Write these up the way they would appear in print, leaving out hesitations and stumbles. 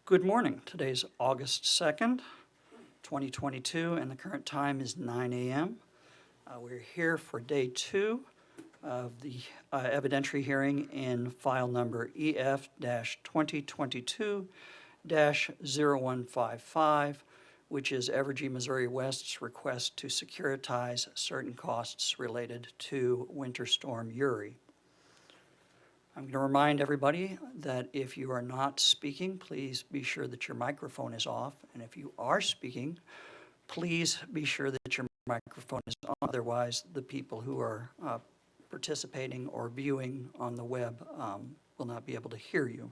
Good morning. Today's August 2nd, 2022, and the current time is 9 a.m. We're here for day 2 of the evidentiary hearing in file number EF-2022-0155, which is Evergy Missouri West's request to securitize certain costs related to Winter Storm Uri. I'm going to remind everybody that if you are not speaking, please be sure that your microphone is off. And if you are speaking, please be sure that your microphone is on. Otherwise, the people who are participating or viewing on the web will not be able to hear you.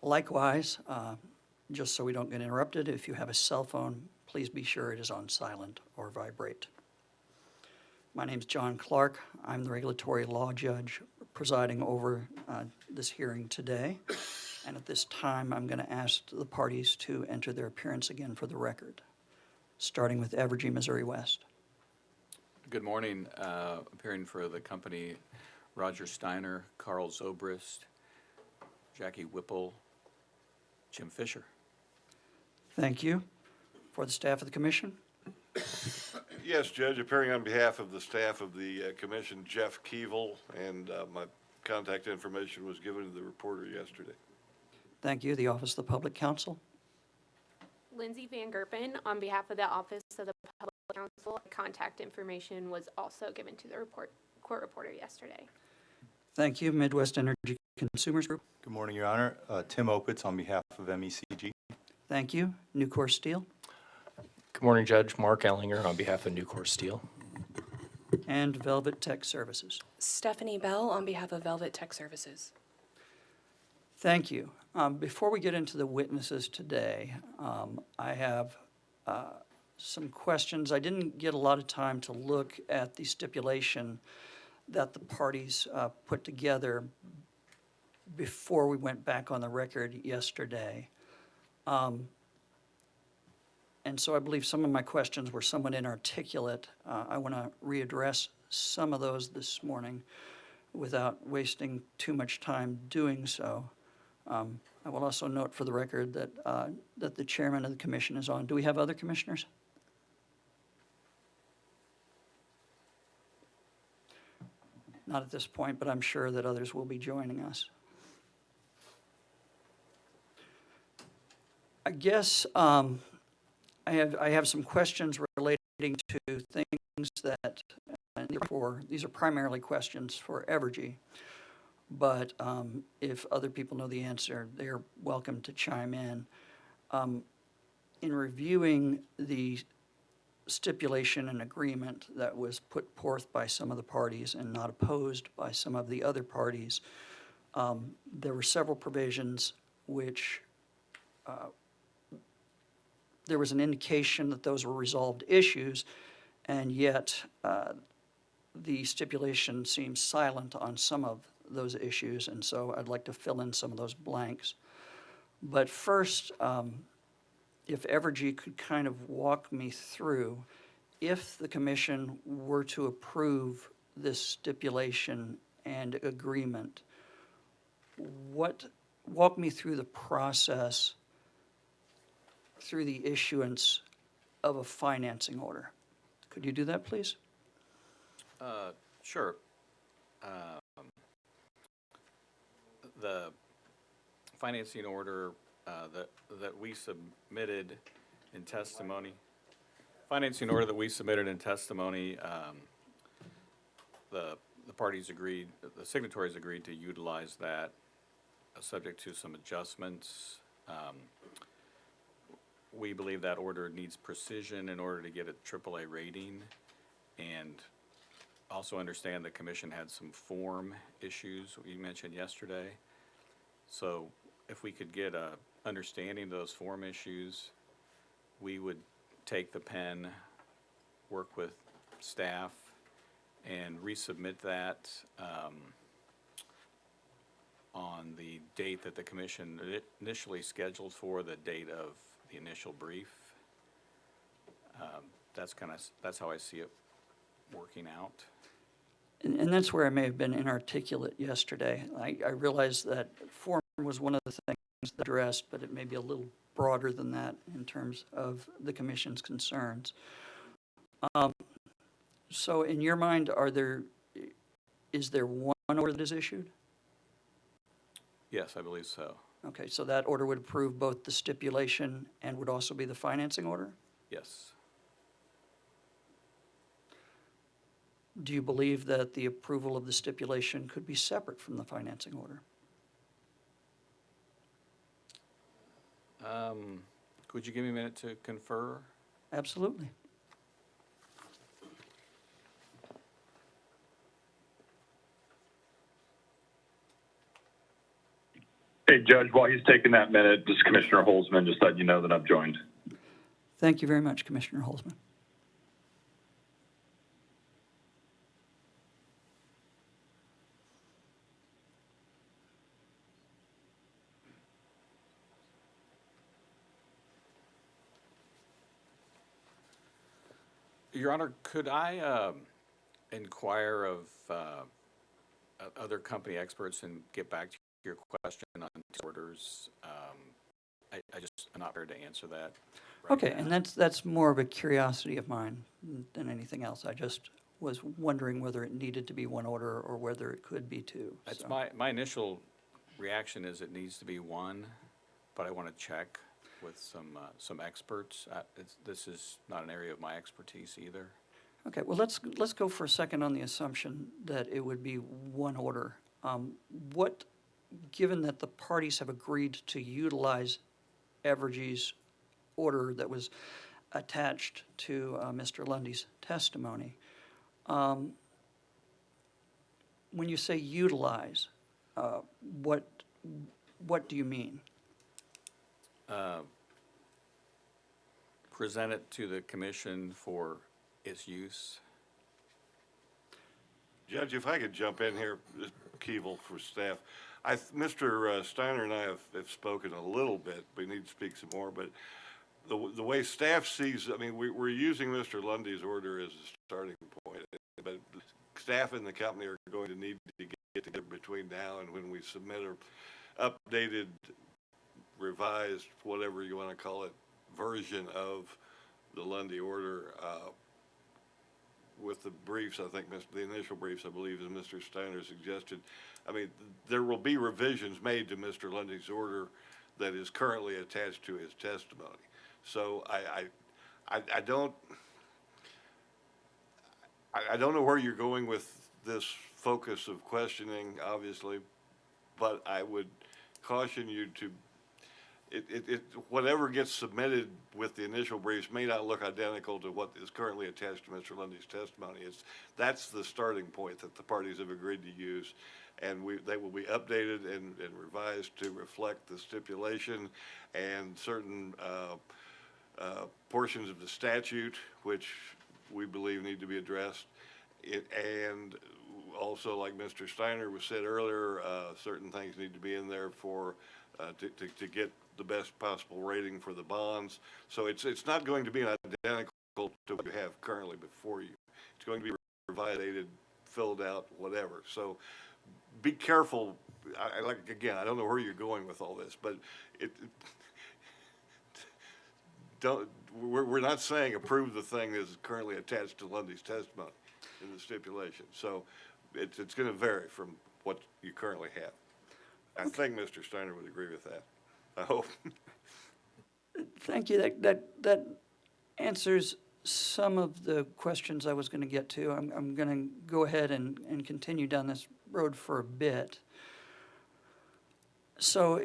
Likewise, just so we don't get interrupted, if you have a cell phone, please be sure it is on silent or vibrate. My name is John Clark. I'm the regulatory law judge presiding over this hearing today. And at this time, I'm going to ask the parties to enter their appearance again for the record, starting with Evergy Missouri West. Good morning. Appearing for the company, Roger Steiner, Carl Zobrist, Jackie Whipple, Jim Fisher. Thank you. For the staff of the commission. Yes, Judge, appearing on behalf of the staff of the commission, Jeff Keevil, and my contact information was given to the reporter yesterday. Thank you. The Office of the Public Counsel. Lindsay Van Gerpen, on behalf of the Office of the Public Counsel, contact information was also given to the court reporter yesterday. Thank you. Midwest Energy Consumers Group. Good morning, Your Honor. Tim Opitz on behalf of MECG. Thank you. Nucor Steel. Good morning, Judge. Mark Ellinger on behalf of Nucor Steel. And Velvet Tech Services. Stephanie Bell on behalf of Velvet Tech Services. Thank you. Before we get into the witnesses today, I have some questions. I didn't get a lot of time to look at the stipulation that the parties put together before we went back on the record yesterday. And so I believe some of my questions were somewhat inarticulate. I want to readdress some of those this morning without wasting too much time doing so. I will also note for the record that, that the chairman of the commission is on. Do we have other commissioners? Not at this point, but I'm sure that others will be joining us. I guess I have some questions relating to things that, and therefore, these are primarily questions for Evergy. But if other people know the answer, they're welcome to chime in. In reviewing the stipulation and agreement that was put forth by some of the parties and not opposed by some of the other parties, there were several provisions which there was an indication that those were resolved issues, and yet the stipulation seems silent on some of those issues, and so I'd like to fill in some of those blanks. But first, if Evergy could kind of walk me through, if the commission were to approve this stipulation and agreement, walk me through the process through the issuance of a financing order. Could you do that, please? Sure. The financing order that we submitted in testimony, the parties agreed, the signatories agreed to utilize that, subject to some adjustments. We believe that order needs precision in order to get a AAA rating, and also understand the commission had some form issues we mentioned yesterday. So if we could get a understanding of those form issues, we would take the pen, work with staff, and resubmit that on the date that the commission initially scheduled for, the date of the initial brief. That's how I see it working out. And that's where I may have been inarticulate yesterday. I realize that form was one of the things addressed, but it may be a little broader than that in terms of the commission's concerns. So in your mind, is there one order that is issued? Yes, I believe so. Okay, so that order would approve both the stipulation and would also be the financing order? Yes. Do you believe that the approval of the stipulation could be separate from the financing order? Could you give me a minute to confer? Absolutely. Hey, Judge, while he's taking that minute, this is Commissioner Holzman, just letting you know that I've joined. Thank you very much, Commissioner Holzman. Your Honor, could I inquire of other company experts and get back to your question on orders? I'm not prepared to answer that. right Okay, now. and that's more of a curiosity of mine than anything else. I just was wondering whether it needed to be one order or whether it could be two. That's so. my initial reaction is it needs to be one, but I want to check with some experts. This is not an area of my expertise either. Okay, well, let's go for a second on the assumption that it would be one order. Given that the parties have agreed to utilize Evergy's order that was attached to Mr. Lundy's testimony, when you say utilize, what do you mean? Present it to the commission for its use. Judge, if I could jump in here, Keeble for staff. Mr. Steiner and I have spoken a little bit. We need to speak some more, but the way staff sees, I mean, we're using Mr. Lundy's order as a starting point, but staff and the company are going to need to get together between now and when we submit a updated, revised, whatever you want to call it, version of the Lundy order, with the briefs, I think, the initial briefs, I believe, as Mr. Steiner suggested. I mean, there will be revisions made to Mr. Lundy's order that is currently attached to his testimony. So I don't know where you're going with this focus of questioning, obviously, but I would caution you to, whatever gets submitted with the initial briefs may not look identical to what is currently attached to Mr. Lundy's testimony. That's the starting point that the parties have agreed to use, and they will be updated and revised to reflect the stipulation and certain portions of the statute which we believe need to be addressed. And also, like Mr. Steiner was said earlier, certain things need to be in there for to get the best possible rating for the bonds. So it's not going to be identical to what you have currently before you. It's going to be revised, filled out, whatever. So be careful. Again, I don't know where you're going with all this, but we're not saying approve the thing that is currently attached to Lundy's testimony in the stipulation. So it's going to vary from what you currently have. I think Mr. Steiner would agree with that. I hope. Thank you. That answers some of the questions I was going to get to. I'm going to go ahead and continue down this road for a bit. So,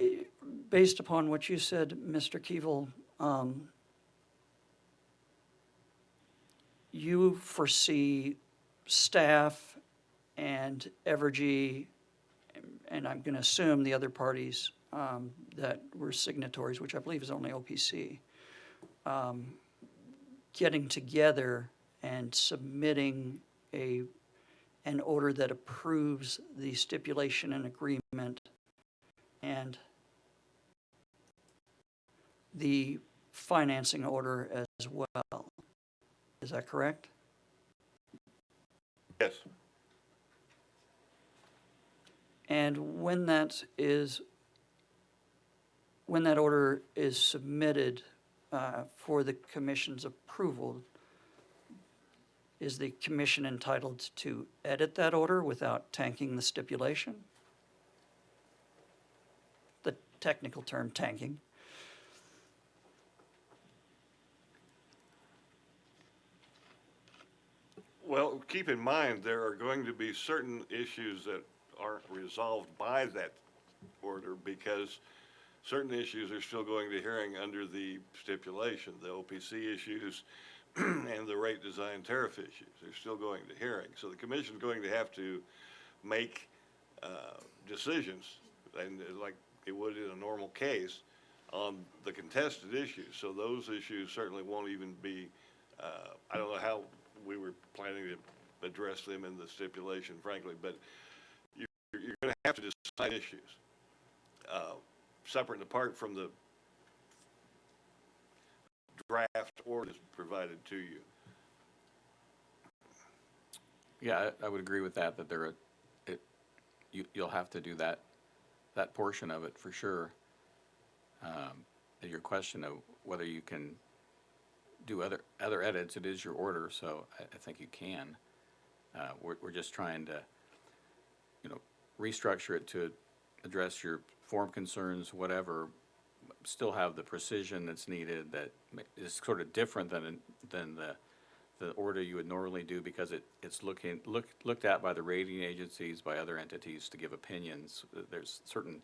based upon what you said, Mr. Keeble, you foresee staff and Evergy, and I'm going to assume the other parties that were signatories, which I believe is only OPC, getting together and submitting an order that approves the stipulation and agreement and the financing order as well. Is that correct? Yes. And when that order is submitted for the commission's approval, is the commission entitled to edit that order without tanking the stipulation? The technical term, tanking. Well, keep in mind, there are going to be certain issues that aren't resolved by that order because certain issues are still going to hearing under the stipulation. The OPC issues and the rate design tariff issues are still going to hearing. So the commission's going to have to make decisions, and like it would in a normal case, on the contested issues. So those issues certainly won't even be, I don't know how we were planning to address them in the stipulation, frankly, but you're going to have to decide issues separate and apart from the draft orders provided to you. Yeah, I would agree with that, you'll have to do that portion of it for sure. Your question of whether you can do other edits, it is your order, so I think you can. We're just trying to, restructure it to address your form concerns, whatever, still have the precision that's needed that is sort of different than the order you would normally do because it's looked at by the rating agencies, by other entities to give opinions. There's certain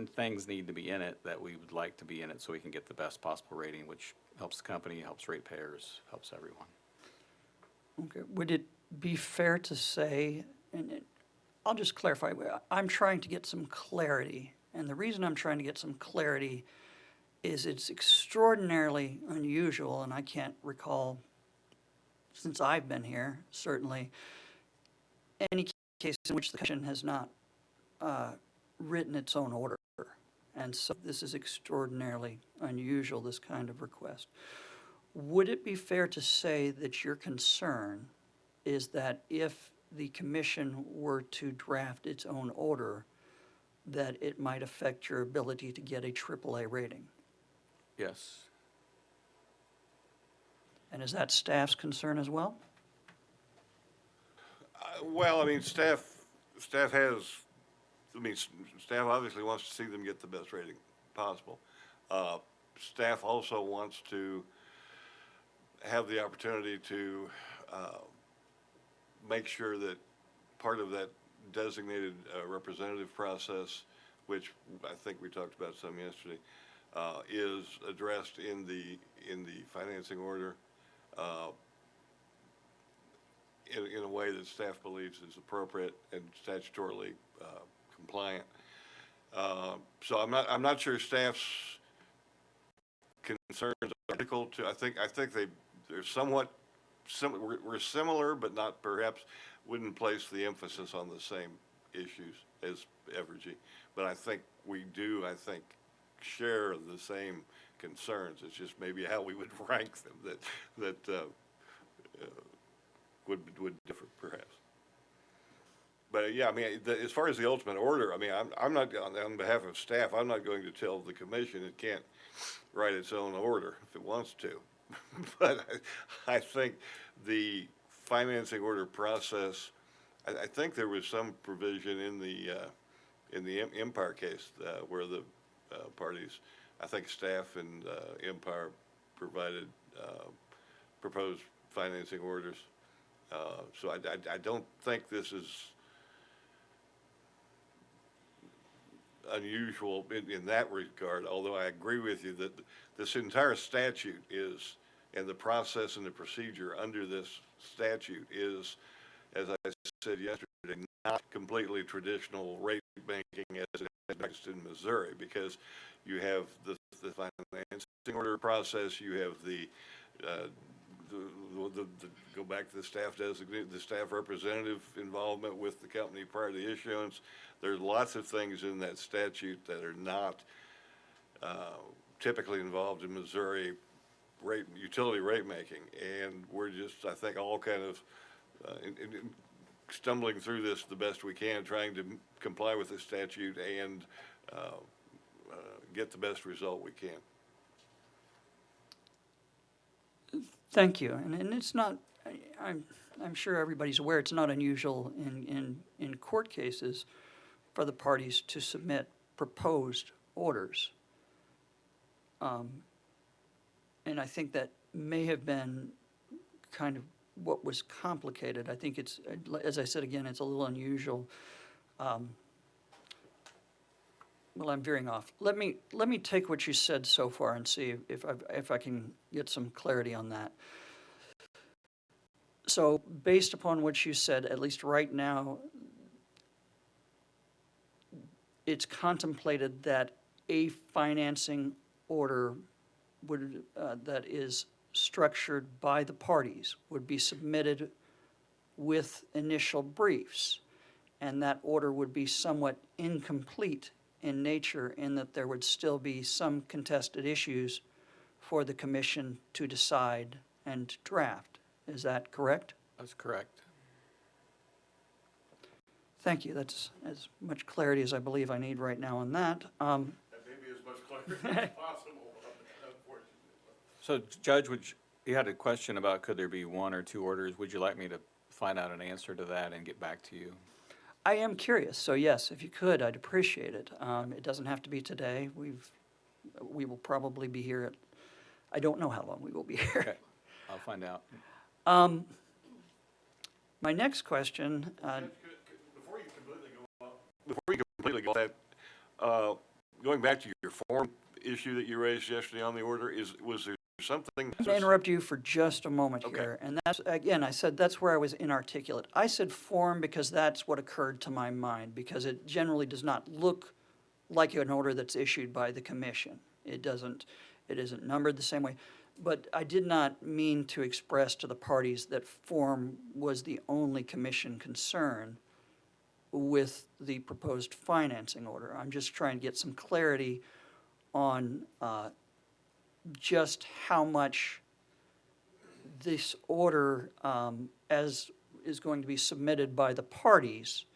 things need to be in it that we would like to be in it so we can get the best possible rating, which helps the company, helps ratepayers, helps everyone. Okay, would it be fair to say, I'll just clarify, I'm trying to get some clarity, and the reason I'm trying to get some clarity is it's extraordinarily unusual, and I can't recall, since I've been here, certainly, any case in which the commission has not written its own order. And so this is extraordinarily unusual, this kind of request. Would it be fair to say that your concern is that if the commission were to draft its own order, that it might affect your ability to get a AAA rating? Yes. And is that staff's concern as well? Well, I mean, staff obviously wants to see them get the best rating possible. Staff also wants to have the opportunity to make sure that part of that designated representative process, which I think we talked about some yesterday, is addressed in the financing order in a way that staff believes is appropriate and statutorily compliant. So I'm not sure staff's concerns are critical to. I think they're somewhat similar. We're similar, but not perhaps wouldn't place the emphasis on the same issues as Evergy. But I think we do. I think share the same concerns. It's just maybe how we would rank them that would differ perhaps. But yeah, I mean, as far as the ultimate order, I mean, I'm not on behalf of staff. I'm not going to tell the commission it can't write its own order if it wants to. But I think the financing order process. I think there was some provision in the Empire case where the parties, I think staff and Empire provided proposed financing orders. So I don't think this is unusual in that regard, although I agree with you that this entire statute is, and the process and the procedure under this statute is, as I said yesterday, not completely traditional rate banking as it is in Missouri, because you have the financing order process, you have the go back to the staff designate, the staff representative involvement with the company prior to the issuance. There's lots of things in that statute that are not typically involved in Missouri utility rate making, and we're just, I think, all kind of stumbling through this the best we can, trying to comply with the statute and get the best result we can. Thank you. And it's not, I'm sure everybody's aware, it's not unusual in court cases for the parties to submit proposed orders. And I think that may have been kind of what was complicated. I think it's, as I said again, it's a little unusual. Well, I'm veering off. Let me take what you said so far and see if I can get some clarity on that. So based upon what you said, at least right now, it's contemplated that a financing order would, that is structured by the parties would be submitted with initial briefs, and that order would be somewhat incomplete in nature in that there would still be some contested issues for the commission to decide and draft. Is that correct? That's correct. Thank you. That's as much clarity as I believe I need right now on that. That may be as much clarity as possible, unfortunately. So Judge, you had a question about could there be one or two orders? Would you like me to find out an answer to that and get back to you? I am curious, so yes, if you could, I'd appreciate it. It doesn't have to be today. We will probably be here at, I don't know how long we will be here. Okay, I'll find out. My next question, Before you completely go off that, going back to your form issue that you raised yesterday on the order, was there something? I'm going to interrupt you for just a moment Okay. here. And that's, again, I said that's where I was inarticulate. I said form because that's what occurred to my mind, because it generally does not look like an order that's issued by the commission. It isn't numbered the same way. But I did not mean to express to the parties that form was the only commission concern with the proposed financing order. I'm just trying to get some clarity on just how much this order, as is going to be submitted by the parties,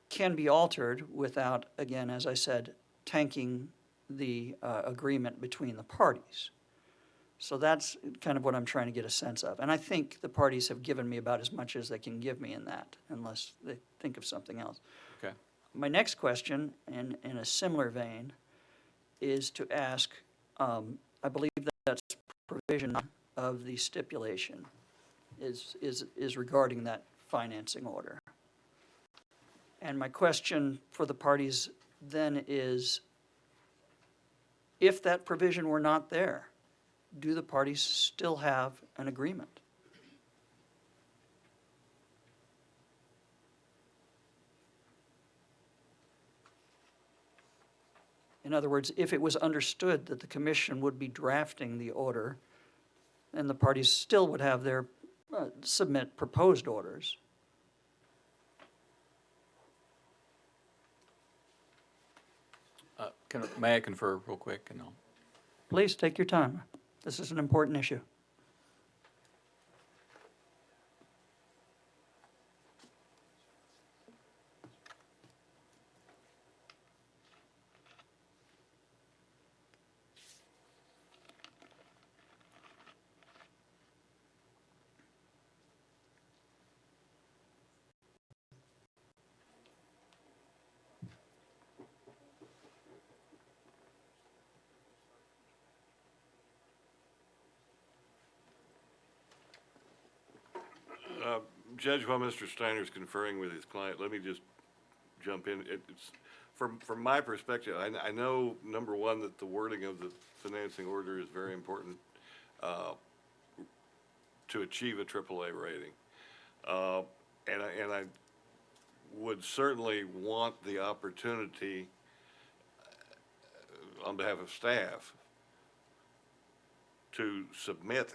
can be altered without, again, as I said, tanking the agreement between the parties. So that's kind of what I'm trying to get a sense of. And I think the parties have given me about as much as they can give me in that, unless they think of something else. Okay. My next question, in a similar vein, is to ask, I believe that's provision of the stipulation is regarding that financing order. And my question for the parties then is, if that provision were not there, do the parties still have an agreement? In other words, if it was understood that the commission would be drafting the order, then the parties still would have their submit proposed orders. May I confer real quick? And Please take your time. This is an important issue. Judge, while Mr. Steiner's conferring with his client, let me just jump in. It's from my perspective, I know, number one, that the wording of the financing order is very important to achieve a AAA rating. And I would certainly want the opportunity on behalf of staff to submit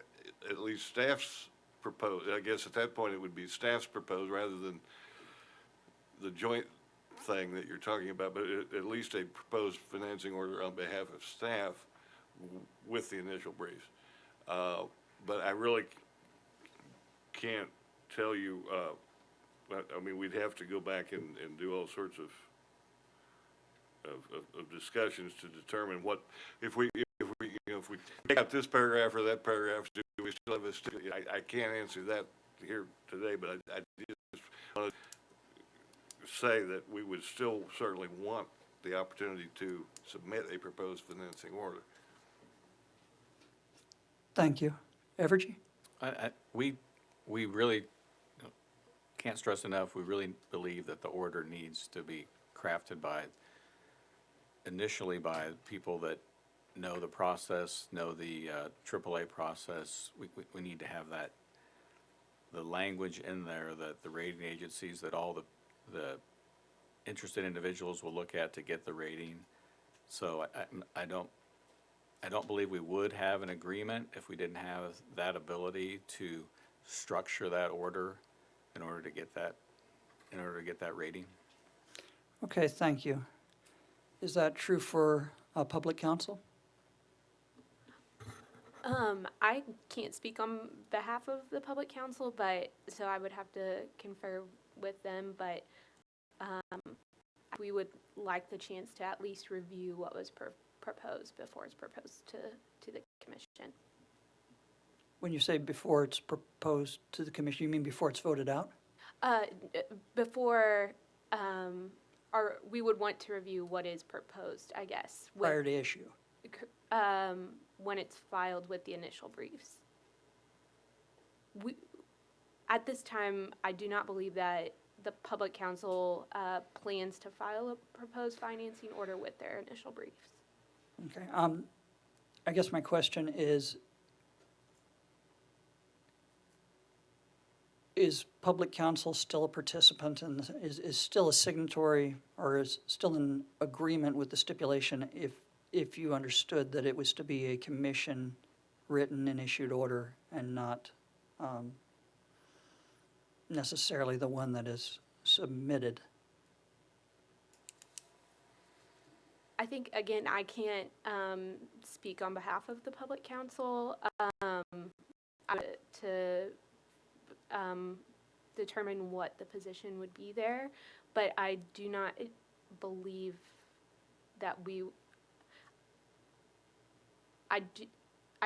at least staff's proposed. I guess at that point it would be staff's proposed rather than the joint thing that you're talking about, but at least a proposed financing order on behalf of staff with the initial briefs. But I really can't tell you, I mean, we'd have to go back and do all sorts of discussions to determine what, if we take out this paragraph or that paragraph, do we still have I can't answer that here today, but I just want to say that we would still certainly want the opportunity to submit a proposed financing order. Thank you. Evergy? We really can't stress enough, we really believe that the order needs to be crafted initially by people that know the process, know the AAA process. We need to have the language in there that the rating agencies, that all the interested individuals will look at to get the rating. So I don't believe we would have an agreement if we didn't have that ability to structure that order in order to get that rating. Okay, thank you. Is that true for public counsel? I can't speak on behalf of the public counsel, but, so I would have to confer with them, but, we would like the chance to at least review what was proposed before it's proposed to the commission. When you say before it's proposed to the commission, you mean before it's voted out? Before, we would want to review what is proposed, I guess. Prior to issue? When it's filed with the initial briefs. At this time, I do not believe that the public counsel plans to file a proposed financing order with their initial briefs. Okay. I guess my question is public counsel still a participant and is still a signatory, or is still in agreement with the stipulation if you understood that it was to be a commission written and issued order and not necessarily the one that is submitted? I think, again, I can't speak on behalf of the public counsel to determine what the position would be there, but I do not believe that I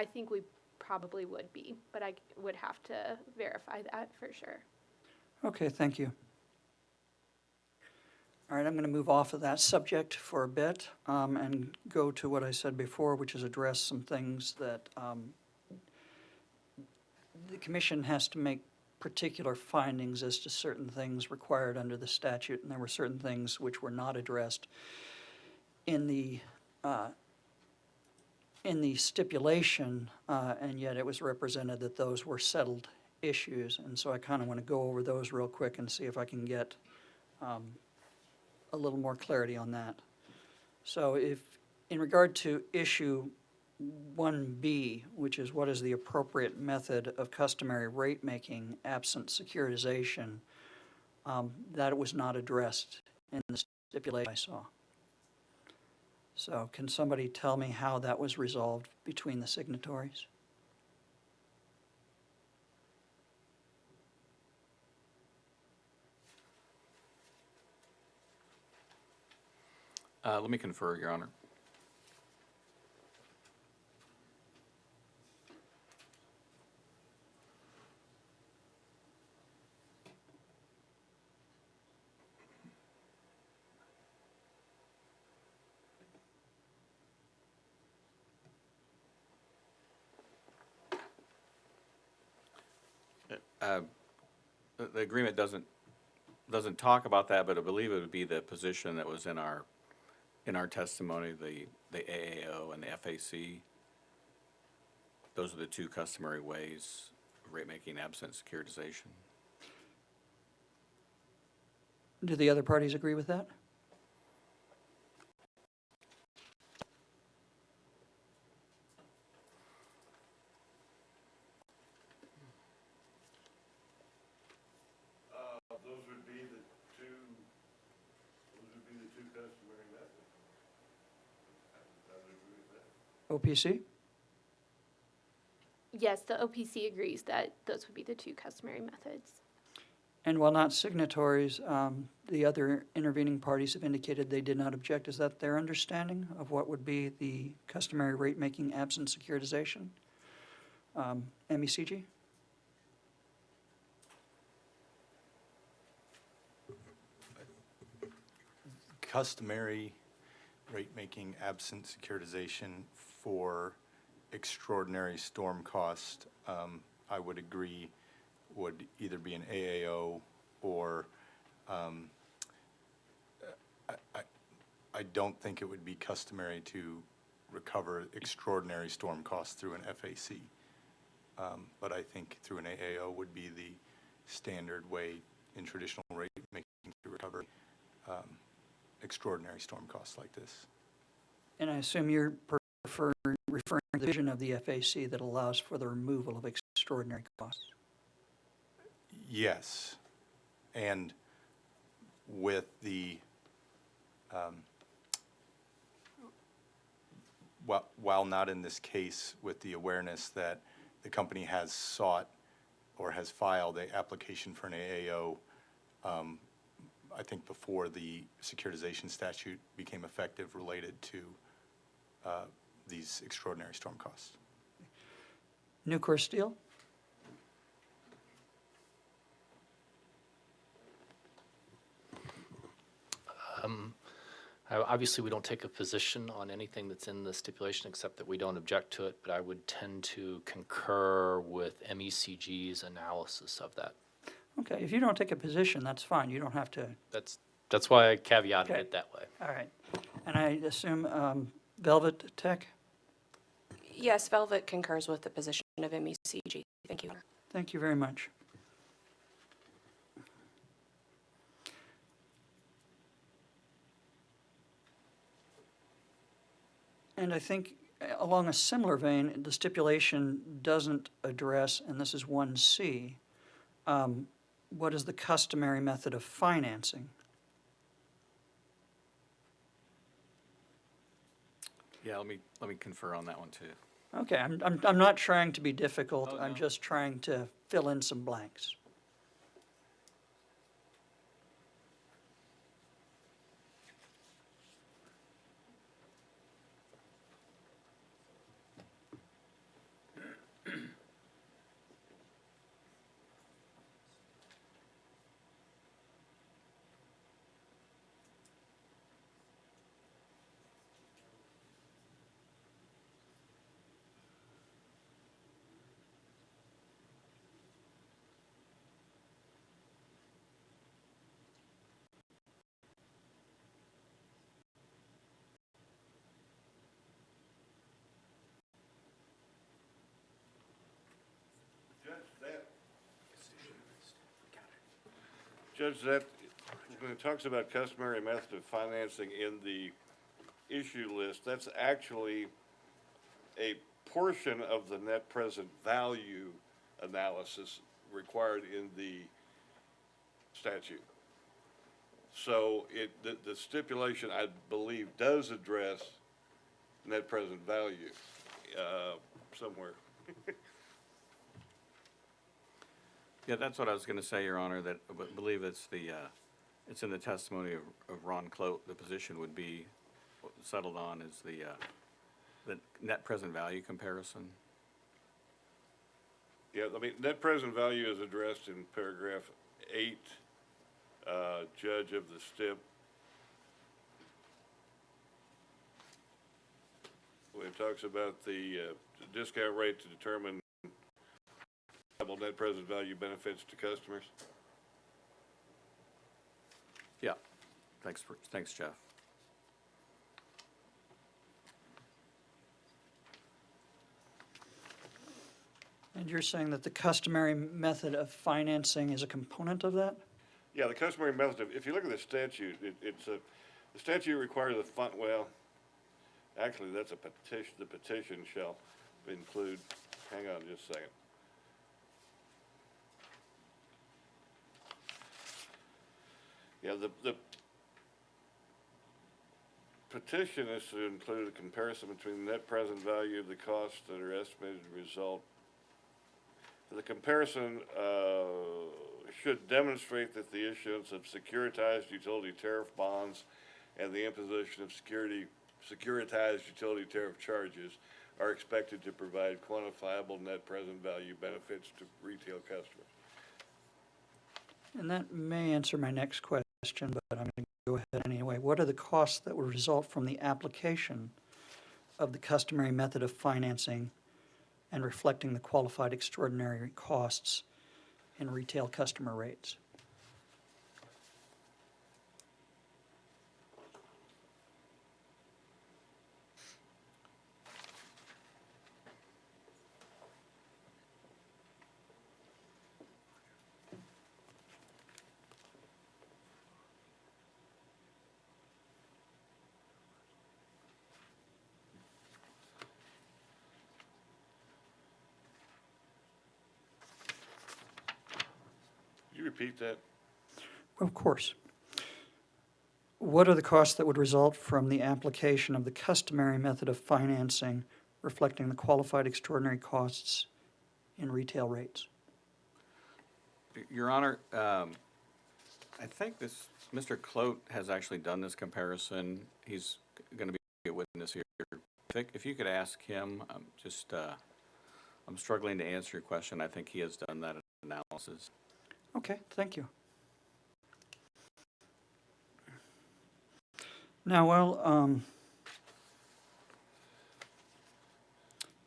think we probably would be, but I would have to verify that for sure. Okay, thank you. All right, I'm going to move off of that subject for a bit and go to what I said before, which is address some things that the commission has to make particular findings as to certain things required under the statute, and there were certain things which were not addressed in the stipulation, and yet it was represented that those were settled issues. And so I kind of want to go over those real quick and see if I can get a little more clarity on that. So in regard to issue 1B, which is what is the appropriate method of customary rate making absent securitization, that was not addressed in the stipulation I saw. So can somebody tell me how that was resolved between the signatories? Let me confer, Your Honor. The agreement doesn't talk about that, but I believe it would be the position that was in our testimony, the AAO and the FAC. Those are the two customary ways of rate making absent securitization. Do the other parties agree with that? Those would be the two customary methods. I would agree with that. OPC? Yes, the OPC agrees that those would be the two customary methods. And while not signatories, the other intervening parties have indicated they did not object. Is that their understanding of what would be the customary rate-making absent securitization? MECG? Customary rate-making absent securitization for extraordinary storm cost, I would agree, would either be an AAO or I don't think it would be customary to recover extraordinary storm costs through an FAC. But I think through an AAO would be the standard way in traditional rate making to recover extraordinary storm costs like this. And I assume you're referring to the vision of the FAC that allows for the removal of extraordinary costs. Yes, and with the, while not in this case, with the awareness that the company has sought or has filed an application for an AAO, I think before the securitization statute became effective related to these extraordinary storm costs. Nucor Steel? Obviously, we don't take a position on anything that's in the stipulation except that we don't object to it, but I would tend to concur with MECG's analysis of that. Okay, if you don't take a position, that's fine. You don't have to. That's why I caveated Okay. it that way. All right. And I assume Velvet Tech? Yes, Velvet concurs with the position of MECG. Thank you. Thank you very much. And I think along a similar vein, the stipulation doesn't address, and this is 1C, what is the customary method of financing? Yeah, let me confer on that one too. Okay, I'm not trying to be difficult. Oh, I'm no. just trying to fill in some blanks. Judge, that, when it talks about customary method of financing in the issue list, that's actually a portion of the net present value analysis required in the statute. So the stipulation, I believe, does address net present value somewhere. Yeah, that's what I was going to say, Your Honor, that I believe it's it's in the testimony of Ron Clote. The position would be settled on is the net present value comparison. Yeah, I mean, net present value is addressed in paragraph 8, judge of the stip. When it talks about the discount rate to determine net present value benefits to customers. Yeah, thanks, Jeff. And you're saying that the customary method of financing is a component of that? Yeah, the customary method, if you look at the statute, the statute requires well, actually, that's a petition. The petition shall include, hang on just a second. Yeah, the petition is to include a comparison between the net present value of the costs that are estimated to result The comparison should demonstrate that the issuance of securitized utility tariff bonds and the imposition of securitized utility tariff charges are expected to provide quantifiable net present value benefits to retail customers. And that may answer my next question, but I'm going to go ahead anyway. What are the costs that would result from the application of the customary method of financing and reflecting the qualified extraordinary costs in retail customer rates? Could you repeat that? Of course. What are the costs that would result from the application of the customary method of financing reflecting the qualified extraordinary costs in retail rates? Your Honor, I think Mr. Clote has actually done this comparison. He's going to be a witness here. If you could ask him, I'm struggling to answer your question. I think he has done that analysis. Okay, thank you. Now, well,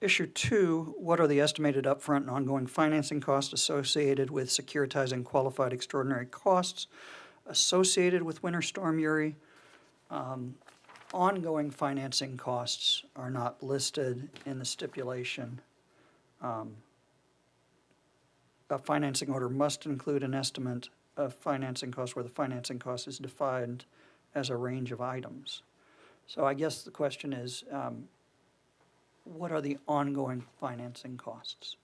issue 2, what are the estimated upfront and ongoing financing costs associated with securitizing qualified extraordinary costs associated with Winter Storm Uri? Ongoing financing costs are not listed in the stipulation. A financing order must include an estimate of financing costs where the financing cost is defined as a range of items. So I guess the question is, what are the ongoing financing costs?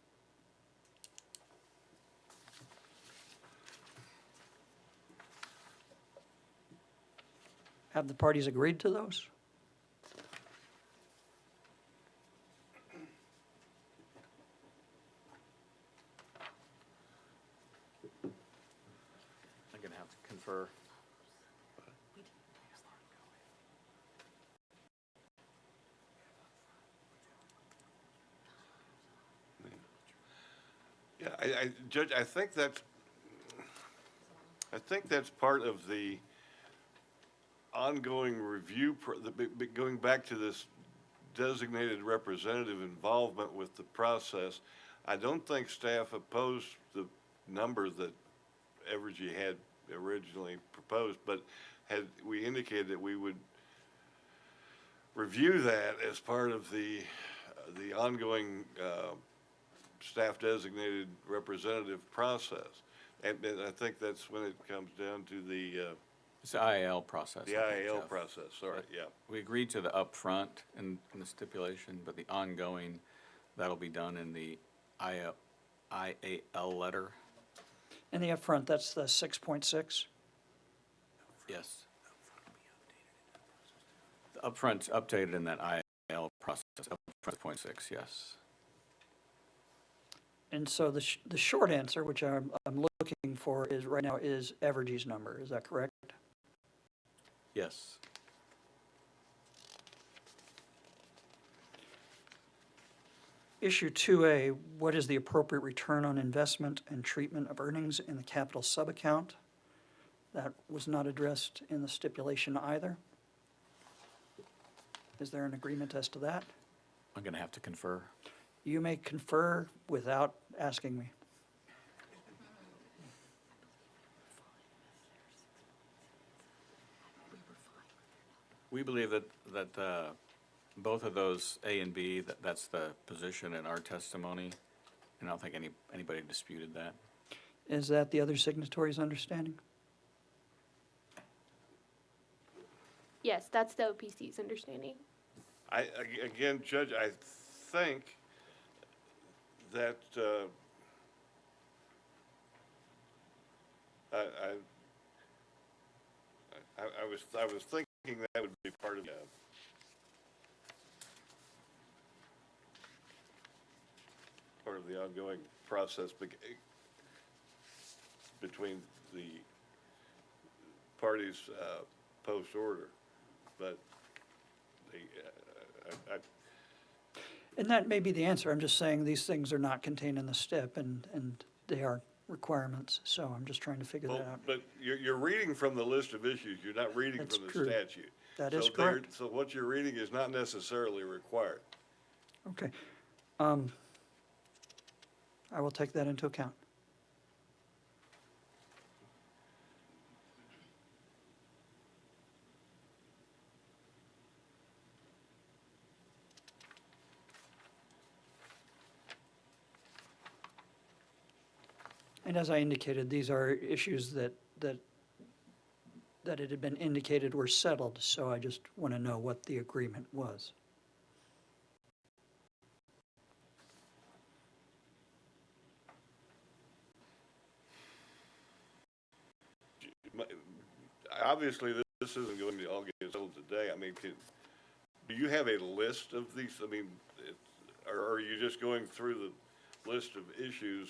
Have the parties agreed to those? I'm going to have to confer. Yeah, Judge, I think that's part of the ongoing review, going back to this designated representative involvement with the process. I don't think staff opposed the number that Evergy had originally proposed, but we indicated that we would review that as part of the ongoing staff designated representative process. And I think that's when it comes down to the It's the IAL process. the I think, IAL Jeff. process, sorry, yeah. We agreed to the upfront in the stipulation, but the ongoing, that'll be done in the IAL letter. In the upfront, that's the 6.6? Yes. The upfront's updated in that IAL process, upfront 0.6, yes. And so the short answer, which I'm looking for, is right now is Evergy's number. Is that correct? Yes. Issue 2A, what is the appropriate return on investment and treatment of earnings in the capital subaccount? That was not addressed in the stipulation either. Is there an agreement as to that? I'm going to have to confer. You may confer without asking me. We believe that both of those, A and B, that's the position in our testimony, and I don't think anybody disputed that. Is that the other signatory's understanding? Yes, that's the OPC's understanding. Again, Judge, I think that I was thinking that would be part of the ongoing process between the parties post-order, but And that may be the answer. I'm just saying these things are not contained in the STIP, and they are requirements, so I'm just trying to figure that out. But you're reading from the list of issues, you're not reading That's from the true. statute. That is So they're- correct. So what you're reading is not necessarily required. Okay. I will take that into account. And as I indicated, these are issues that it had been indicated were settled, so I just want to know what the agreement was. Obviously, this isn't going to all get settled today. I mean, do you have a list of these? I mean, or are you just going through the list of issues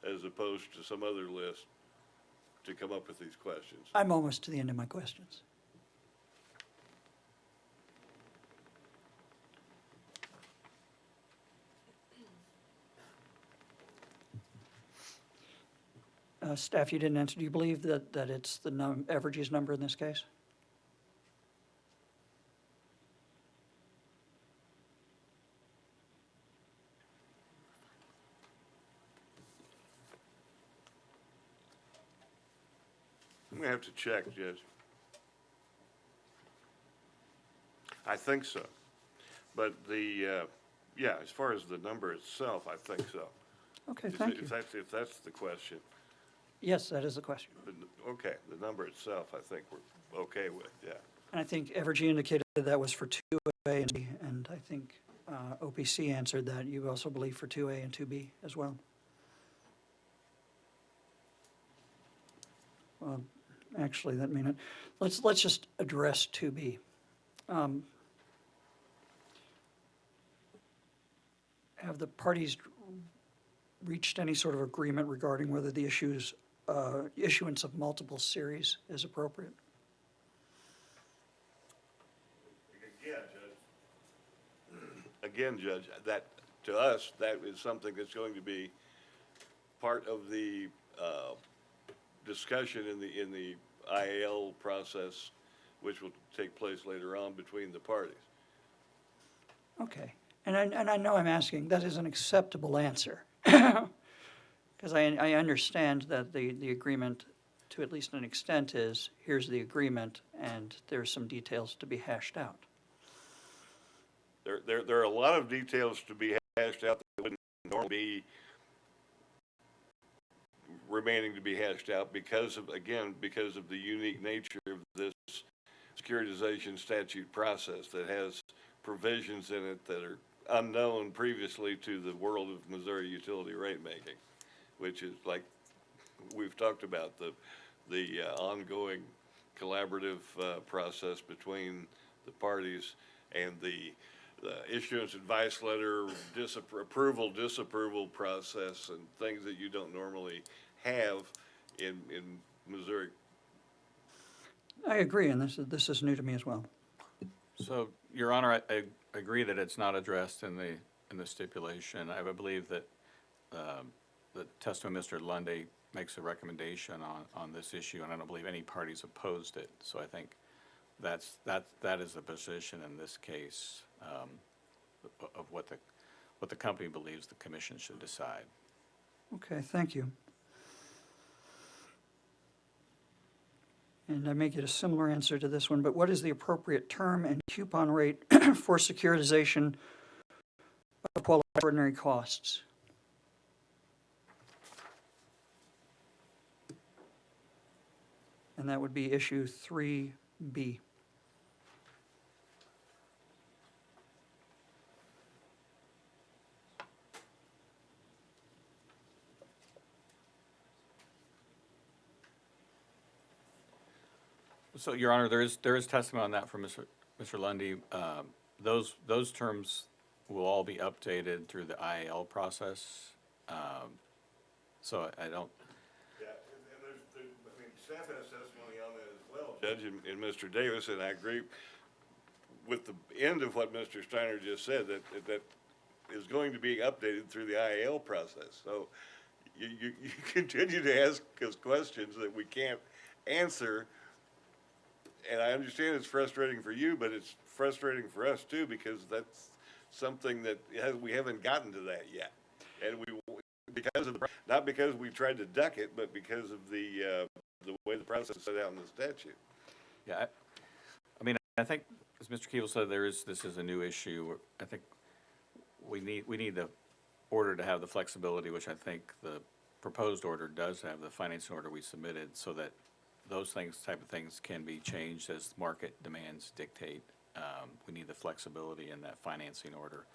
as opposed to some other list to come up with these questions? I'm almost to the end of my questions. Staff, you didn't answer. Do you believe that it's the Evergy's number in this case? I'm gonna have to check, Judge. I think so. But yeah, as far as the number itself, I think so. Okay, thank you. If that's the question, Yes, that is the question. okay, the number itself, I think we're okay with, yeah. And I think Evergy indicated that was for 2A and B, and I think OPC answered that. You also believe for 2A and 2B as well? Well, actually, that may not. Let's just address 2B. Have the parties reached any sort of agreement regarding whether the issuance of multiple series is appropriate? Again, Judge, that, to us, that is something that's going to be part of the discussion in the IAL process, which will take place later on between the parties. Okay, and I know I'm asking, that is an acceptable answer. Because I understand that the agreement, to at least an extent, is here's the agreement, and there's some details to be hashed out. There are a lot of details to be hashed out that wouldn't normally be remaining to be hashed out because of the unique nature of this securitization statute process that has provisions in it that are unknown previously to the world of Missouri utility rate making, which is, like we've talked about, the ongoing collaborative process between the parties and the issuance advice letter, approval, disapproval process, and things that you don't normally have in Missouri. I agree, and this is new to me as well. So, Your Honor, I agree that it's not addressed in the stipulation. I believe that the testimony of Mr. Lundy makes a recommendation on this issue, and I don't believe any parties opposed it. So I think that is the position in this case of what the company believes the commission should decide. Okay, thank you. And I may get a similar answer to this one, but what is the appropriate term and coupon rate for securitization of qualified ordinary costs? And that would be issue 3B. So, Your Honor, there is testimony on that from Mr. Lundy. Those terms will all be updated through the IAL process. So I don't, Yeah, and I mean, staff has testimony on that as well, Judge, and Mr. Davis, and I agree with the end of what Mr. Steiner just said, that is going to be updated through the IAL process. So you continue to ask us questions that we can't answer, and I understand it's frustrating for you, but it's frustrating for us too, because that's something that we haven't gotten to that yet. And because of not because we tried to duck it, but because of the way the process is set out in the statute. yeah, I mean, I think, as Mr. Keeble said, this is a new issue. I think we need the order to have the flexibility, which I think the proposed order does have, the financing order we submitted, so that those type of things can be changed as market demands dictate. We need the flexibility in that financing order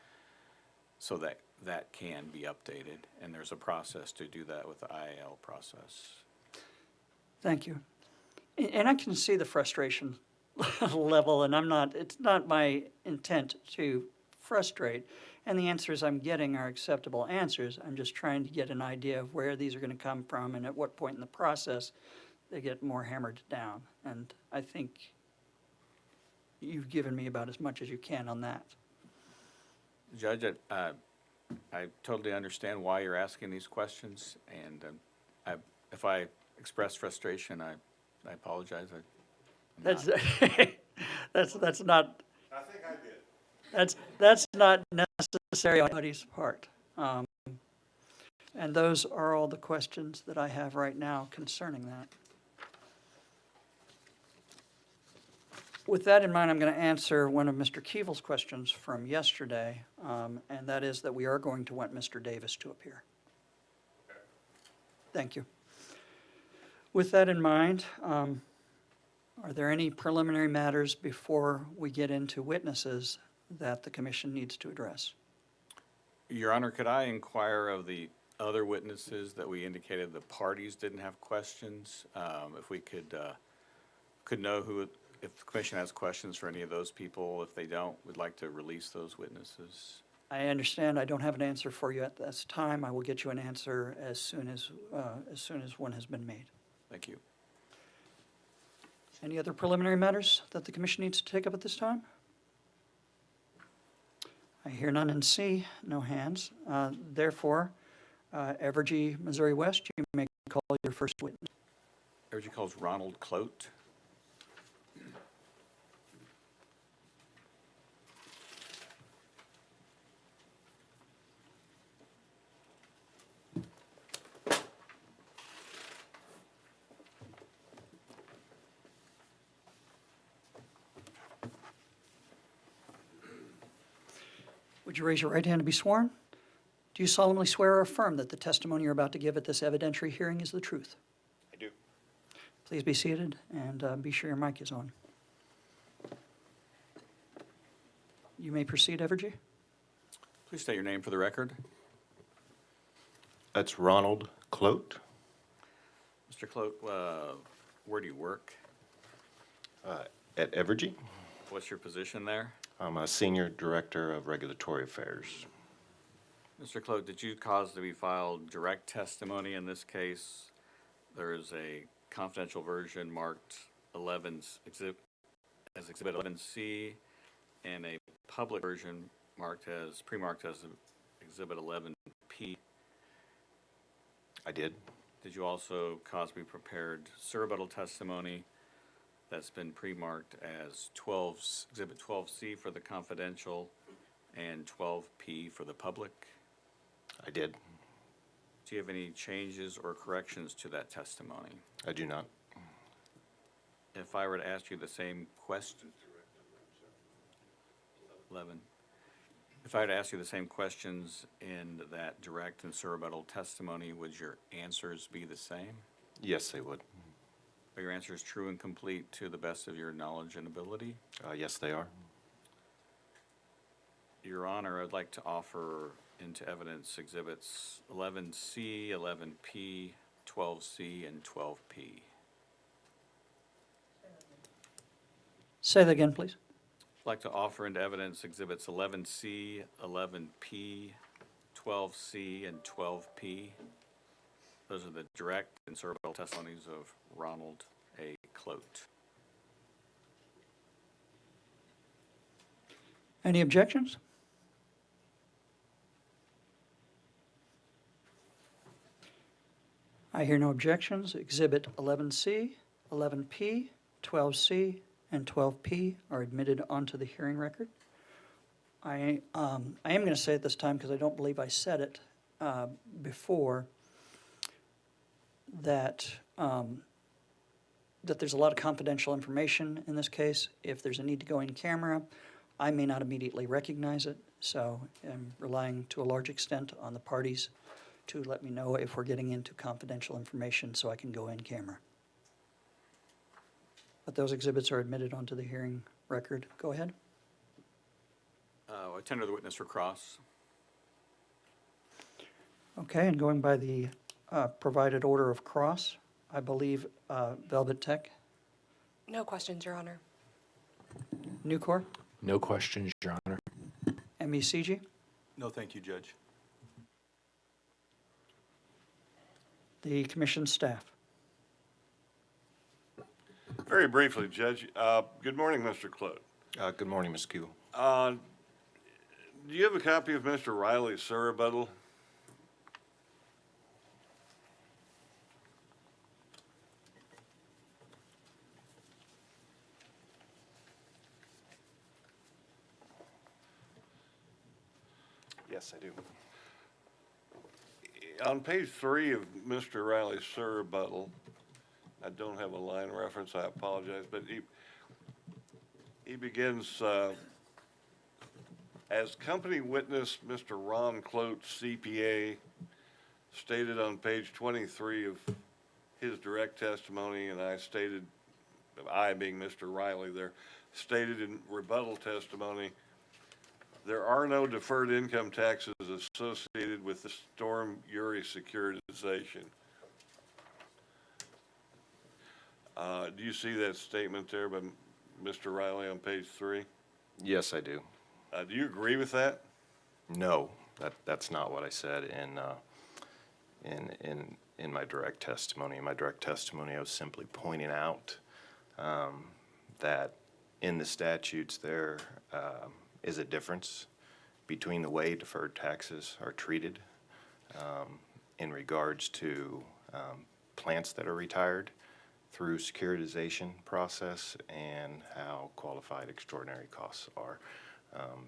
so that that can be updated, and there's a process to do that with the IAL process. Thank you. And I can see the frustration level, and it's not my intent to frustrate. And the answers I'm getting are acceptable answers. I'm just trying to get an idea of where these are going to come from and at what point in the process they get more hammered down. And I think you've given me about as much as you can on that. Judge, I totally understand why you're asking these questions, and if I express frustration, I apologize. That's that's not I think I did. that's not necessary on anybody's part. And those are all the questions that I have right now concerning that. With that in mind, I'm going to answer one of Mr. Keevill's questions from yesterday, and that is that we are going to want Mr. Davis to appear. Thank you. With that in mind, are there any preliminary matters before we get into witnesses that the commission needs to address? Your Honor, could I inquire of the other witnesses that we indicated the parties didn't have questions? If we could know who, if the commission has questions for any of those people. If they don't, we'd like to release those witnesses. I understand I don't have an answer for you at this time. I will get you an answer as soon as one has been made. Thank you. Any other preliminary matters that the commission needs to take up at this time? I hear none and see no hands. Therefore, Evergy, Missouri West, you may call your first witness. Evergy calls Ronald Clote. Would you raise your right hand to be sworn? Do you solemnly swear or affirm that the testimony you're about to give at this evidentiary hearing is the truth? I do. Please be seated and be sure your mic is on. You may proceed, Evergy. Please state your name for the record. That's Ronald Clote. Mr. Clote, where do you work? At Evergy. What's your position there? I'm a Senior Director of Regulatory Affairs. Mr. Clote, did you cause to be filed direct testimony in this case? There is a confidential version marked 11 Exhibit 11C and a public version pre-marked as Exhibit 11P. I did. Did you also cause to be prepared surrebuttal testimony that's been pre-marked as Exhibit 12C for the confidential and 12P for the public? I did. Do you have any changes or corrections to that testimony? I do not. If I were to ask you the same question, 11. If I were to ask you the same questions in that direct and surrebuttal testimony, would your answers be the same? Yes, they would. Are your answers true and complete to the best of your knowledge and ability? Yes, they are. Your Honor, I'd like to offer into evidence Exhibits 11C, 11P, 12C, and 12P. Say that again, please. I'd like to offer into evidence Exhibits 11C, 11P, 12C, and 12P. Those are the direct and surrebuttal testimonies of Ronald A. Clote. Any objections? I hear no objections. Exhibit 11C, 11P, 12C, and 12P are admitted onto the hearing record. I am going to say it this time because I don't believe I said it before, that there's a lot of confidential information in this case. If there's a need to go in camera, I may not immediately recognize it, so I'm relying to a large extent on the parties to let me know if we're getting into confidential information so I can go in camera. But those exhibits are admitted onto the hearing record. Go ahead. I tender the witness for cross. Okay, and going by the provided order of cross, I believe Velvet Tech, No questions, Your Honor. Nucor, No questions, Your Honor. MECG, No, thank you, Judge. the commission staff. Very briefly, Judge, good morning, Mr. Clote. Good morning, Ms. Kugel. Do you have a copy of Mr. Riley's surrebuttal? Yes, I do. On page 3 of Mr. Riley's surrebuttal, I don't have a line reference, I apologize, but he begins, as company witness, Mr. Ron Clote, CPA, stated on page 23 of his direct testimony, and I stated, I being Mr. Riley there, stated in rebuttal testimony, there are no deferred income taxes associated with the Storm Uri securitization. Do you see that statement there by Mr. Riley on page 3? Yes, I do. Do you agree with that? No, that's not what I said in my direct testimony. In my direct testimony, I was simply pointing out that in the statutes there is a difference between the way deferred taxes are treated in regards to plants that are retired through securitization process and how qualified extraordinary costs are.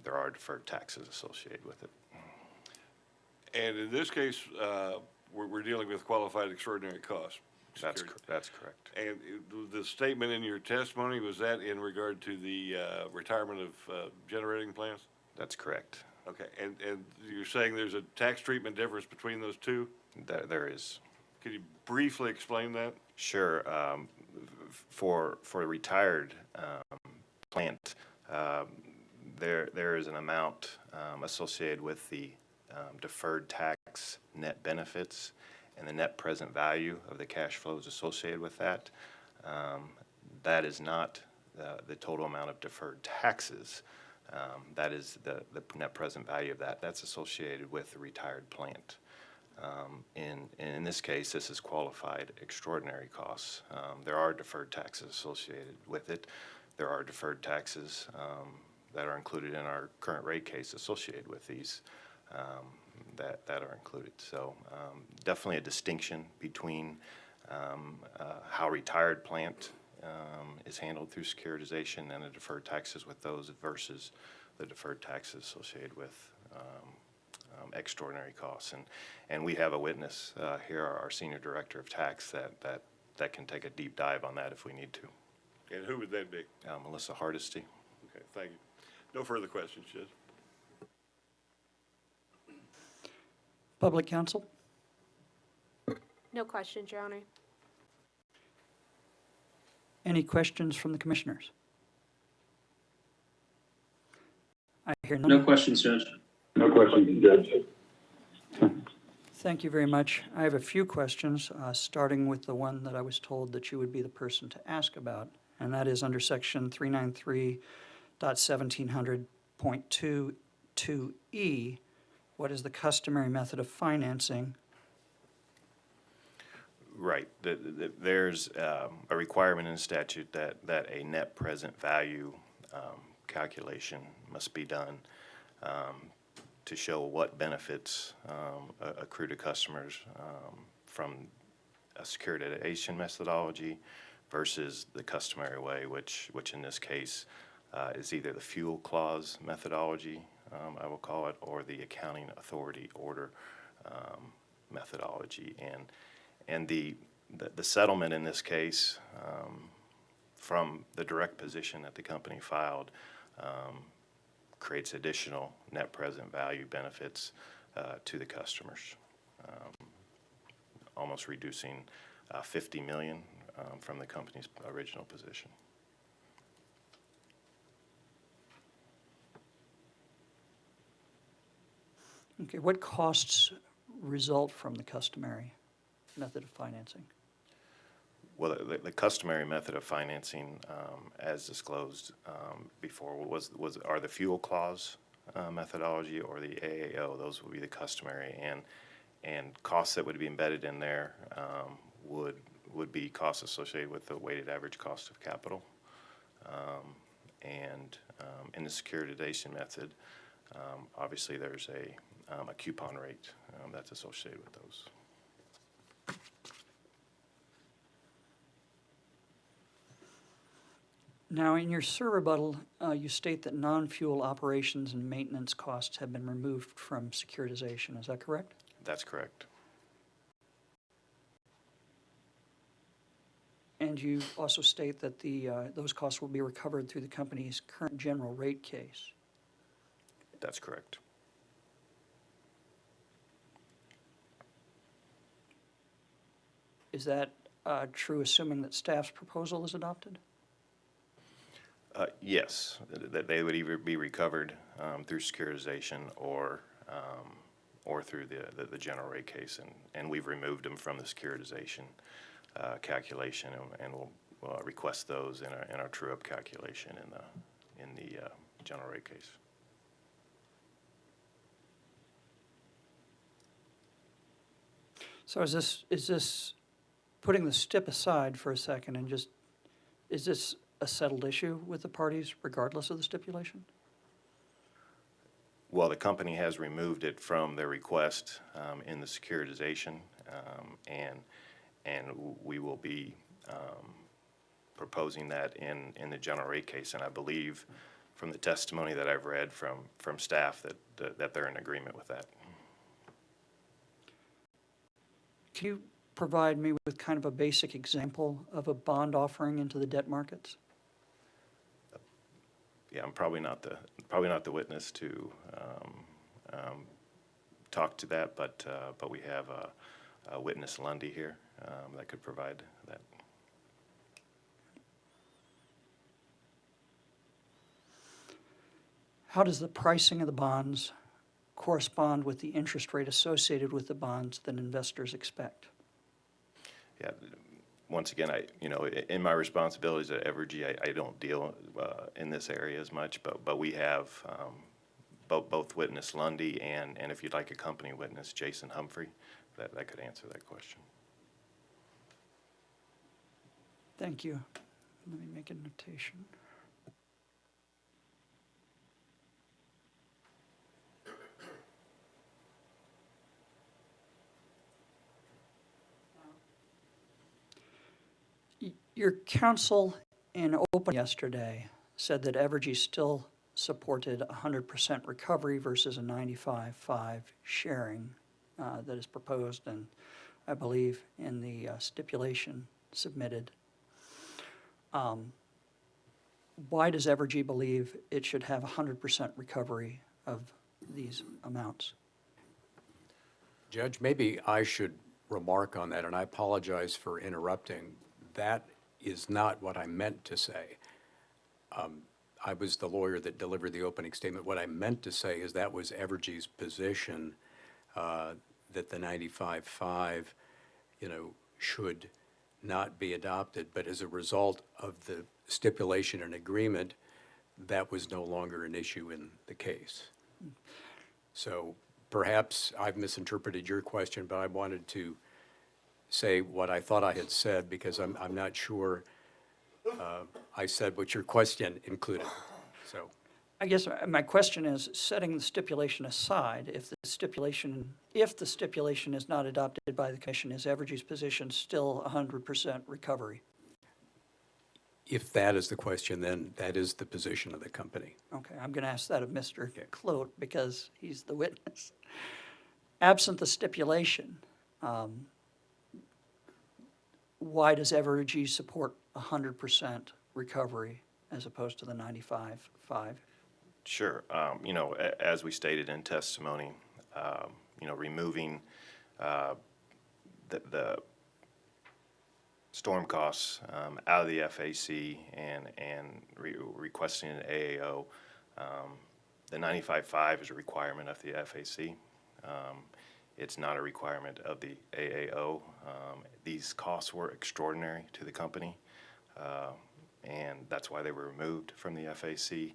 There are deferred taxes associated with it. And in this case, we're dealing with qualified extraordinary costs. That's correct. And the statement in your testimony, was that in regard to the retirement of generating plants? That's correct. Okay, and you're saying there's a tax treatment difference between those two? There is. Could you briefly explain that? Sure. For a retired plant, there is an amount associated with the deferred tax net benefits and the net present value of the cash flows associated with that. That is not the total amount of deferred taxes. That is the net present value of that. That's associated with the retired plant. In this case, this is qualified extraordinary costs. There are deferred taxes associated with it. There are deferred taxes that are included in our current rate case associated with these that are included. So definitely a distinction between how retired plant is handled through securitization and the deferred taxes with those versus the deferred taxes associated with extraordinary costs. And we have a witness here, our Senior Director of Tax, that can take a deep dive on that if we need to. And who would that be? Melissa Hardesty. Okay, thank you. No further questions, Judge. Public counsel? No questions, Your Honor. Any questions from the commissioners? I hear none. No questions, Judge. No questions, Judge. Thank you very much. I have a few questions, starting with the one that I was told that you would be the person to ask about, and that is under section 393.1700.22E. What is the customary method of financing Right. There's a requirement in statute that a net present value calculation must be done to show what benefits accrue to customers from a securitization methodology versus the customary way, which in this case is either the fuel clause methodology, I will call it, or the accounting authority order methodology. And the settlement in this case, from the direct position that the company filed, creates additional net present value benefits to the customers, almost reducing $50 million from the company's original position. Okay, what costs result from the customary method of financing? Well, the customary method of financing, as disclosed before, are the fuel clause methodology or the AAO. Those would be the customary, and costs that would be embedded in there would be costs associated with the weighted average cost of capital. And in the securitization method, obviously there's a coupon rate that's associated with those. Now, in your SIR rebuttal, you state that non-fuel operations and maintenance costs have been removed from securitization. Is that correct? That's correct. And you also state that those costs will be recovered through the company's current general rate case. That's correct. Is that true, assuming that staff's proposal is adopted? Yes, that they would either be recovered through securitization or through the general rate case, and we've removed them from the securitization calculation, and we'll request those in our true-up calculation in the general rate case. So is this putting the STIP aside for a second and is this a settled issue with the parties regardless of the stipulation? Well, the company has removed it from their request in the securitization, and we will be proposing that in the general rate case. And I believe from the testimony that I've read from staff that they're in agreement with that. Can you provide me with kind of a basic example of a bond offering into the debt markets? Yeah, I'm probably not the witness to talk to that, but we have a witness, Lundy, here that could provide that. How does the pricing of the bonds correspond with the interest rate associated with the bonds that investors expect? Yeah, once again, in my responsibilities at Evergy, I don't deal in this area as much, but we have both witness Lundy and if you'd like a company witness, Jason Humphrey, that could answer that question. Thank you. Let me make a notation. Your counsel in open yesterday said that Evergy still supported 100% recovery versus a 95-5 sharing that is proposed and I believe in the stipulation submitted. Why does Evergy believe it should have 100% recovery of these amounts? Judge, maybe I should remark on that, and I apologize for interrupting. That is not what I meant to say. I was the lawyer that delivered the opening statement. What I meant to say is that was Evergy's position that the 95-5, should not be adopted. But as a result of the stipulation and agreement, that was no longer an issue in the case. So perhaps I've misinterpreted your question, but I wanted to say what I thought I had said because I'm not sure I said what your question included. So, I guess my question is, setting the stipulation aside, if the stipulation is not adopted by the commission, is Evergy's position still 100% recovery? if that is the question, then that is the position of the company. Okay, I'm going to ask that of Mr. Clote because he's the witness. Absent the stipulation, why does Evergy support 100% recovery as opposed to the 95.5? Sure. As we stated in testimony, removing the storm costs out of the FAC and requesting an AAO. The 95.5 is a requirement of the FAC. It's not a requirement of the AAO. These costs were extraordinary to the company, and that's why they were removed from the FAC.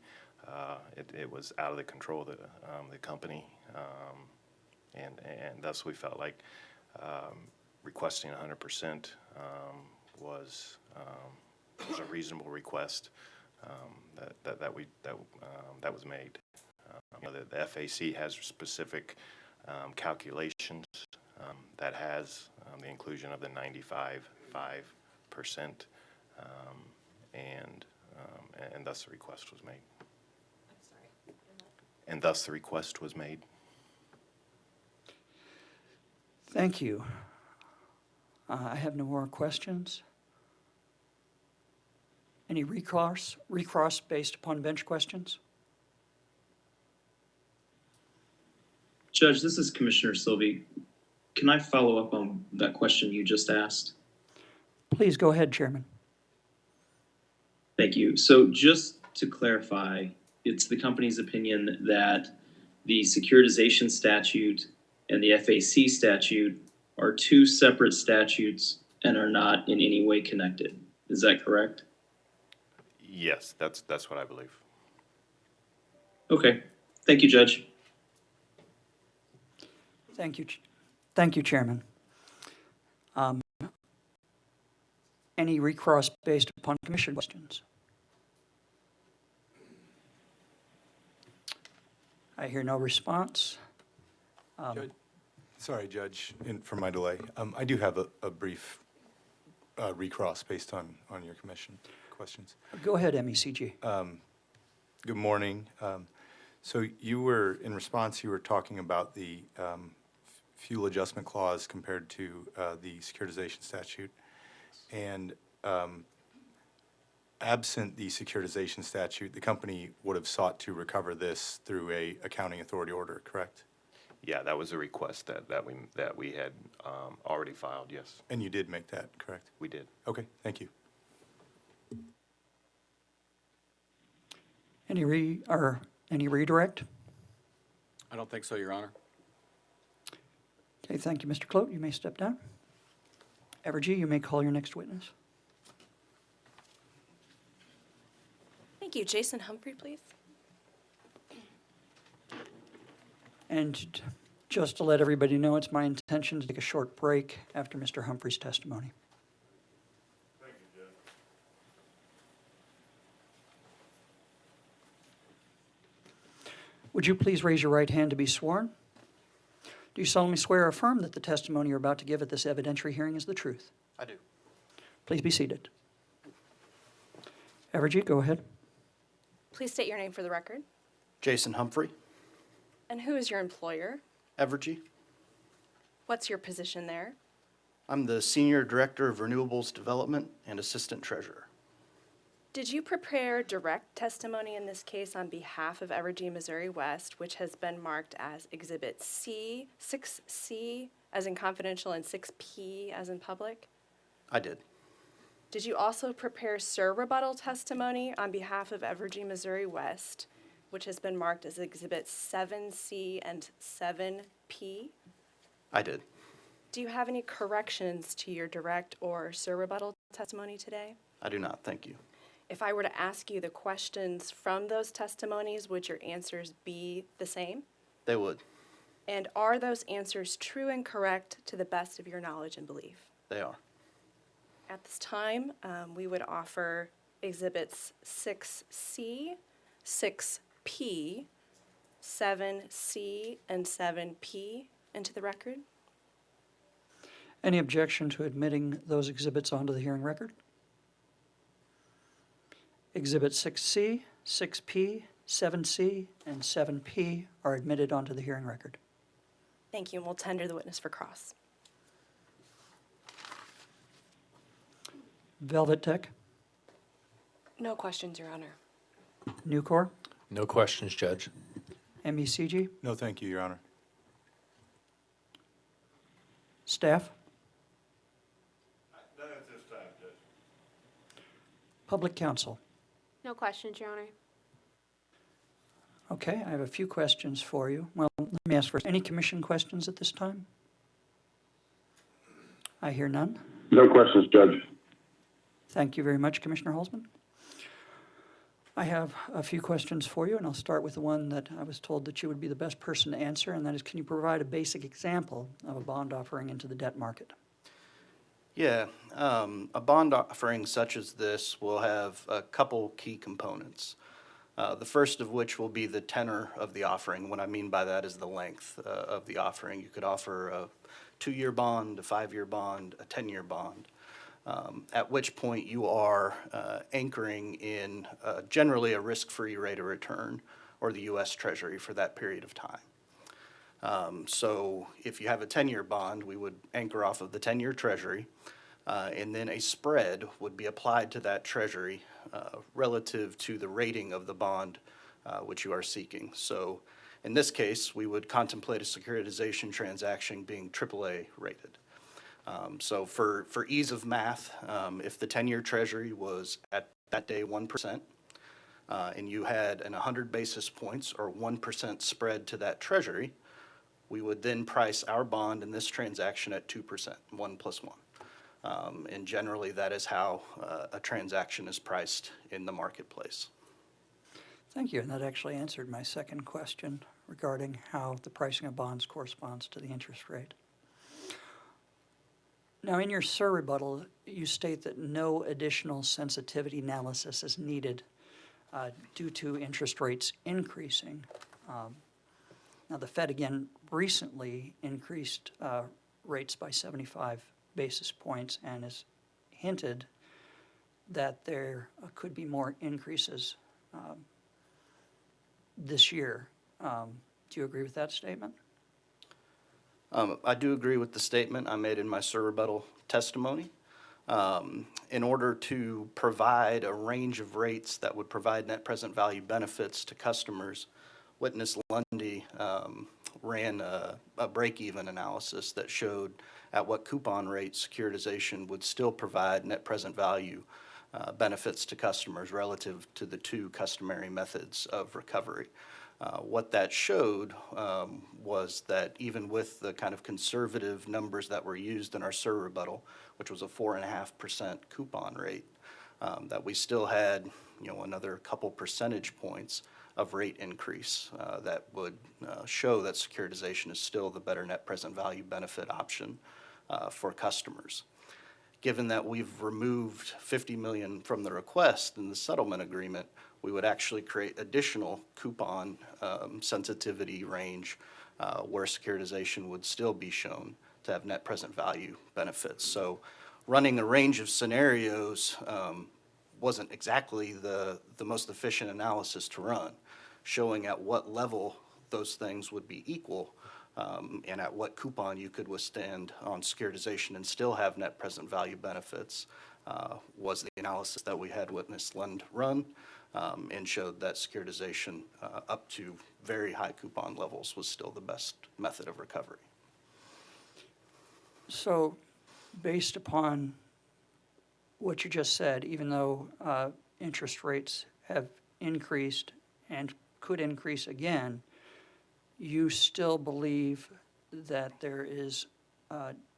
It was out of the control of the company, and thus we felt like requesting 100% was a reasonable request that was made. The FAC has specific calculations that has the inclusion of the 95.5%, and thus the request was made. And thus the request was made. Thank you. I have no more questions. Any recross based upon bench questions? Judge, this is Commissioner Sylvie. Can I follow up on that question you just asked? Please go ahead, Chairman. Thank you. So just to clarify, it's the company's opinion that the securitization statute and the FAC statute are two separate statutes and are not in any way connected. Is that correct? Yes, that's what I believe. Okay. Thank you, Judge. Thank you. Thank you, Chairman. Any recross based upon commission questions? I hear no response. Sorry, Judge, for my delay. I do have a brief recross based on your commission questions. Go ahead, MECG. Good morning. So you were, in response, you were talking about the fuel adjustment clause compared to the securitization statute. And absent the securitization statute, the company would have sought to recover this through a accounting authority order, correct? Yeah, that was a request that we had already filed. Yes, And you did make that, correct? we did. Okay, thank you. Any redirect? I don't think so, Your Honor. Okay, thank you, Mr. Clote. You may step down. Evergy, you may call your next witness. Thank you. Jason Humphrey, please. And just to let everybody know, it's my intention to take a short break after Mr. Humphrey's testimony. Thank you, Judge. Would you please raise your right hand to be sworn? Do you solemnly swear or affirm that the testimony you're about to give at this evidentiary hearing is the truth? I do. Please be seated. Evergy, go ahead. Please state your name for the record. Jason Humphrey, And who is your employer? Evergy. What's your position there? I'm the Senior Director of Renewables Development and Assistant Treasurer. Did you prepare direct testimony in this case on behalf of Evergy Missouri West, which has been marked as Exhibit C, 6C as in confidential and 6P as in public? I did. Did you also prepare rebuttal testimony on behalf of Evergy Missouri West, which has been marked as Exhibit 7C and 7P? I did. Do you have any corrections to your direct or rebuttal testimony today? I do not, thank you. If I were to ask you the questions from those testimonies, would your answers be the same? They would. And are those answers true and correct to the best of your knowledge and belief? They are. At this time, we would offer Exhibits 6C, 6P, 7C, and 7P into the record. Any objection to admitting those exhibits onto the hearing record? Exhibit 6C, 6P, 7C, and 7P are admitted onto the hearing record. Thank you, and we'll tender the witness for cross. Velvet Tech, No questions, Your Honor. Nucor, No questions, Judge. MECG, No, thank you, Your Honor. staff, None at this time, Judge. public counsel. No questions, Your Honor. Okay, I have a few questions for you. Well, let me ask first, any commission questions at this time? I hear none. No questions, Judge. Thank you very much, Commissioner Holzman. I have a few questions for you, and I'll start with the one that I was told that you would be the best person to answer, and that is, can you provide a basic example of a bond offering into the debt market? Yeah, a bond offering such as this will have a couple key components. The first of which will be the tenor of the offering. What I mean by that is the length of the offering. You could offer a 2-year bond, a 5-year bond, a 10-year bond, at which point you are anchoring in generally a risk-free rate of return or the U.S. Treasury for that period of time. So if you have a 10-year bond, we would anchor off of the 10-year Treasury, and then a spread would be applied to that Treasury relative to the rating of the bond which you are seeking. So in this case, we would contemplate a securitization transaction being AAA rated. So for ease of math, if the 10-year Treasury was at that day 1%, and you had an 100 basis points or 1% spread to that Treasury, we would then price our bond in this transaction at 2%, 1 plus 1. And generally, that is how a transaction is priced in the marketplace. Thank you, and that actually answered my second question regarding how the pricing of bonds corresponds to the interest rate. Now, in your SIR rebuttal, you state that no additional sensitivity analysis is needed due to interest rates increasing. Now, the Fed again recently increased rates by 75 basis points and has hinted that there could be more increases this year. Do you agree with that statement? I do agree with the statement I made in my SIR rebuttal testimony. In order to provide a range of rates that would provide net present value benefits to customers, Witness Lundy ran a break-even analysis that showed at what coupon rate securitization would still provide net present value benefits to customers relative to the two customary methods of recovery. What that showed was that even with the kind of conservative numbers that were used in our SIR rebuttal, which was a 4.5% coupon rate, that we still had, another couple percentage points of rate increase that would show that securitization is still the better net present value benefit option for customers. Given that we've removed $50 million from the request in the settlement agreement, we would actually create additional coupon sensitivity range where securitization would still be shown to have net present value benefits. So running a range of scenarios wasn't exactly the most efficient analysis to run, showing at what level those things would be equal and at what coupon you could withstand on securitization and still have net present value benefits was the analysis that we had Witness Lund run and showed that securitization up to very high coupon levels was still the best method of recovery. So, based upon what you just said, even though interest rates have increased and could increase again, you still believe that there is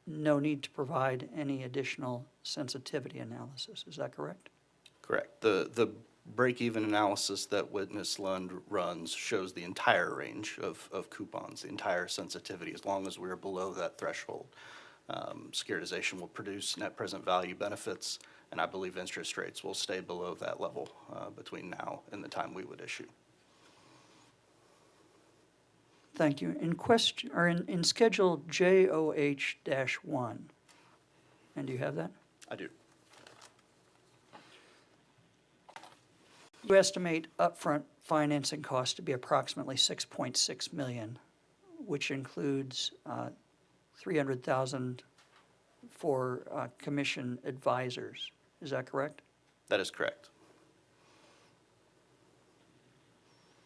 no need to provide any additional sensitivity analysis. Is that correct? Correct. The break-even analysis that Witness Lund runs shows the entire range of coupons, the entire sensitivity, as long as we're below that threshold. Securitization will produce net present value benefits, and I believe interest rates will stay below that level between now and the time we would issue. Thank you. In question, or in Schedule JOH-1, and do you have that? I do. You estimate upfront financing costs to be approximately $6.6 million, which includes $300,000 for commission advisors. Is that correct? That is correct.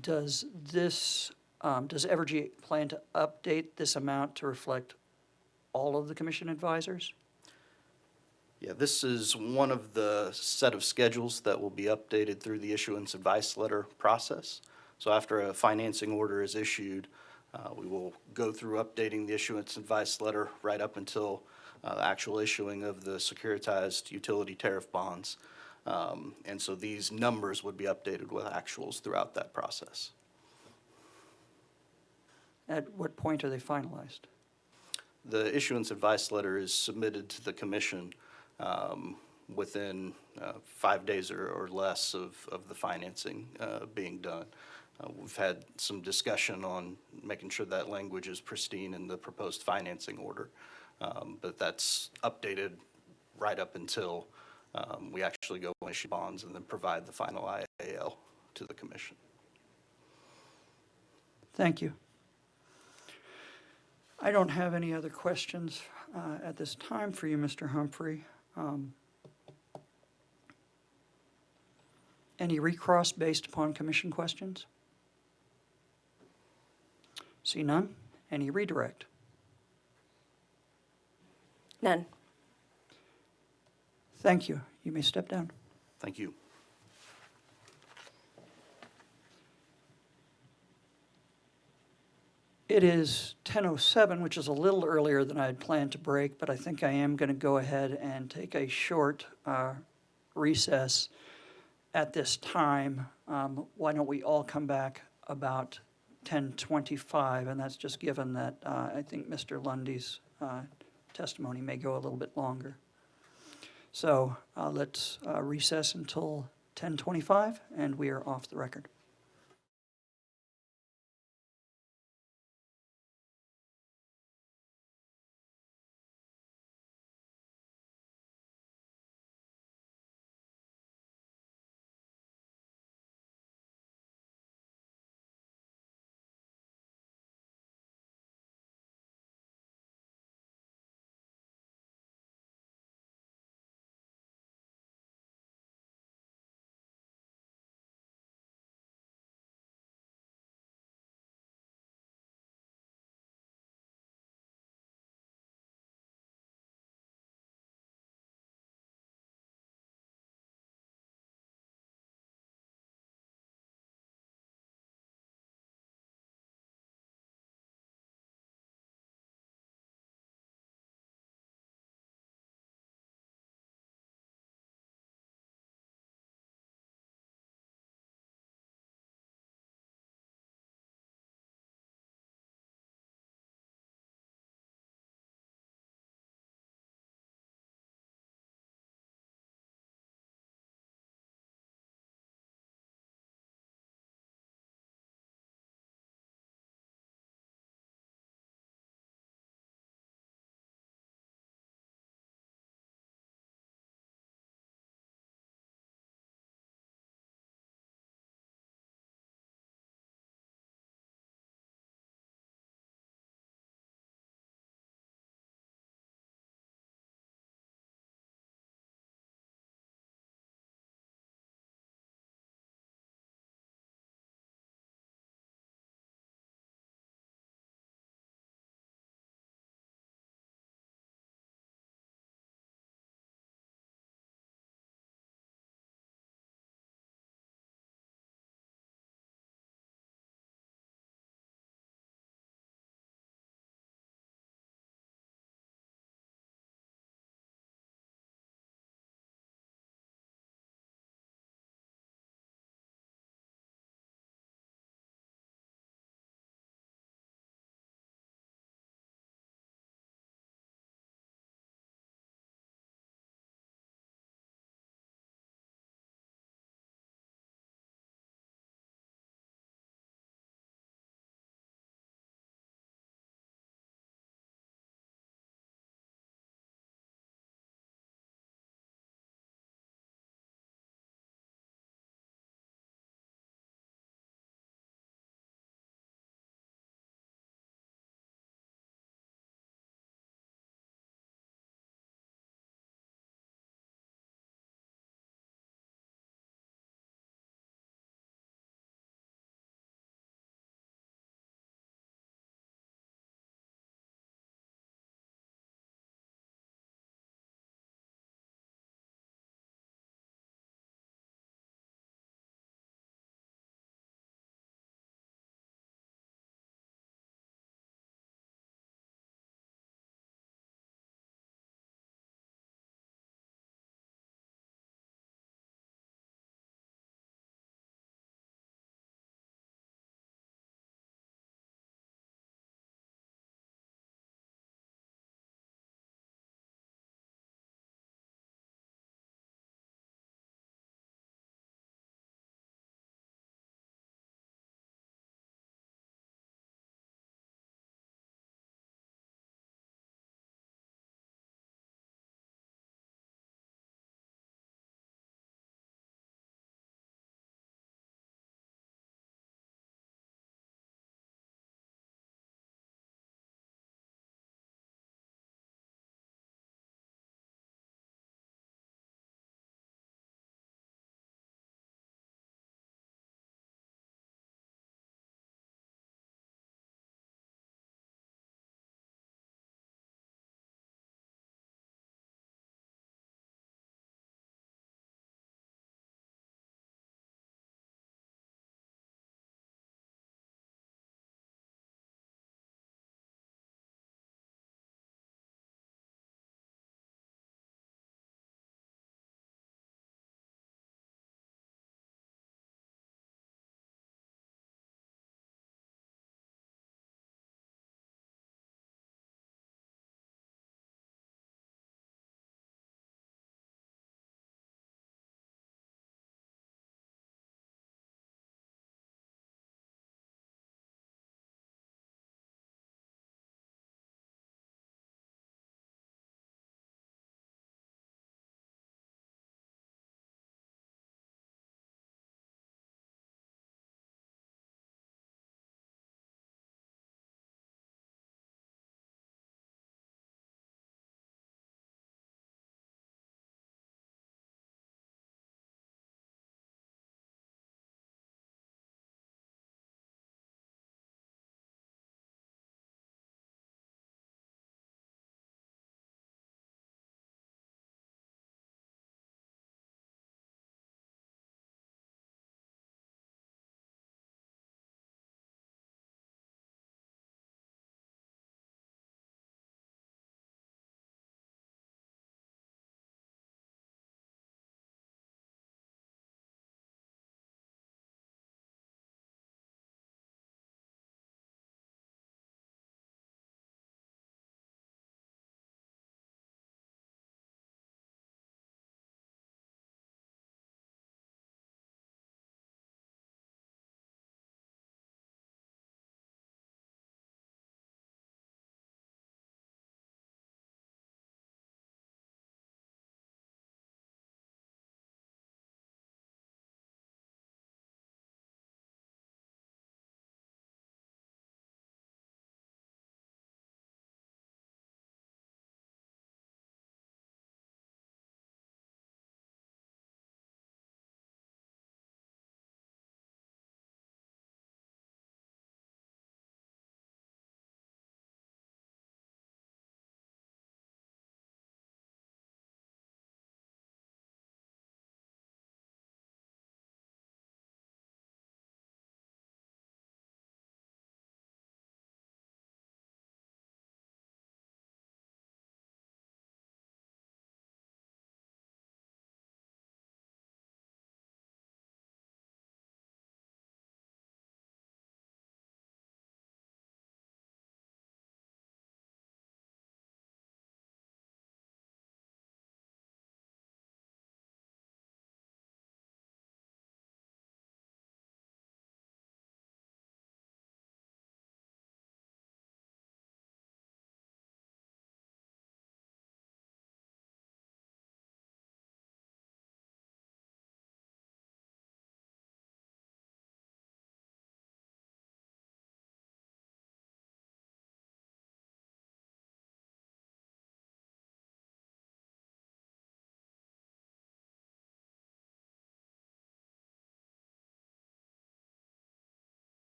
Does Evergy plan to update this amount to reflect all of the commission advisors? Yeah, this is one of the set of schedules that will be updated through the issuance advice letter process. So after a financing order is issued, we will go through updating the issuance advice letter right up until the actual issuing of the securitized utility tariff bonds. And so these numbers would be updated with actuals throughout that process. At what point are they finalized? The issuance advice letter is submitted to the commission within 5 days or less of the financing being done. We've had some discussion on making sure that language is pristine in the proposed financing order, but that's updated right up until we actually go and issue bonds and then provide the final IAL to the commission. Thank you. I don't have any other questions at this time for you, Mr. Humphrey. Any recross based upon commission questions? See none? Any redirect? None. Thank you. You may step down. Thank you. It is 10:07, which is a little earlier than I had planned to break, but I think I am going to go ahead and take a short recess at this time. Why don't we all come back about 10:25, and that's just given that I think Mr. Lundy's testimony may go a little bit longer. So let's recess until 10:25, and we are off the record.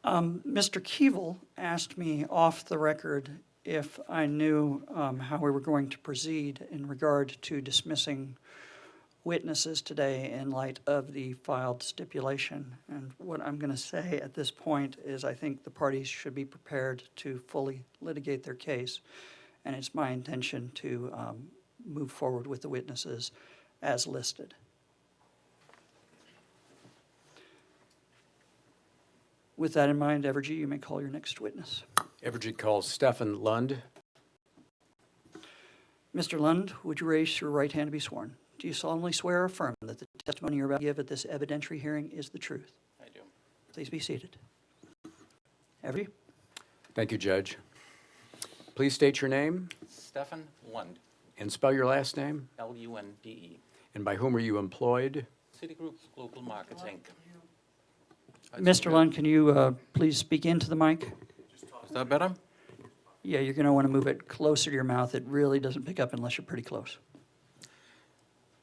Mr. Keevil asked me off the record if I knew how we were going to proceed in regard to dismissing witnesses today in light of the filed stipulation. And what I'm going to say at this point is I think the parties should be prepared to fully litigate their case, and it's my intention to move forward with the witnesses as listed. With that in mind, Evergy, you may call your next witness. Evergy calls Stefan Lund. Mr. Lund, would you raise your right hand to be sworn? Do you solemnly swear or affirm that the testimony you're about to give at this evidentiary hearing is the truth? I do. Please be seated. Evergy? Thank you, Judge. Please state your name Stefan Lund, and spell your last name, Lunde, and by whom are you employed? Citigroup Global Markets, Inc. Mr. Lund, can you please speak into the mic? Is that better? Yeah, you're going to want to move it closer to your mouth. It really doesn't pick up unless you're pretty close.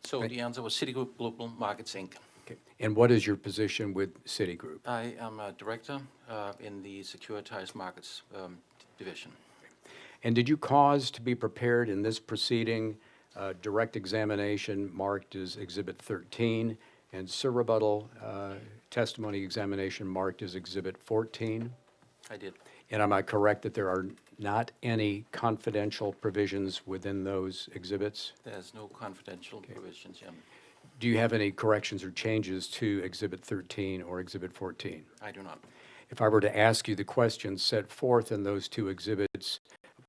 So the answer was Citigroup Global Markets, Inc. Okay. And what is your position with Citigroup? I am a director in the securitized markets division. And did you cause to be prepared in this proceeding direct examination marked as Exhibit 13 and surrebuttal testimony examination marked as Exhibit 14? I did. And am I correct that there are not any confidential provisions within those exhibits? There's no confidential provisions, yeah. Do you have any corrections or changes to Exhibit 13 or Exhibit 14? I do not. If I were to ask you the questions set forth in those two exhibits,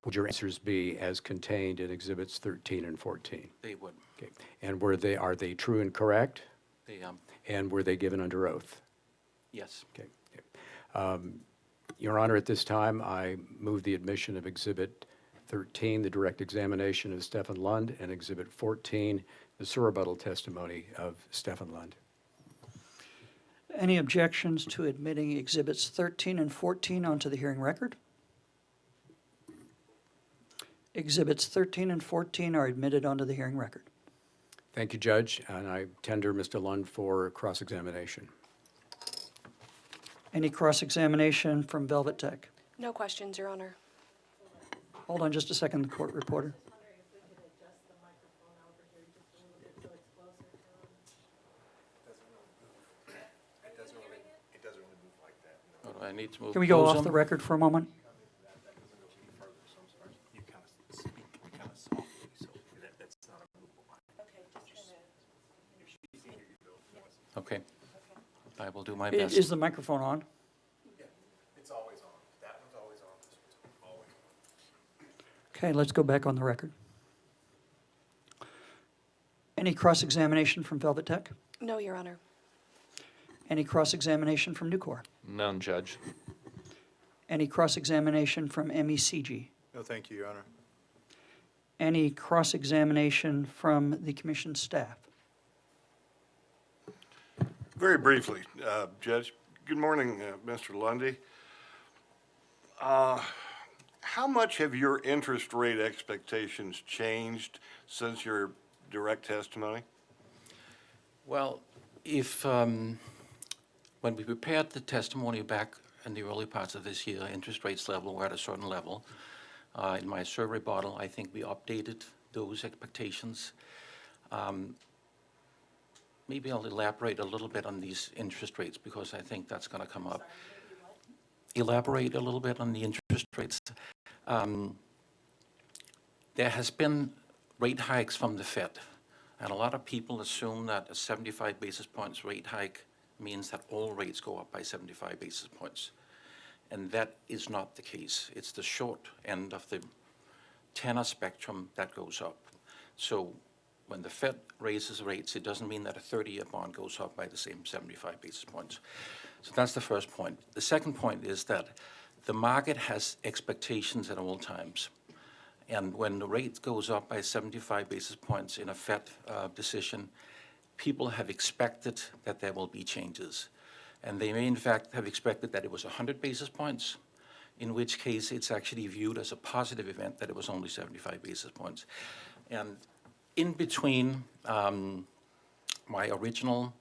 would your answers be as contained in Exhibits 13 and 14? They would. Okay. And are they true and correct? They, And were they given under oath? yes. Okay. Your Honor, at this time, I move the admission of Exhibit 13, the direct examination of Stefan Lund, and Exhibit 14, the surrebuttal testimony of Stefan Lund. Any objections to admitting Exhibits 13 and 14 onto the hearing record? Exhibits 13 and 14 are admitted onto the hearing record. Thank you, Judge, and I tender Mr. Lund for cross-examination. Any cross-examination from Velvet Tech? No questions, Your Honor. Hold on just a second, the court reporter. Or do I need to move Can we go closer? off the record for a moment? Okay. I will do my Is best. the microphone on? It's always on. That one's always on, this one's always on. Okay, let's go back on the record. Any cross-examination from Velvet Tech? No, Your Honor. Any cross-examination from Nucor? None, Judge. Any cross-examination from MECG? No, thank you, Your Honor. Any cross-examination from the commission staff? Very briefly, Judge. Good morning, Mr. Lundy. How much have your interest rate expectations changed since your direct testimony? Well, if, when we prepared the testimony back in the early parts of this year, interest rates level were at a certain level. In my survey bottle, I think we updated those expectations. Maybe I'll elaborate a little bit on these interest rates because I think that's going to come up. Elaborate a little bit on the interest rates. There has been rate hikes from the Fed, and a lot of people assume that a 75 basis points rate hike means that all rates go up by 75 basis points. And that is not the case. It's the short end of the tenor spectrum that goes up. So when the Fed raises rates, it doesn't mean that a 30-year bond goes up by the same 75 basis points. So that's the first point. The second point is that the market has expectations at all times. And when the rate goes up by 75 basis points in a Fed decision, people have expected that there will be changes. And they may, in fact, have expected that it was 100 basis points, in which case it's actually viewed as a positive event that it was only 75 basis points. And in between my original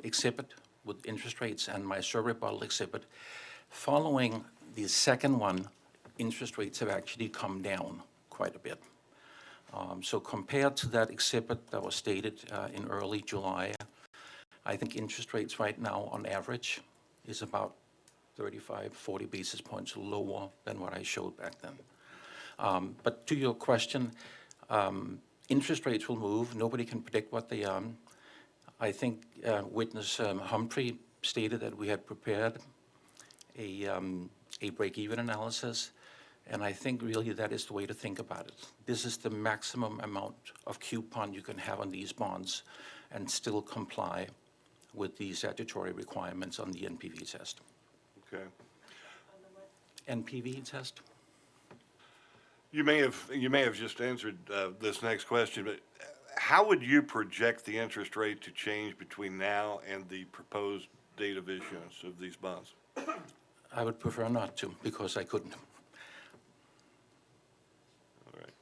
exhibit with interest rates and my survey bottle exhibit, Following the second one, interest rates have actually come down quite a bit. So compared to that exhibit that was stated in early July, I think interest rates right now on average is about 35, 40 basis points lower than what I showed back then. But to your question, interest rates will move. Nobody can predict what they are. I think Witness Humphrey stated that we had prepared a break-even analysis, and I think really that is the way to think about it. This is the maximum amount of coupon you can have on these bonds and still comply with the statutory requirements on the NPV test. Okay. NPV test? You may have just answered this next question, but how would you project the interest rate to change between now and the proposed date of issuance of these bonds? I would prefer not to, because I couldn't. All right.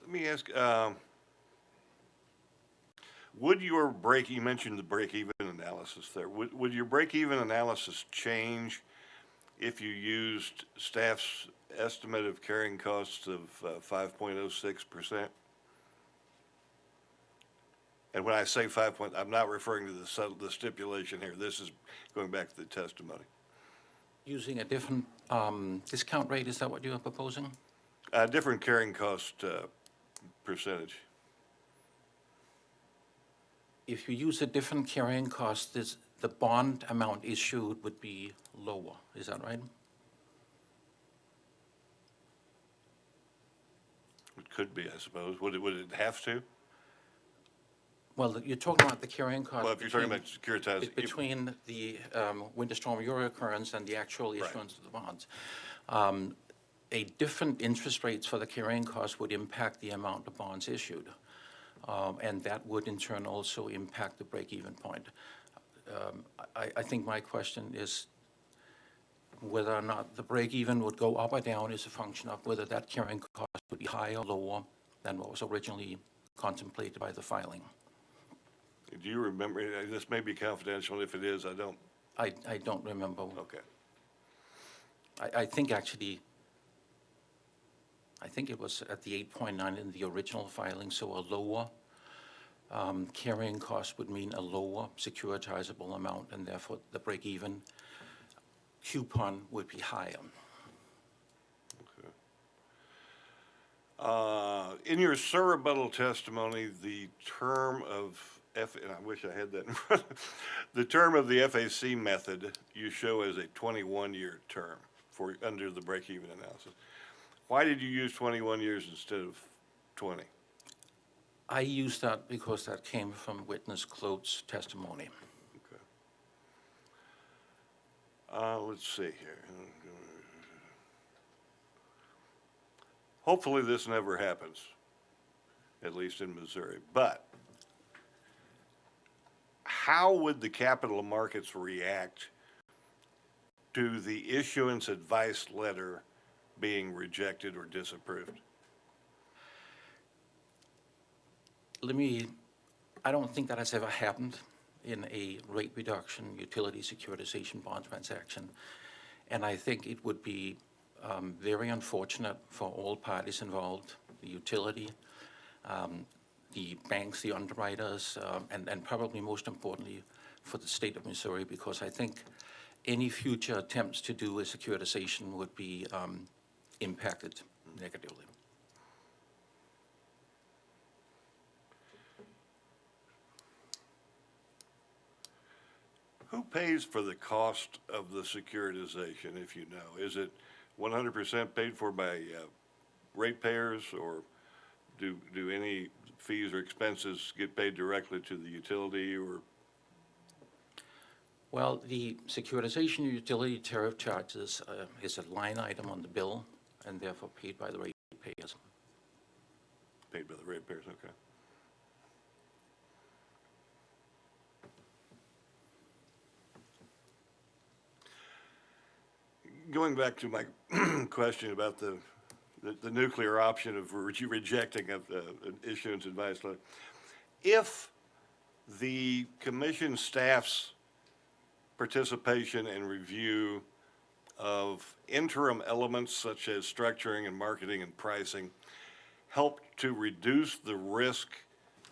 Let me ask, would your you mentioned the break-even analysis there. Would your break-even analysis change if you used staff's estimate of carrying costs of 5.06%? And when I say I'm not referring to the stipulation here. This is going back to the testimony. Using a different discount rate, is that what you are proposing? Different carrying cost percentage. If you use a different carrying cost, the bond amount issued would be lower. Is that right? It could be, I suppose. Would it have to? Well, you're talking about the carrying cost. Well, if you're talking about securitizing. Between the winter storm Uri occurrence and the actual issuance of the bonds. A different interest rates for the carrying cost would impact the amount of bonds issued. And that would in turn also impact the break-even point. I think my question is whether or not the break-even would go up or down is a function of whether that carrying cost would be higher or lower than what was originally contemplated by the filing. Do you remember, this may be confidential, if it is, I don't. I don't remember. Okay. I think actually, I think it was at the 8.9 in the original filing, so a lower carrying cost would mean a lower securitizable amount, and therefore the break-even coupon would be higher. Okay. In your surrebuttal testimony, the term of and I wish I had that in front of the term of the FAC method you show as a 21-year term for under the break-even analysis. Why did you use 21 years instead of 20? I used that because that came from Witness Clote's testimony. Okay. Let's see here. Hopefully this never happens, at least in Missouri. But how would the capital markets react to the issuance advice letter being rejected or disapproved? I don't think that has ever happened in a rate reduction utility securitization bond transaction. And I think it would be very unfortunate for all parties involved, the utility, the banks, the underwriters, and probably most importantly for the state of Missouri, because I think any future attempts to do a securitization would be impacted negatively. Who pays for the cost of the securitization, if you know? Is it 100% paid for by ratepayers, or do any fees or expenses get paid directly to the utility? Or Well, the securitization utility tariff charges is a line item on the bill and therefore paid by the ratepayers. Paid by the ratepayers, okay. Going back to my question about the nuclear option of rejecting of an issuance advice letter, if the commission staff's participation and review of interim elements such as structuring and marketing and pricing helped to reduce the risk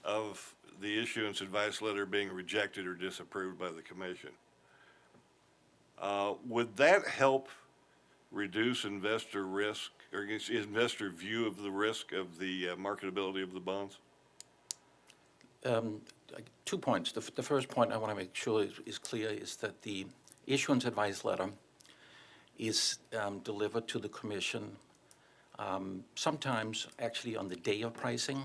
of the issuance advice letter being rejected or disapproved by the commission. Would that help reduce investor risk or investor view of the risk of the marketability of the bonds? 2 points. The first point I want to make sure is clear is that the issuance advice letter is delivered to the commission sometimes actually on the day of pricing,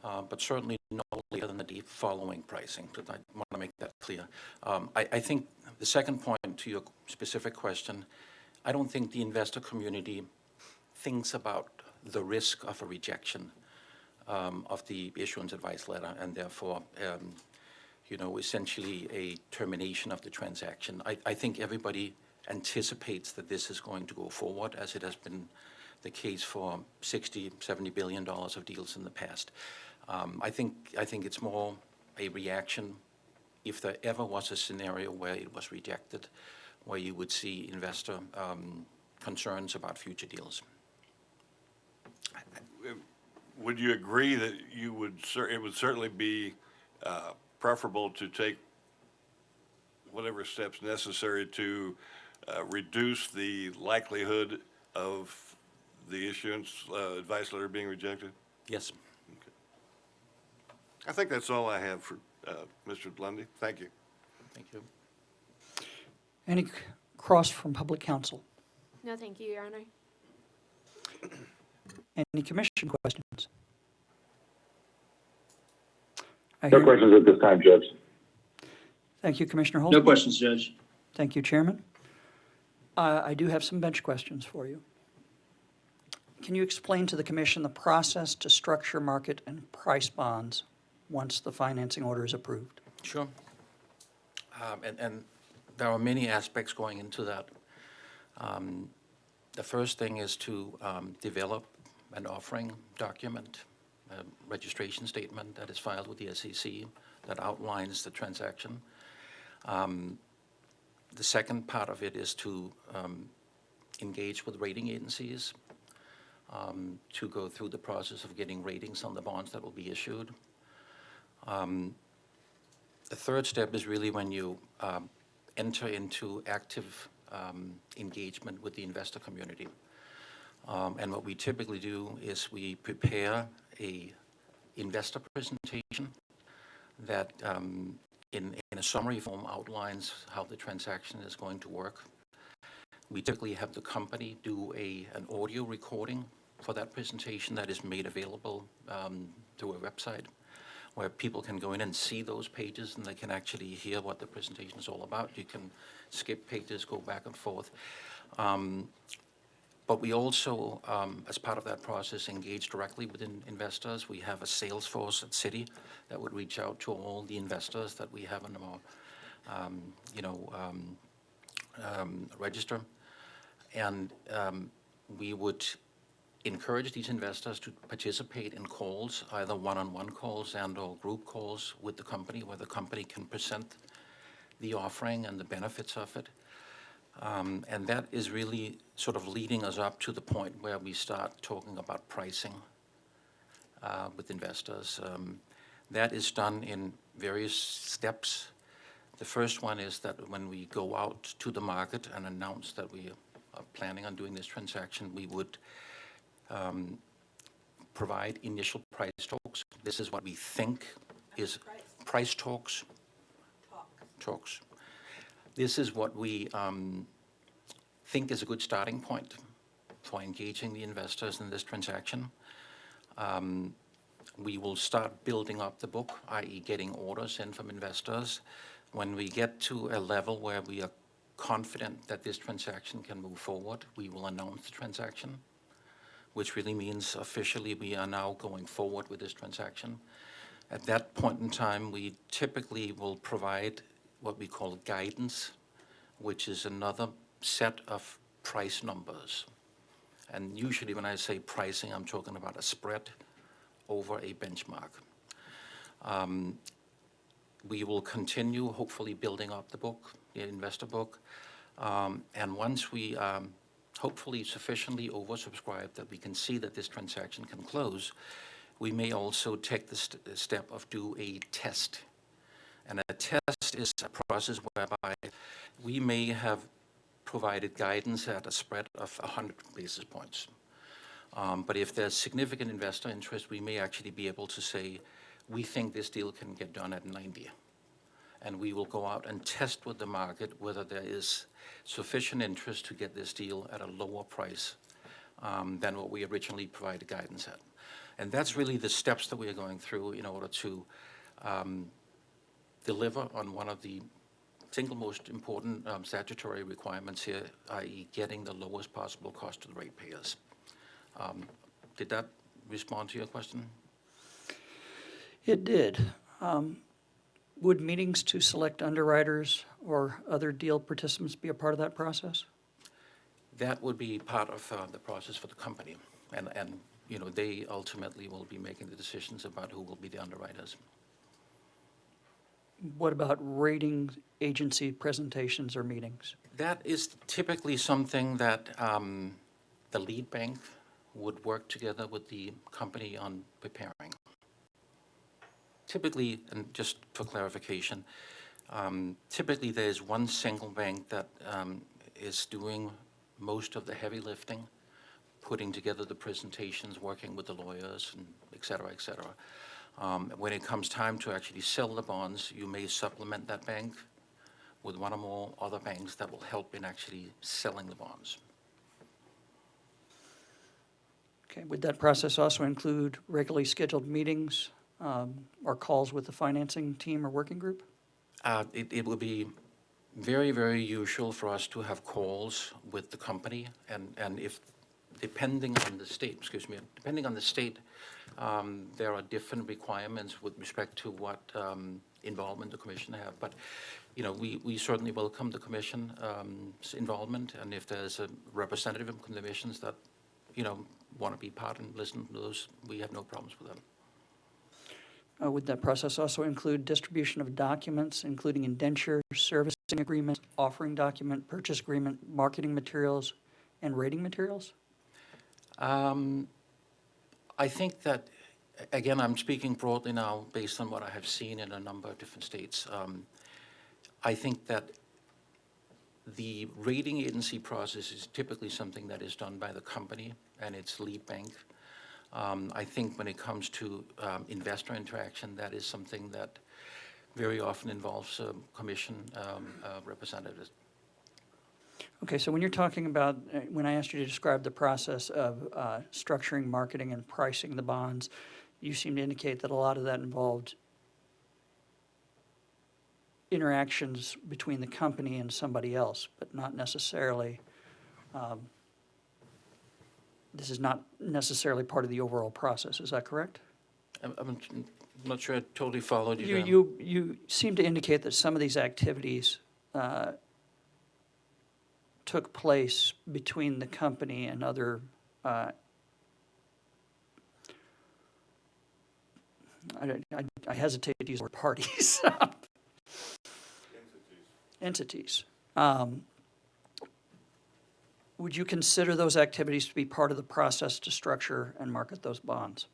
but certainly no later than the day following pricing. So I want to make that clear. I think the second point to your specific question, I don't think the investor community thinks about the risk of a rejection of the issuance advice letter, and therefore, essentially a termination of the transaction. I think everybody anticipates that this is going to go forward, as it has been the case for $60, $70 billion of deals in the past. I think it's more a reaction if there ever was a scenario where it was rejected, where you would see investor concerns about future deals. Would you agree that it would certainly be preferable to take whatever steps necessary to reduce the likelihood of the issuance advice letter being rejected? Yes. Okay. I think that's all I have for Mr. Lundy. Thank you. Thank you. Any cross from public counsel? No, thank you, Your Honor. Any commission questions? No questions at this time, Judge. Thank you, Commissioner Holzman. No questions, Judge. Thank you, Chairman. I do have some bench questions for you. Can you explain to the commission the process to structure, market, and price bonds once the financing order is approved? Sure. And there are many aspects going into that. The first thing is to develop an offering document, a registration statement that is filed with the SEC that outlines the transaction. The second part of it is to engage with rating agencies to go through the process of getting ratings on the bonds that will be issued. The third step is really when you enter into active engagement with the investor community. And what we typically do is we prepare a investor presentation that in a summary form outlines how the transaction is going to work. We typically have the company do an audio recording for that presentation that is made available through a website where people can go in and see those pages and they can actually hear what the presentation is all about. You can skip pages, go back and forth. But we also, as part of that process, engage directly with investors. We have a sales force at Citi that would reach out to all the investors that we have on our, register. And we would encourage these investors to participate in calls, either one-on-one calls and/or group calls with the company, where the company can present the offering and the benefits of it. And that is really sort of leading us up to the point where we start talking about pricing with investors. That is done in various steps. The first one is that when we go out to the market and announce that we are planning on doing this transaction, we would provide initial price talks. This is what we think is price talks. Talks. This is what we think is a good starting point for engaging the investors in this transaction. We will start building up the book, i.e. getting orders in from investors. When we get to a level where we are confident that this transaction can move forward, we will announce the transaction, which really means officially we are now going forward with this transaction. At that point in time, we typically will provide what we call guidance, which is another set of price numbers. And usually when I say pricing, I'm talking about a spread over a benchmark. We will continue, hopefully, building up the book, the investor book. And once we hopefully sufficiently oversubscribe that we can see that this transaction can close, we may also take the step of do a test. And a test is a process whereby we may have provided guidance at a spread of 100 basis points. But if there's significant investor interest, we may actually be able to say, we think this deal can get done at 90. And we will go out and test with the market whether there is sufficient interest to get this deal at a lower price than what we originally provided guidance at. And that's really the steps that we are going through in order to deliver on one of the single most important statutory requirements here, i.e. getting the lowest possible cost to the ratepayers. Did that respond to your question? It did. Would meetings to select underwriters or other deal participants be a part of that process? That would be part of the process for the company. And you know, they ultimately will be making the decisions about who will be the underwriters. What about rating agency presentations or meetings? That is typically something that the lead bank would work together with the company on preparing. Typically, and just for clarification, typically there's one single bank that is doing most of the heavy lifting, putting together the presentations, working with the lawyers, and et cetera, et cetera. When it comes time to actually sell the bonds, you may supplement that bank with one or more other banks that will help in actually selling the bonds. Okay, would that process also include regularly scheduled meetings or calls with the financing team or working group? It would be very, very usual for us to have calls with the company, and if, depending on the state, there are different requirements with respect to what involvement the commission have. But, you know, we certainly welcome the commission involvement, and if there's a representative of the commissions that, you know, want to be part and listen to those, we have no problems with them. Would that process also include distribution of documents, including indentures, servicing agreements, offering document, purchase agreement, marketing materials, and rating materials? I think that, again, I'm speaking broadly now based on what I have seen in a number of different states. I think that the rating agency process is typically something that is done by the company and its lead bank. I think when it comes to investor interaction, that is something that very often involves commission representatives. Okay, so when you're talking about, when I asked you to describe the process of structuring, marketing, and pricing the bonds, you seem to indicate that a lot of that involved interactions between the company and somebody else, but not necessarily, this is not necessarily part of the overall process. Is that correct? I'm not sure I totally followed you. You seem to indicate that some of these activities took place between the company and other I hesitate to use the word parties. Entities. Would you consider those activities to be part of the process to structure and market those bonds?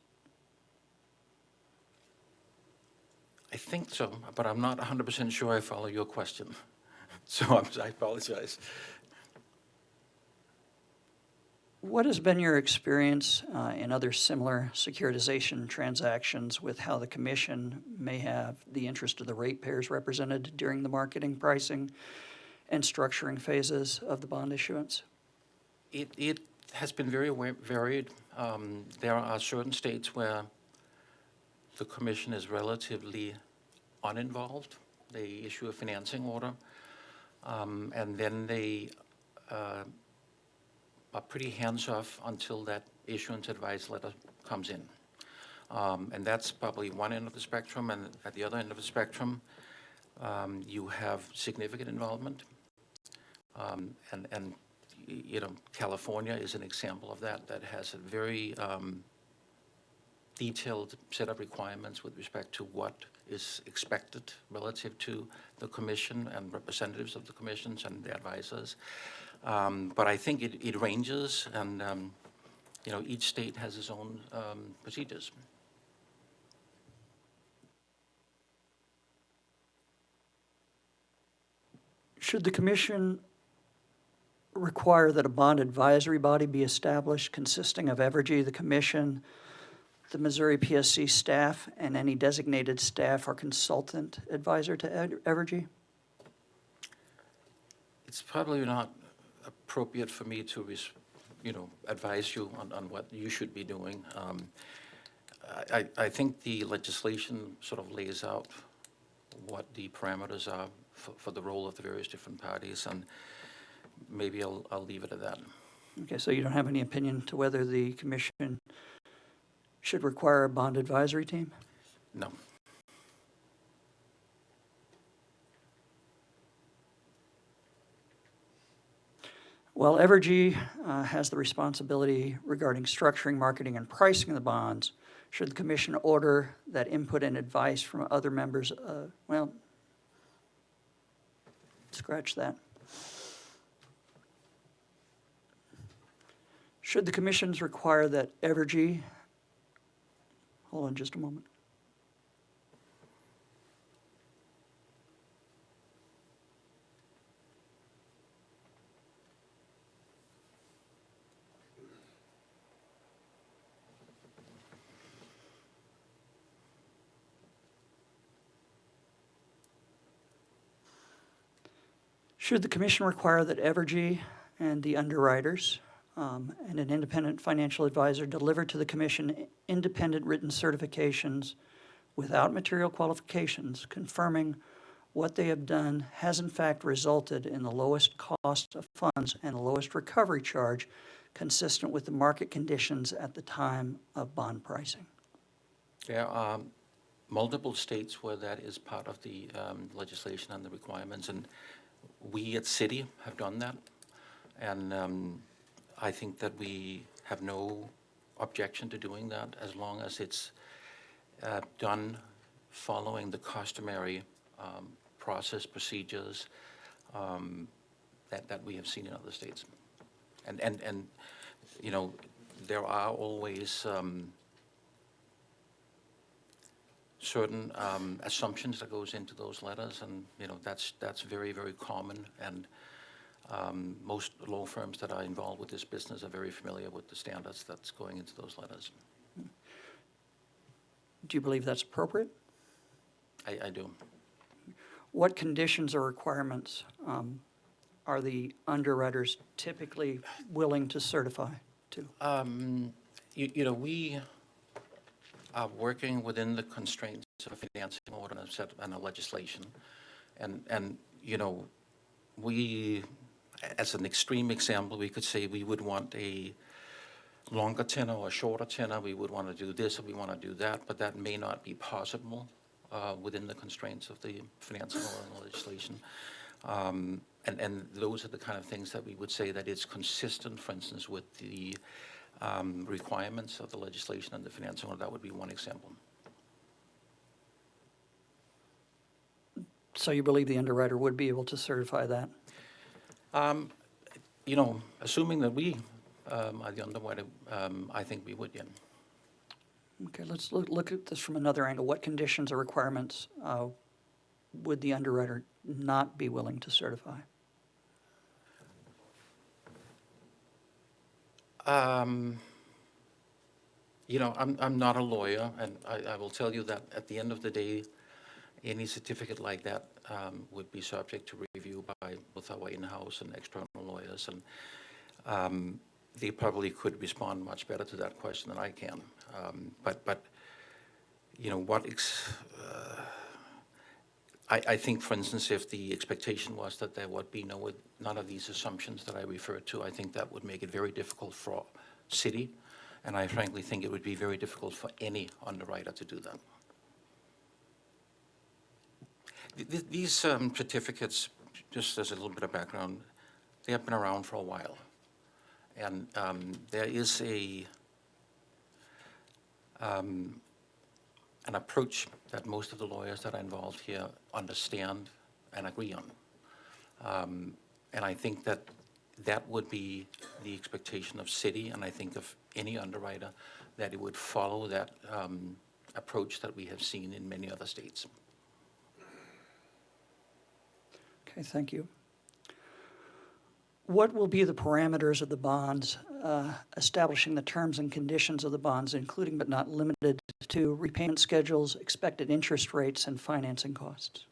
I think so, but I'm not 100% sure I follow your question. So I apologize. What has been your experience in other similar securitization transactions with how the commission may have the interest of the ratepayers represented during the marketing, pricing, and structuring phases of the bond issuance? It has been very varied. There are certain states where the commission is relatively uninvolved. They issue a financing order, and then they are pretty hands-off until that issuance advice letter comes in. And that's probably one end of the spectrum, and at the other end of the spectrum, you have significant involvement. And you know, California is an example of that has a very detailed set of requirements with respect to what is expected relative to the commission and representatives of the commissions and the advisors. But I think it ranges, and each state has its own procedures. Should the commission require that a bond advisory body be established consisting of Evergy, the commission, the Missouri PSC staff, and any designated staff or consultant advisor to Evergy? It's probably not appropriate for me to, advise you on what you should be doing. I think the legislation sort of lays out what the parameters are for the role of the various different parties, and maybe I'll leave it at that. Okay, so you don't have any opinion to whether the commission should require a bond advisory team? No. Well, Evergy has the responsibility regarding structuring, marketing, and pricing of the bonds. Should the commission order that input and advice from other members, well, scratch that. Should the commissions require that Evergy, hold on just a moment. Should the commission require that Evergy and the underwriters and an independent financial advisor deliver to the commission independent written certifications without material qualifications confirming what they have done has in fact resulted in the lowest cost of funds and the lowest recovery charge consistent with the market conditions at the time of bond pricing? There are multiple states where that is part of the legislation and the requirements, and we at City have done that, and I think that we have no objection to doing that as long as it's done following the customary process procedures that we have seen in other states. And there are always certain assumptions that goes into those letters, and that's very, very common, and most law firms that are involved with this business are very familiar with the standards that's going into those letters. Do you believe that's appropriate? I do. What conditions or requirements are the underwriters typically willing to certify to? We are working within the constraints of a financing order and a legislation. And we, as an extreme example, we could say we would want a longer tenor or a shorter tenor. We would want to do this or we want to do that, but that may not be possible within the constraints of the financing order and legislation. And those are the kind of things that we would say that it's consistent, for instance, with the requirements of the legislation and the financing order. That would be one example. So you believe the underwriter would be able to certify that? Assuming that we are the underwriter, I think we would, yeah. Okay, let's look at this from another angle. What conditions or requirements would the underwriter not be willing to certify? I'm not a lawyer, and I will tell you that at the end of the day, any certificate like that would be subject to review by both our in-house and external lawyers, and they probably could respond much better to that question than I can. I think, for instance, if the expectation was that there would be none of these assumptions that I referred to, I think that would make it very difficult for City, and I frankly think it would be very difficult for any underwriter to do that. These certificates, just as a little bit of background, they have been around for a while. And there is an approach that most of the lawyers that are involved here understand and agree on. And I think that that would be the expectation of Citi, and I think of any underwriter, that it would follow that approach that we have seen in many other states. Okay, thank you. What will be the parameters of the bonds, establishing the terms and conditions of the bonds, including but not limited to repayment schedules, expected interest rates, and financing costs?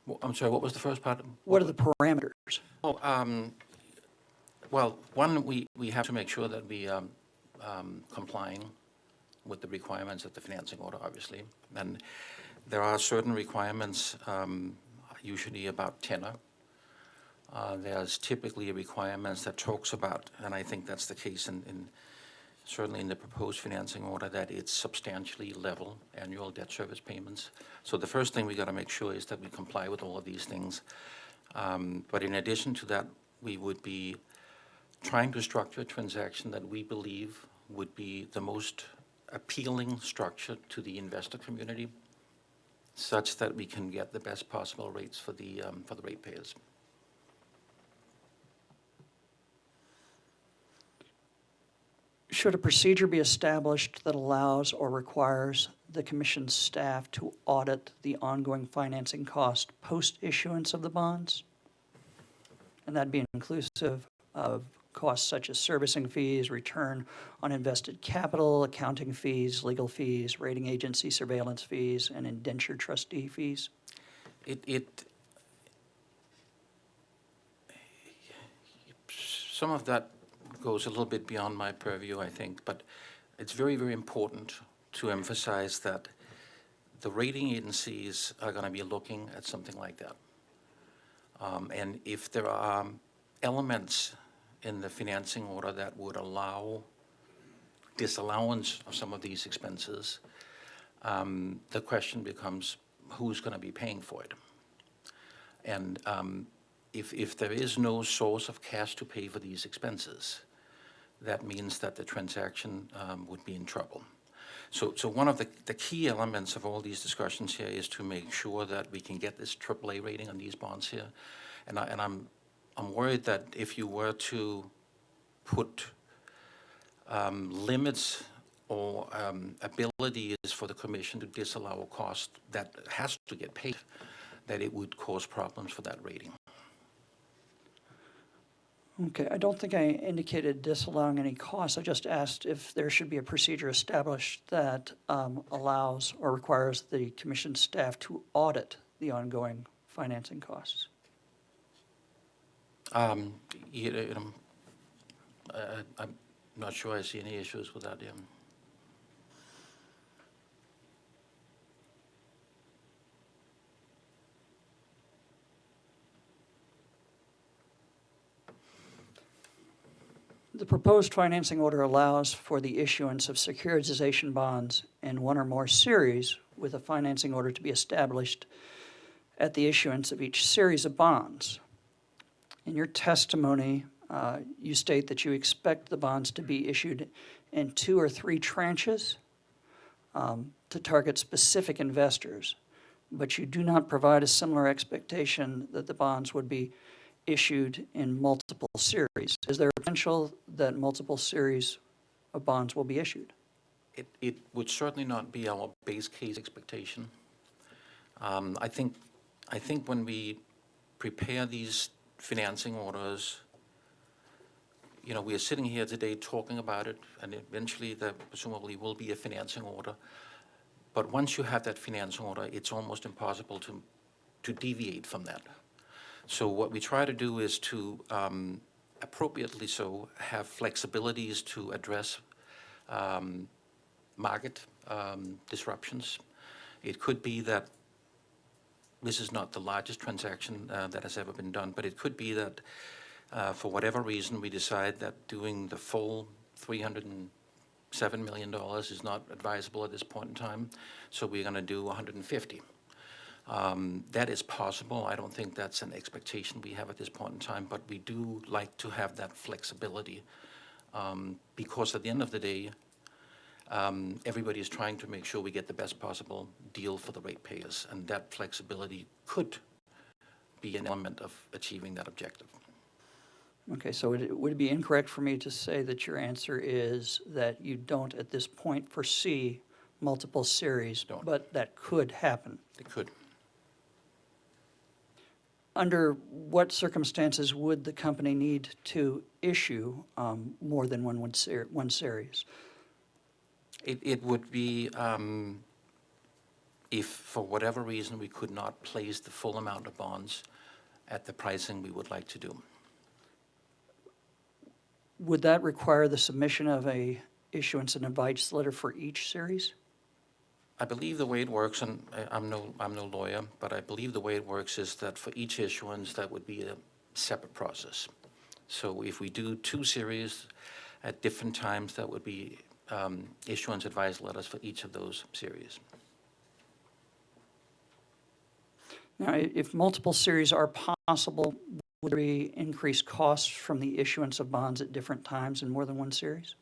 Well, I'm sorry, what was the first part? What are the parameters? Oh, well, one, we have to make sure that we complying with the requirements of the financing order, obviously. And there are certain requirements, usually about tenor. There's typically requirements that talks about, and I think that's the case in certainly in the proposed financing order, that it's substantially level annual debt service payments. So the first thing we got to make sure is that we comply with all of these things. But in addition to that, we would be trying to structure a transaction that we believe would be the most appealing structure to the investor community, such that we can get the best possible rates for the ratepayers. Should a procedure be established that allows or requires the Commission's staff to audit the ongoing financing cost post-issuance of the bonds? And that'd be inclusive of costs such as servicing fees, return on invested capital, accounting fees, legal fees, rating agency surveillance fees, and indentured trustee fees? Some of that goes a little bit beyond my purview, I think, but it's very, very important to emphasize that the rating agencies are going to be looking at something like that. And if there are elements in the financing order that would allow disallowance of some of these expenses, the question becomes who's going to be paying for it. And if there is no source of cash to pay for these expenses, that means that the transaction would be in trouble. So one of the key elements of all these discussions here is to make sure that we can get this AAA rating on these bonds here. And I'm worried that if you were to put limits or abilities for the Commission to disallow a cost that has to get paid, that it would cause problems for that rating. Okay, I don't think I indicated disallowing any costs. I just asked if there should be a procedure established that allows or requires the Commission staff to audit the ongoing financing costs. I'm not sure I see any issues with that, yeah. The proposed financing order allows for the issuance of securitization bonds in one or more series, with a financing order to be established at the issuance of each series of bonds. In your testimony, you state that you expect the bonds to be issued in 2 or 3 tranches to target specific investors, but you do not provide a similar expectation that the bonds would be issued in multiple series. Is there a potential that multiple series of bonds will be issued? It would certainly not be our base case expectation. I think when we prepare these financing orders, you know, we are sitting here today talking about it, and eventually there presumably will be a financing order. But once you have that financing order, it's almost impossible to deviate from that. So what we try to do is to, appropriately so, have flexibilities to address market disruptions. It could be that this is not the largest transaction that has ever been done, but it could be that for whatever reason we decide that doing the full $307 million is not advisable at this point in time, so we're going to do 150. That is possible. I don't think that's an expectation we have at this point in time, but we do like to have that flexibility because at the end of the day, Everybody is trying to make sure we get the best possible deal for the ratepayers, and that flexibility could be an element of achieving that objective. Okay, so would it be incorrect for me to say that your answer is that you don't at this point foresee multiple series, Don't. but that could happen? It could. Under what circumstances would the company need to issue more than one series? It would be if, for whatever reason, we could not place the full amount of bonds at the pricing we would like to do. Would that require the submission of a issuance and advice letter for each series? I believe the way it works, and I'm no lawyer, but I believe the way it works is that for each issuance, that would be a separate process. So if we do 2 series at different times, that would be issuance advice letters for each of those series. Now, if multiple series are possible, would there be increased costs from the issuance of bonds at different times in more than one series?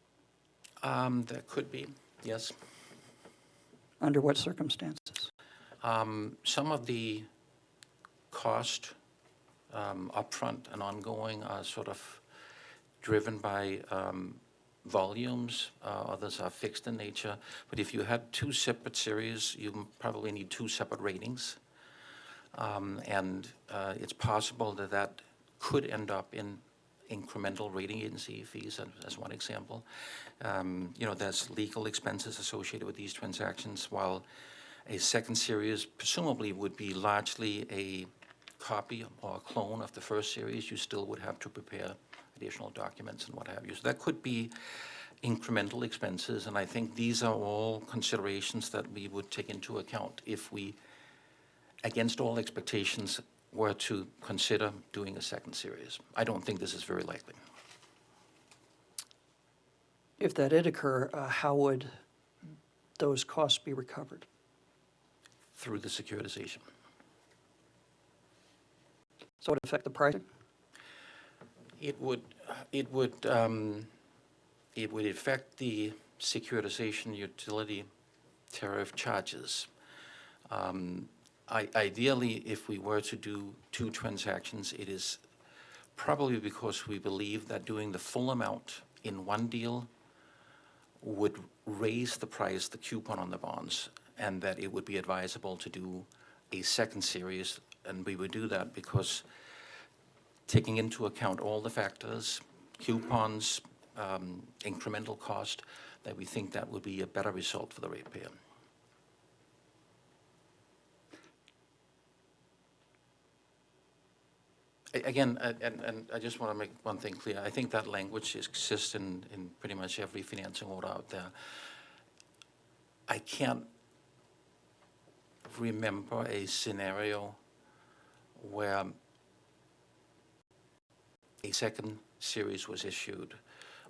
There could be, yes. Under what circumstances? Some of the cost upfront and ongoing are sort of driven by volumes. Others are fixed in nature. But if you had 2 separate series, you probably need 2 separate ratings. And it's possible that that could end up in incremental rating agency fees, as one example. There's legal expenses associated with these transactions, while a second series presumably would be largely a copy or a clone of the first series. You still would have to prepare additional documents and what have you. So that could be incremental expenses, and I think these are all considerations that we would take into account if we, against all expectations, were to consider doing a second series. I don't think this is very likely. If that did occur, how would those costs be recovered? Through the securitization. So it would affect the pricing? It would affect the securitization utility tariff charges. Ideally, if we were to do 2 transactions, it is probably because we believe that doing the full amount in one deal would raise the price, the coupon on the bonds, and that it would be advisable to do a second series. And we would do that because, taking into account all the factors, coupons, incremental cost, that we think that would be a better result for the ratepayer. Again, and I just want to make one thing clear. I think that language exists in pretty much every financing order out there. I can't remember a scenario where a second series was issued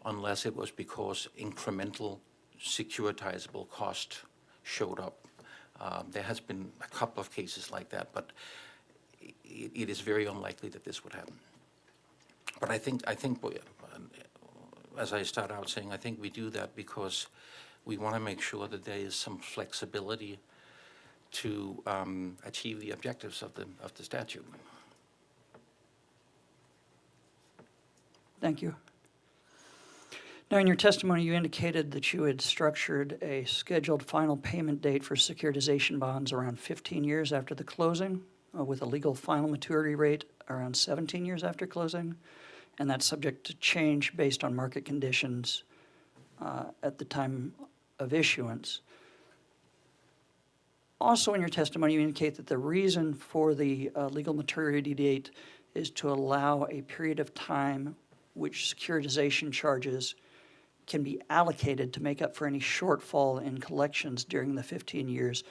unless it was because incremental securitizable cost showed up. There has been a couple of cases like that, but it is very unlikely that this would happen. But I think, as I start out saying, I think we do that because we want to make sure that there is some flexibility to achieve the objectives of the statute. Thank you. Now, in your testimony, you indicated that you had structured a scheduled final payment date for securitization bonds around 15 years after the closing, with a legal final maturity rate around 17 years after closing, and that's subject to change based on market conditions at the time of issuance. Also, in your testimony, you indicate that the reason for the legal maturity date is to allow a period of time which securitization charges can be allocated to make up for any shortfall in collections during the 15 years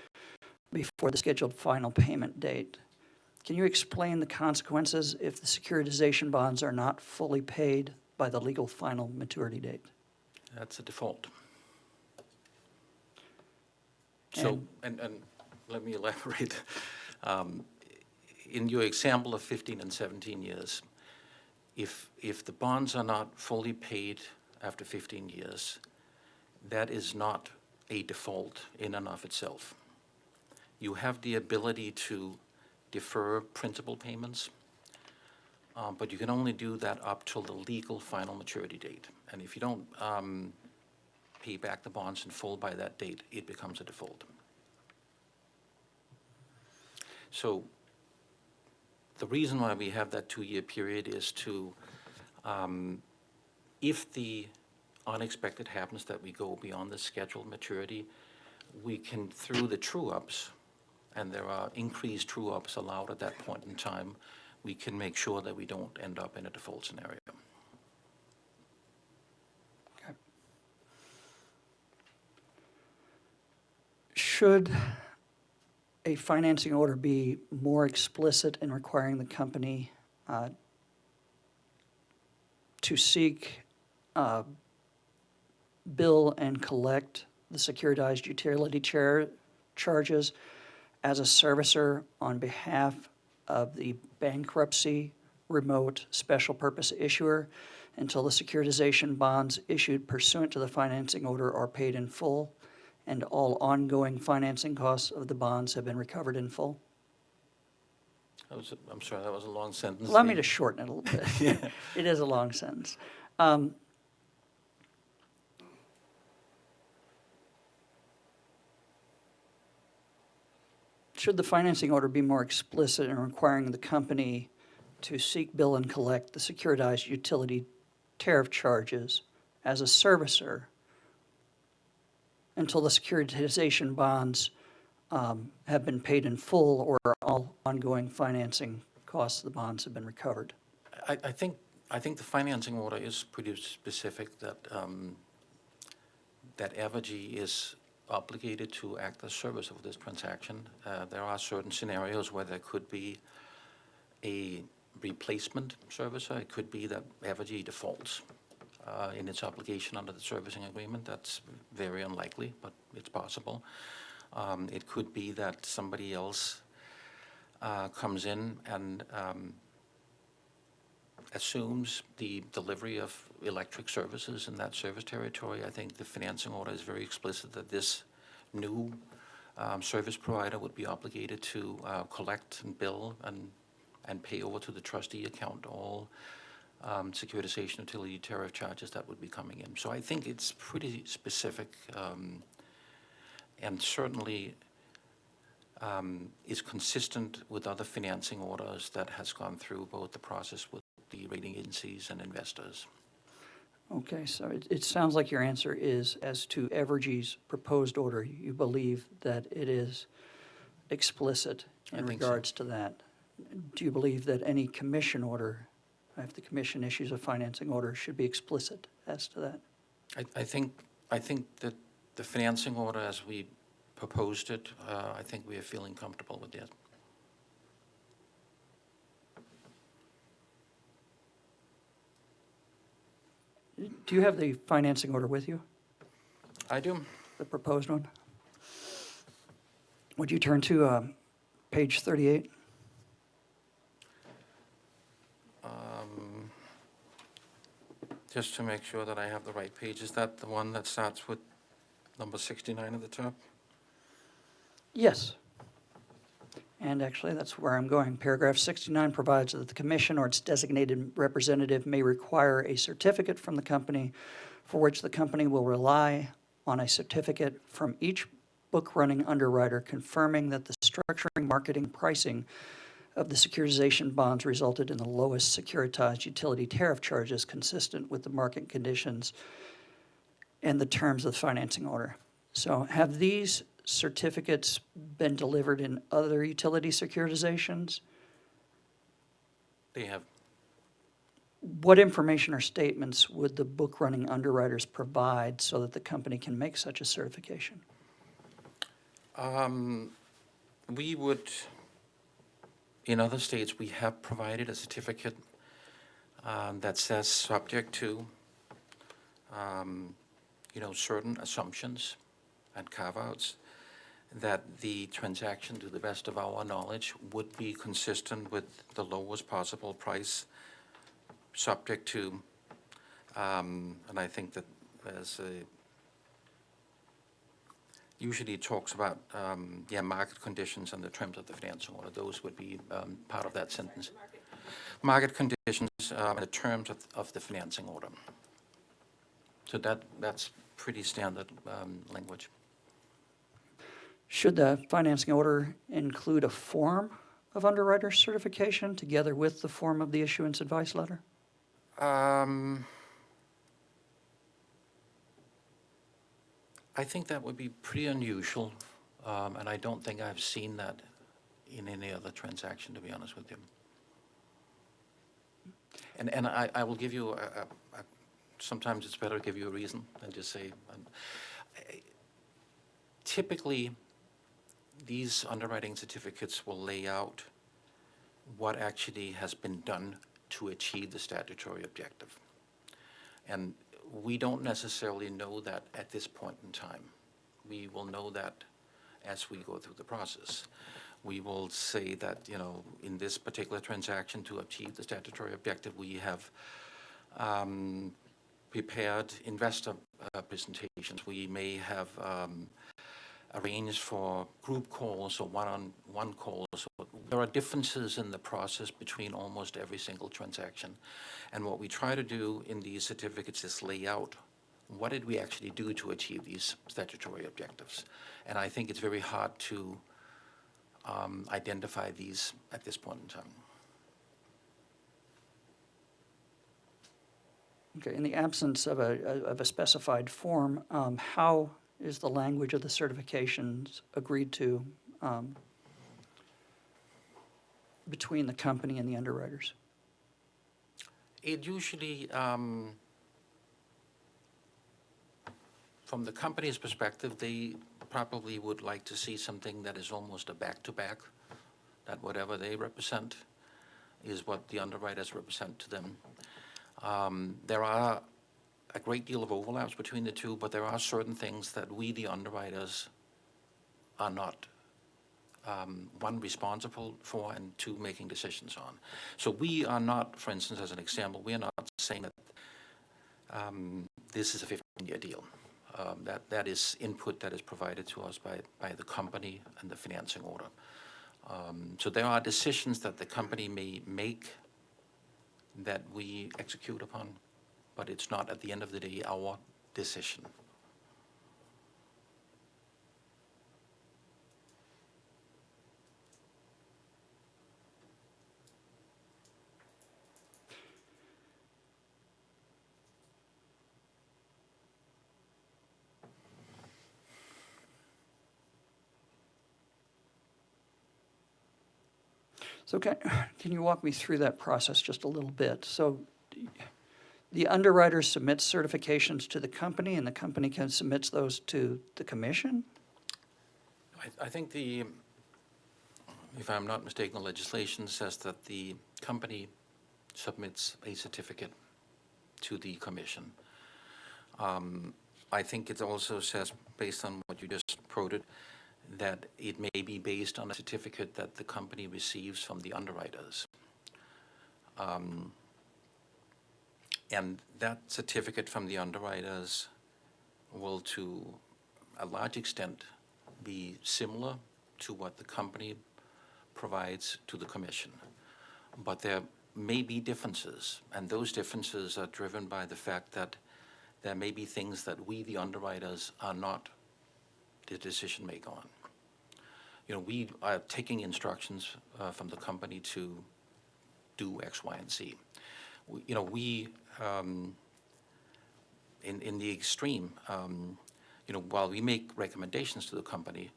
before the scheduled final payment date. Can you explain the consequences if the securitization bonds are not fully paid by the legal final maturity date? That's a default. So, and let me elaborate. In your example of 15 and 17 years, if the bonds are not fully paid after 15 years, that is not a default in and of itself. You have the ability to defer principal payments, but you can only do that up till the legal final maturity date. And if you don't pay back the bonds in full by that date, it becomes a default. So the reason why we have that 2-year period is to, if the unexpected happens that we go beyond the scheduled maturity, we can, through the true-ups, and there are increased true-ups allowed at that point in time, we can make sure that we don't end up in a default scenario. Okay. Should a financing order be more explicit in requiring the company to seek, bill and collect the securitized utility charges as a servicer on behalf of the bankruptcy remote special purpose issuer until the securitization bonds issued pursuant to the financing order are paid in full and all ongoing financing costs of the bonds have been recovered in full? I'm sorry, that was a long sentence. Allow me to shorten it a little bit. It is a long sentence. Should the financing order be more explicit in requiring the company to seek, bill, and collect the securitized utility tariff charges as a servicer until the securitization bonds have been paid in full or all ongoing financing costs of the bonds have been recovered? I think the financing order is pretty specific that that Evergy is obligated to act as servicer of this transaction. There are certain scenarios where there could be a replacement servicer. It could be that Evergy defaults in its obligation under the servicing agreement. That's very unlikely, but it's possible. It could be that somebody else comes in and assumes the delivery of electric services in that service territory. I think the financing order is very explicit that this new service provider would be obligated to collect and bill and pay over to the trustee account all securitization utility tariff charges that would be coming in. So I think it's pretty specific and certainly is consistent with other financing orders that has gone through both the process with the rating agencies and investors. Okay, so it sounds like your answer is, as to Evergy's proposed order, you believe that it is explicit in regards to that. Do you believe that any commission order, if the commission issues a financing order, should be explicit as to that? I think that the financing order as we proposed it, I think we are feeling comfortable with that. Do you have the financing order with you, I do. the proposed one? Would you turn to page 38? Just to make sure that I have the right page, is that the one that starts with number 69 at the top? Yes. And actually, that's where I'm going. Paragraph 69 provides that the commission or its designated representative may require a certificate from the company for which the company will rely on a certificate from each book-running underwriter confirming that the structuring, marketing, pricing of the securitization bonds resulted in the lowest securitized utility tariff charges consistent with the market conditions and the terms of the financing order. So have these certificates been delivered in other utility securitizations? They have. What information or statements would the book-running underwriters provide so that the company can make such a certification? We would, in other states, we have provided a certificate that says subject to, certain assumptions and carve-outs, that the transaction, to the best of our knowledge, would be consistent with the lowest possible price, subject to, and I think that as usually talks about, market conditions and the terms of the financing order. Those would be part of that sentence. Market conditions and the terms of the financing order. So that's pretty standard language. Should the financing order include a form of underwriter certification together with the form of the issuance advice letter? I think that would be pretty unusual, and I don't think I've seen that in any other transaction, to be honest with you. And I will give you sometimes it's better to give you a reason than just say, typically, these underwriting certificates will lay out what actually has been done to achieve the statutory objective. And we don't necessarily know that at this point in time. We will know that as we go through the process. We will say that, in this particular transaction to achieve the statutory objective, we have prepared investor presentations. We may have arranged for group calls or one-on-one calls. There are differences in the process between almost every single transaction. And what we try to do in these certificates is lay out what did we actually do to achieve these statutory objectives. And I think it's very hard to identify these at this point in time. Okay, in the absence of a specified form, how is the language of the certifications agreed to between the company and the underwriters? It usually, from the company's perspective, they probably would like to see something that is almost a back-to-back, that whatever they represent is what the underwriters represent to them. There are a great deal of overlaps between the two, but there are certain things that we, the underwriters, are not, one, responsible for, and two, making decisions on. So we are not, for instance, as an example, we are not saying that this is a 15-year deal. That is input that is provided to us by the company and the financing order. So there are decisions that the company may make that we execute upon, but it's not, at the end of the day, our decision. So can you walk me through that process just a little bit? So the underwriter submits certifications to the company, and the company submits those to the commission? I think if I'm not mistaken, the legislation says that the company submits a certificate to the commission. I think it also says, based on what you just quoted, that it may be based on a certificate that the company receives from the underwriters. And that certificate from the underwriters will, to a large extent, be similar to what the company provides to the commission. But there may be differences, and those differences are driven by the fact that there may be things that we, the underwriters, are not the decision maker on. We are taking instructions from the company to do X, Y, and Z. In the extreme, while we make recommendations to the company,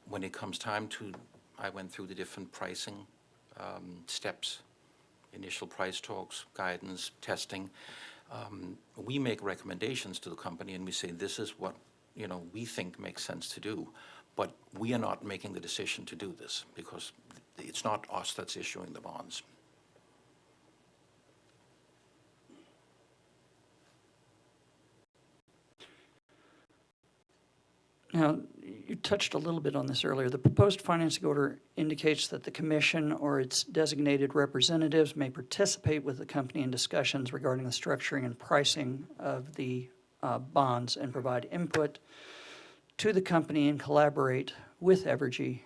when it comes time to, I went through the different pricing steps, initial price talks, guidance, testing. We make recommendations to the company, and we say, this is what we think makes sense to do. But we are not making the decision to do this, because it's not us that's issuing the bonds. Now, you touched a little bit on this earlier. The proposed financing order indicates that the commission or its designated representatives may participate with the company in discussions regarding the structuring and pricing of the bonds and provide input to the company and collaborate with Evergy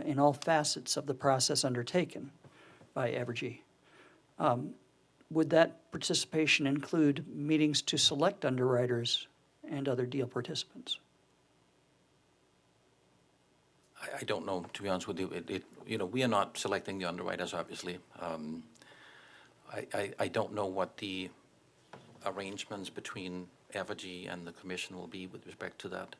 in all facets of the process undertaken by Evergy. Would that participation include meetings to select underwriters and other deal participants? I don't know, to be honest with you. We are not selecting the underwriters, obviously. I don't know what the arrangements between Evergy and the commission will be with respect to that.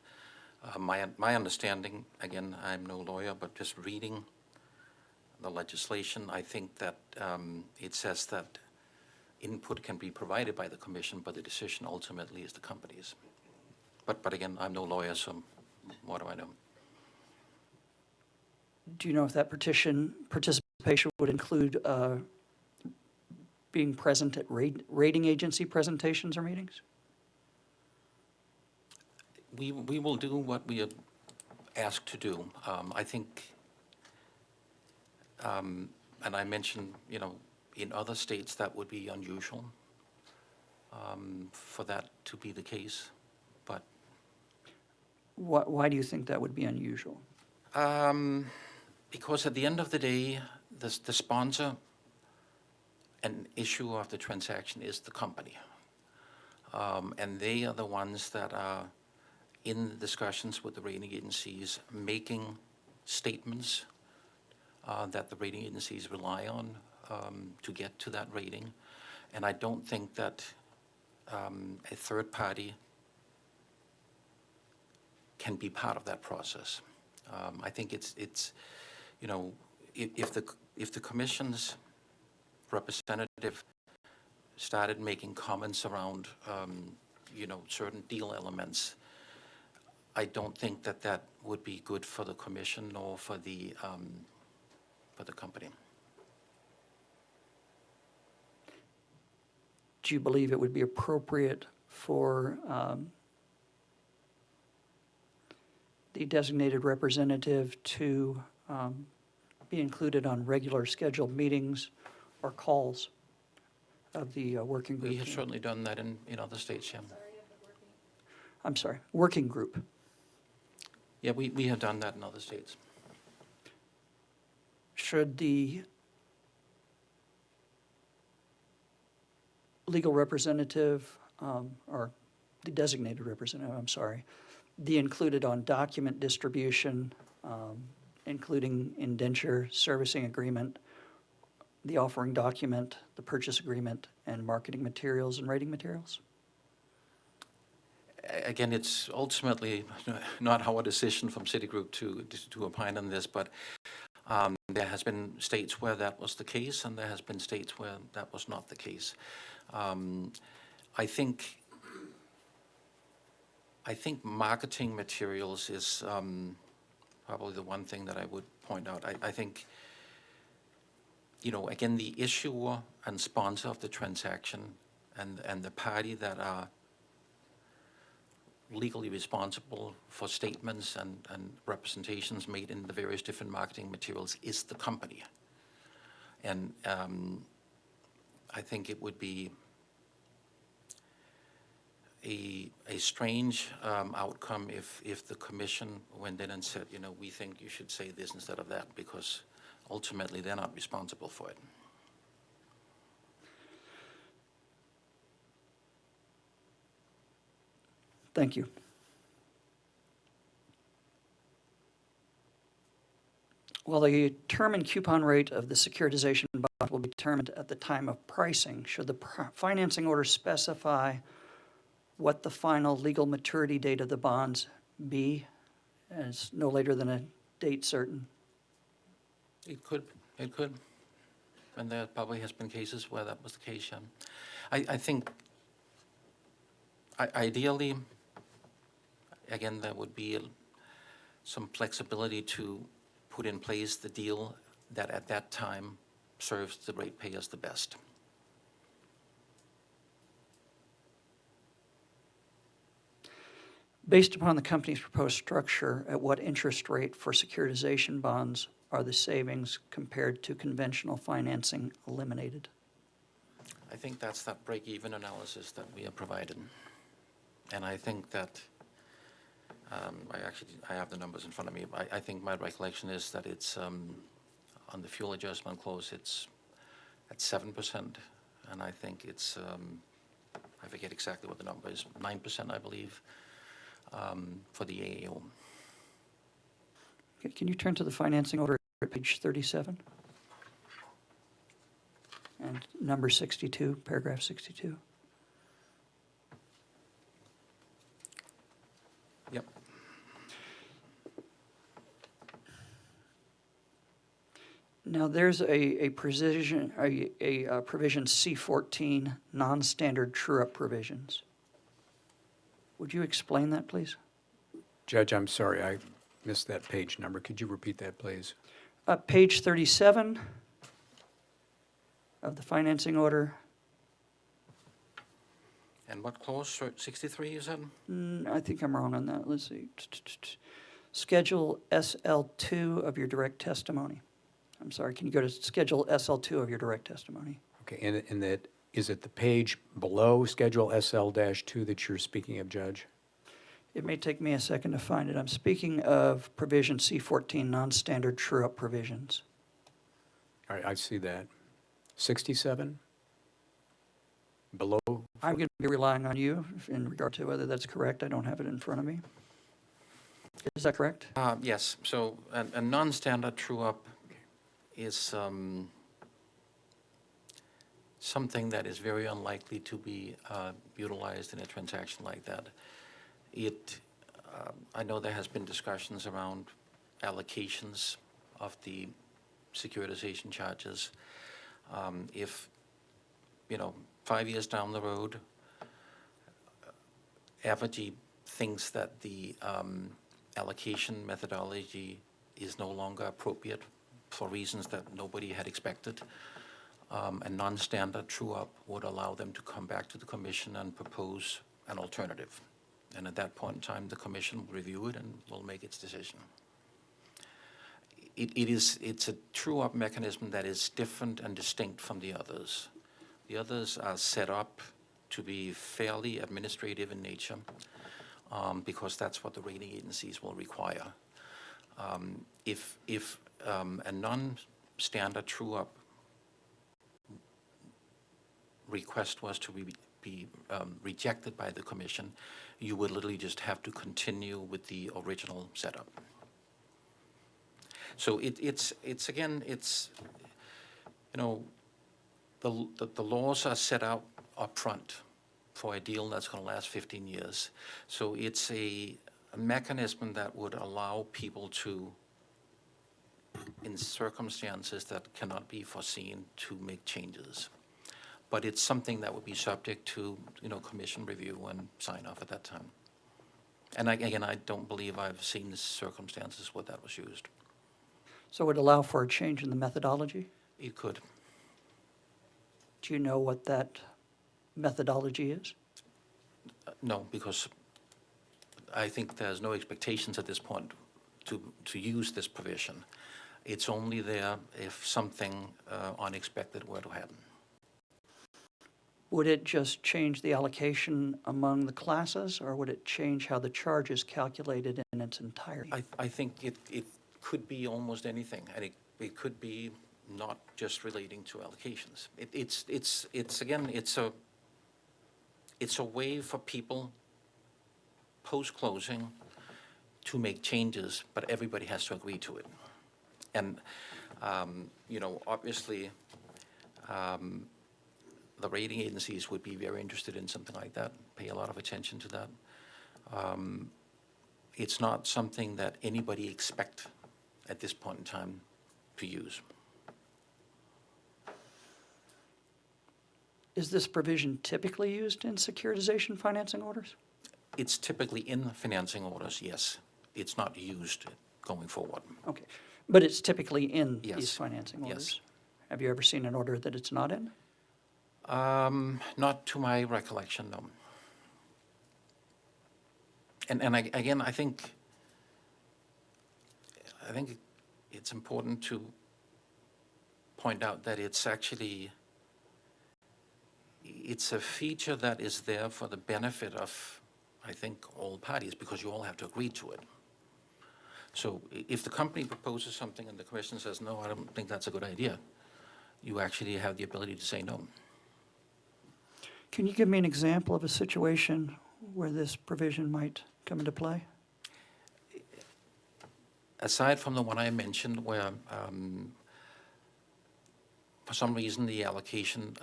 My understanding, again, I'm no lawyer, but just reading the legislation, I think that it says that input can be provided by the commission, but the decision ultimately is the company's. But again, I'm no lawyer, so what do I know? Do you know if that participation would include being present at rating agency presentations or meetings? We will do what we are asked to do. I think, and I mentioned, in other states that would be unusual for that to be the case, but. Why do you think that would be unusual? Because at the end of the day, the sponsor and issuer of the transaction is the company. And they are the ones that are in discussions with the rating agencies, making statements that the rating agencies rely on to get to that rating. And I don't think that a third party can be part of that process. I think it's if the commission's representative started making comments around certain deal elements, I don't think that would be good for the commission or for the company. Do you believe it would be appropriate for the designated representative to be included on regular scheduled meetings or calls of the working group? We have certainly done that in other states, yeah. I'm sorry, working group. Yeah, we have done that in other states. Should the legal representative, or the designated representative, I'm sorry, be included on document distribution, including indenture, servicing agreement, the offering document, the purchase agreement, and marketing materials and rating materials? Again, it's ultimately not our decision from Citigroup to opine on this, but there has been states where that was the case, and there has been states where that was not the case. I think marketing materials is probably the one thing that I would point out. I think, again, the issuer and sponsor of the transaction and the party that are legally responsible for statements and representations made in the various different marketing materials is the company. And I think it would be a strange outcome if the commission went in and said, we think you should say this instead of that, because ultimately they're not responsible for it. Thank you. While the term and coupon rate of the securitization bond will be determined at the time of pricing, should the financing order specify what the final legal maturity date of the bonds be, as no later than a date certain? It could. And there probably has been cases where that was the case, yeah. I think ideally, again, there would be some flexibility to put in place the deal that at that time serves the ratepayers the best. Based upon the company's proposed structure, at what interest rate for securitization bonds are the savings compared to conventional financing eliminated? I think that's that break-even analysis that we have provided. And I think that I have the numbers in front of me. I think my recollection is that it's, on the fuel adjustment clause, it's at 7%, and I think it's, I forget exactly what the number is, 9%, I believe, for the AAO. Okay, can you turn to the financing order at page 37? And number 62, paragraph 62. Yep. Now, there's a provision, a provision C14, non-standard true-up provisions. Would you explain that, please? Judge, I'm sorry, I missed that page number. Could you repeat that, please? Page 37 of the financing order. And what clause, 63 you said? I think I'm wrong on that. Let's see. Schedule SL2 of your direct testimony. I'm sorry, can you go to Schedule SL2 of your direct testimony? Okay, and that, is it the page below Schedule SL-2 that you're speaking of, Judge? It may take me a second to find it. I'm speaking of provision C14, non-standard true-up provisions. All right, I see that. 67? Below? I'm going to be relying on you in regard to whether that's correct. I don't have it in front of me. Is that correct? Yes, so a non-standard true-up is something that is very unlikely to be utilized in a transaction like that. I know there has been discussions around allocations of the securitization charges. If, 5 years down the road, Apergy thinks that the allocation methodology is no longer appropriate for reasons that nobody had expected, a non-standard true-up would allow them to come back to the commission and propose an alternative. And at that point in time, the commission will review it and will make its decision. It's a true-up mechanism that is different and distinct from the others. The others are set up to be fairly administrative in nature, because that's what the rating agencies will require. If a non-standard true-up request was to be rejected by the commission, you would literally just have to continue with the original setup. So it's the laws are set out up front for a deal that's going to last 15 years. So it's a mechanism that would allow people to, in circumstances that cannot be foreseen, to make changes. But it's something that would be subject to, commission review and sign off at that time. And I don't believe I've seen the circumstances where that was used. So it would allow for a change in the methodology? It could. Do you know what that methodology is? No, because I think there's no expectations at this point to use this provision. It's only there if something unexpected were to happen. Would it just change the allocation among the classes, or would it change how the charge is calculated in its entirety? I think it could be almost anything, and it could be not just relating to allocations. It's a way for people post-closing to make changes, but everybody has to agree to it. And obviously, the rating agencies would be very interested in something like that, pay a lot of attention to that. It's not something that anybody expect at this point in time to use. Is this provision typically used in securitization financing orders? It's typically in the financing orders, yes. It's not used going forward. Okay, but it's typically in Yes. these financing orders? Yes. Have you ever seen an order that it's not in? Not to my recollection, no. And again, I think it's important to point out that it's a feature that is there for the benefit of I think, all parties, because you all have to agree to it. So if the company proposes something and the commission says, no, I don't think that's a good idea, you actually have the ability to say no. Can you give me an example of a situation where this provision might come into play? Aside from the one I mentioned where for some reason the allocation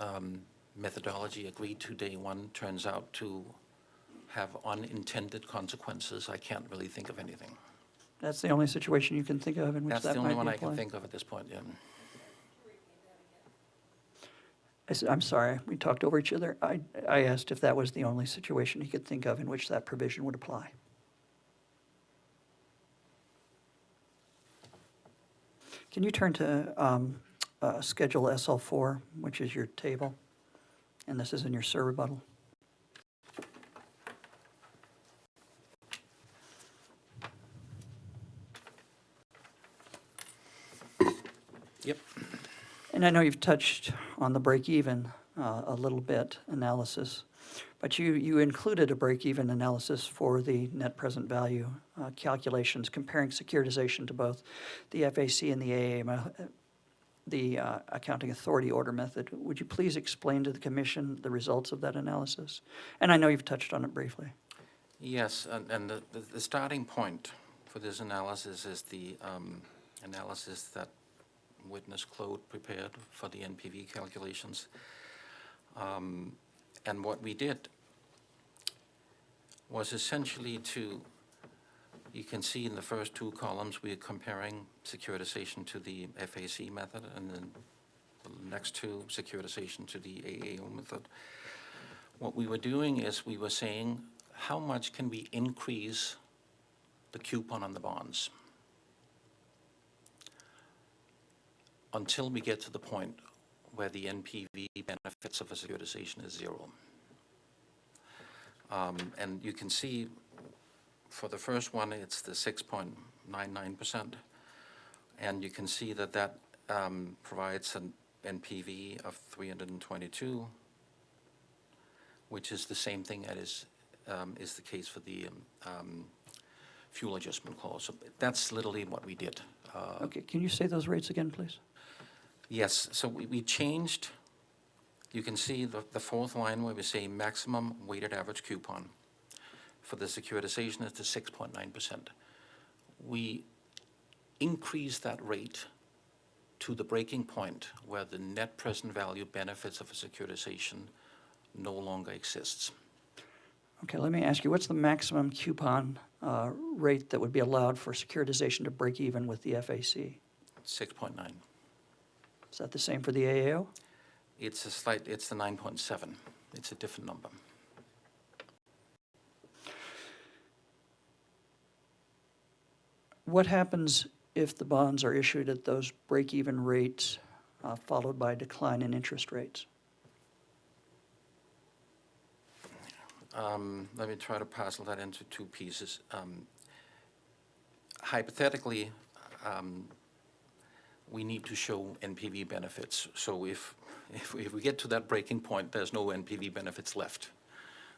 methodology agreed to day one turns out to have unintended consequences, I can't really think of anything. That's the only situation you can think of in which That's that the might only be one I can applied? think of at this point, yeah. I'm sorry, we talked over each other. I asked if that was the only situation he could think of in which that provision would apply. Can you turn to Schedule SL4, which is your table? And this is in your SIR rebuttal. Yep. And I know you've touched on the break-even a little bit analysis, but you included a break-even analysis for the net present value calculations, comparing securitization to both the FAC and the AA, the accounting authority order method. Would you please explain to the commission the results of that analysis? And I know you've touched on it briefly. Yes, and the starting point for this analysis is the analysis that witness Claude prepared for the NPV calculations. And what we did was essentially you can see in the first two columns we are comparing securitization to the FAC method, and then the next two, securitization to the AAO method. What we were doing is we were saying, how much can we increase the coupon on the bonds until we get to the point where the NPV benefits of a securitization is zero. And you can see for the first one, it's the 6.99%. And you can see that that provides an NPV of 322, which is the same thing as is the case for the fuel adjustment clause. So that's literally what we did. Okay, can you say those rates again, please? Yes, so we changed, you can see the fourth line where we say maximum weighted average coupon for the securitization is to 6.9%. We increased that rate to the breaking point where the net present value benefits of a securitization no longer exists. Okay, let me ask you, what's the maximum coupon rate that would be allowed for securitization to break even with the FAC? 6.9. Is that the same for the AAO? It's the 9.7. It's a different number. What happens if the bonds are issued at those break-even rates followed by a decline in interest rates? Let me try to parcel that into two pieces. Hypothetically, we need to show NPV benefits. So if we get to that breaking point, there's no NPV benefits left.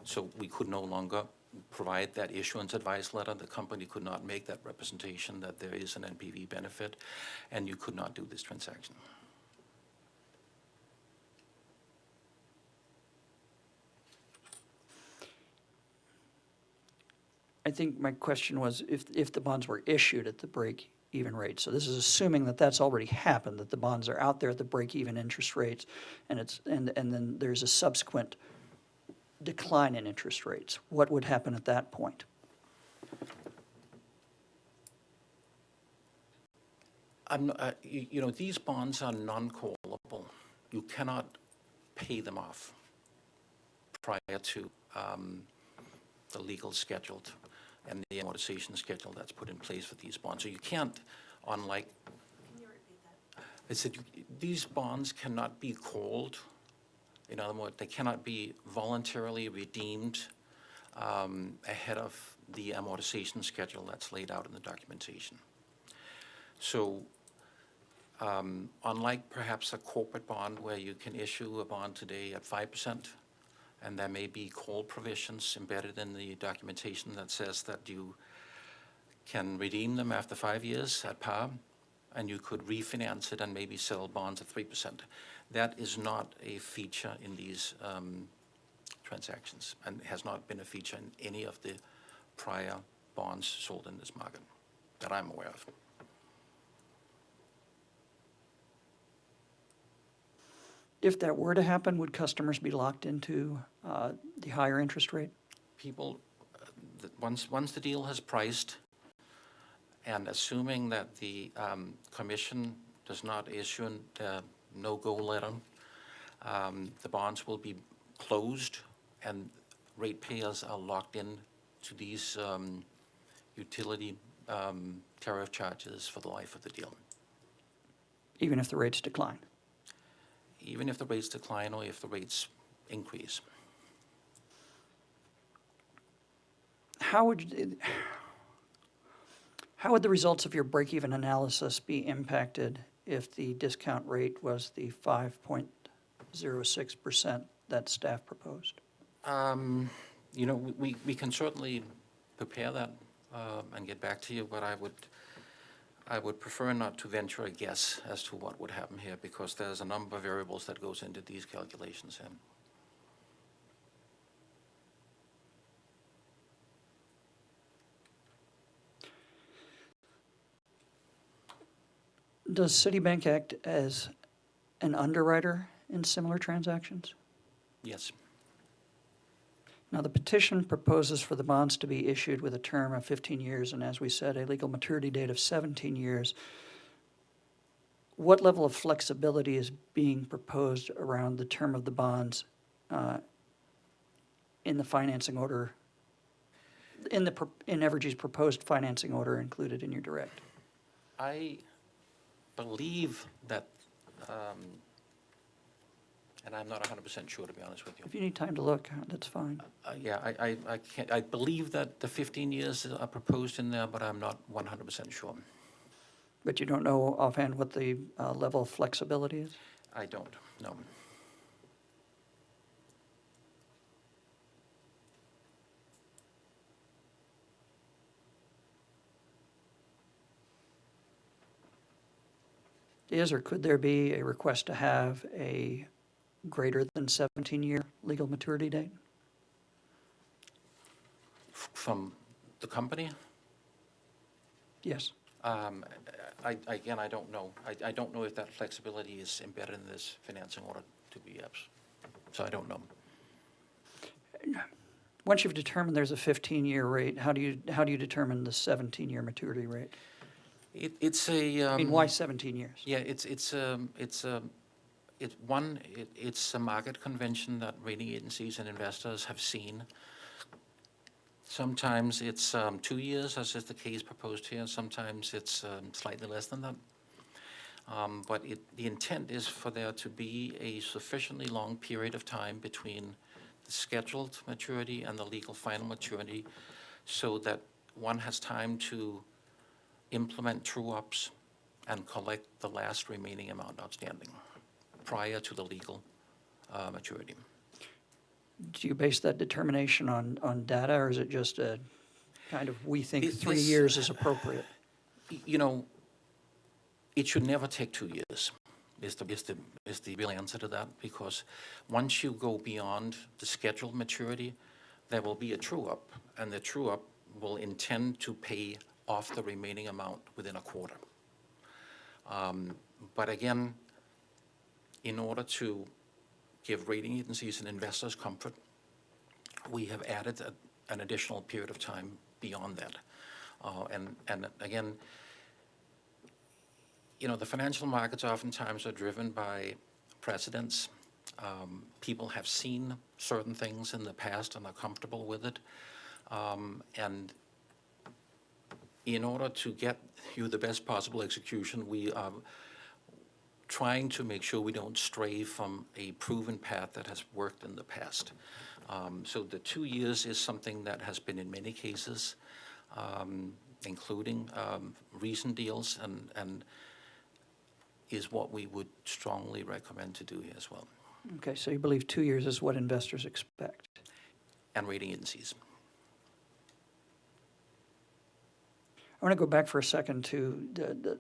So we could no longer provide that issuance advice letter. The company could not make that representation that there is an NPV benefit, and you could not do this transaction. I think my question was if the bonds were issued at the break-even rate. So this is assuming that that's already happened, that the bonds are out there at the break-even interest rates, and then there's a subsequent decline in interest rates. What would happen at that point? These bonds are non-callable. You cannot pay them off prior to the legal schedule and the amortization schedule that's put in place for these bonds. So you can't, unlike... Can you repeat that? I said these bonds cannot be called. In other words, they cannot be voluntarily redeemed ahead of the amortization schedule that's laid out in the documentation. So unlike perhaps a corporate bond where you can issue a bond today at 5% And there may be call provisions embedded in the documentation that says that you can redeem them after 5 years at par, and you could refinance it and maybe sell bonds at 3%. That is not a feature in these transactions, and has not been a feature in any of the prior bonds sold in this market that I'm aware of. If that were to happen, would customers be locked into the higher interest rate? People, once the deal has priced, and assuming that the commission does not issue a no-go letter, the bonds will be closed, and ratepayers are locked in to these utility tariff charges for the life of the deal. Even if the rates decline? Even if the rates decline or if the rates increase. How would the results of your break-even analysis be impacted if the discount rate was the 5.06% that staff proposed? You know, we can certainly prepare that and get back to you, but I would prefer not to venture a guess as to what would happen here, because there's a number of variables that goes into these calculations. Does Citibank act as an underwriter in similar transactions? Yes. Now, the petition proposes for the bonds to be issued with a term of 15 years, and as we said, a legal maturity date of 17 years. What level of flexibility is being proposed around the term of the bonds in the financing order, in Evergy's proposed financing order included in your direct? I believe that, and I'm not 100% sure, to be honest with you. If you need time to look, that's fine. Yeah, I can't, I believe that the 15 years are proposed in there, but I'm not 100% sure. But you don't know offhand what the level of flexibility is? I don't, no. Is or could there be a request to have a greater than 17-year legal maturity date? From the company? Yes. Again, I don't know. I don't know if that flexibility is embedded in this financing order to be EFs. So I don't know. Once you've determined there's a 15-year rate, how do you determine the 17-year maturity rate? It's a. I mean, why 17 years? Yeah, it's a market convention that rating agencies and investors have seen. Sometimes it's 2 years, as is the case proposed here. Sometimes it's slightly less than that. But the intent is for there to be a sufficiently long period of time between the scheduled maturity and the legal final maturity, so that one has time to implement true-ups and collect the last remaining amount outstanding prior to the legal maturity. Do you base that determination on data, or is it just a kind of, we think 3 This- years is appropriate? You know, it should never take 2 years, is the real answer to that, because once you go beyond the scheduled maturity, there will be a true-up, and the true-up will intend to pay off the remaining amount within a quarter. But again, in order to give rating agencies and investors comfort, we have added an additional period of time beyond that. And again, you know, the financial markets oftentimes are driven by precedents. People have seen certain things in the past and are comfortable with it. And in order to get you the best possible execution, we are trying to make sure we don't stray from a proven path that has worked in the past. So the 2 years is something that has been in many cases, including recent deals, and is what we would strongly recommend to do here as well. Okay, so you believe 2 years is what investors expect? And rating agencies. I want to go back for a second to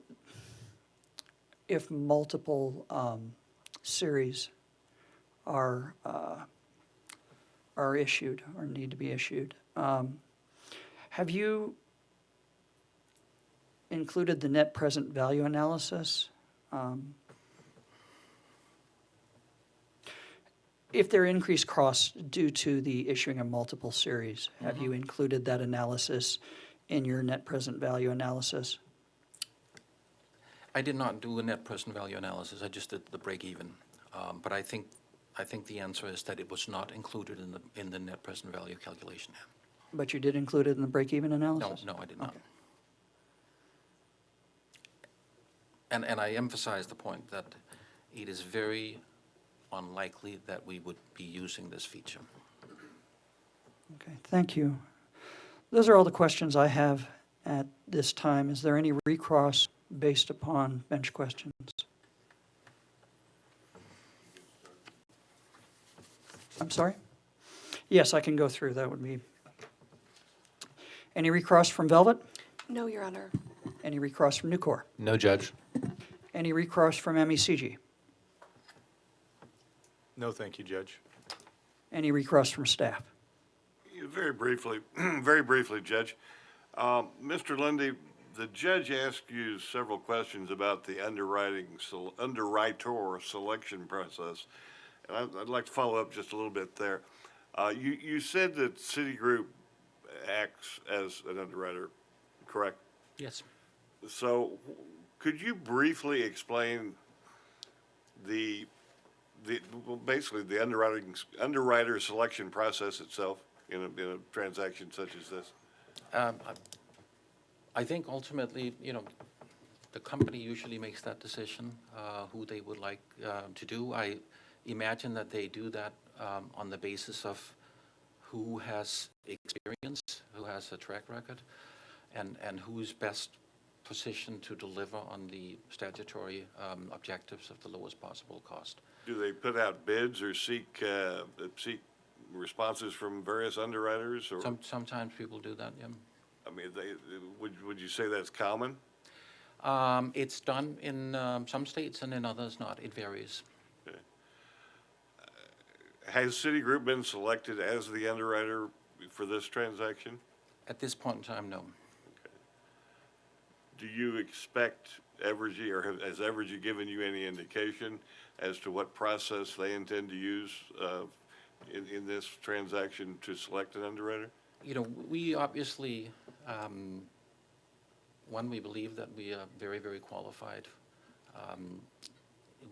if multiple series are issued or need to be issued. Have you included the net present value analysis? If there are increased costs due to the issuing of multiple series, have you included that analysis in your net present value analysis? I did not do a net present value analysis. I just did the break even. But I think the answer is that it was not included in the net present value calculation. But you did include it in the break-even No, analysis? no, I did not. Okay. And I emphasize the point that it is very unlikely that we would be using this feature. Okay, thank you. Those are all the questions I have at this time. Is there any recross based upon bench questions? I'm sorry? Yes, I can go through. That would be. Any recross from Velvet? No, Your Honor. Any recross from Nucor? No, Judge. Any recross from MECG? No, thank you, Judge. Any recross from staff? Very briefly, Judge. Mr. Lindy, the judge asked you several questions about the underwriter selection process, and I'd like to follow up just a little bit there. You said that Citigroup acts as an underwriter, correct? Yes. So could you briefly explain basically the underwriter selection process itself in a transaction such as this? I think ultimately, the company usually makes that decision, who they would like to do. I imagine that they do that on the basis of who has experience, who has a track record, and who's best positioned to deliver on the statutory objectives of the lowest possible cost. Do they put out bids or seek responses from various underwriters? Or Sometimes people do that, yeah. I mean, would you say that's common? It's done in some states and in others not. It varies. Okay. Has Citigroup been selected as the underwriter for this transaction? At this point in time, no. Okay. Do you expect Evergy, or has Evergy given you any indication as to what process they intend to use in this transaction to select an underwriter? We obviously, one, we believe that we are very, very qualified.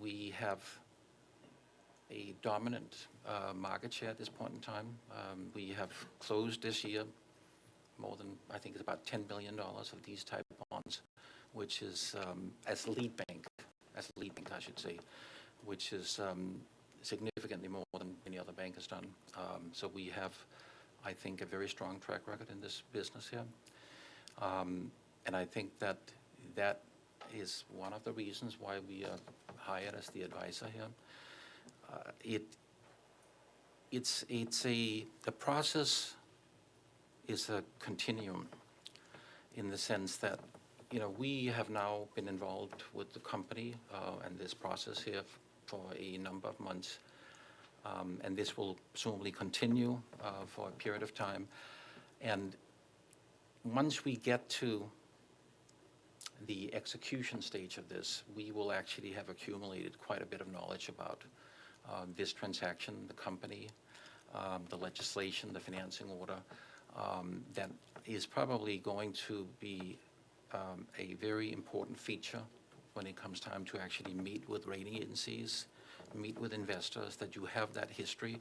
We have a dominant market share at this point in time. We have closed this year more than, I think it's about $10 billion of these type of bonds, which is, as lead bank, I should say, which is significantly more than any other bank has done. So we have, I think, a very strong track record in this business here. And I think that is one of the reasons why we are hired as the advisor here. The process is a continuum in the sense that, we have now been involved with the company and this process here for a number of months. And this will presumably continue for a period of time. And once we get to the execution stage of this, we will actually have accumulated quite a bit of knowledge about this transaction, the company, the legislation, the financing order, that is probably going to be a very important feature when it comes time to actually meet with rating agencies, meet with investors, that you have that history.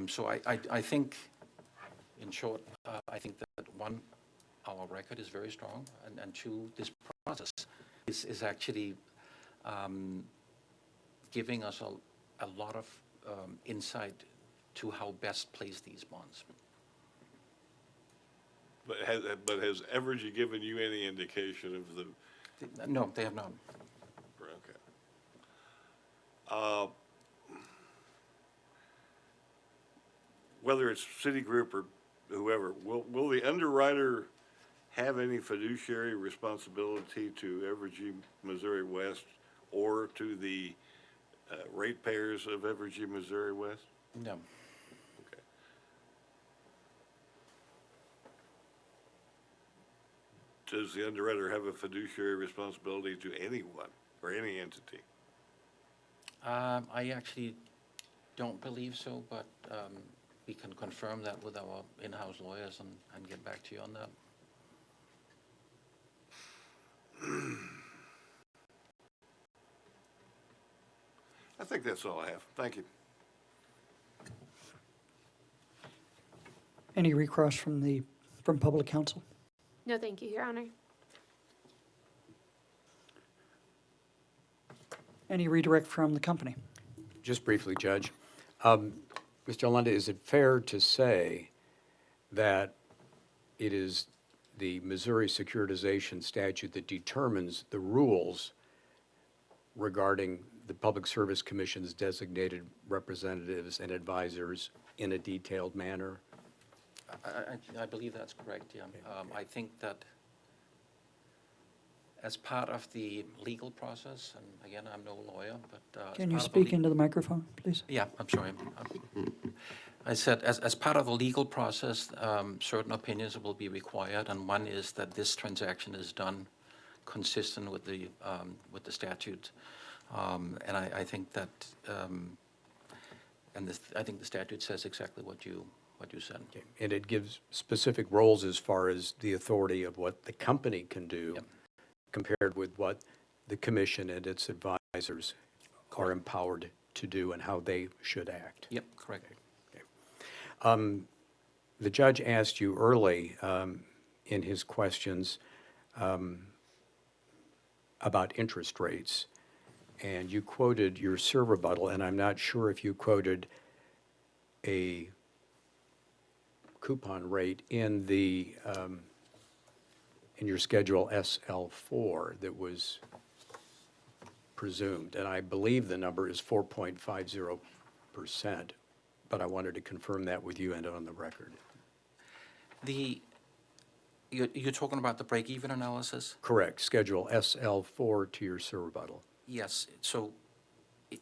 So I think, in short, I think that one, our record is very strong, and two, this process is actually giving us a lot of insight to how best place these bonds. But has Evergy given you any indication of the? No, they have not. Okay. whether it's Citigroup or whoever, will the underwriter have any fiduciary responsibility to Evergy Missouri West or to the ratepayers of Evergy Missouri West? No. Okay. Does the underwriter have a fiduciary responsibility to anyone or any entity? I actually don't believe so, but we can confirm that with our in-house lawyers and get back to you on that. I think that's all I have. Thank you. Any recross from public counsel? No, thank you, Your Honor. Any redirect from the company? Just briefly, Judge. Mr. Lunda, is it fair to say that it is the Missouri securitization statute that determines the rules regarding the Public Service Commission's designated representatives and advisors in a detailed manner? I believe that's correct, yeah. I think that as part of the legal process, and again, I'm no lawyer, but... Can you speak into the microphone, please? Yeah, I'm sorry. I said, as part of the legal process, certain opinions will be required, and one is that this transaction is done consistent with the statute. And I think that, I think the statute says exactly what you said. Okay. And it gives specific roles as far as the authority of what the company can do, Yep. compared with what the commission and its advisors are empowered to do and how they should act. Yep, correct. The judge asked you early in his questions about interest rates, and you quoted your serve rebuttal, and I'm not sure if you quoted a coupon rate in the in your schedule SL4 that was presumed, and I believe the number is 4.50%, but I wanted to confirm that with you and on the record. You're talking about the break-even analysis? Correct, schedule SL4 to your serve rebuttal. Yes. So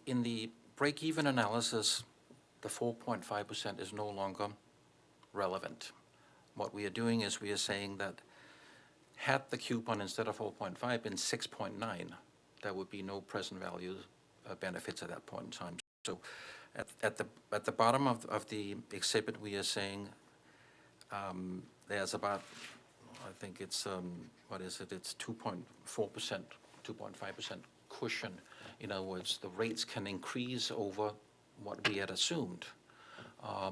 in the break-even analysis, the 4.5% is no longer relevant. What we are doing is we are saying that had the coupon instead of 4.5 been 6.9, there would be no present value benefits at that point in time. So at the bottom of the exhibit, we are saying there's about, I think it's, what is it? It's 2.4%, 2.5% cushion. In other words, the rates can increase over what we had assumed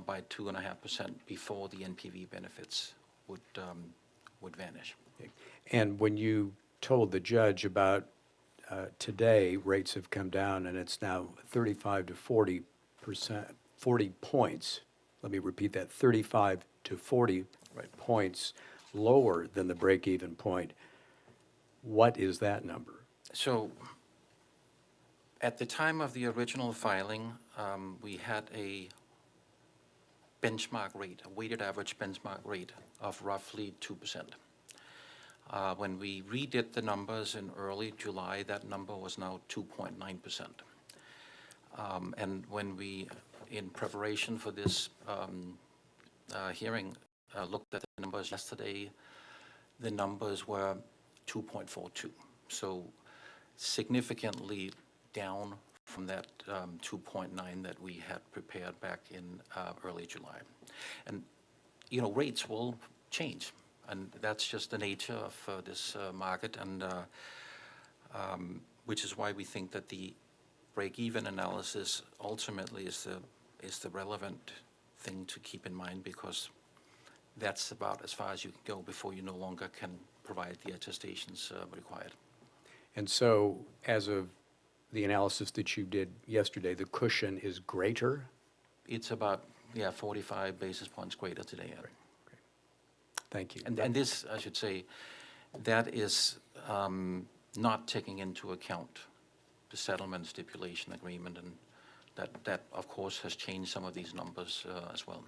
by 2.5% before the NPV benefits would vanish. And when you told the judge about today, rates have come down and it's now 35 to 40%, 40 points. Let me repeat that, 35 to 40 points lower than the break-even point. What is that number? So at the time of the original filing, we had a benchmark rate, a weighted average benchmark rate of roughly 2%. When we redid the numbers in early July, that number was now 2.9%. And when we, in preparation for this hearing, looked at the numbers yesterday, the numbers were 2.42. So significantly down from that 2.9 that we had prepared back in early July. And, you know, rates will change. And that's just the nature of this market, and which is why we think that the break-even analysis ultimately is the relevant thing to keep in mind, because that's about as far as you can go before you no longer can provide the attestations required. And so, as of the analysis that you did yesterday, the cushion is greater? It's about, 45 basis points greater today. Great. Thank you. And this, I should say, that is not taking into account the settlement stipulation agreement, and that of course has changed some of these numbers as well.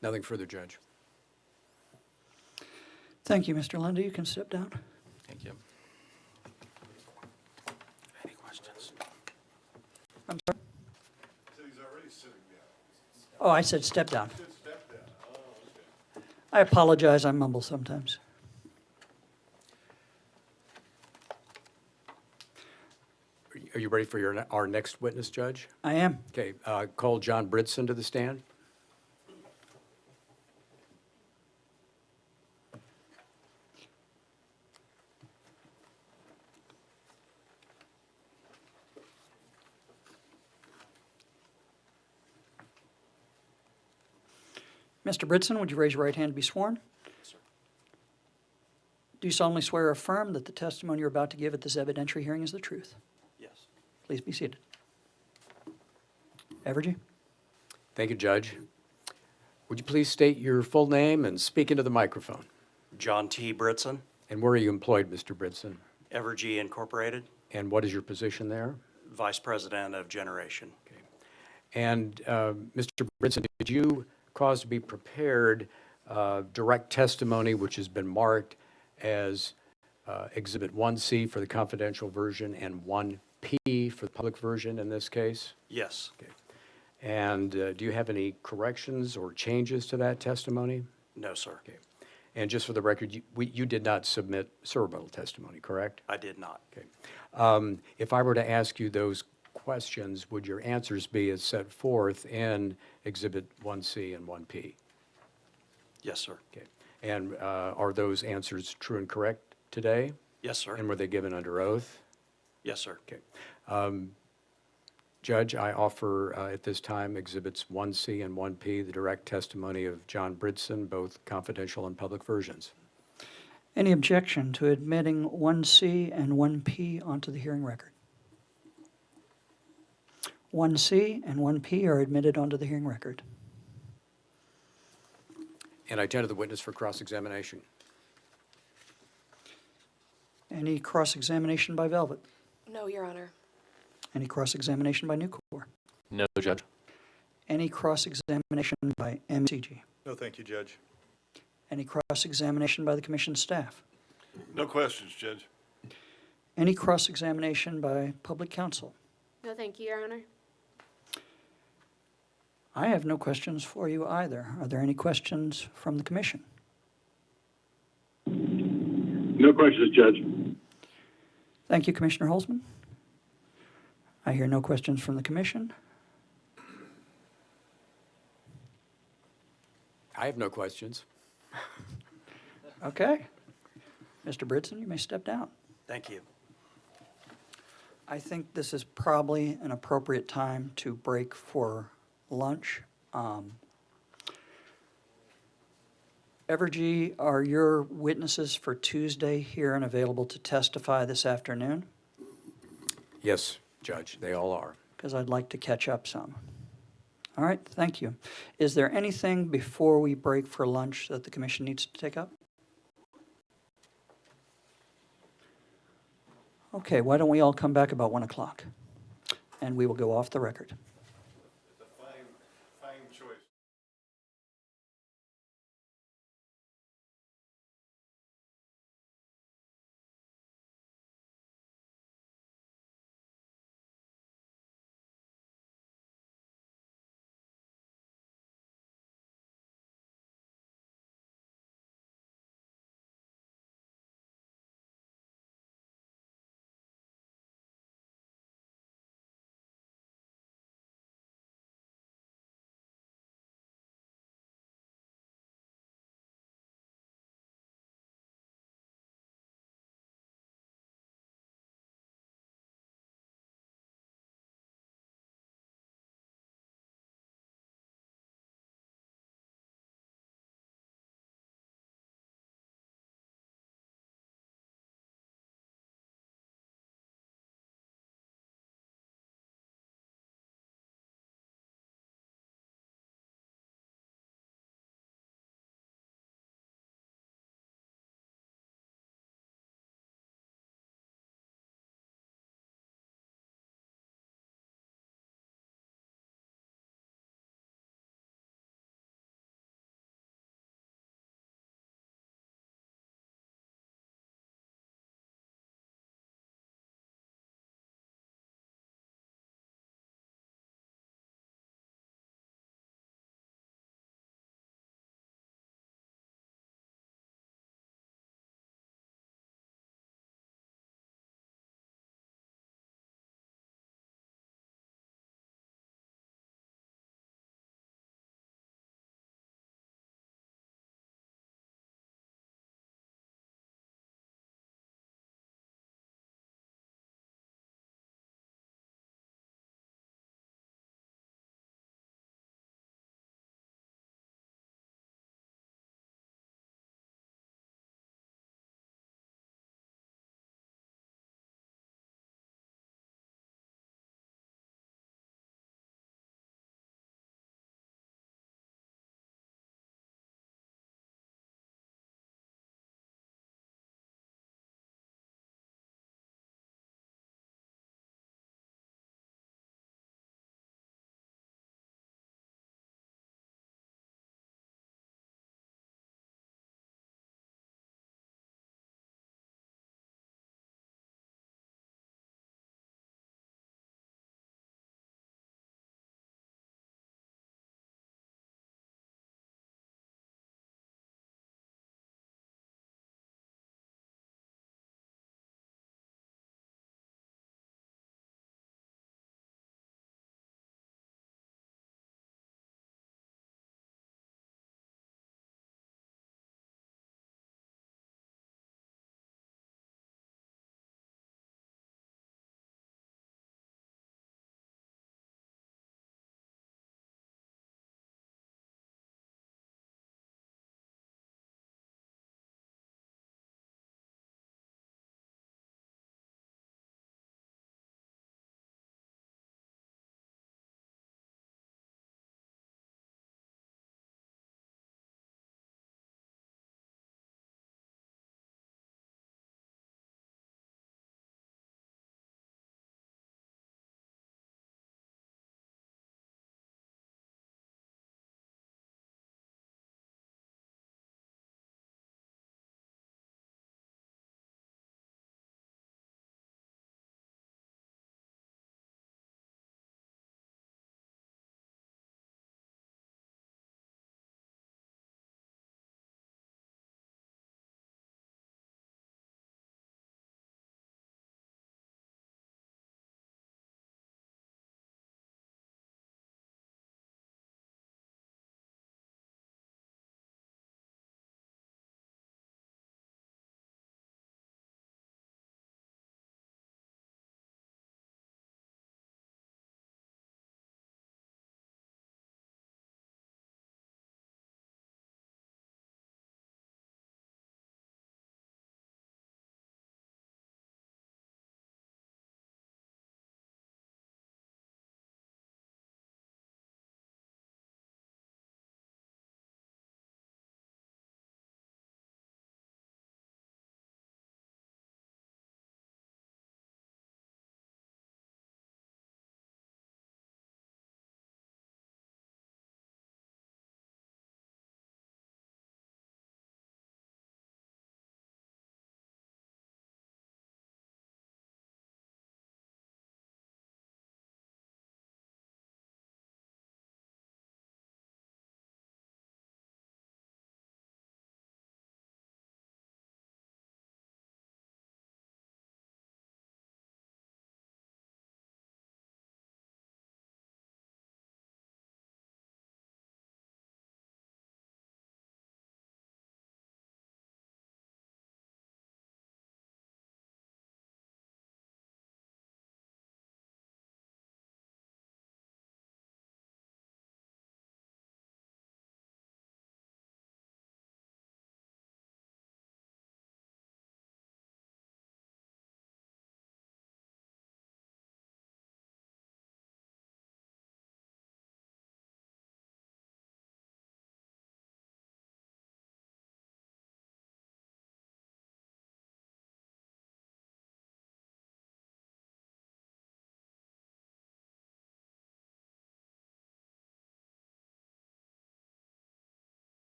Nothing further, Judge. Thank you, Mr. Lundy. You can step down. Thank you. Any questions? I'm sorry? He's already sitting down. Oh, I said step down. Step down. Oh, okay. I apologize. I mumble sometimes. Are you ready for our next witness, Judge? I am. Okay, call John Bridson to the stand. Mr. Britson, would you raise your right hand to be sworn? Do you solemnly swear or affirm that the testimony you're about to give at this evidentiary hearing is the truth? Yes. Please be seated. Evergy? Thank you, Judge. Would you please state your full name and speak into the microphone? John T. Britson, And where are you employed, Mr. Britson? Evergy Incorporated, And what is your position there? Vice President of Generation. And Mr. Britson, did you cause to be prepared direct testimony which has been marked as Exhibit 1C for the confidential version and 1P for the public version in this case? Yes. Okay. And do you have any corrections or changes to that testimony? No, sir. Okay. And just for the record, you did not submit rebuttal testimony, correct? I did not. Okay. If I were to ask you those questions, would your answers be as set forth in Exhibit 1C and 1P? Yes, sir. Okay. And are those answers true and correct today? Yes, sir. And were they given under oath? Yes, sir. Okay. Judge, I offer at this time Exhibits 1C and 1P, the direct testimony of John Bridson, both confidential and public versions. Any objection to admitting 1C and 1P onto the hearing record? 1C and 1P are admitted onto the hearing record. And I tender the witness for cross-examination. Any cross-examination by Velvet? No, Your Honor. Any cross-examination by Nucor? No, Judge. Any cross-examination by MCG? No, thank you, Judge. Any cross-examination by the commission staff? No questions, Judge. Any cross-examination by public counsel? No, thank you, Your Honor. I have no questions for you either. Are there any questions from the commission? No questions, Judge. Thank you, Commissioner Holzman. I hear no questions from the commission. I have no questions. Okay. Mr. Bridson, you may step down. Thank you. I think this is probably an appropriate time to break for lunch. Evergy, are your witnesses for Tuesday here and available to testify this afternoon? Yes, Judge, they all are. Because I'd like to catch up some. All right, thank you. Is there anything before we break for lunch that the commission needs to take up? Okay, why don't we all come back about 1 o'clock? And we will go off the record.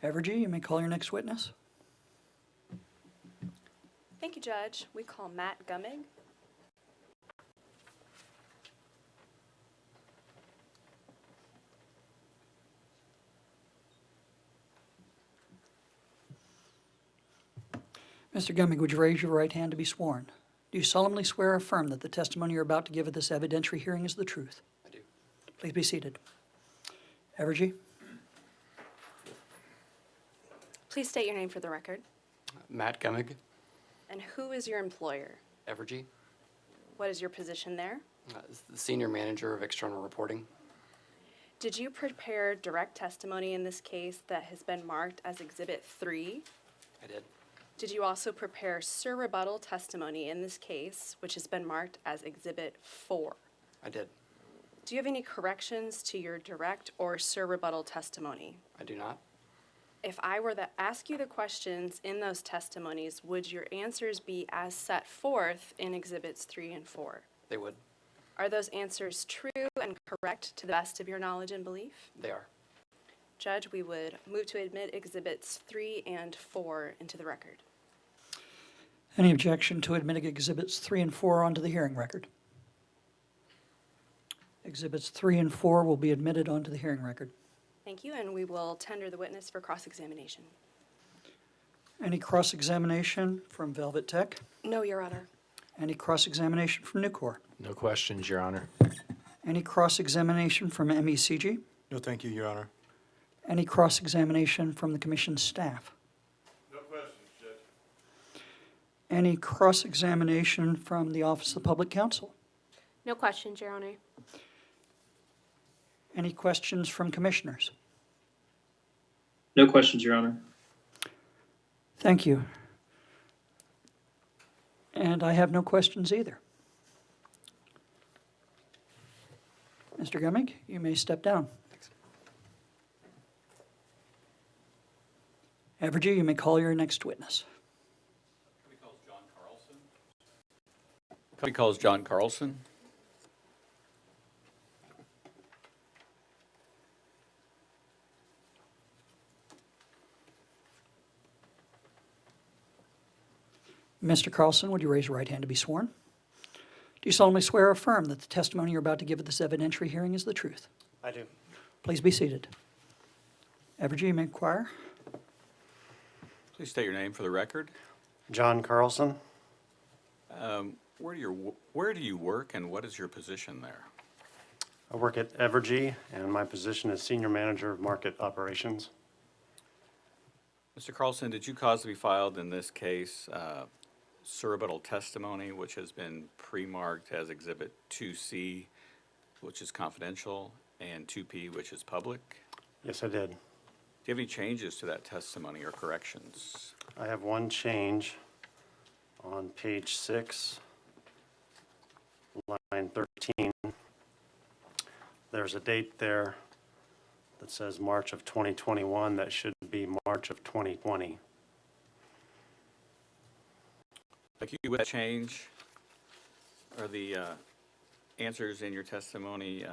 Evergy, you may call your next witness. Thank you, Judge. We call Matt Gummig. Mr. Gummig, would you raise your right hand to be sworn? Do you solemnly swear or affirm that the testimony you're about to give at this evidentiary hearing is the truth? I do. Please be seated. Evergy? Please state your name for the record. Matt Gummig, And who is your employer? Evergy, What is your position there? is the Senior Manager of External Reporting. Did you prepare direct testimony in this case that has been marked as Exhibit 3? I did. Did you also prepare surrebuttal testimony in this case, which has been marked as Exhibit 4? I did. Do you have any corrections to your direct or surrebuttal testimony? I do not. If I were to ask you the questions in those testimonies, would your answers be as set forth in Exhibits 3 and 4? They would. Are those answers true and correct to the best of your knowledge and belief? They are. Judge, we would move to admit Exhibits 3 and 4 into the record. Any objection to admitting Exhibits 3 and 4 onto the hearing record? Exhibits 3 and 4 will be admitted onto the hearing record. Thank you, and we will tender the witness for cross-examination. Any cross-examination from Velvet Tech? No, Your Honor. Any cross-examination from Nucor? No questions, Your Honor. Any cross-examination from MECG? No, thank you, Your Honor. Any cross-examination from the Commission's staff? No questions, Judge. Any cross-examination from the Office of the Public Counsel? No questions, Your Honor. Any questions from commissioners? No questions, Your Honor. Thank you. And I have no questions either. Mr. Gummig, you may step down. Evergy, you may call your next witness. Company calls John Carlson. Mr. Carlson, would you raise your right hand to be sworn? Do you solemnly swear or affirm that the testimony you're about to give at this evidentiary hearing is the truth? I do. Please be seated. Evergy, you may inquire. Please state your name for the record. John Carlson. Where do you work and what is your position there? I work at Evergy, and my position is Senior Manager of Market Operations. Mr. Carlson, did you cause to be filed in this case surrebuttal testimony, which has been pre-marked as Exhibit 2C, which is confidential, and 2P, which is public? Yes, I did. Do you have any changes to that testimony or corrections? I have one change on page 6, line 13. There's a date there that says March of 2021. That should be March of 2020. Thank you. With that change, are the answers in your testimony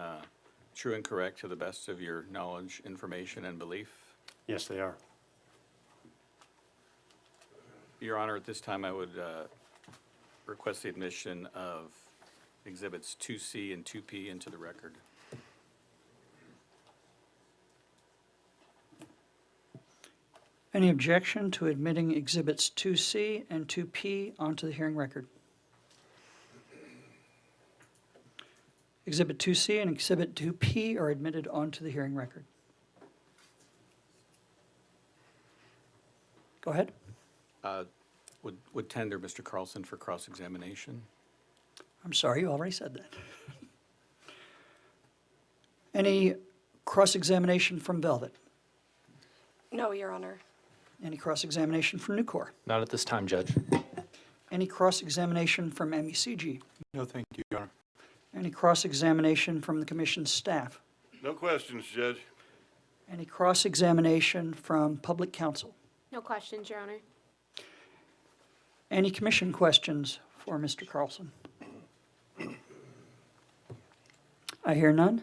true and correct to the best of your knowledge, information, and belief? Yes, they are. Your Honor, at this time, I would request the admission of Exhibits 2C and 2P into the record. Any objection to admitting Exhibits 2C and 2P onto the hearing record? Exhibit 2C and Exhibit 2P are admitted onto the hearing record. Go ahead. Would tender Mr. Carlson for cross-examination. I'm sorry, you already said that. Any cross-examination from Velvet? No, Your Honor. Any cross-examination from Nucor? Not at this time, Judge. Any cross-examination from MECG? No, thank you, Your Honor. Any cross-examination from the Commission's staff? No questions, Judge. Any cross-examination from Public Counsel? No questions, Your Honor. Any Commission questions for Mr. Carlson? I hear none.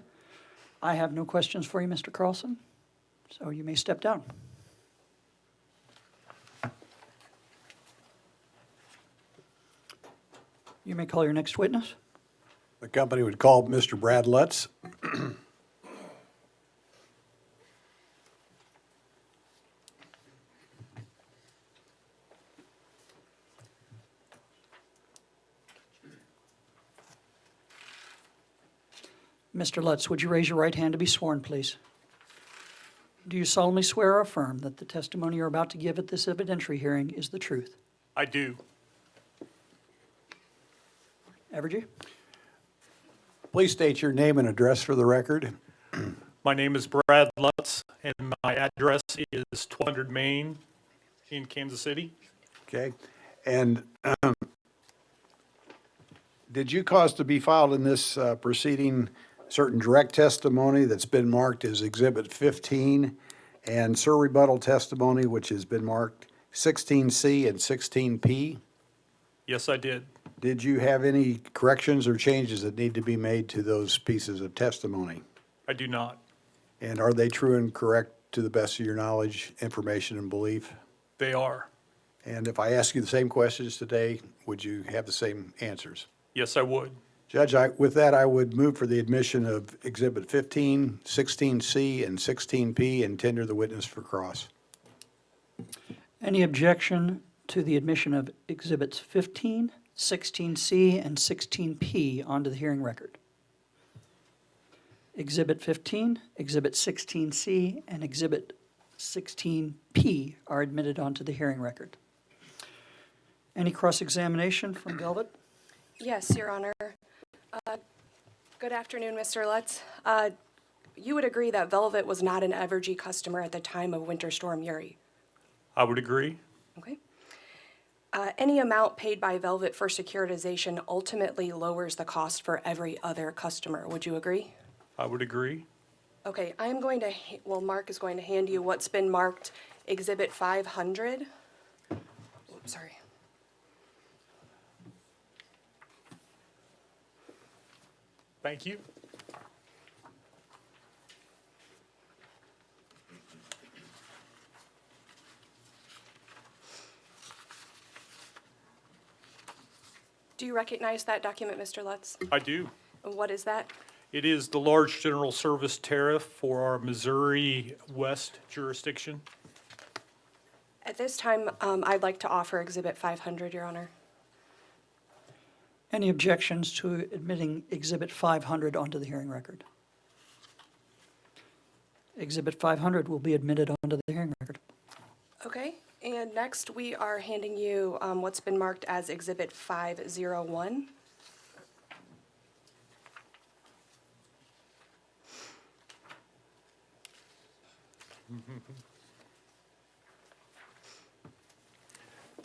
I have no questions for you, Mr. Carlson, so you may step down. You may call your next witness. The company would call Mr. Brad Lutz. Mr. Lutz, would you raise your right hand to be sworn, please? Do you solemnly swear or affirm that the testimony you're about to give at this evidentiary hearing is the truth? I do. Evergy? Please state your name and address for the record. My name is Brad Lutz, and my address is 1200 Main in Kansas City. Okay. And did you cause to be filed in this proceeding certain direct testimony that's been marked as Exhibit 15 and surrebuttal testimony which has been marked 16C and 16P? Yes, I did. Did you have any corrections or changes that need to be made to those pieces of testimony? I do not. And are they true and correct to the best of your knowledge, information, and belief? They are. And if I ask you the same questions today, would you have the same answers? Yes, I would. Judge, with that, I would move for the admission of Exhibit 15, 16C, and 16P and tender the witness for cross. Any objection to the admission of Exhibits 15, 16C, and 16P onto the hearing record? Exhibit 15, Exhibit 16C, and Exhibit 16P are admitted onto the hearing record. Any cross-examination from Velvet? Yes, Your Honor. Good afternoon, Mr. Lutz. You would agree that Velvet was not an Evergy customer at the time of Winter Storm Uri? I would agree. Okay. Any amount paid by Velvet for securitization ultimately lowers the cost for every other customer. Would you agree? I would agree. Okay, I am going to, Mark is going to hand you what's been marked Exhibit 500. Oops, sorry. Thank you. Do you recognize that document, Mr. Lutz? I do. What is that? It is the large general service tariff for our Missouri West jurisdiction. At this time, I'd like to offer Exhibit 500, Your Honor. Any objections to admitting Exhibit 500 onto the hearing record? Exhibit 500 will be admitted onto the hearing record. Okay, and next we are handing you what's been marked as Exhibit 501.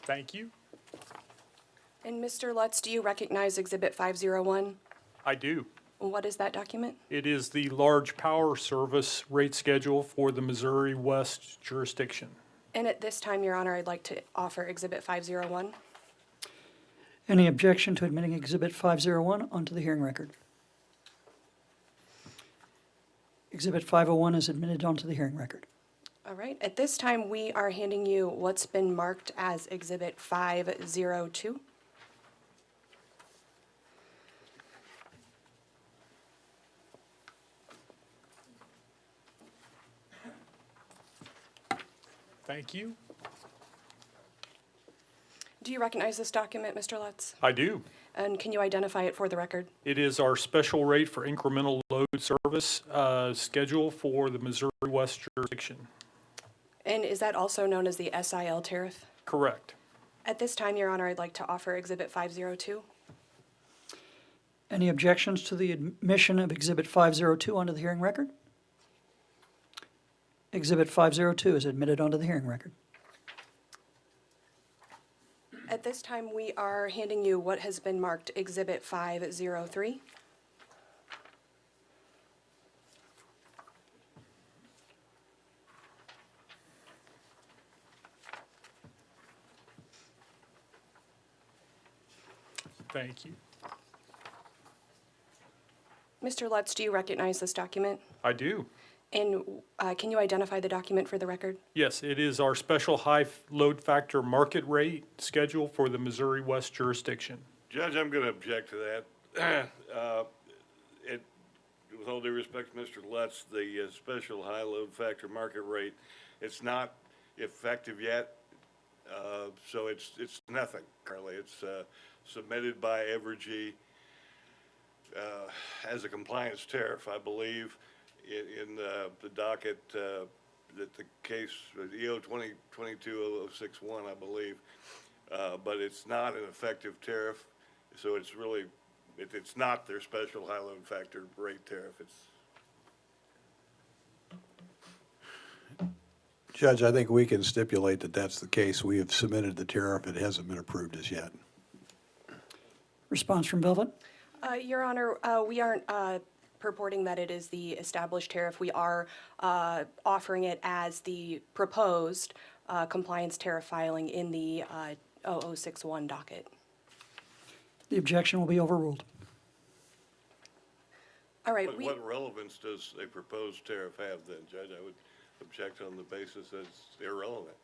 Thank you. And Mr. Lutz, do you recognize Exhibit 501? I do. What is that document? It is the large power service rate schedule for the Missouri West jurisdiction. And at this time, Your Honor, I'd like to offer Exhibit 501. Any objection to admitting Exhibit 501 onto the hearing record? Exhibit 501 is admitted onto the hearing record. All right, at this time, we are handing you what's been marked as Exhibit 502. Thank you. Do you recognize this document, Mr. Lutz? I do. And can you identify it for the record? It is our special rate for incremental load service schedule for the Missouri West jurisdiction. And is that also known as the SIL tariff? Correct. At this time, Your Honor, I'd like to offer Exhibit 502. Any objections to the admission of Exhibit 502 onto the hearing record? Exhibit 502 is admitted onto the hearing record. At this time, we are handing you what has been marked Exhibit 503. Thank you. Mr. Lutz, do you recognize this document? I do. And can you identify the document for the record? Yes, it is our special high load factor market rate schedule for the Missouri West jurisdiction. Judge, I'm going to object to that. With all due respect to Mr. Lutz, the special high load factor market rate, it's not effective yet. So it's nothing currently. It's submitted by Evergy as a compliance tariff, I believe, in the docket that the case EF-2022-0155, I believe. But it's not an effective tariff, so it's really, it's not their special high load factor rate tariff. It's Judge, I think we can stipulate that that's the case. We have submitted the tariff. It hasn't been approved as yet. Response from Velvet? Your Honor, we aren't purporting that it is the established tariff. We are offering it as the proposed compliance tariff filing in the 0061 docket. The objection will be overruled. All right. what relevance does a proposed tariff have then, Judge? I would object on the basis that it's irrelevant.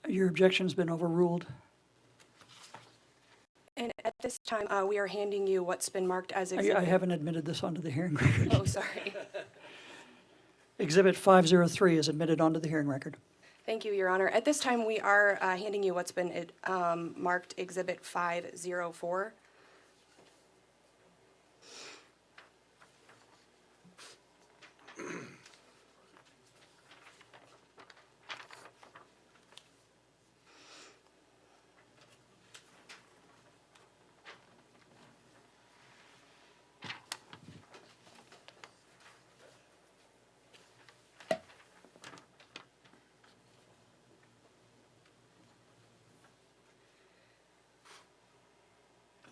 Your objection's been overruled. And at this time, we are handing you what's been marked as exhibit. I haven't admitted this onto the hearing record. Oh, sorry. Exhibit 503 is admitted onto the hearing record. Thank you, Your Honor. At this time, we are handing you what's been marked Exhibit 504.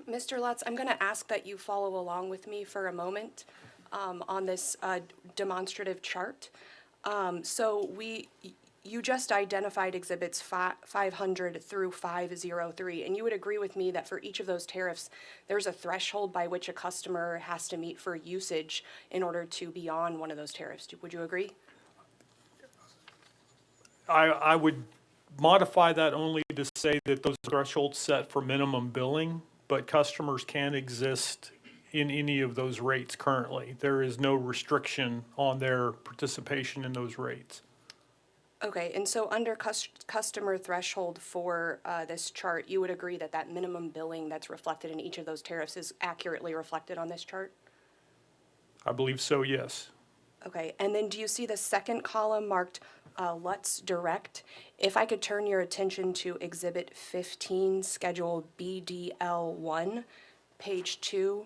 Mr. Lutz, I'm going to ask that you follow along with me for a moment on this demonstrative chart. You just identified exhibits 500 through 503, and you would agree with me that for each of those tariffs, there's a threshold by which a customer has to meet for usage in order to be on one of those tariffs. Would you agree? I would modify that only to say that those thresholds set for minimum billing, but customers can exist in any of those rates currently. There is no restriction on their participation in those rates. Okay, and so under customer threshold for this chart, you would agree that that minimum billing that's reflected in each of those tariffs is accurately reflected on this chart? I believe so, yes. Okay, and then do you see the second column marked Lutz Direct? If I could turn your attention to Exhibit 15, Schedule BDL1, page 2,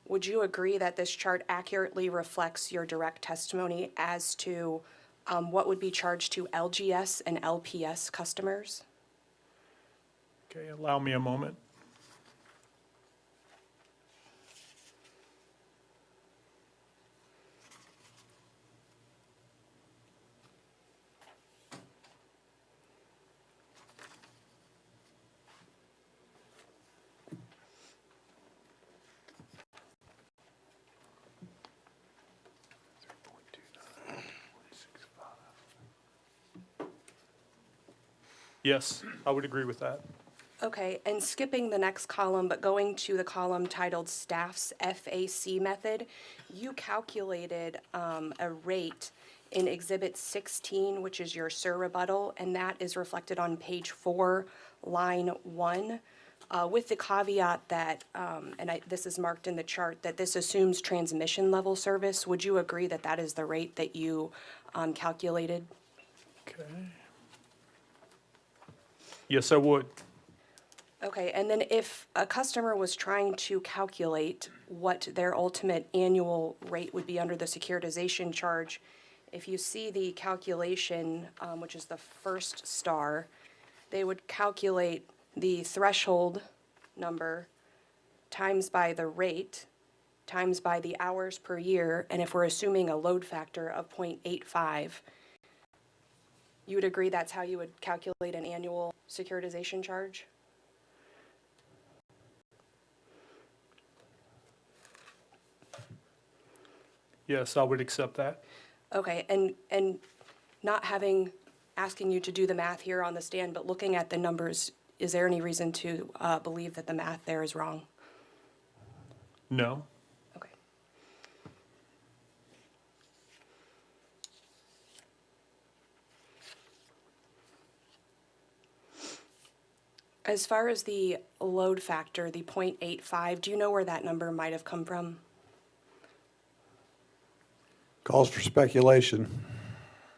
would you agree that this chart accurately reflects your direct testimony as to what would be charged to LGS and LPS customers? Okay, allow me a moment. Yes, I would agree with that. Okay, and skipping the next column, but going to the column titled Staff's FAC Method, you calculated a rate in Exhibit 16, which is your SIR rebuttal, and that is reflected on page 4, line 1, with the caveat that, this is marked in the chart, that this assumes transmission level service. Would you agree that that is the rate that you calculated? Okay. Yes, I would. Okay, and then if a customer was trying to calculate what their ultimate annual rate would be under the securitization charge, if you see the calculation, which is the first star, they would calculate the threshold number times by the rate times by the hours per year, and if we're assuming a load factor of 0.85, you would agree that's how you would calculate an annual securitization charge? Yes, I would accept that. Okay, and not asking you to do the math here on the stand, but looking at the numbers is there any reason to believe that the math there is wrong? No. Okay. As far as the load factor, the 0.85, do you know where that number might have come from? Calls for speculation.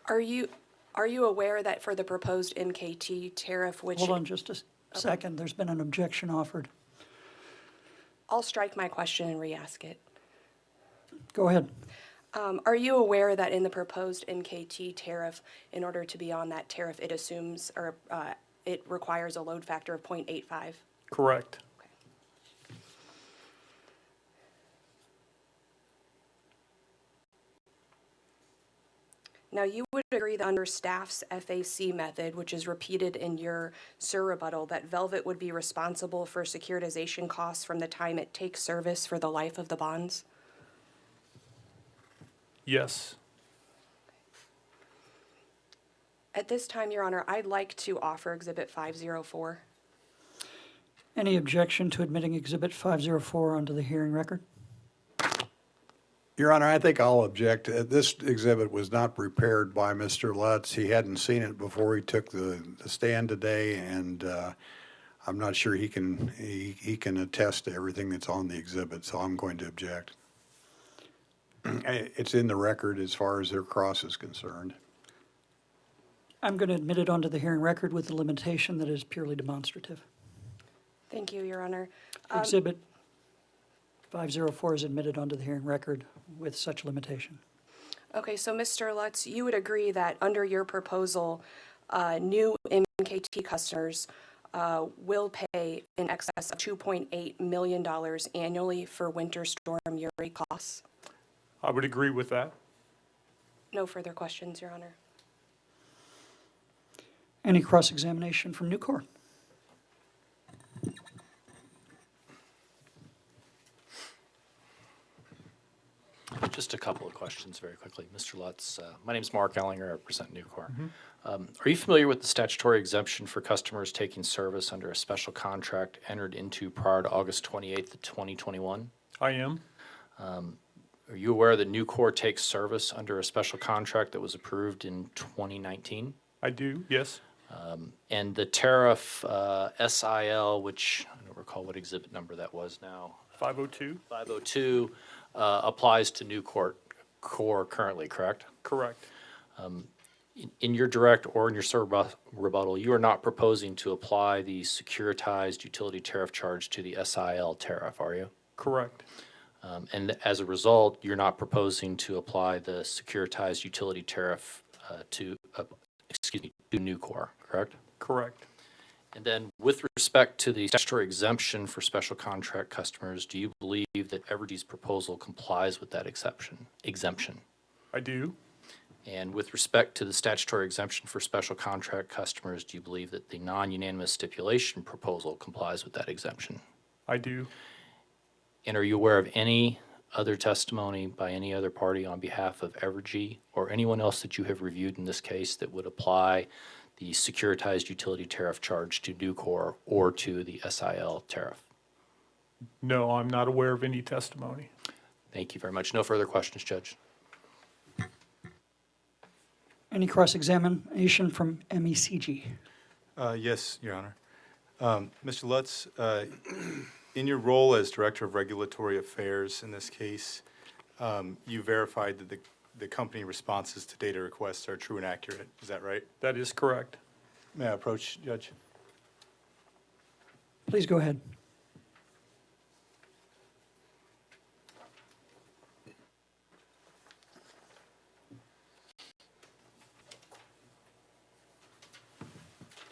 Are you aware that for the proposed NKT tariff, which... Hold on just a second. There's been an objection offered. I'll strike my question and re-ask it. Go ahead. Are you aware that in the proposed NKT tariff, in order to be on that tariff, it assumes, or it requires a load factor of 0.85? Correct. Now, you would agree that under staff's FAC method, which is repeated in your SIR rebuttal, that Velvet would be responsible for securitization costs from the time it takes service for the life of the bonds? Yes. At this time, Your Honor, I'd like to offer Exhibit 504. Any objection to admitting Exhibit 504 onto the hearing record? Your Honor, I think I'll object. This exhibit was not prepared by Mr. Lutz. He hadn't seen it before he took the stand today, and I'm not sure he can attest to everything that's on the exhibit, so I'm going to object. It's in the record as far as their cross is concerned. I'm going to admit it onto the hearing record with the limitation that it is purely demonstrative. Thank you, Your Honor. Exhibit 504 is admitted onto the hearing record with such limitation. Okay, so Mr. Lutz, you would agree that under your proposal, new MKT customers will pay in excess of $2.8 million annually for Winter Storm Uri costs? I would agree with that. No further questions, Your Honor. Any cross-examination from Nucor? Just a couple of questions very quickly. Mr. Lutz, my name's Mark Ellinger, I represent Nucor. Are you familiar with the statutory exemption for customers taking service under a special contract entered into prior to August 28th, 2021? I am. Are you aware that Nucor takes service under a special contract that was approved in 2019? I do, yes. And the tariff SIL, which I don't recall what exhibit number that was now. 502? 502 applies to Nucor currently, correct? Correct. In your direct or in your rebuttal, you are not proposing to apply the securitized utility tariff charge to the SIL tariff, are you? Correct. And as a result, you're not proposing to apply the securitized utility tariff to Nucor, correct? Correct. And then with respect to the statutory exemption for special contract customers, do you believe that Evergy's proposal complies with that exemption? I do. And with respect to the statutory exemption for special contract customers, do you believe that the non-unanimous stipulation proposal complies with that exemption? I do. And are you aware of any other testimony by any other party on behalf of Evergy or anyone else that you have reviewed in this case that would apply the securitized utility tariff charge to Nucor or to the SIL tariff? No, I'm not aware of any testimony. Thank you very much. No further questions, Judge. Any cross-examination from MECG? Yes, Your Honor. Mr. Lutz, in your role as Director of Regulatory Affairs in this case, you verified that the company responses to data requests are true and accurate. Is that right? That is correct. May I approach, Judge? Please go ahead.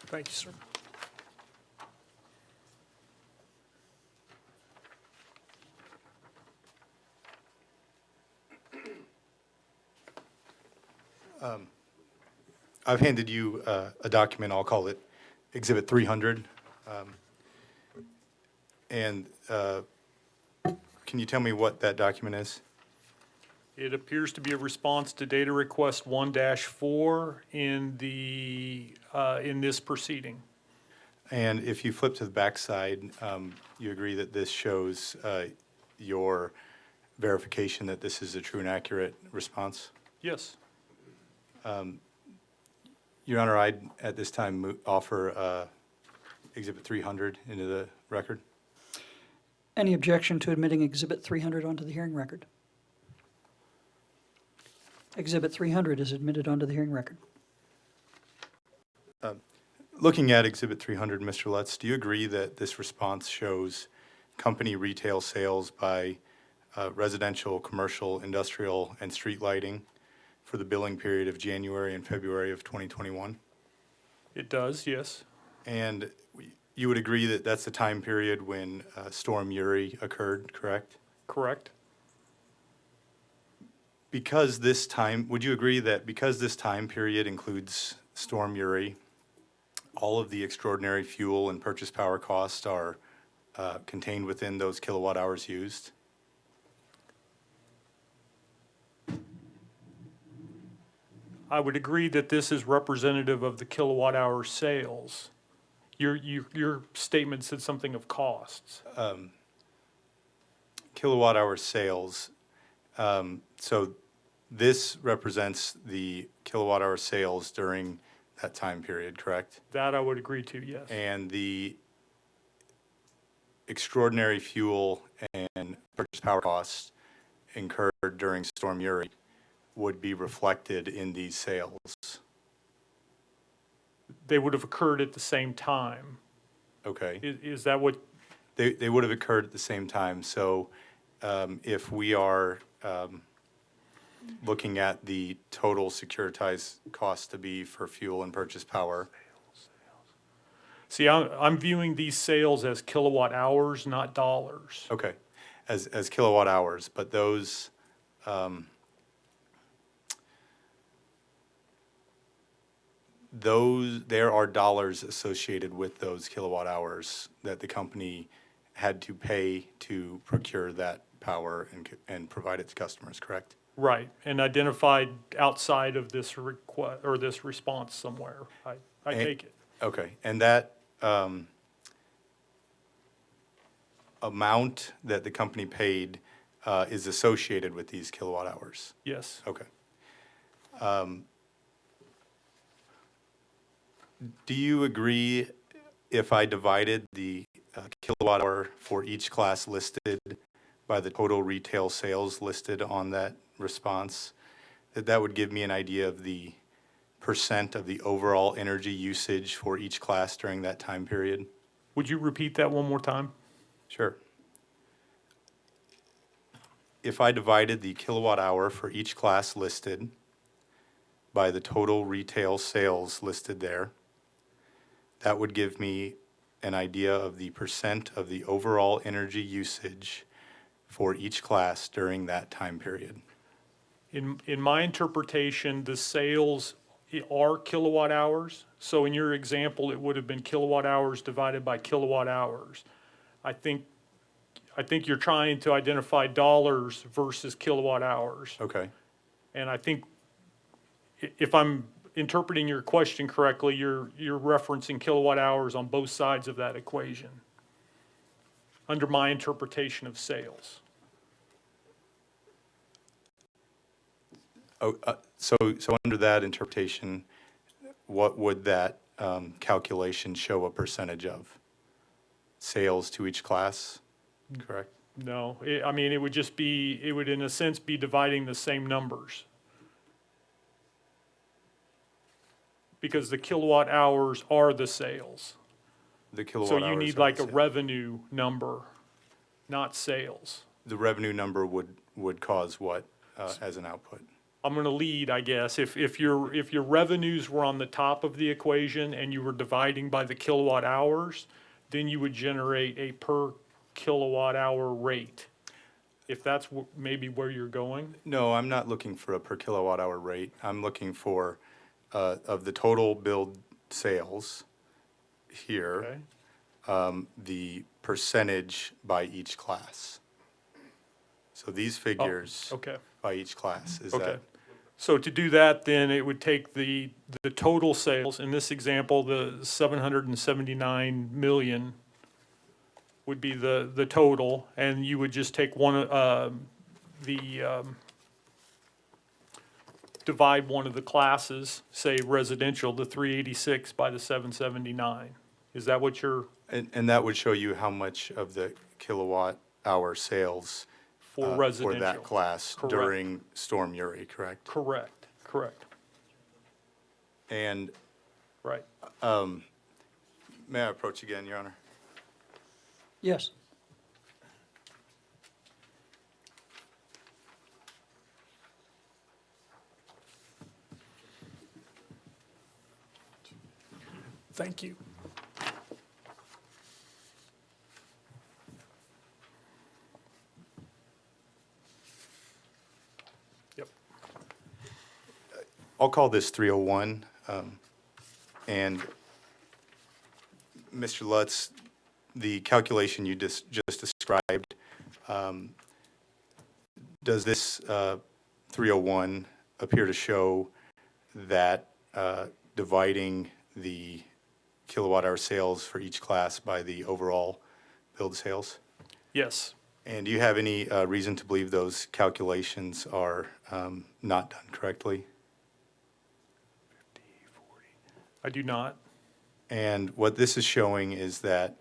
Thank you, sir. I've handed you a document, I'll call it Exhibit 300. And can you tell me what that document is? It appears to be a response to data request 1-4 in this proceeding. And if you flip to the backside, you agree that this shows your verification that this is a true and accurate response? Yes. Your Honor, I'd at this time offer Exhibit 300 into the record. Any objection to admitting Exhibit 300 onto the hearing record? Exhibit 300 is admitted onto the hearing record. Looking at Exhibit 300, Mr. Lutz, do you agree that this response shows company retail sales by residential, commercial, industrial, and street lighting for the billing period of January and February of 2021? It does, yes. And you would agree that that's the time period when Storm Uri occurred, correct? Correct. Because this time, would you agree that because this time period includes Storm Uri, all of the extraordinary fuel and purchase power costs are contained within those kilowatt hours used? I would agree that this is representative of the kilowatt hour sales. Your statement said something of costs. Kilowatt hour sales, so this represents the kilowatt hour sales during that time period, correct? That I would agree to, yes. And the extraordinary fuel and purchase power costs incurred during Storm Uri would be reflected in these sales? They would have occurred at the same time. Okay. Is that what? They would have occurred at the same time. So if we are looking at the total securitized cost to be for fuel and purchase power. See, I'm viewing these sales as kilowatt hours, not dollars. Okay, as kilowatt hours, but those, there are dollars associated with those kilowatt hours that the company had to pay to procure that power and provide it to customers, correct? Right, and identified outside of this request or this response somewhere. I take it. Okay, and that amount that the company paid is associated with these kilowatt hours? Yes. Okay. Do you agree if I divided the kilowatt hour for each class listed by the total retail sales listed on that response, that would give me an idea of the percent of the overall energy usage for each class during that time period? Would you repeat that one more time? Sure. If I divided the kilowatt hour for each class listed by the total retail sales listed there, that would give me an idea of the percent of the overall energy usage for each class during that time period. In my interpretation, the sales are kilowatt hours. So in your example, it would have been kilowatt hours divided by kilowatt hours. I think you're trying to identify dollars versus kilowatt hours. Okay. And I think if I'm interpreting your question correctly, you're referencing kilowatt hours on both sides of that equation under my interpretation of sales. Oh, so under that interpretation, what would that calculation show a percentage of? Sales to each class, correct? No, I mean, it would just be, it would in a sense be dividing the same numbers. Because the kilowatt hours are the sales. The kilowatt So hours you need are like the a same. revenue number, not sales. The revenue number would cause what as an output? I'm gonna lead, I guess. If your revenues were on the top of the equation and you were dividing by the kilowatt hours, then you would generate a per kilowatt hour rate. If that's maybe where you're going? No, I'm not looking for a per kilowatt hour rate. I'm looking for, of the total billed sales here, the percentage by each class. So these figures Okay. by each class, is Okay. that? So to do that, then it would take the total sales, in this example, the 779 million would be the total, and you would just take divide one of the classes, say residential, the 386 by the 779. Is that what you're, And that would show you how much of the kilowatt hour sales for for residential? that class Correct. during Storm Uri, correct? Correct, correct, And right. may I approach again, Your Honor? Yes. Thank you. Yep. I'll call this 301. And Mr. Lutz, the calculation you just described, does this 301 appear to show that dividing the kilowatt hour sales for each class by the overall billed sales? Yes. And do you have any reason to believe those calculations are not done correctly? I do not. And what this is showing is that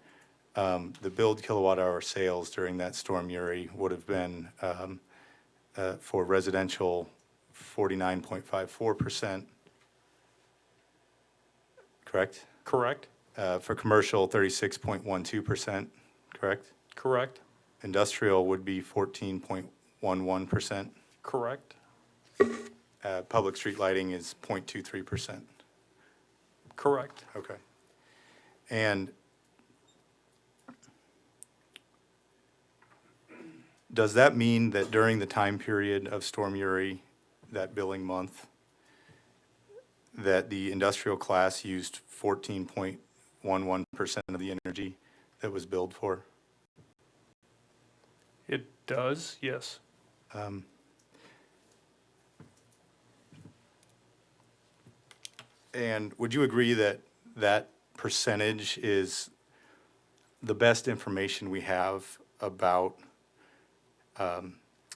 the billed kilowatt hour sales during that Storm Uri would have been for residential 49.54%, correct? Correct, For commercial, 36.12%, correct? correct, Industrial would be 14.11%. correct, Public street lighting is 0.23%. correct. Okay. And does that mean that during the time period of Storm Uri, that billing month, that the industrial class used 14.11% of the energy that was billed for? It does, yes. And would you agree that that percentage is the best information we have about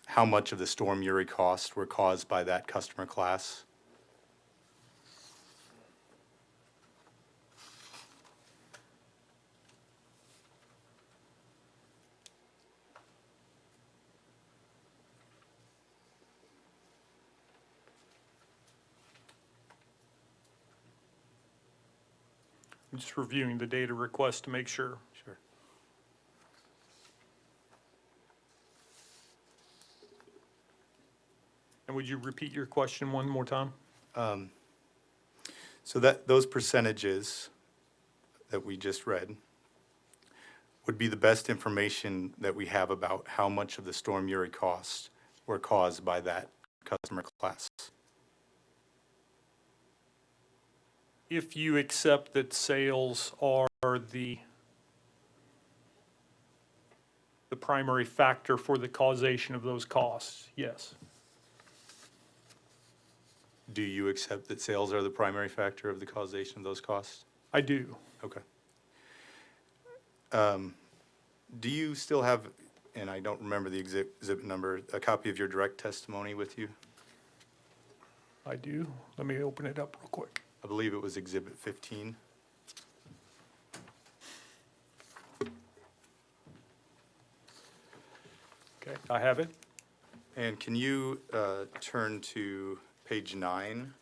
how much of the Storm Uri costs were caused by that customer class? I'm just reviewing the data request to make sure. Sure. And would you repeat your question one more time? So that those percentages that we just read would be the best information that we have about how much of the Storm Uri costs were caused by that customer class. If you accept that sales are the primary factor for the causation of those costs, yes. Do you accept that sales are the primary factor of the causation of those costs? I do. Okay. Do you still have, and I don't remember the exhibit number, a copy of your direct testimony with you? I do. Let me open it up real quick. I believe it was Exhibit 15. Okay, I have it. And can you turn to page 9?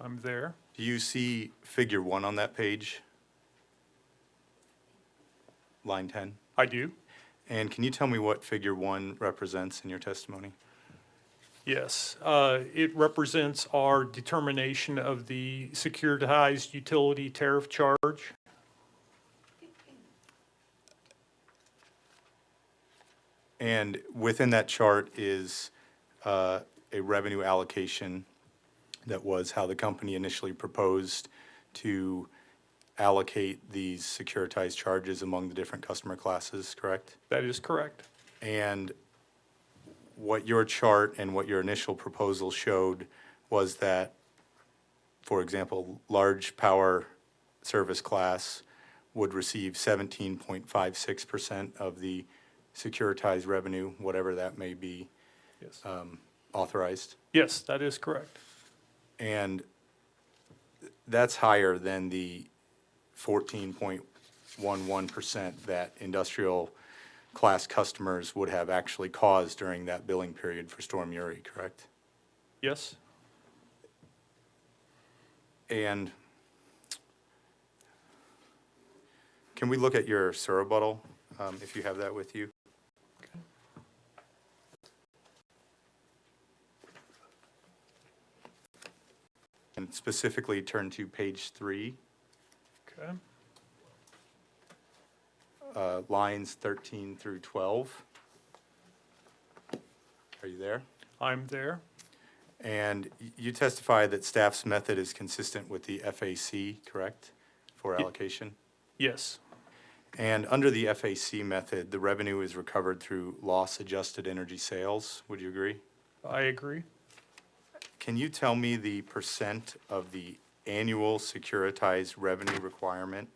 I'm there. Do you see figure 1 on that page? Line 10? I do. And can you tell me what figure 1 represents in your testimony? Yes, it represents our determination of the securitized utility tariff charge. And within that chart is a revenue allocation that was how the company initially proposed to allocate these securitized charges among the different customer classes, correct? That is correct. And what your chart and what your initial proposal showed was that, for example, large power service class would receive 17.56% of the securitized revenue, whatever that may be, Yes. authorized. Yes, that is correct. And that's higher than the 14.11% that industrial class customers would have actually caused during that billing period for Storm Uri, correct? Yes. And can we look at your surrebuttal, if you have that with you? And specifically turn to page 3, Okay. lines 13 through 12. Are you there? I'm there. And you testify that staff's method is consistent with the FAC, correct, for allocation? Yes. And under the FAC method, the revenue is recovered through loss-adjusted energy sales. Would you agree? I agree. Can you tell me the percent of the annual securitized revenue requirement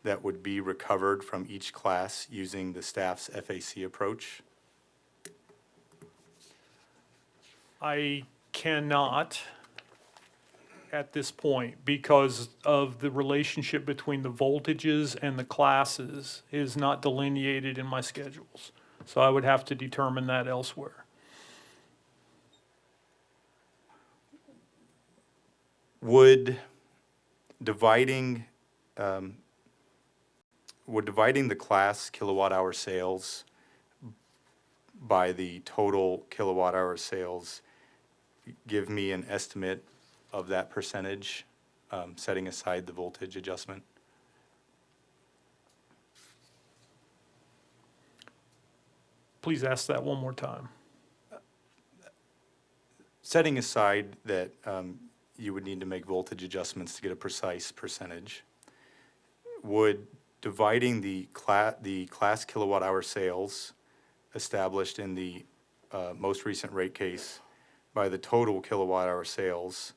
that would be recovered from each class using the staff's FAC approach? I cannot at this point because of the relationship between the voltages and the classes is not delineated in my schedules. So I would have to determine that elsewhere. Would dividing the class kilowatt-hour sales by the total kilowatt-hour sales give me an estimate of that percentage, setting aside the voltage adjustment? Please ask that one more time. Setting aside that you would need to make voltage adjustments to get a precise percentage, would dividing the class kilowatt-hour sales established in the most recent rate case by the total kilowatt-hour sales,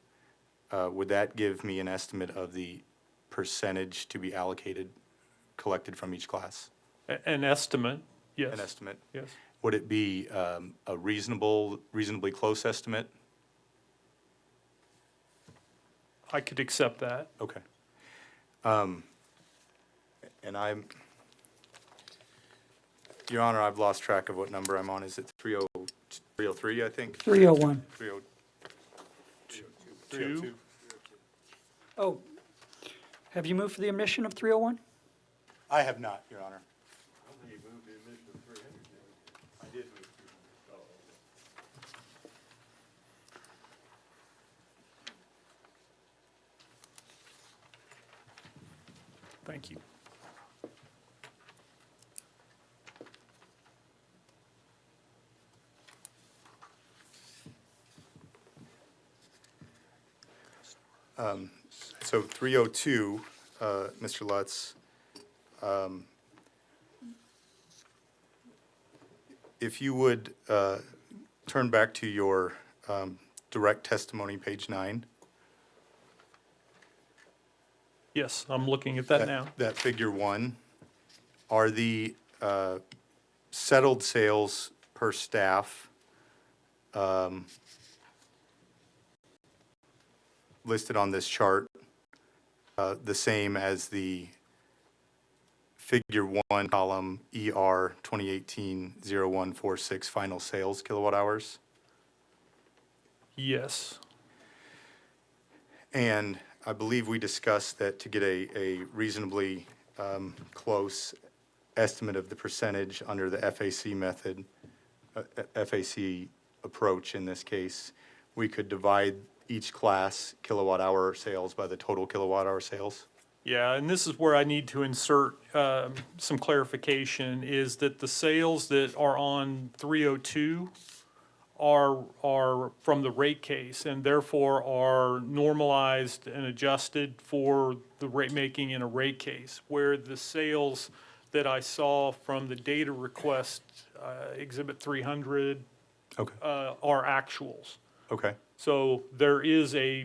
would that give me an estimate of the percentage to be collected from each class? An estimate, yes. An estimate? Yes. Would it be a reasonably close estimate? I could accept that. Okay. And Your Honor, I've lost track of what number I'm on. Is it 303, I think? 301. 302. Oh, have you moved for the omission of 301? I have not, Your Honor. I did move. Thank you. So 302, Mr. Lutz, if you would turn back to your direct testimony, page 9. Yes, I'm looking at that now. That figure 1, are the settled sales per staff listed on this chart the same as the figure 1 column ER 2018-0146 final sales kilowatt hours? Yes. And I believe we discussed that to get a reasonably close estimate of the percentage under the FAC method, FAC approach in this case, we could divide each class kilowatt hour sales by the total kilowatt hour sales? Yeah, and this is where I need to insert some clarification, is that the sales that are on 302 are from the rate case and therefore are normalized and adjusted for the rate making in a rate case, where the sales that I saw from the data request Exhibit 300 Okay, are actuals. okay, So there is a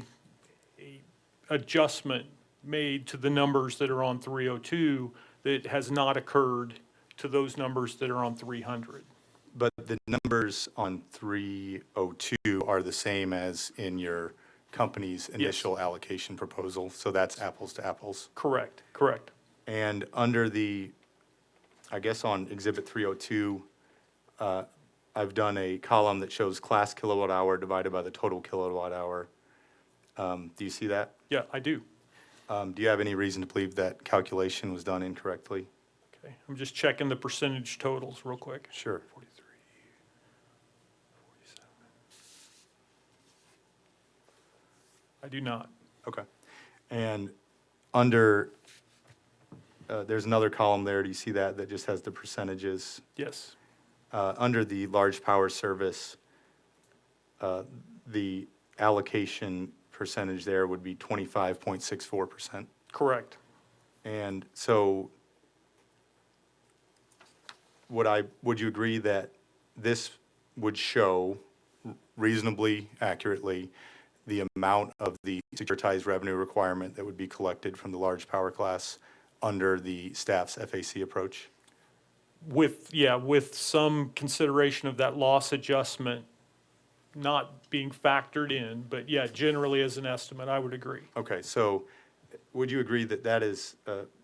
adjustment made to the numbers that are on 302 that has not occurred to those numbers that are on 300. but the numbers on 302 are the same as in your company's initial allocation proposal, so that's apples to apples. Correct, correct. And under the, I guess on Exhibit 302, I've done a column that shows class kilowatt hour divided by the total kilowatt hour. Do you see that? Yeah, I do. Do you have any reason to believe that calculation was done incorrectly? Okay, I'm just checking the percentage totals real quick. Sure. 43, 47. I do not. Okay. And under, there's another column there, do you see that, that just has the percentages? Yes, Under the large power service, the allocation percentage there would be 25.64%. correct. And so would you agree that this would show reasonably accurately the amount of the securitized revenue requirement that would be collected from the large power class under the staff's FAC approach? With some consideration of that loss adjustment not being factored in, but yeah, generally as an estimate, I would agree. Okay, so would you agree that that is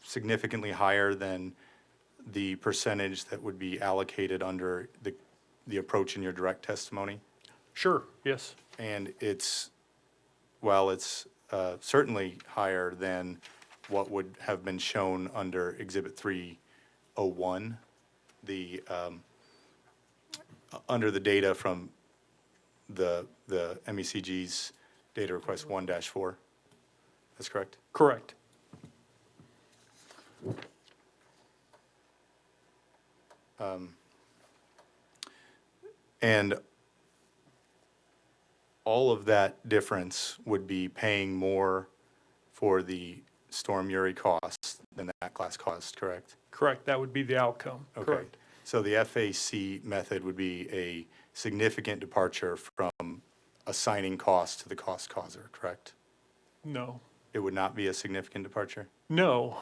significantly higher than the percentage that would be allocated under the approach in your direct testimony? Sure, yes. And it's, well, it's certainly higher than what would have been shown under Exhibit 301, the, under the data from the MECG's data request 1-4. That's correct? Correct. And all of that difference would be paying more for the Storm Uri costs than that class cost, correct? Correct, that would be the outcome. Okay. Correct. So the FAC method would be a significant departure from assigning cost to the cost causer, correct? No. It would not be a significant departure? No,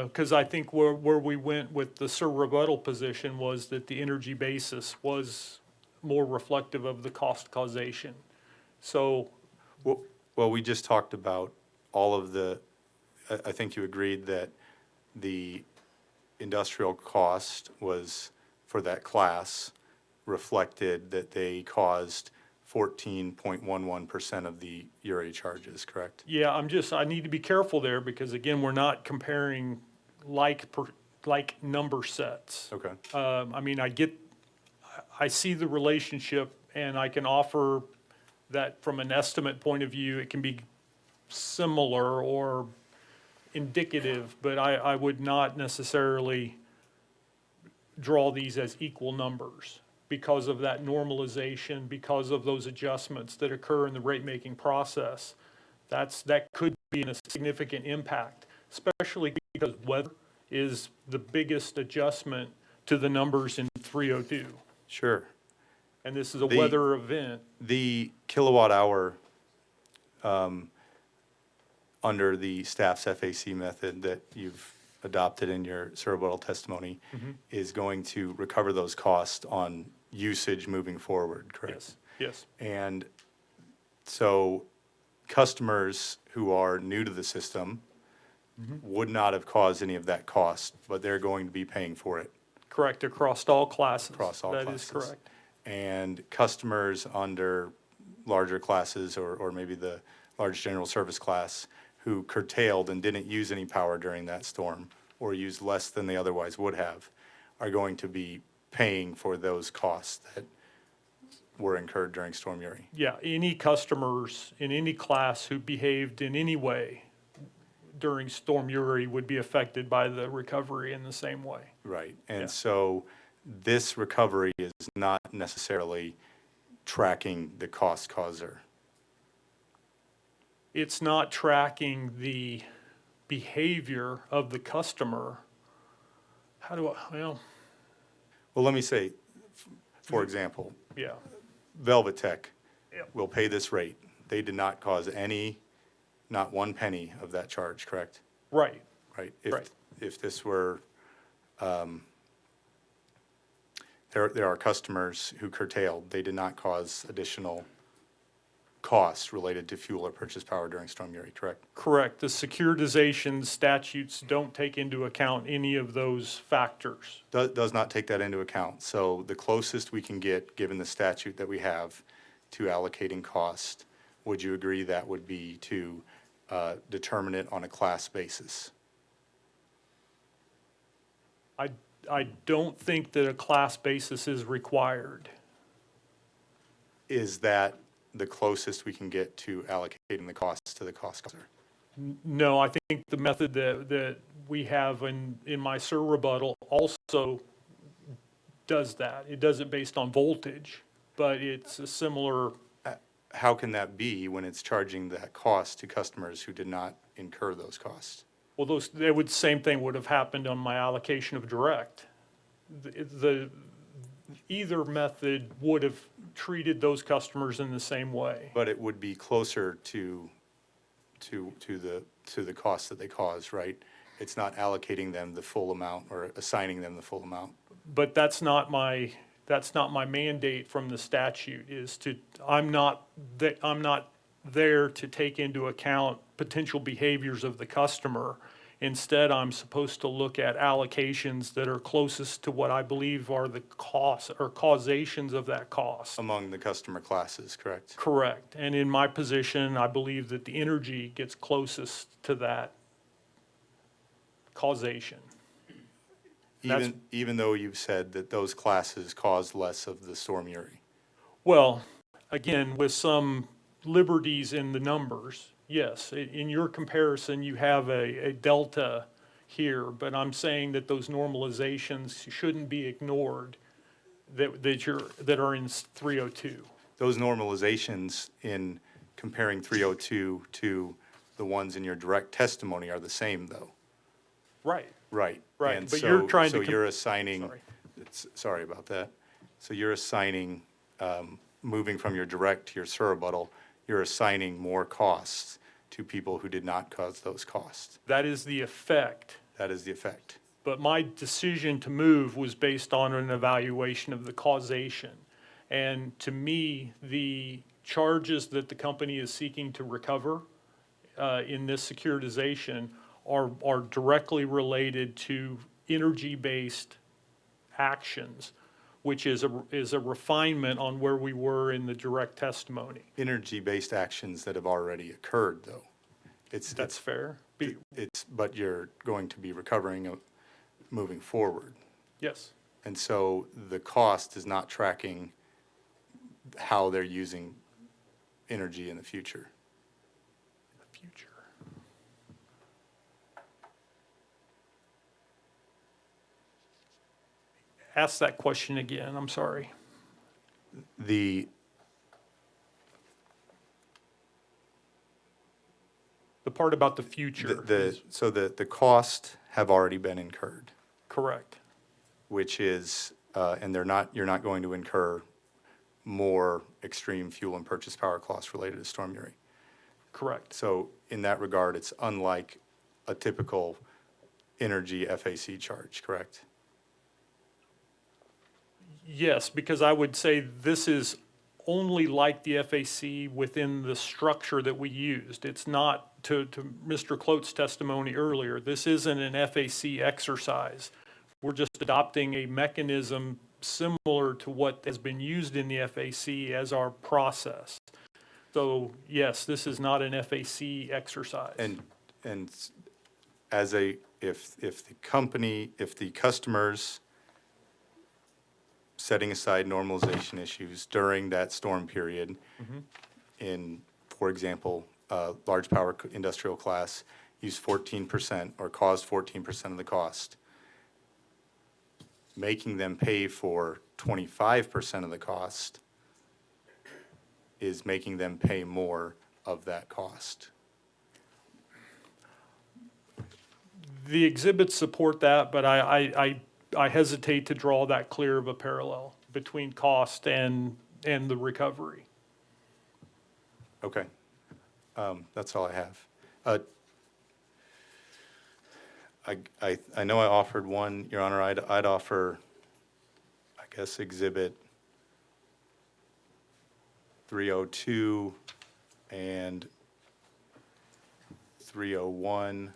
because I think where we went with the Sir rebuttal position was that the energy basis was more reflective of the cost causation. So, Well, we just talked about all of the, I think you agreed that the industrial cost was, for that class, reflected that they caused 14.11% of the URA charges, correct? yeah, I need to be careful there because again, we're not comparing like number sets. Okay. I mean, I see the relationship and I can offer that from an estimate point of view, it can be similar or indicative, but I would not necessarily draw these as equal numbers because of that normalization, because of those adjustments that occur in the rate-making process. That could be a significant impact, especially because weather is the biggest adjustment to the numbers in 302. Sure. And this is a weather event. The kilowatt hour under the staff's FAC method that you've adopted in your cerebral testimony is going to recover those costs on usage moving forward, correct? Yes. And so customers who are new to the system would not have caused any of that cost, but they're going to be paying for it. Correct, across all classes. Across all That classes. is correct. And customers under larger classes or maybe the large general service class who curtailed and didn't use any power during that storm or used less than they otherwise would have are going to be paying for those costs that were incurred during Storm Uri. Yeah, any customers in any class who behaved in any way during Storm Uri would be affected by the recovery in the same way. Right. And Yeah. so this recovery is not necessarily tracking the cost causer. It's not tracking the behavior of the customer. How do I, well, Well, let me say, for example, Yeah, Velvet Tech Yep. will pay this rate. They did not cause not one penny of that charge, correct? right, Right? Right. If this were, there are customers who curtailed, they did not cause additional costs related to fuel or purchase power during Storm Uri, correct? correct. The securitization statutes don't take into account any of those factors. Does not take that into account. So the closest we can get, given the statute that we have, to allocating cost, would you agree that would be to determine it on a class basis? I don't think that a class basis is required. Is that the closest we can get to allocating the costs to the cost causer? No, I think the method that we have in my SIR rebuttal also does that. It does it based on voltage, but it's a similar, How can that be when it's charging that cost to customers who did not incur those costs? well, same thing would have happened on my allocation of direct. Either method would have treated those customers in the same way. But it would be closer to the cost that they caused, right? It's not allocating them the full amount or assigning them the full amount. But that's not my mandate from the statute, I'm not there to take into account potential behaviors of the customer. Instead, I'm supposed to look at allocations that are closest to what I believe are the costs or causations of that cost. Among the customer classes, correct? Correct. And in my position, I believe that the energy gets closest to that causation. Even though you've said that those classes caused less of the Storm Uri? Well, again, with some liberties in the numbers, yes. In your comparison, you have a delta here, but I'm saying that those normalizations shouldn't be ignored that are in 302. Those normalizations in comparing 302 to the ones in your direct testimony are the same, though? Right. Right. Right, And but so- you're trying to So com- you're assigning, Sorry. sorry about that. So you're assigning, moving from your direct to your SIR rebuttal, you're assigning more costs to people who did not cause those costs. That is the effect. That is the effect. But my decision to move was based on an evaluation of the causation. And to me, the charges that the company is seeking to recover in this securitization are directly related to energy-based actions, which is a refinement on where we were in the direct testimony. Energy-based actions that have already occurred, though. That's fair? But you're going to be recovering moving forward. Yes. And so the cost is not tracking how they're using energy in the future. The future. Ask that question again, I'm sorry. The part about the future. So the cost have already been incurred, Correct. which is, and you're not going to incur more extreme fuel and purchase power costs related to Storm Uri. Correct. So in that regard, it's unlike a typical energy FAC charge, correct? Yes, because I would say this is only like the FAC within the structure that we used. It's not, to Mr. Clote's testimony earlier, this isn't an FAC exercise. We're just adopting a mechanism similar to what has been used in the FAC as our process. So yes, this is not an FAC exercise. And as if the customers setting aside normalization issues during that storm period in, for example, large power industrial class used 14% or caused 14% of the cost, making them pay for 25% of the cost is making them pay more of that cost. The exhibits support that, but I hesitate to draw that clear of a parallel. between cost and the recovery. Okay. That's all I have. I know I offered one, Your Honor. I'd offer, I guess, Exhibit 302 and 301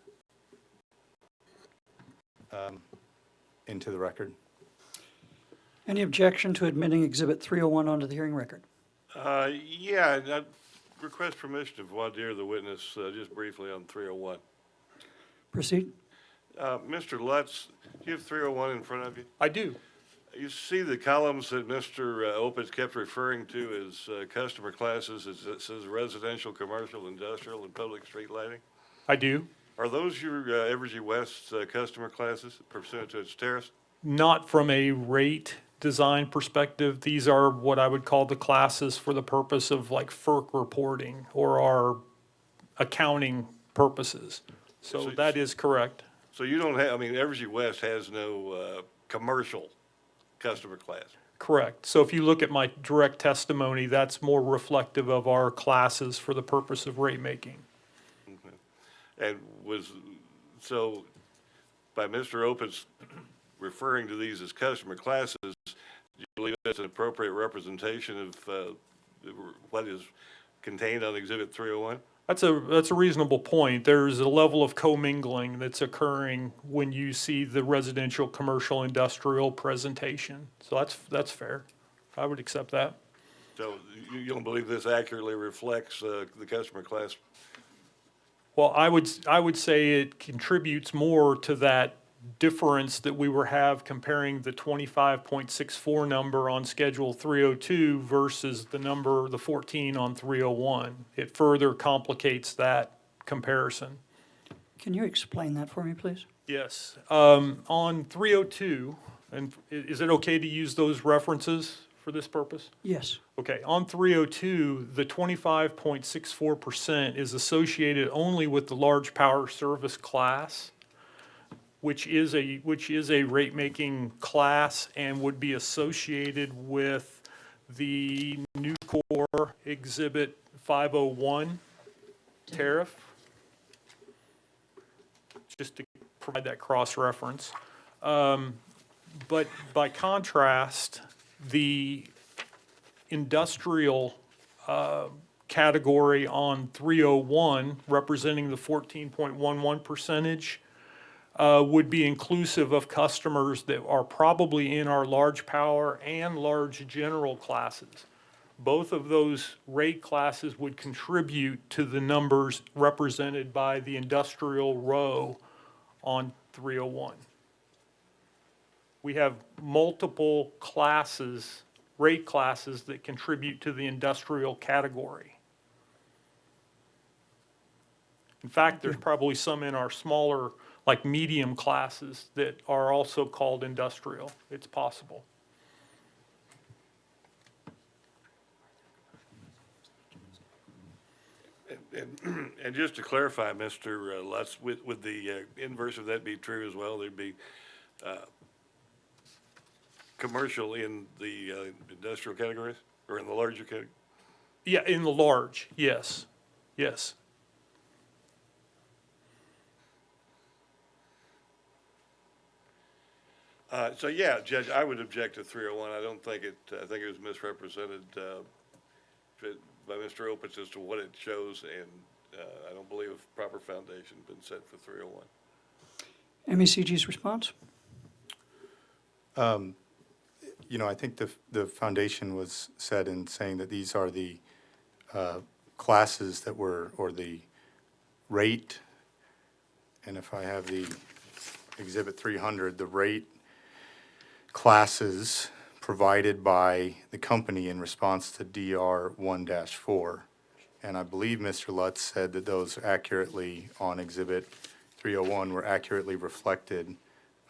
into the record. Any objection to admitting Exhibit 301 onto the hearing record? Yeah, I'd request permission to voir dire the witness just briefly on 301. Proceed. Mr. Lutz, do you have 301 in front of you? I do. You see the columns that Mr. Opitz kept referring to as customer classes, it says residential, commercial, industrial, and public street lighting? I do. Are those your Evergy West customer classes pursuant to its tariffs? Not from a rate design perspective. These are what I would call the classes for the purpose of like FERC reporting or our accounting purposes. So that is correct. So you don't have, I mean, Evergy West has no commercial customer class? Correct. So if you look at my direct testimony, that's more reflective of our classes for the purpose of rate making. And so by Mr. Opitz referring to these as customer classes, do you believe that's an appropriate representation of what is contained on Exhibit 301? That's a reasonable point. There's a level of commingling that's occurring when you see the residential, commercial, industrial presentation. So that's fair. I would accept that. So you don't believe this accurately reflects the customer class? Well, I would say it contributes more to that difference that we have comparing the 25.64 number on Schedule 302 versus the 14 on 301. It further complicates that comparison. Can you explain that for me, please? Yes. On 302, and is it okay to use those references for this purpose? Yes. Okay, on 302, the 25.64% is associated only with the large power service class, which is a rate-making class and would be associated with the Nucor Exhibit 501 tariff, just to provide that cross-reference. But by contrast, the industrial category on 301, representing the 14.11 percentage, would be inclusive of customers that are probably in our large power and large general classes. Both of those rate classes would contribute to the numbers represented by the industrial row on 301. We have multiple classes, rate classes, that contribute to the industrial category. In fact, there's probably some in our smaller, like medium classes that are also called industrial. It's possible. And just to clarify, Mr. Lutz, would the inverse of that be true as well? There'd be commercial in the industrial categories or in the larger category? Yeah, in the large, yes, yes. So yeah, Judge, I would object to 301. I don't think I think it was misrepresented by Mr. Opitz as to what it shows, and I don't believe a proper foundation has been set for 301. MECG's response? You know, I think the foundation was set in saying that these are the classes that were, or the rate, and if I have the Exhibit 300, the rate classes provided by the company in response to DR 1-4. And I believe Mr. Lutz said that those accurately on Exhibit 301 were accurately reflected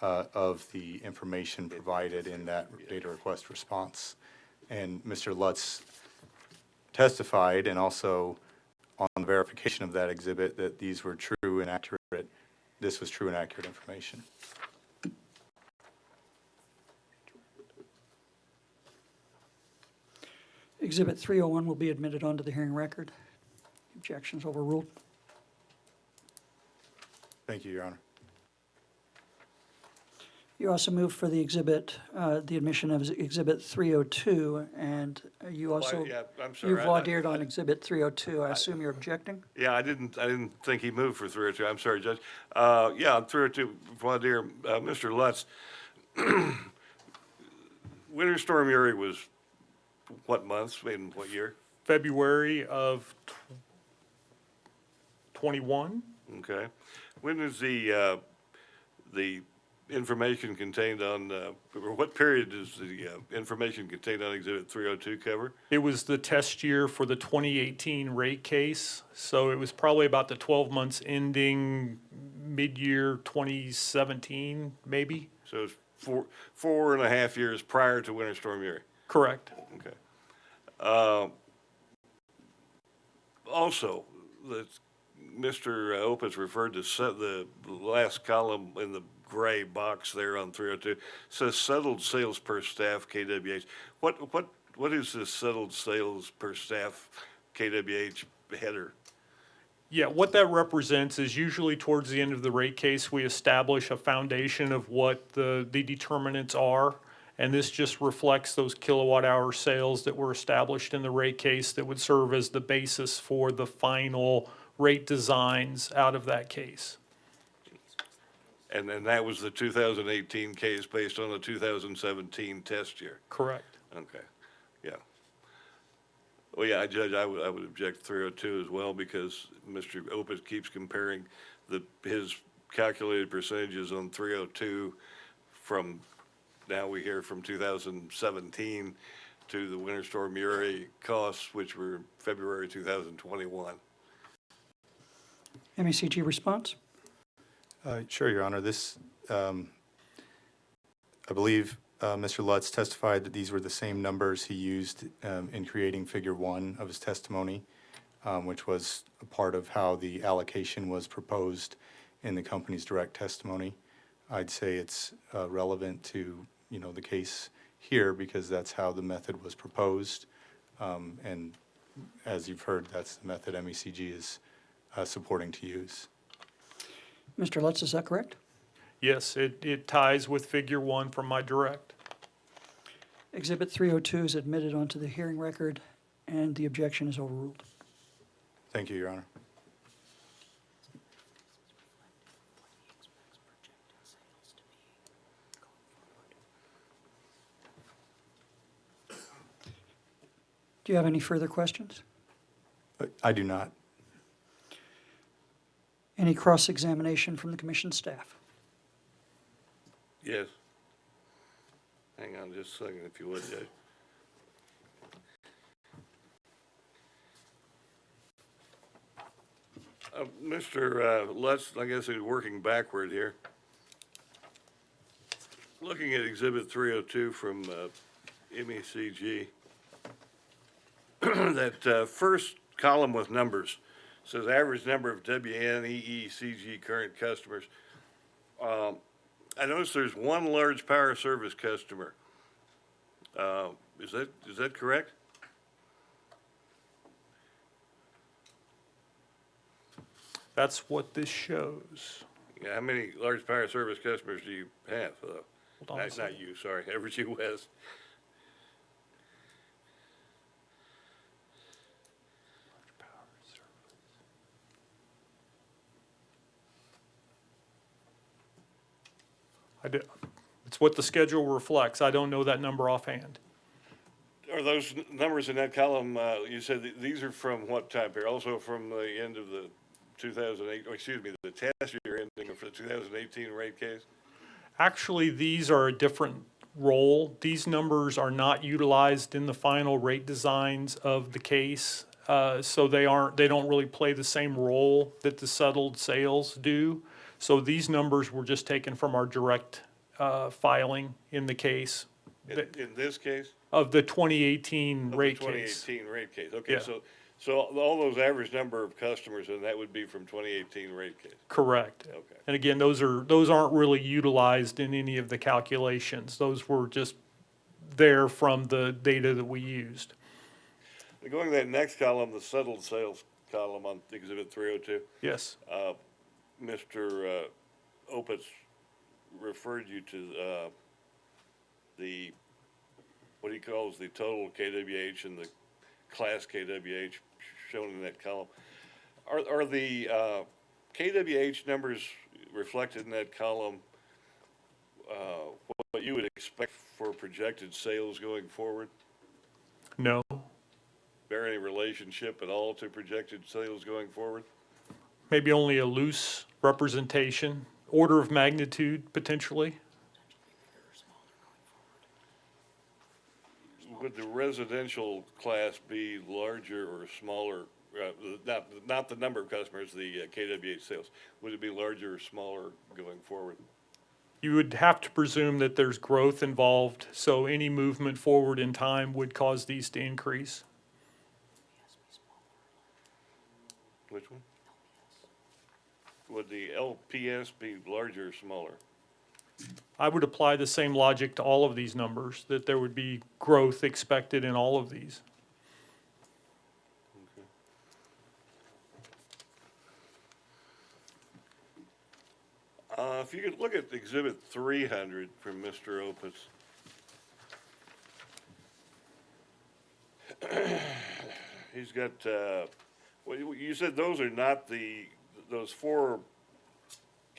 of the information provided in that data request response. And Mr. Lutz testified, and also on the verification of that exhibit, that these were true and accurate, this was true and accurate information. Exhibit 301 will be admitted onto the hearing record. Objections overruled. Thank you, Your Honor. You also moved for the exhibit, the admission of Exhibit 302, and you also, yeah, I'm sorry. you vaudeered on Exhibit 302. I assume you're objecting? Yeah, I didn't think he moved for 302. I'm sorry, Judge. Yeah, on 302, voir dire, Mr. Lutz, Winter Storm Uri was what month, in what year? February of 21. Okay. When is the information contained on, or what period does the information contained on Exhibit 302 cover? It was the test year for the 2018 rate case, so it was probably about the 12 months ending mid-year 2017, maybe? So it's 4.5 years prior to Winter Storm Uri. Correct. Okay. Also, Mr. Opus referred to the last column in the gray box there on 302, says settled sales per staff KWH. What is this settled sales per staff KWH header? Yeah, what that represents is usually towards the end of the rate case, we establish a foundation of what the determinants are. And this just reflects those kilowatt hour sales that were established in the rate case that would serve as the basis for the final rate designs out of that case. And then that was the 2018 case based on the 2017 test year? Correct. Okay, yeah. Well, yeah, Judge, I would object 302 as well, because Mr. Opus keeps comparing his calculated percentages on 302 from, now we hear from 2017 to the Winter Storm Uri costs, which were February 2021. MECG response? Sure, Your Honor. This, I believe Mr. Lutz testified that these were the same numbers he used in creating Figure 1 of his testimony, which was a part of how the allocation was proposed in the company's direct testimony. I'd say it's relevant to, the case here, because that's how the method was proposed. And as you've heard, that's the method MECG is supporting to use. Mr. Lutz, is that correct? Yes, it ties with Figure 1 from my direct. Exhibit 302 is admitted onto the hearing record, and the objection is overruled. Thank you, Your Honor. Do you have any further questions? I do not. Any cross-examination from the commission staff? Yes. Hang on just a second, if you would, Judge. Mr. Lutz, I guess he's working backward here. Looking at Exhibit 302 from MECG, that first column with numbers says average number of WNEECG current customers. I notice there's one large power service customer. Is that correct? That's what this shows. Yeah, how many large power service customers do you have? Hold on a Not second. you, sorry, Evergy West. It's what the schedule reflects. I don't know that number offhand. Are those numbers in that column, you said that these are from what time period? Also from the end of the 2008, or excuse me, the test year ending for the 2018 rate case? Actually, these are a different role. These numbers are not utilized in the final rate designs of the case. So they don't really play the same role that the settled sales do. So these numbers were just taken from our direct filing in the case. In this case? Of the 2018 Of the rate case. 2018 rate case, okay, Yeah. so all those average number of customers, and that would be from 2018 rate case? Correct. Okay. And again, those aren't really utilized in any of the calculations. Those were just there from the data that we used. Going to that next column, the settled sales column on Exhibit 302, Yes. Mr. Opitz referred you to the, what he calls the total KWH and the class KWH shown in that column. Are the KWH numbers reflected in that column what you would expect for projected sales going forward? No. Bear any relationship at all to projected sales going forward? Maybe only a loose representation, order of magnitude potentially. Would the residential class be larger or smaller? Not the number of customers, the KWH sales. Would it be larger or smaller going forward? You would have to presume that there's growth involved, so any movement forward in time would cause these to increase. Which one? Would the LPS be larger or smaller? I would apply the same logic to all of these numbers, that there would be growth expected in all of these. If you could look at Exhibit 300 from Mr. Opitz. He's got, well, you said those are not those four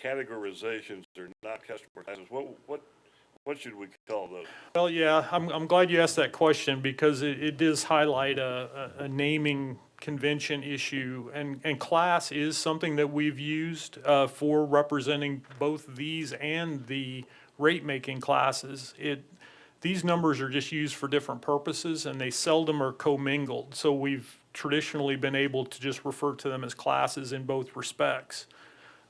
categorizations are not customer classes. What should we call those? Well, yeah, I'm glad you asked that question because it does highlight a naming convention issue, and class is something that we've used for representing both these and the rate-making classes. These numbers are just used for different purposes, and they seldom are commingled. So we've traditionally been able to just refer to them as classes in both respects.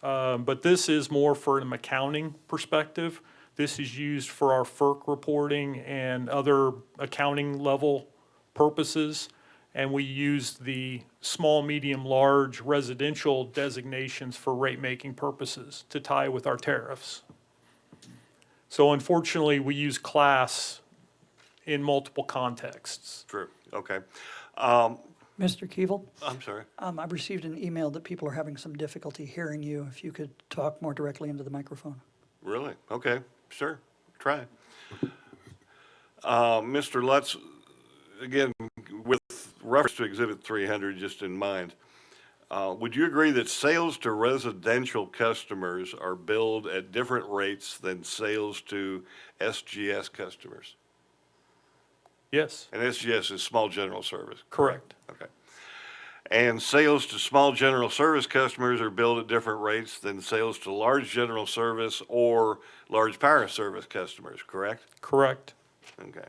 But this is more for an accounting perspective. This is used for our FERC reporting and other accounting level purposes. And we use the small, medium, large residential designations for rate-making purposes to tie with our tariffs. So unfortunately, we use class in multiple contexts. True, okay. Mr. Keevil? I'm sorry. I've received an email that people are having some difficulty hearing you. If you could talk more directly into the microphone. Really? Okay, sure, try. Mr. Lutz, again, with reference to Exhibit 300, just in mind, would you agree that sales to residential customers are billed at different rates than sales to SGS customers? Yes. And SGS is small general service? Correct. Okay. And sales to small general service customers are billed at different rates than sales to large general service or large power service customers, correct? Correct. Okay.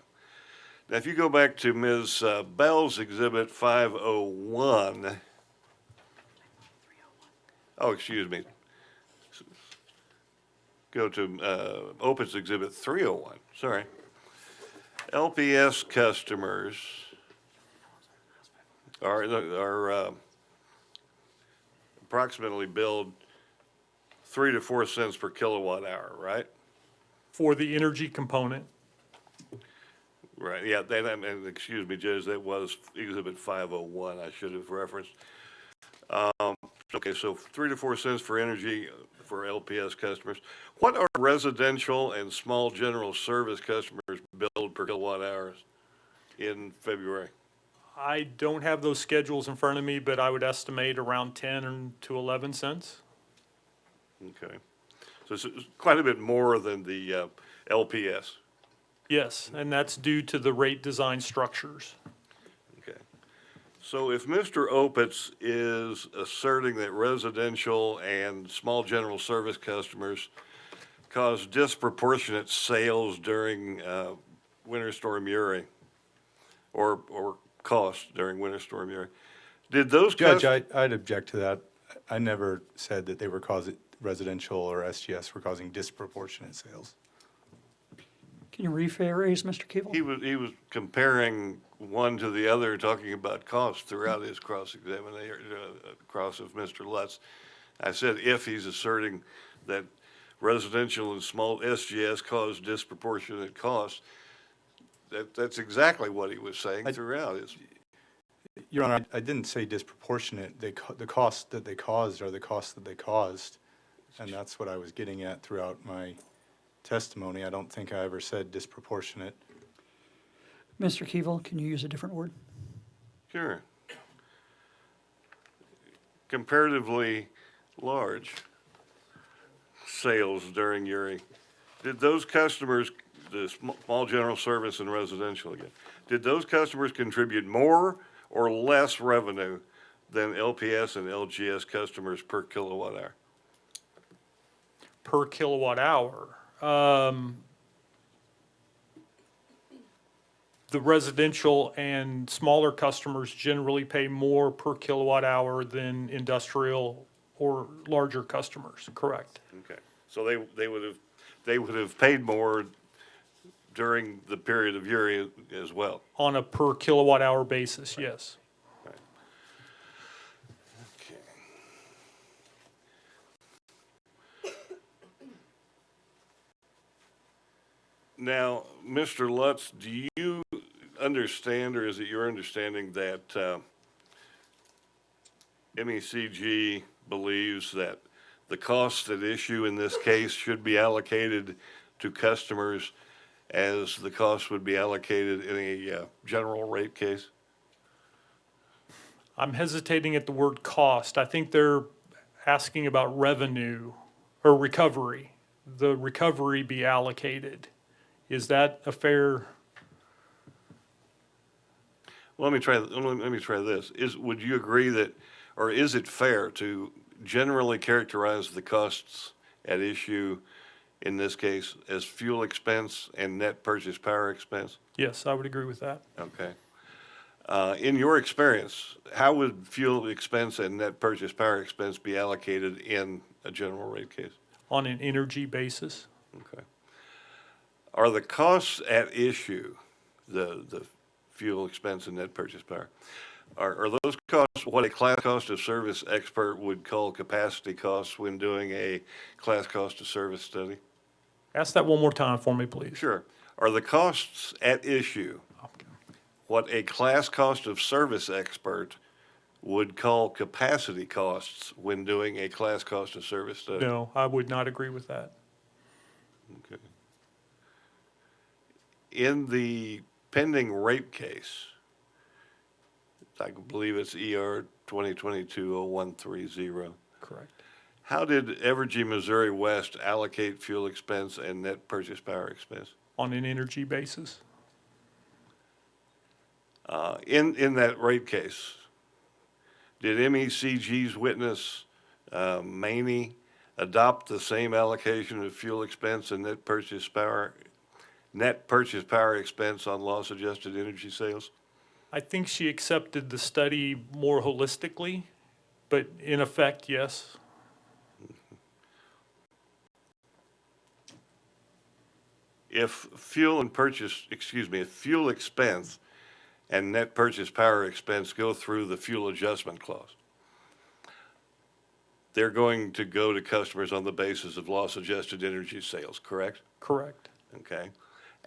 Now, if you go back to Ms. Bell's Exhibit 501, oh, excuse me. Go to Opitz Exhibit 301, sorry. LPS customers are approximately billed 3 to 4 cents per kilowatt hour, right? For the energy component. Right, yeah, and excuse me, Judge, that was Exhibit 501 I should have referenced. Okay, so 3 to 4 cents for energy for LPS customers. What are residential and small general service customers billed per kilowatt hours in February? I don't have those schedules in front of me, but I would estimate around 10 to 11 cents. Okay, so it's quite a bit more than the LPS. Yes, and that's due to the rate design structures. Okay. So if Mr. Opitz is asserting that residential and small general service customers cause disproportionate sales during Winter Storm Uri, or costs during Winter Storm Uri, did those Judge, I'd object to that. I never said that they were causing, residential or SGS were causing disproportionate sales. Can you rephrase, Mr. Keevil? He was comparing one to the other, talking about costs throughout his cross-examination, cross of Mr. Lutz. I said if he's asserting that residential and small SGS cause disproportionate costs, that's exactly what he was saying throughout his. Your Honor, I didn't say disproportionate. The costs that they caused are the costs that they caused, and that's what I was getting at throughout my testimony. I don't think I ever said disproportionate. Mr. Keevil, can you use a different word? Sure. Comparatively large sales during Uri. Did those customers, the small general service and residential again, did those customers contribute more or less revenue than LPS and LGS customers per kilowatt hour? Per kilowatt hour. The residential and smaller customers generally pay more per kilowatt hour than industrial or larger customers, correct? Okay, so they would have paid more during the period of Uri as well. On a per kilowatt hour basis, yes. Right. Okay. Now, Mr. Lutz, do you understand, or is it your understanding that MECG believes that the costs at issue in this case should be allocated to customers as the cost would be allocated in a general rate case? I'm hesitating at the word cost. I think they're asking about revenue or recovery. The recovery be allocated. Is that a fair? Well, let me try this. Would you agree that, or is it fair to generally characterize the costs at issue in this case as fuel expense and net purchase power expense? Yes, I would agree with that. Okay. In your experience, how would fuel expense and net purchase power expense be allocated in a general rate case? On an energy basis? Okay. Are the costs at issue, the fuel expense and net purchase power, are those costs what a class cost of service expert would call capacity costs when doing a class cost of service study? Ask that one more time for me, please. Sure. Are the costs at issue what a class cost of service expert would call capacity costs when doing a class cost of service study? No, I would not agree with that. Okay. In the pending rate case, I believe it's ER 2022-0130. Correct. How did Evergy Missouri West allocate fuel expense and net purchase power expense? On an energy basis? In that rate case, did MECG's witness, Maney, adopt the same allocation of fuel expense and net purchase power expense on loss adjusted energy sales? I think she accepted the study more holistically, but in effect, yes. If fuel expense and net purchase power expense go through the fuel adjustment clause, they're going to go to customers on the basis of loss adjusted energy sales, correct? Correct. Okay.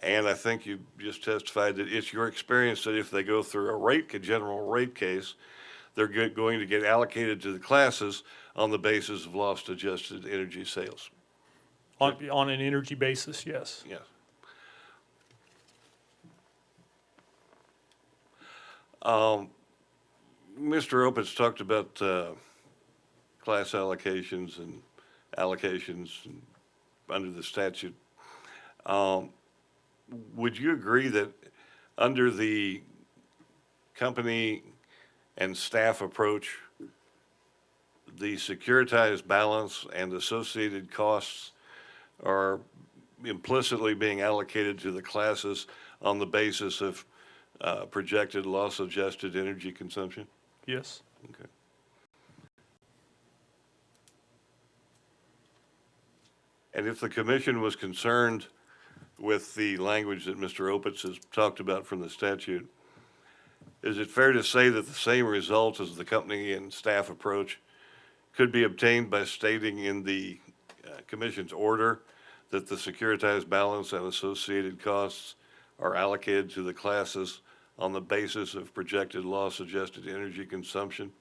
And I think you just testified that it's your experience that if they go through a general rate case, they're going to get allocated to the classes on the basis of loss adjusted energy sales. On an energy basis, yes. Yes. Mr. Opitz talked about class allocations and allocations under the statute. Would you agree that under the company and staff approach, the securitized balance and associated costs are implicitly being allocated to the classes on the basis of projected loss adjusted energy consumption? Yes. Okay. And if the commission was concerned with the language that Mr. Opitz has talked about from the statute, is it fair to say that the same result as the company and staff approach could be obtained by stating in the commission's order that the securitized balance and associated costs are allocated to the classes on the basis of projected loss-adjusted energy consumption,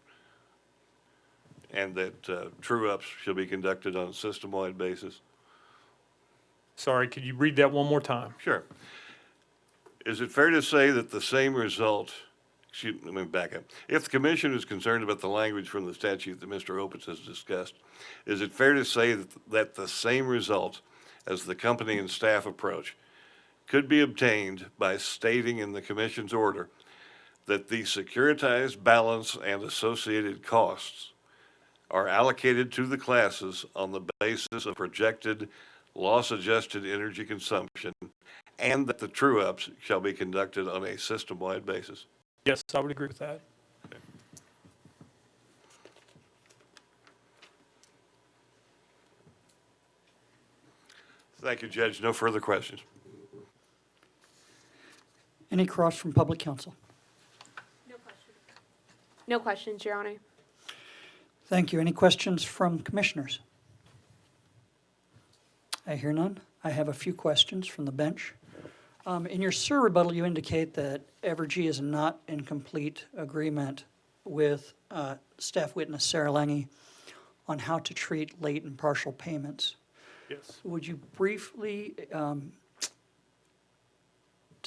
and that true-ups shall be conducted on a system-wide basis. Sorry, could you read that one more time? Sure. Is it fair to say that the same result, let me back up. If the commission is concerned about the language from the statute that Mr. Opitz has discussed, is it fair to say that the same result as the company and staff approach could be obtained by stating in the commission's order that the securitized balance and associated costs are allocated to the classes on the basis of projected loss-adjusted energy consumption, and that the true-ups shall be conducted on a system-wide basis? Yes, I would agree with that. Thank you, Judge. No further questions. Any cross from public counsel? No questions, Your Honor. Thank you. Any questions from commissioners? I hear none. I have a few questions from the bench. In your SIR rebuttal, you indicate that Evergy is not in complete agreement with staff witness Sarah Lange on how to treat late and partial payments. Yes. Would you briefly, to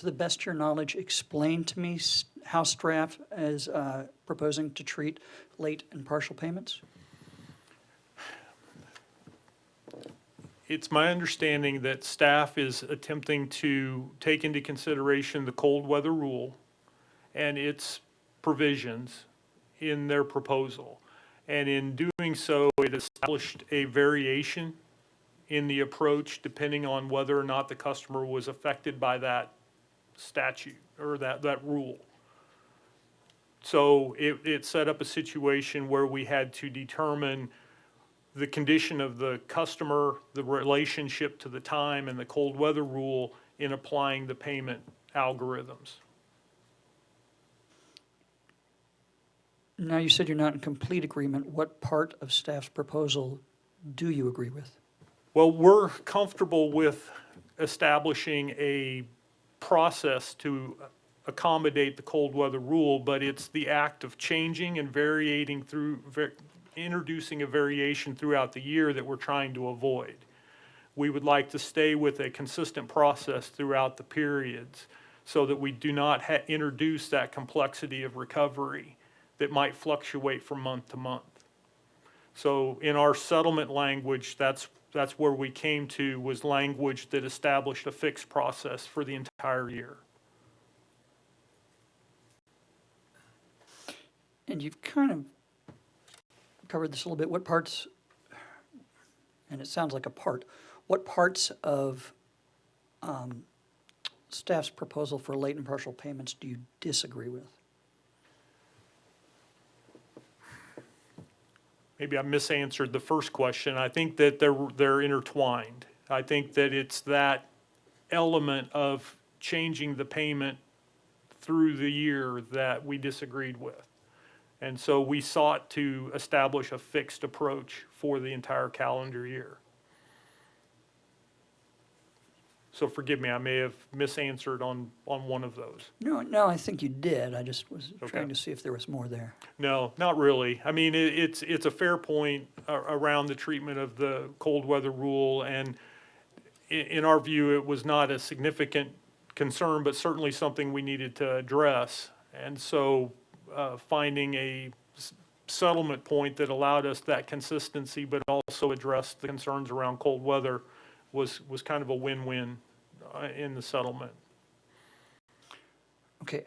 the best of your knowledge, explain to me how staff is proposing to treat late and partial payments? It's my understanding that staff is attempting to take into consideration the cold weather rule and its provisions in their proposal. And in doing so, it established a variation in the approach depending on whether or not the customer was affected by that statute or that rule. So it set up a situation where we had to determine the condition of the customer, the relationship to the time, and the cold weather rule in applying the payment algorithms. Now, you said you're not in complete agreement. What part of staff's proposal do you agree with? Well, we're comfortable with establishing a process to accommodate the cold weather rule, but it's the act of changing and introducing a variation throughout the year that we're trying to avoid. We would like to stay with a consistent process throughout the periods so that we do not introduce that complexity of recovery that might fluctuate from month to month. So in our settlement language, that's where we came to, was language that established a fixed process for the entire year. And you've kind of covered this a little bit. What parts, and it sounds like a part, what parts of staff's proposal for late and partial payments do you disagree with? Maybe I misanswered the first question. I think that they're intertwined. I think that it's that element of changing the payment through the year that we disagreed with. And so we sought to establish a fixed approach for the entire calendar year. So forgive me, I may have misanswered on one of those. No, I think you did. I just was Okay. trying to see if there was more there. No, not really. I mean, it's a fair point around the treatment of the cold weather rule, and in our view, it was not a significant concern, but certainly something we needed to address. And so finding a settlement point that allowed us that consistency, but also addressed the concerns around cold weather was kind of a win-win in the settlement. Okay,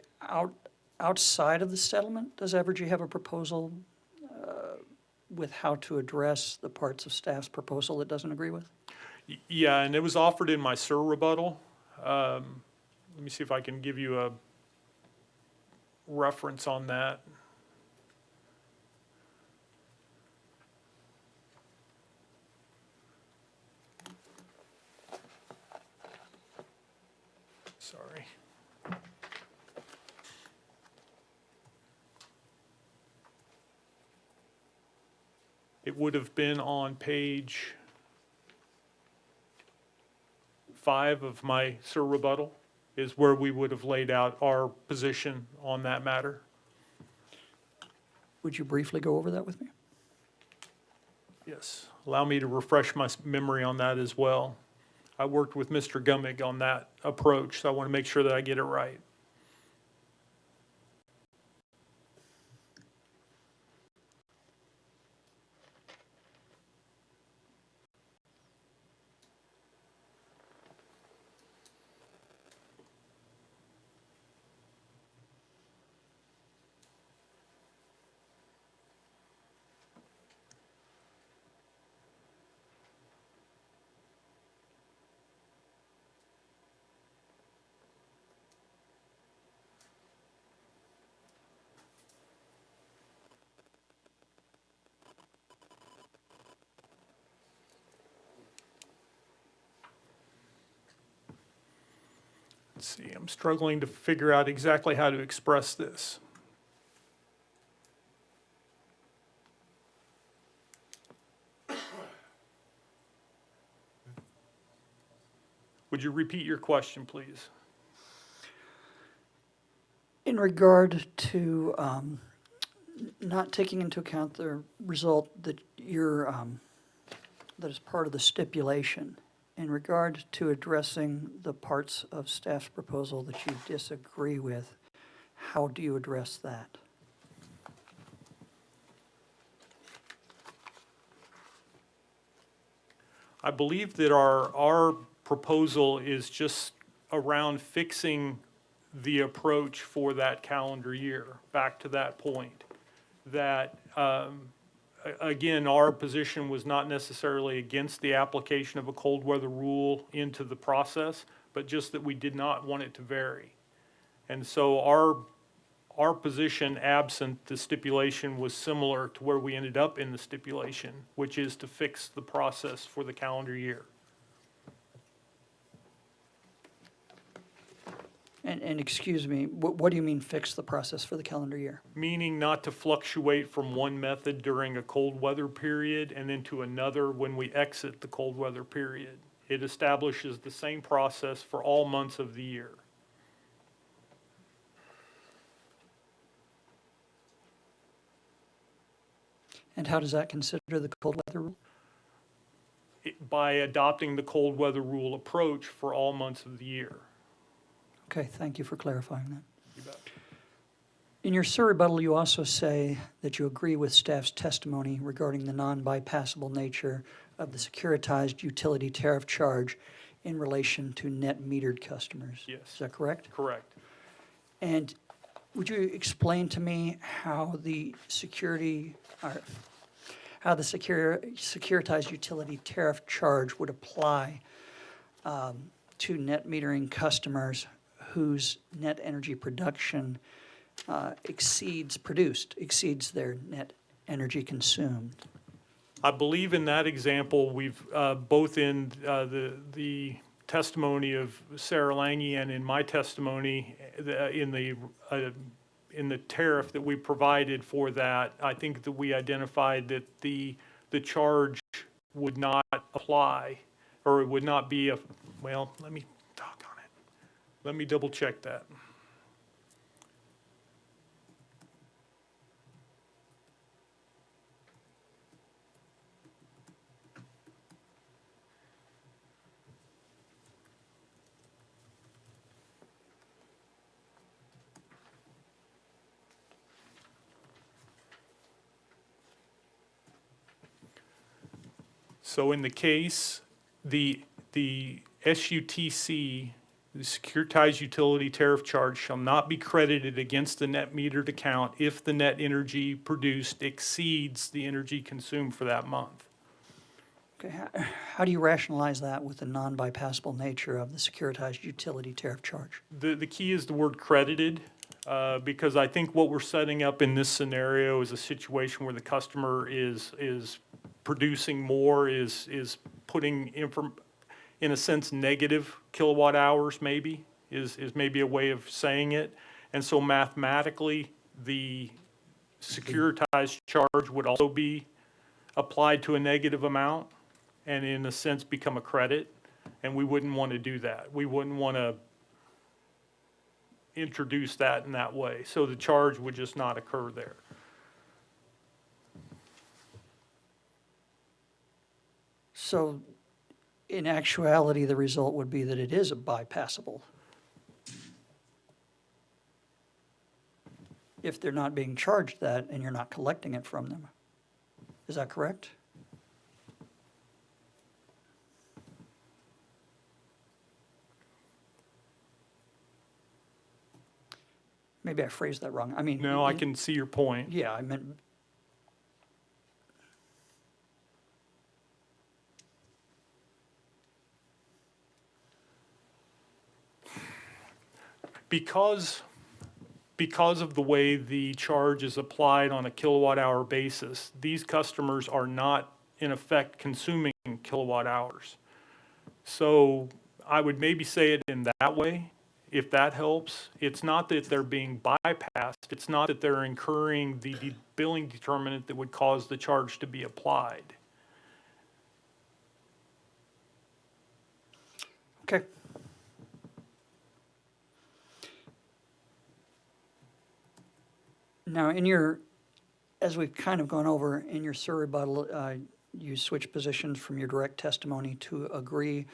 outside of the settlement, does Evergy have a proposal with how to address the parts of staff's proposal it doesn't agree with? Yeah, and it was offered in my SIR rebuttal. Let me see if I can give you a reference on that. Sorry. It would have been on page 5 of my SIR rebuttal. is where we would have laid out our position on that matter. Would you briefly go over that with me? Yes. Allow me to refresh my memory on that as well. I worked with Mr. Gummig on that approach, so I want to make sure that I get it right. Let's see, I'm struggling to figure out exactly how to express this. Would you repeat your question, please? In regard to not taking into account the result that that is part of the stipulation, in regard to addressing the parts of staff's proposal that you disagree with, how do you address that? I believe that our proposal is just around fixing the approach for that calendar year, back to that point. That, again, our position was not necessarily against the application of a cold weather rule into the process, but just that we did not want it to vary. And so our position, absent the stipulation, was similar to where we ended up in the stipulation, which is to fix the process for the calendar year. And excuse me, what do you mean fix the process for the calendar year? Meaning not to fluctuate from one method during a cold weather period and then to another when we exit the cold weather period. It establishes the same process for all months of the year. And how does that consider the cold weather rule? By adopting the cold weather rule approach for all months of the year. Okay, thank you for clarifying that. You bet. In your rebuttal, you also say that you agree with staff's testimony regarding the non-bypassable nature of the securitized utility tariff charge in relation to net metered customers. Yes. Is that correct? Correct. And would you explain to me how the securitized utility tariff charge would apply to net metering customers whose net energy production exceeds their net energy consumed? I believe in that example, we've both in the testimony of Sarah Lange and in my testimony in the tariff that we provided for that, I think that we identified that the charge would not apply, or it would not be well, let me talk on it. Let me double check that. So in the case, the SUTC, the securitized utility tariff charge, shall not be credited against the net metered account if the net energy produced exceeds the energy consumed for that month. Okay, how do you rationalize that with the non-bypassable nature of the securitized utility tariff charge? The key is the word credited, because I think what we're setting up in this scenario is a situation where the customer is producing more, is putting, in a sense, negative kilowatt hours maybe, is maybe a way of saying it. And so mathematically, the securitized charge would also be applied to a negative amount and in a sense become a credit. And we wouldn't want to do that. We wouldn't want to introduce that in that way. So the charge would just not occur there. So in actuality, the result would be that it is a bypassable. If they're not being charged that and you're not collecting it from them. Is that correct? Maybe I phrased that wrong. I mean. No, I can see your point. Yeah, I meant. Because of the way the charge is applied on a kilowatt hour basis, these customers are not in effect consuming kilowatt hours. So I would maybe say it in that way, if that helps. It's not that they're being bypassed. It's not that they're incurring the billing determinant that would cause the charge to be applied. Okay. Now, as we've kind of gone over in your SIR rebuttal, you switched positions from your direct testimony to agree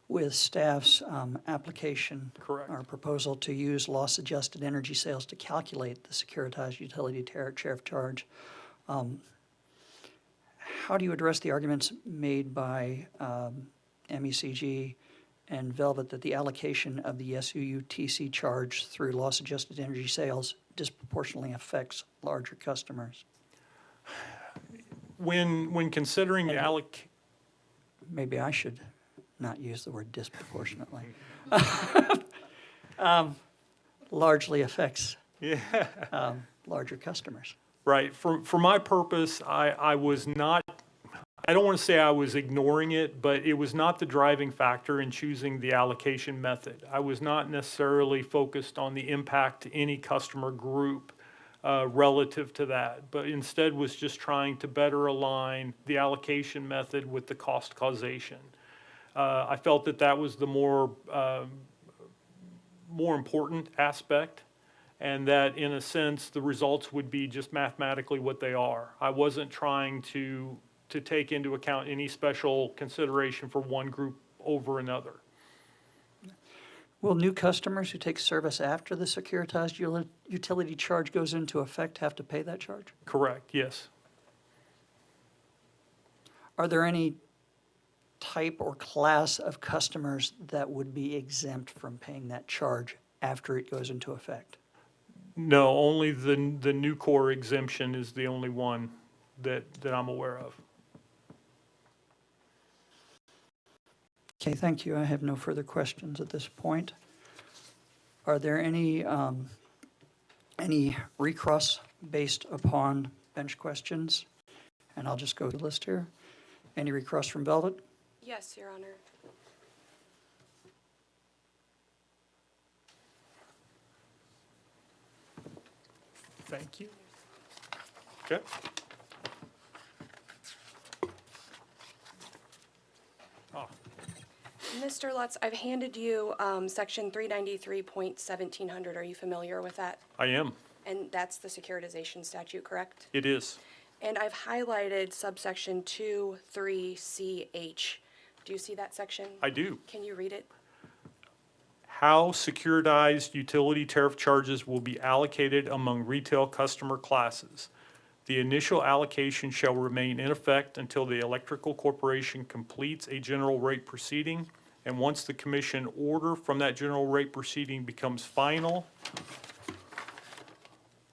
with staff's application. Correct. Or proposal to use loss-adjusted energy sales to calculate the securitized utility tariff charge. How do you address the arguments made by MECG and Velvet that the allocation of the SUUTC charge through loss-adjusted energy sales disproportionately affects larger customers? When considering the Maybe I should not use the word disproportionately. Largely affects larger customers. Right. For my purpose, I was not, I don't want to say I was ignoring it, but it was not the driving factor in choosing the allocation method. I was not necessarily focused on the impact to any customer group relative to that, but instead was just trying to better align the allocation method with the cost causation. I felt that that was the more important aspect, and that in a sense the results would be just mathematically what they are. I wasn't trying to take into account any special consideration for one group over another. Will new customers who take service after the securitized utility charge goes into effect have to pay that charge? Correct, yes. Are there any type or class of customers that would be exempt from paying that charge after it goes into effect? No, only the new core exemption is the only one that I'm aware of. Okay, thank you. I have no further questions at this point. Are there any recross based upon bench questions? And I'll just go to the list here. Any recross from Velvet? Yes, Your Honor. Thank you. Okay. Mr. Lutz, I've handed you section 393.1700. Are you familiar with that? I am. And that's the securitization statute, correct? It is. And I've highlighted subsection 23CH. Do you see that section? I do. Can you read it? How securitized utility tariff charges will be allocated among retail customer classes. The initial allocation shall remain in effect until the electrical corporation completes a general rate proceeding, and once the commission order from that general rate proceeding becomes final,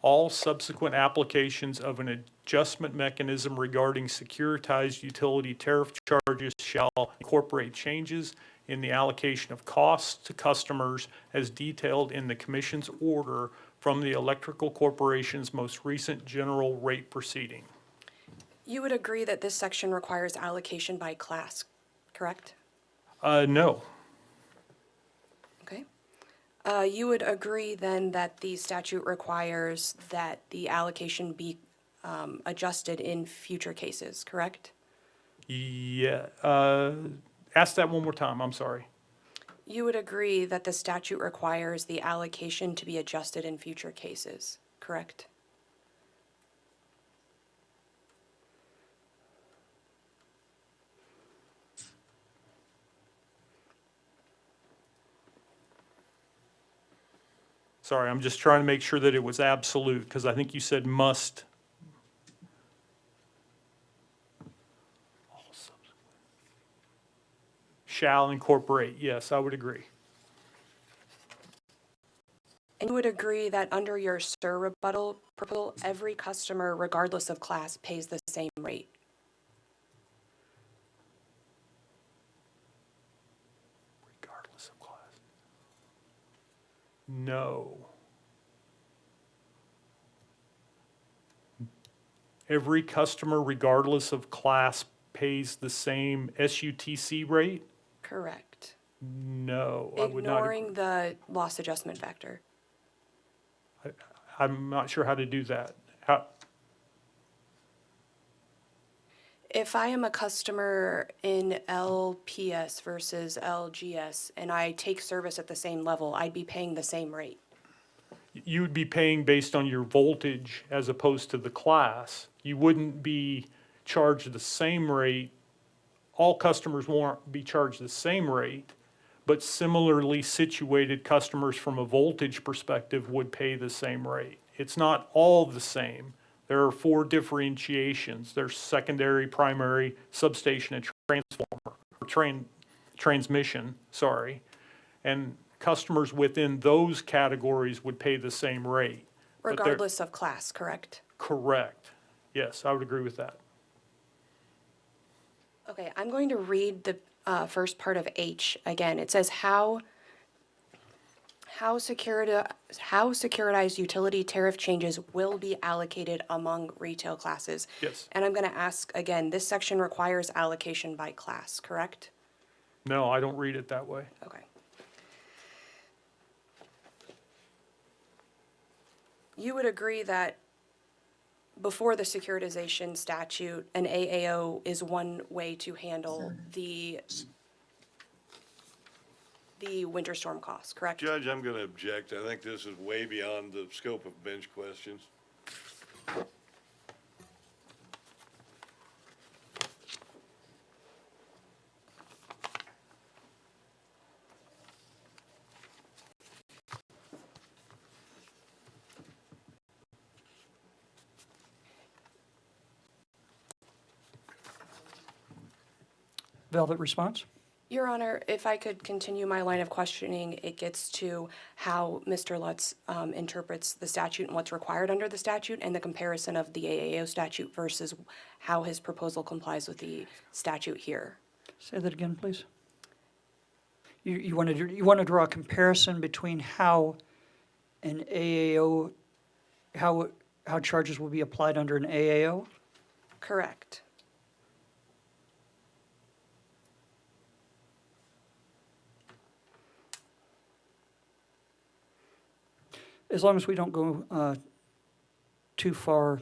all subsequent applications of an adjustment mechanism regarding securitized utility tariff charges shall incorporate changes in the allocation of costs to customers as detailed in the commission's order from the electrical corporation's most recent general rate proceeding. You would agree that this section requires allocation by class, correct? No. Okay. You would agree then that the statute requires that the allocation be adjusted in future cases, correct? Yeah. Ask that one more time. I'm sorry. You would agree that the statute requires the allocation to be adjusted in future cases, correct? Sorry, I'm just trying to make sure that it was absolute, because I think you said must. Shall incorporate, yes, I would agree. And you would agree that under your SIR rebuttal proposal, every customer, regardless of class, pays the same rate? Regardless of class. No. Every customer, regardless of class, pays the same SUTC rate? Correct. No, I would not. Ignoring the loss adjustment factor. I'm not sure how to do that. How, If I am a customer in LPS versus LGS and I take service at the same level, I'd be paying the same rate. you would be paying based on your voltage as opposed to the class. You wouldn't be charged the same rate. All customers won't be charged the same rate, but similarly situated customers from a voltage perspective would pay the same rate. It's not all the same. There are 4 differentiations. There's secondary, primary, substation, and transformer, or transmission, sorry. And customers within those categories would pay the same rate. But they're- Regardless of class, correct? Correct. Yes, I would agree with that. Okay, I'm going to read the first part of H again. It says how securitized utility tariff changes will be allocated among retail classes. Yes. And I'm going to ask again, this section requires allocation by class, correct? No, I don't read it that way. Okay. You would agree that before the securitization statute, an AAO is one way to handle the winter storm costs, correct? Judge, I'm going to object. I think this is way beyond the scope of bench questions. Velvet response? Your Honor, if I could continue my line of questioning, it gets to how Mr. Lutz interprets the statute and what's required under the statute and the comparison of the AAO statute versus how his proposal complies with the statute here. Say that again, please. You want to draw a comparison between how an AAO, how charges will be applied under an AAO? Correct. As long as we don't go too far.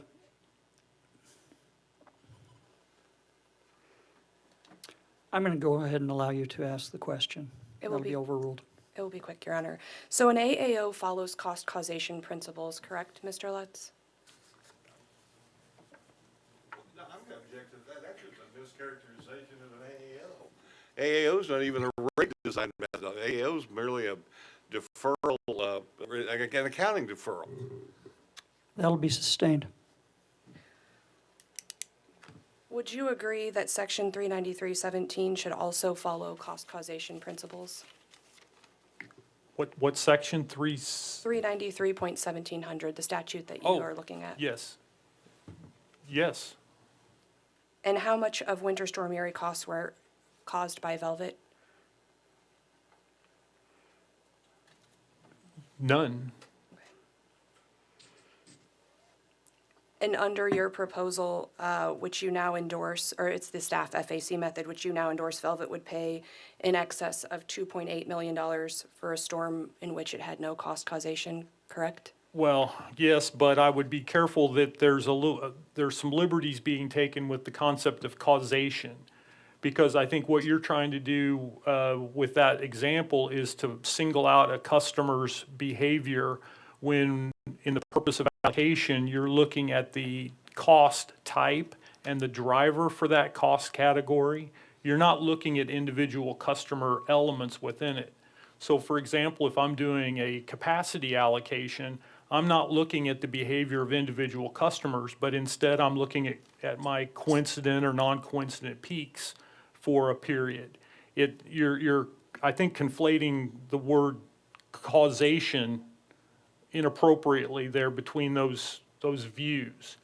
I'm going to go ahead and allow you to ask the question. It will That'll be overruled. It will be quick, Your Honor. So an AAO follows cost causation principles, correct, Mr. Lutz? No, I'm going to object to that. That's just a mischaracterization of an AAO. AAO is not even a rate design method. AAO is merely a deferral, an accounting deferral. That'll be sustained. Would you agree that Section 393.17 should also follow cost causation principles? What section? 393.1700, the statute that you Oh, are looking at? Yes. Yes. And how much of Winter Storm Uri costs were caused by Velvet? None. And under your proposal, which you now endorse, or it's the staff FAC method, which you now endorse, Velvet would pay in excess of $2.8 million for a storm in which it had no cost causation, correct? Well, yes, but I would be careful that there's some liberties being taken with the concept of causation. Because I think what you're trying to do with that example is to single out a customer's behavior when in the purpose of allocation, you're looking at the cost type and the driver for that cost category. You're not looking at individual customer elements within it. So for example, if I'm doing a capacity allocation, I'm not looking at the behavior of individual customers, but instead I'm looking at my coincident or non-coincident peaks for a period. You're, I think, conflating the word causation inappropriately there between those views.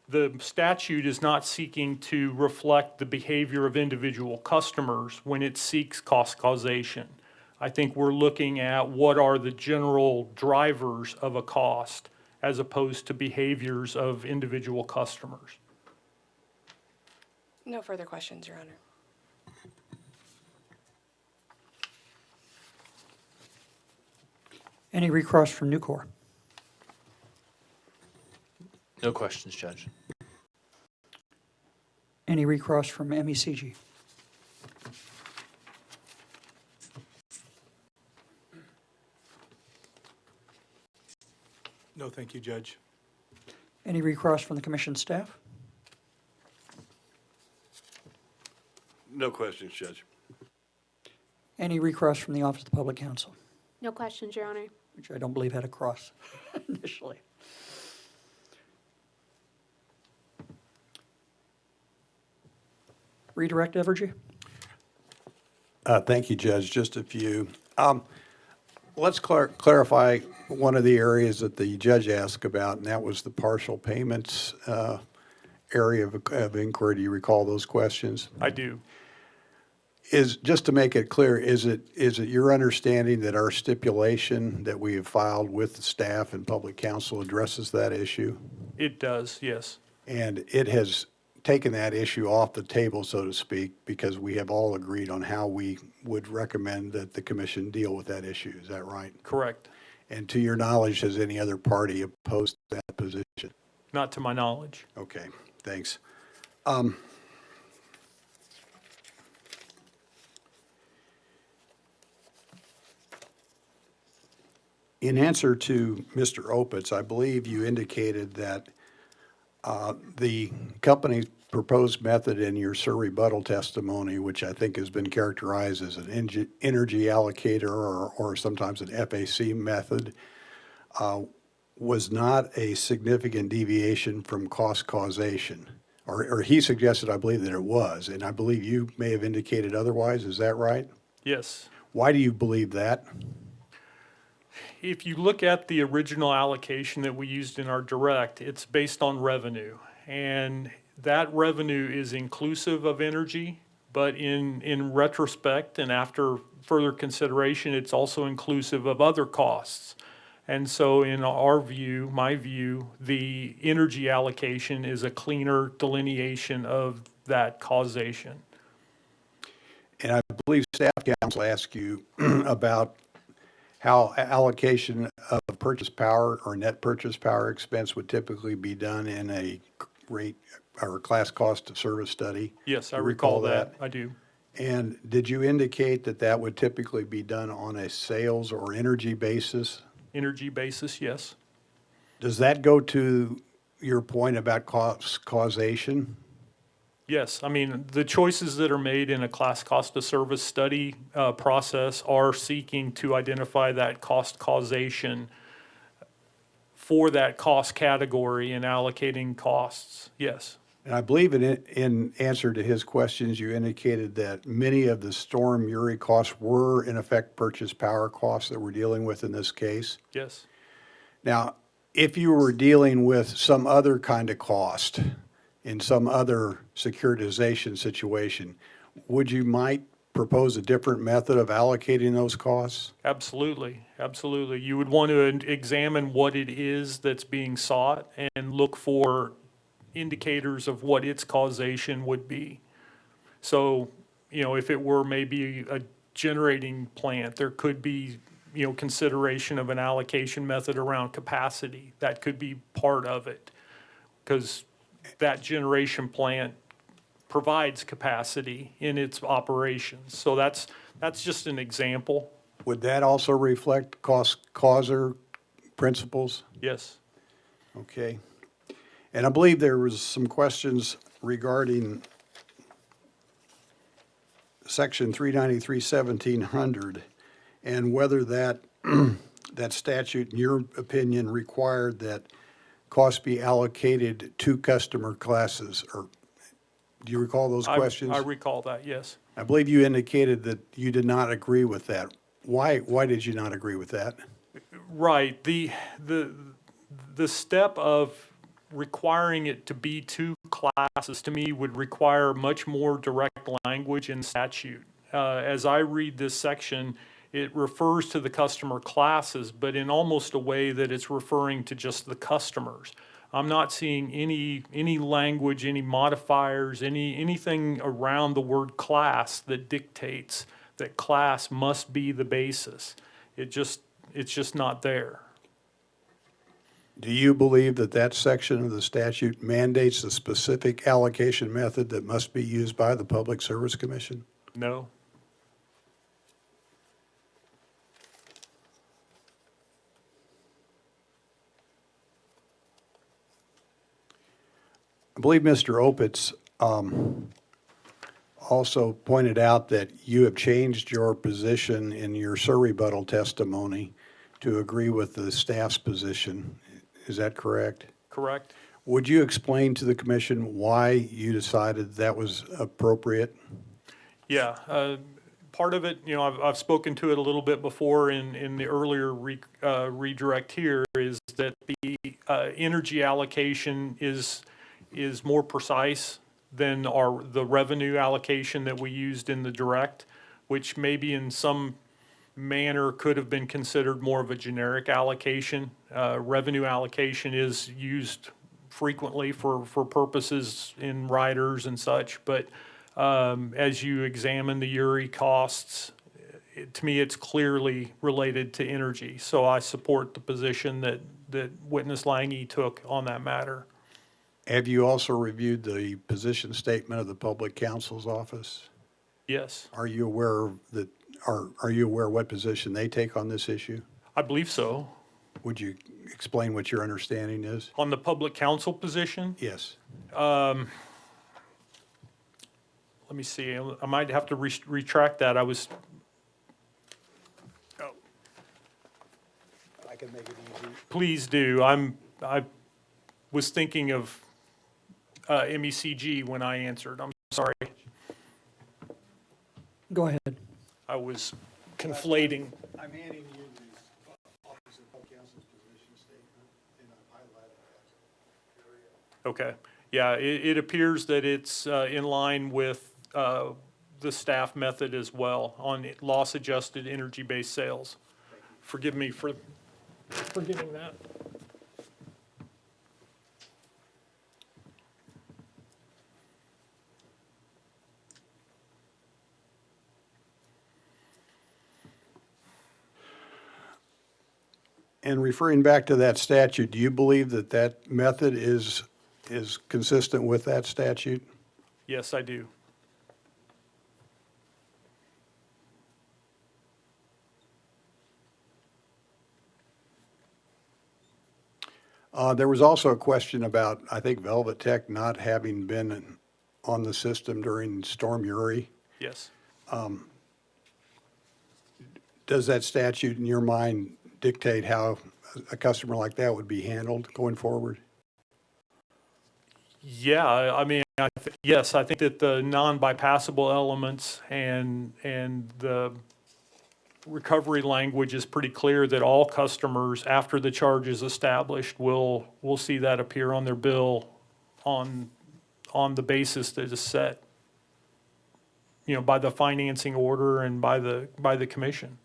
The statute is not seeking to reflect the behavior of individual customers when it seeks cost causation. I think we're looking at what are the general drivers of a cost as opposed to behaviors of individual customers. No further questions, Your Honor. Any recross from Nucor? No questions, Judge. Any recross from MECG? No, thank you, Judge. Any recross from the commission staff? No questions, Judge. Any recross from the Office of the Public Counsel, No questions, Your Honor. which I don't believe had a cross initially. Redirect, Evergy? Thank you, Judge. Just a few. Let's clarify one of the areas that the judge asked about, and that was the partial payments area of inquiry. Do you recall those questions? I do. Just to make it clear, is it your understanding that our stipulation that we have filed with the staff and public counsel addresses that issue? It does, yes. And it has taken that issue off the table, so to speak, because we have all agreed on how we would recommend that the commission deal with that issue. Is that right? Correct. And to your knowledge, has any other party opposed that position? Not to my knowledge. Okay, thanks. In answer to Mr. Opitz, I believe you indicated that the company's proposed method in your SIR rebuttal testimony, which I think has been characterized as an energy allocator or sometimes an FAC method, was not a significant deviation from cost causation. Or he suggested, I believe, that it was, and I believe you may have indicated otherwise. Is that right? Yes. Why do you believe that? If you look at the original allocation that we used in our direct, it's based on revenue. And that revenue is inclusive of energy, but in retrospect and after further consideration, it's also inclusive of other costs. And so in our view, my view, the energy allocation is a cleaner delineation of that causation. And I believe staff counsel asked you about how allocation of purchase power or net purchase power expense would typically be done in a rate or class cost of service study. Yes, I You recall that. I do. And did you indicate that that would typically be done on a sales or energy basis? Energy basis, yes. Does that go to your point about cost causation? Yes, I mean, the choices that are made in a class cost of service study process are seeking to identify that cost causation for that cost category and allocating costs, yes. And I believe in answer to his questions, you indicated that many of the Storm Uri costs were in effect purchase power costs that we're dealing with in this case. Yes. Now, if you were dealing with some other kind of cost in some other securitization situation, would you might propose a different method of allocating those costs? Absolutely, absolutely. You would want to examine what it is that's being sought and look for indicators of what its causation would be. So, you know, if it were maybe a generating plant, there could be, you know, consideration of an allocation method around capacity. That could be part of it, because that generation plant provides capacity in its operations. So that's just an example. Would that also reflect causer principles? Yes. Okay. And I believe there was some questions regarding Section 393-1700 and whether that, that statute, in your opinion, required that costs be allocated to customer classes, or do you recall those questions? I recall that, yes. I believe you indicated that you did not agree with that. Why did you not agree with that? Right. The step of requiring it to be two classes, to me, would require much more direct language in statute. As I read this section, it refers to the customer classes, but in almost a way that it's referring to just the customers. I'm not seeing any language, any modifiers, anything around the word class that dictates that class must be the basis. It's just not there. Do you believe that that section of the statute mandates a specific allocation method that must be used by the Public Service Commission? No. I believe Mr. Opitz also pointed out that you have changed your position in your surrebuttal testimony to agree with the staff's position. Is that correct? Correct. Would you explain to the commission why you decided that was appropriate? Yeah. Part of it, I've spoken to it a little bit before in the earlier redirect here, is that the energy allocation is more precise than the revenue allocation that we used in the direct, which maybe in some manner could have been considered more of a generic allocation. Revenue allocation is used frequently for purposes in riders and such, but as you examine the URI costs, to me it's clearly related to energy. So I support the position that Witness Lange took on that matter. Have you also reviewed the position statement of the Public Counsel's Office? Yes. Are you aware that, are you aware what position they take on this issue? I believe so. Would you explain what your understanding is? On the Public Counsel position? Yes. Let me see, I might have to retract that. I can make it easy. Please do. I was thinking of MECG when I answered. I'm sorry. Go ahead. I was conflating. I'm handing you the Office of Public Counsel's position statement, and I've highlighted that area. Okay. Yeah, it appears that it's in line with the staff method as well on loss-adjusted energy-based sales. Forgive me for forgetting that. And referring back to that statute, do you believe that that method is consistent with that statute? Yes, I do. There was also a question about, I think, Velvet Tech not having been on the system during Storm Uri. Yes. Does that statute, in your mind, dictate how a customer like that would be handled going forward? Yeah, I mean, yes, I think that the non-bypassable elements and the recovery language is pretty clear that all customers, after the charge is established, will see that appear on their bill on the basis that is set, by the financing order and by the commission.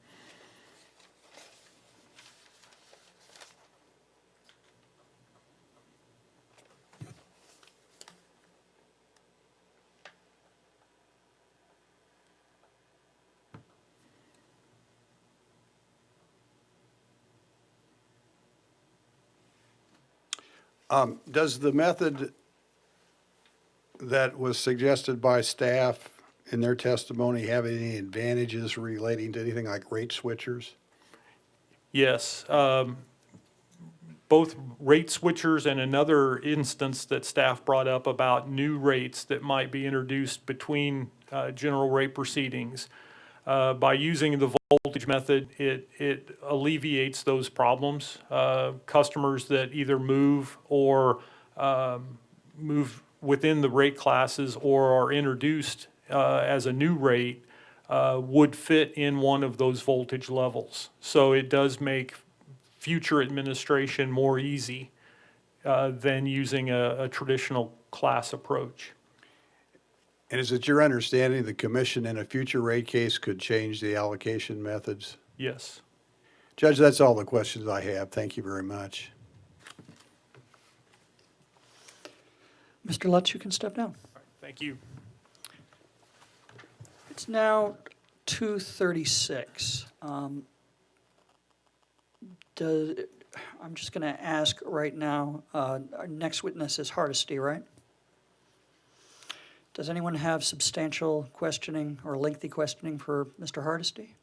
Does the method that was suggested by staff in their testimony have any advantages relating to anything like rate switchers? Yes, both rate switchers and another instance that staff brought up about new rates that might be introduced between general rate proceedings. By using the voltage method, it alleviates those problems. Customers that either move or move within the rate classes or are introduced as a new rate would fit in one of those voltage levels. So it does make future administration more easy than using a traditional class approach. And is it your understanding the commission in a future rate case could change the allocation methods? Yes. Judge, that's all the questions I have. Thank you very much. Mr. Lutz, you can step down. Thank you. It's now 2:36. I'm just going to ask right now, our next witness is Hardesty, right? Does anyone have substantial questioning or lengthy questioning for Mr. Hardesty?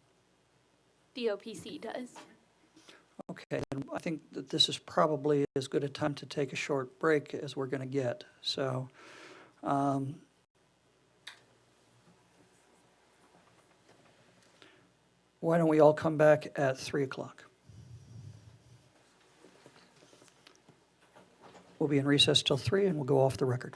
The OPC does. Okay, then I think that this is probably as good a time to take a short break as we're going to get. So, why don't we all come back at 3 o'clock? We'll be in recess till 3 and we'll go off the record.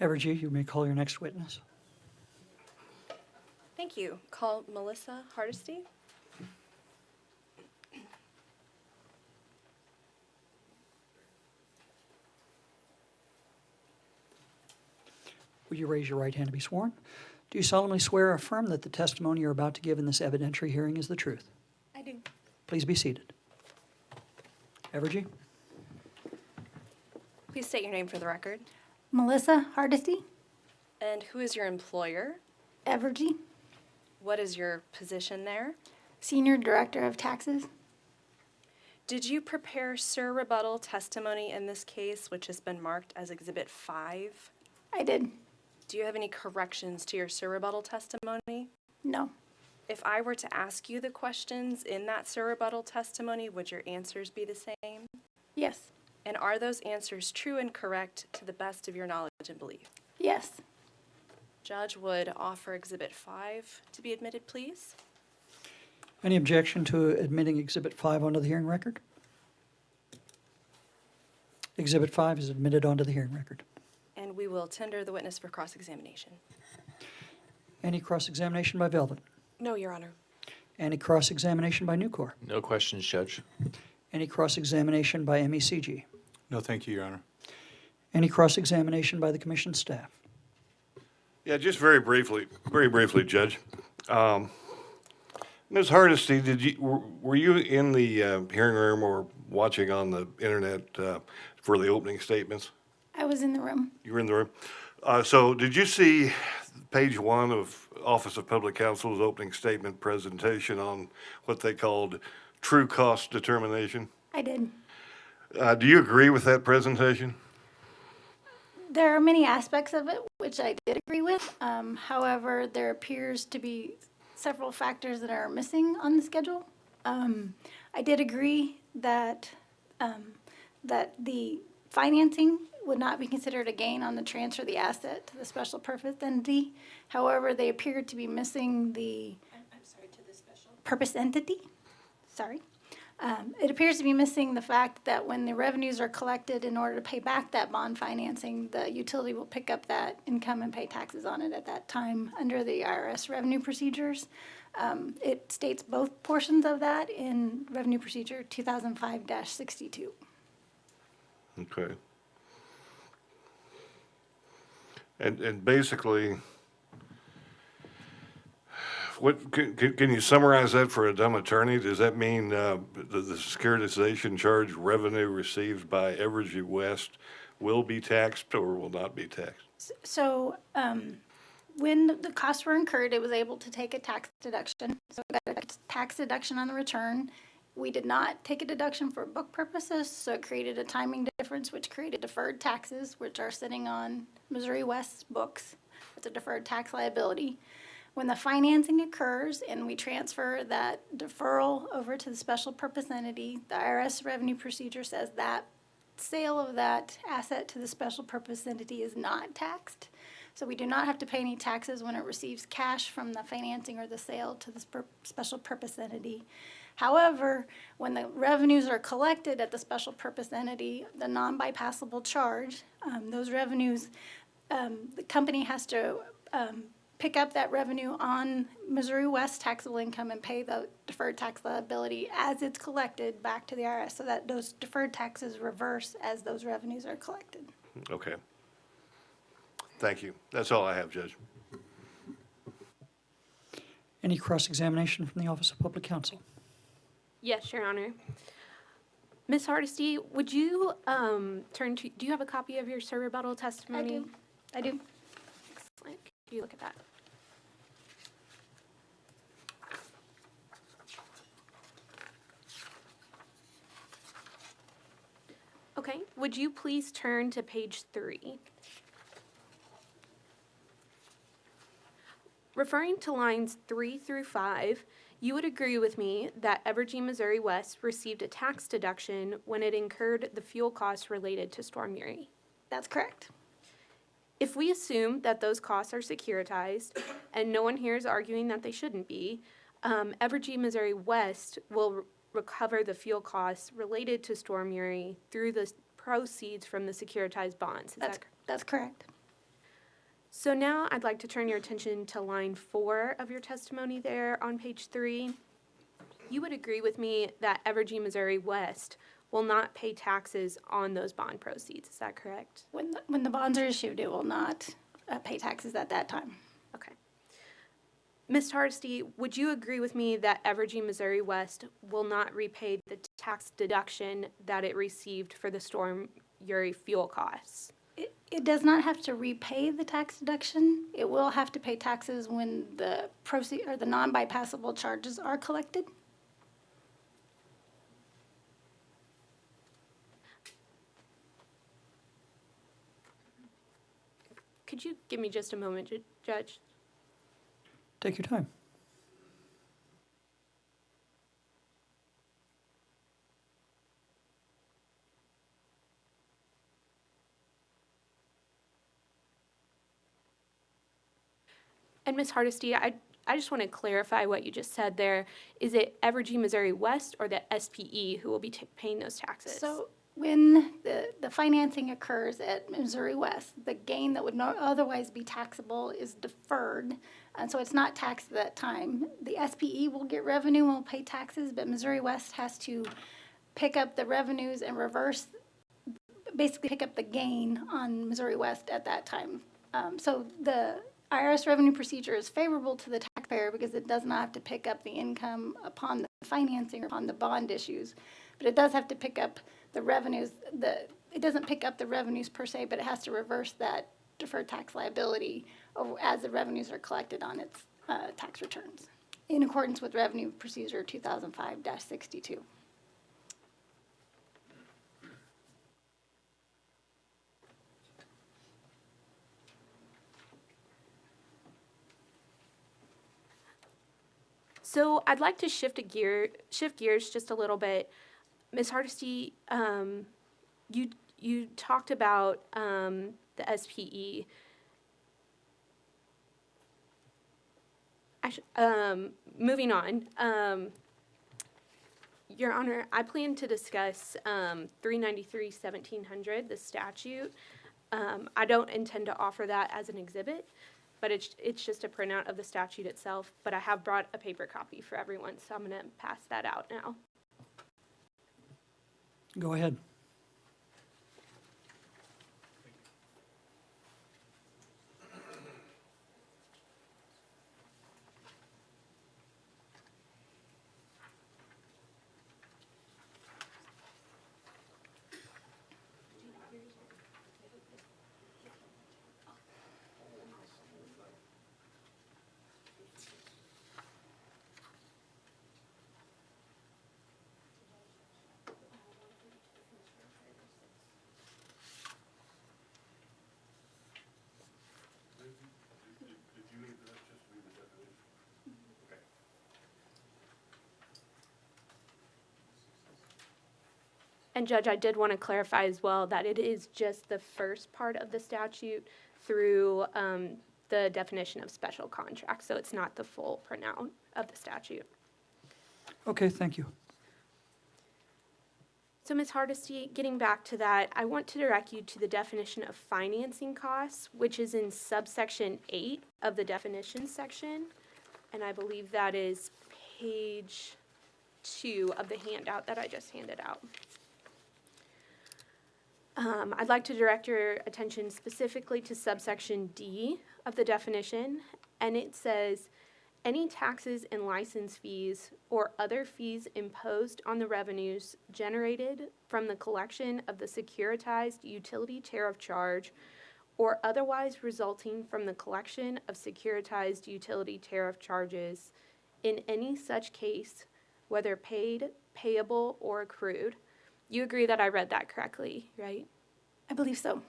Evergy, you may call your next witness. Thank you. Call Melissa Hardesty. Will you raise your right hand to be sworn? Do you solemnly swear or affirm that the testimony you're about to give in this evidentiary hearing is the truth? I do. Please be seated. Evergy? Please state your name for the record. Melissa Hardesty, And who is your employer? Evergy, What is your position there? Senior Director of Taxes. Did you prepare sir rebuttal testimony in this case, which has been marked as Exhibit 5? I did. Do you have any corrections to your sir rebuttal testimony? No. If I were to ask you the questions in that sir rebuttal testimony, would your answers be the same? Yes. And are those answers true and correct to the best of your knowledge and belief? Yes. Judge would offer Exhibit 5 to be admitted, please. Any objection to admitting Exhibit 5 onto the hearing record? Exhibit 5 is admitted onto the hearing record. And we will tender the witness for cross-examination. Any cross-examination by Velvet? No, Your Honor. Any cross-examination by Nucor? No questions, Judge. Any cross-examination by MECG? No, thank you, Your Honor. Any cross-examination by the commission staff? Yeah, just very briefly, Judge. Ms. Hardesty, were you in the hearing room or watching on the internet for the opening statements? I was in the room. You were in the room. So did you see page 1 of Office of Public Counsel's opening statement presentation on what they called true cost determination? I did. Do you agree with that presentation? There are many aspects of it which I did agree with. However, there appears to be several factors that are missing on the schedule. I did agree that that the financing would not be considered a gain on the transfer of the asset to the special purpose entity. However, they appear to be missing the purpose entity. Sorry. It appears to be missing the fact that when the revenues are collected in order to pay back that bond financing, the utility will pick up that income and pay taxes on it at that time under the IRS revenue procedures. It states both portions of that in Revenue Procedure 2005-62. Okay. And basically, what can you summarize that for a dumb attorney? Does that mean the securitization charge revenue received by Evergy West will be taxed or will not be taxed? So when the costs were incurred, it was able to take a tax deduction. So it got a tax deduction on the return. We did not take a deduction for book purposes, so it created a timing difference, which created deferred taxes, which are sitting on Missouri West's books. It's a deferred tax liability. When the financing occurs and we transfer that deferral over to the special purpose entity, the IRS revenue procedure says that sale of that asset to the special purpose entity is not taxed. So we do not have to pay any taxes when it receives cash from the financing or the sale to the special purpose entity. However, when the revenues are collected at the special purpose entity, the non-bypassable charge, those revenues, the company has to pick up that revenue on Missouri West taxable income and pay the deferred tax liability as it's collected back to the IRS, so that those deferred taxes reverse as those revenues are collected. Okay. Thank you. That's all I have, Judge. Any cross-examination from the Office of Public Counsel? Yes, Your Honor. Ms. Hardesty, would you do you have a copy of your sir rebuttal testimony? I do. Excellent. Could you look at that? Okay, would you please turn to page 3? Referring to lines 3 through 5, you would agree with me that Evergy Missouri West received a tax deduction when it incurred the fuel costs related to Storm Uri. That's correct. If we assume that those costs are securitized, and no one here is arguing that they shouldn't be, Evergy Missouri West will recover the fuel costs related to Storm Uri through the proceeds from the securitized bonds. That's correct. So now I'd like to turn your attention to line 4 of your testimony there on page 3. You would agree with me that Evergy Missouri West will not pay taxes on those bond proceeds, is that correct? When the bonds are issued, it will not pay taxes at that time. Okay. Ms. Hardesty, would you agree with me that Evergy Missouri West will not repay the tax deduction that it received for the Storm Uri fuel costs? It does not have to repay the tax deduction. It will have to pay taxes when the proceed or the non-bypassable charges are collected. Could you give me just a moment, Judge? Take your time. And Ms. Hardesty, I just want to clarify what you just said there. Is it Evergy Missouri West or the SPE who will be paying those taxes? So when the financing occurs at Missouri West, the gain that would not otherwise be taxable is deferred, and so it's not taxed at that time. The SPE will get revenue and will pay taxes, but Missouri West has to pick up the revenues and basically pick up the gain on Missouri West at that time. So the IRS revenue procedure is favorable to the taxpayer because it does not have to pick up the income upon the financing or upon the bond issues, but it does have to pick up the revenues. It doesn't pick up the revenues per se, but it has to reverse that deferred tax liability as the revenues are collected on its tax returns in accordance with Revenue Procedure 2005-62. So I'd like to shift gears just a little bit. Ms. Hardesty, you talked about the SPE. Moving on. Your Honor, I plan to discuss 393-1700, the statute. I don't intend to offer that as an exhibit, but it's just a printout of the statute itself, but I have brought a paper copy for everyone, so I'm going to pass that out now. Go ahead. And Judge, I did want to clarify as well that it is just the first part of the statute through the definition of special contract, so it's not the full printout of the statute. Okay, thank you. So Ms. Hardesty, getting back to that, I want to direct you to the definition of financing costs, which is in subsection 8 of the definition section, and I believe that is page 2 of the handout that I just handed out. I'd like to direct your attention specifically to subsection D of the definition, and it says, any taxes and license fees or other fees imposed on the revenues generated from the collection of the securitized utility tariff charge or otherwise resulting from the collection of securitized utility tariff charges in any such case, whether paid, payable, or accrued. You agree that I read that correctly, right? I believe so.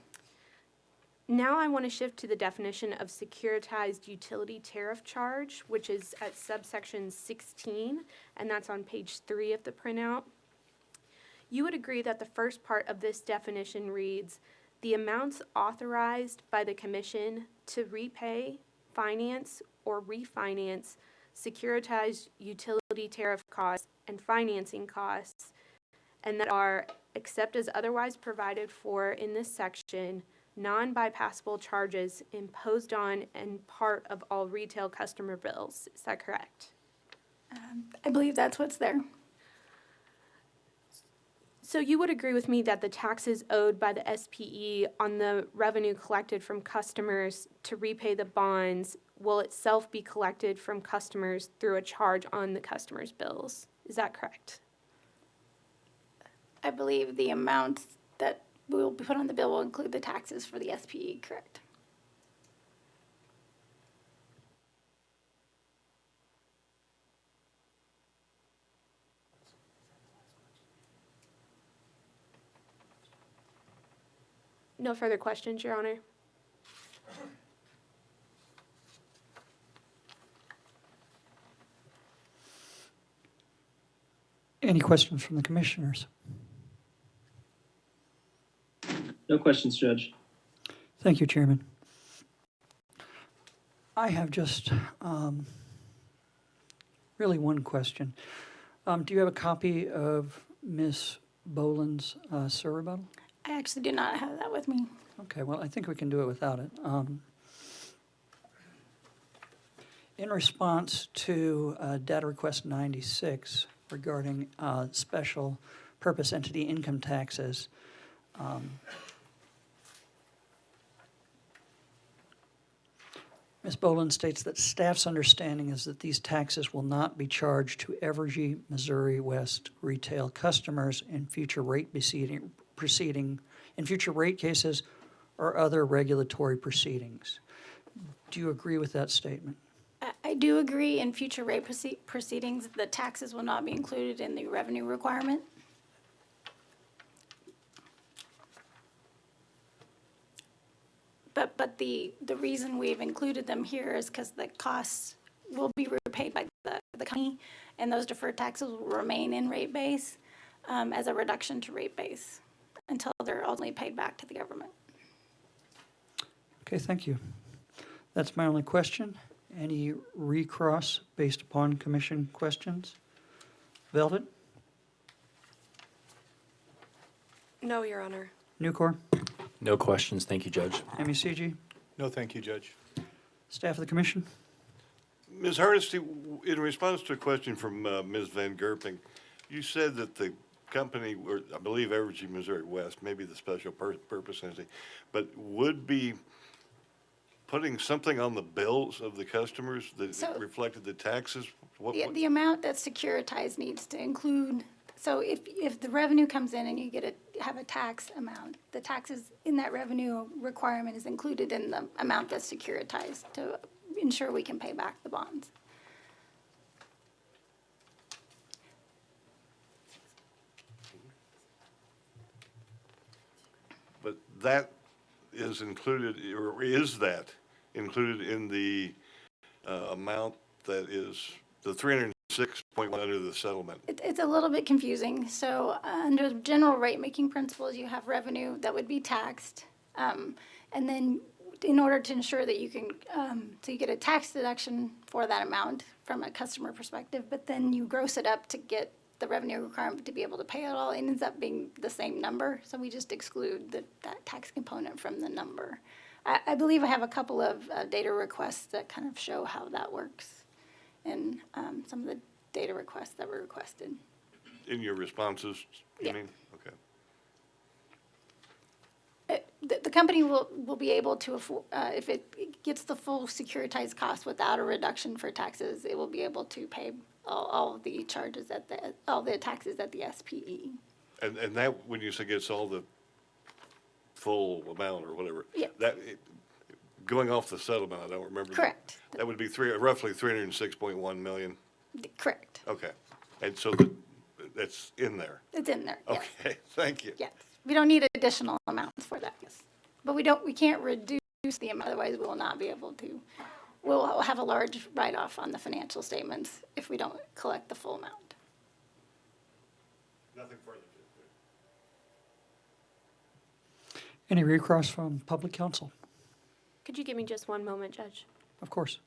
Now I want to shift to the definition of securitized utility tariff charge, which is at subsection 16, and that's on page 3 of the printout. You would agree that the first part of this definition reads, the amounts authorized by the Commission to repay, finance, or refinance securitized utility tariff costs and financing costs, and that are, except as otherwise provided for in this section, non-bypassable charges imposed on and part of all retail customer bills. Is that correct? I believe that's what's there. So you would agree with me that the taxes owed by the SPE on the revenue collected from customers to repay the bonds will itself be collected from customers through a charge on the customer's bills. Is that correct? I believe the amounts that will be put on the bill will include the taxes for the SPE, correct? No further questions, Your Honor. Any questions from the commissioners? No questions, Judge. Thank you, Chairman. I have just really one question. Do you have a copy of Ms. Boland's rebuttal? I actually do not have that with me. Okay, well, I think we can do it without it. In response to data request 96 regarding special purpose entity income taxes, Ms. Boland states that staff's understanding is that these taxes will not be charged to Evergy, Missouri West retail customers in future rate in future rate cases or other regulatory proceedings. Do you agree with that statement? I do agree in future rate proceedings, the taxes will not be included in the revenue requirement. But the reason we've included them here is because the costs will be repaid by the company, and those deferred taxes will remain in rate base as a reduction to rate base until they're ultimately paid back to the government. Okay, thank you. That's my only question. Any recross based upon commission questions? Velvet? No, Your Honor. Nucor? No questions. Thank you, Judge. MECG? No, thank you, Judge. Staff of the commission? Ms. Hardesty, in response to a question from Ms. Van Gerping, you said that the company, or I believe Evergy Missouri West, maybe the special purpose entity, but would be putting something on the bills of the customers that reflected the taxes? The amount that's securitized needs to include, so if the revenue comes in and you have a tax amount, the taxes in that revenue requirement is included in the amount that's securitized to ensure we can pay back the bonds. But that is included, or is that included in the amount that is the 306.1 under the settlement? It's a little bit confusing. So under general rate making principles, you have revenue that would be taxed. And then in order to ensure that you can, so you get a tax deduction for that amount from a customer perspective, but then you gross it up to get the revenue requirement to be able to pay it all. It ends up being the same number. So we just exclude that tax component from the number. I believe I have a couple of data requests that kind of show how that works and some of the data requests that were requested. In your responses, you mean? Okay. The company will be able to, if it gets the full securitized cost without a reduction for taxes, it will be able to pay all of the charges all the taxes at the SPE. And that, when you say gets all the full amount or whatever, Yeah. Going off the settlement, I don't remember. Correct. That would be roughly 306.1 million. Correct. Okay. And so that's in there. It's in there, yes. Okay, thank you. Yes. We don't need additional amounts for that, yes. But we can't reduce the amount, otherwise we will not be able to. We'll have a large write-off on the financial statements if we don't collect the full amount. Nothing further. Any recross from public counsel? Could you give me just one moment, Judge? Of course.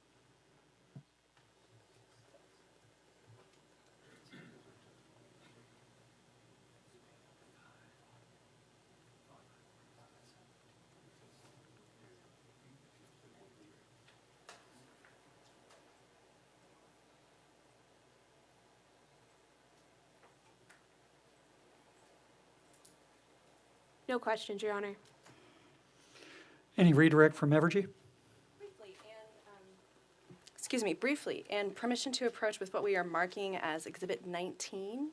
No questions, Your Honor. Any redirect from Evergy? Briefly, and permission to approach with what we are marking as Exhibit 19.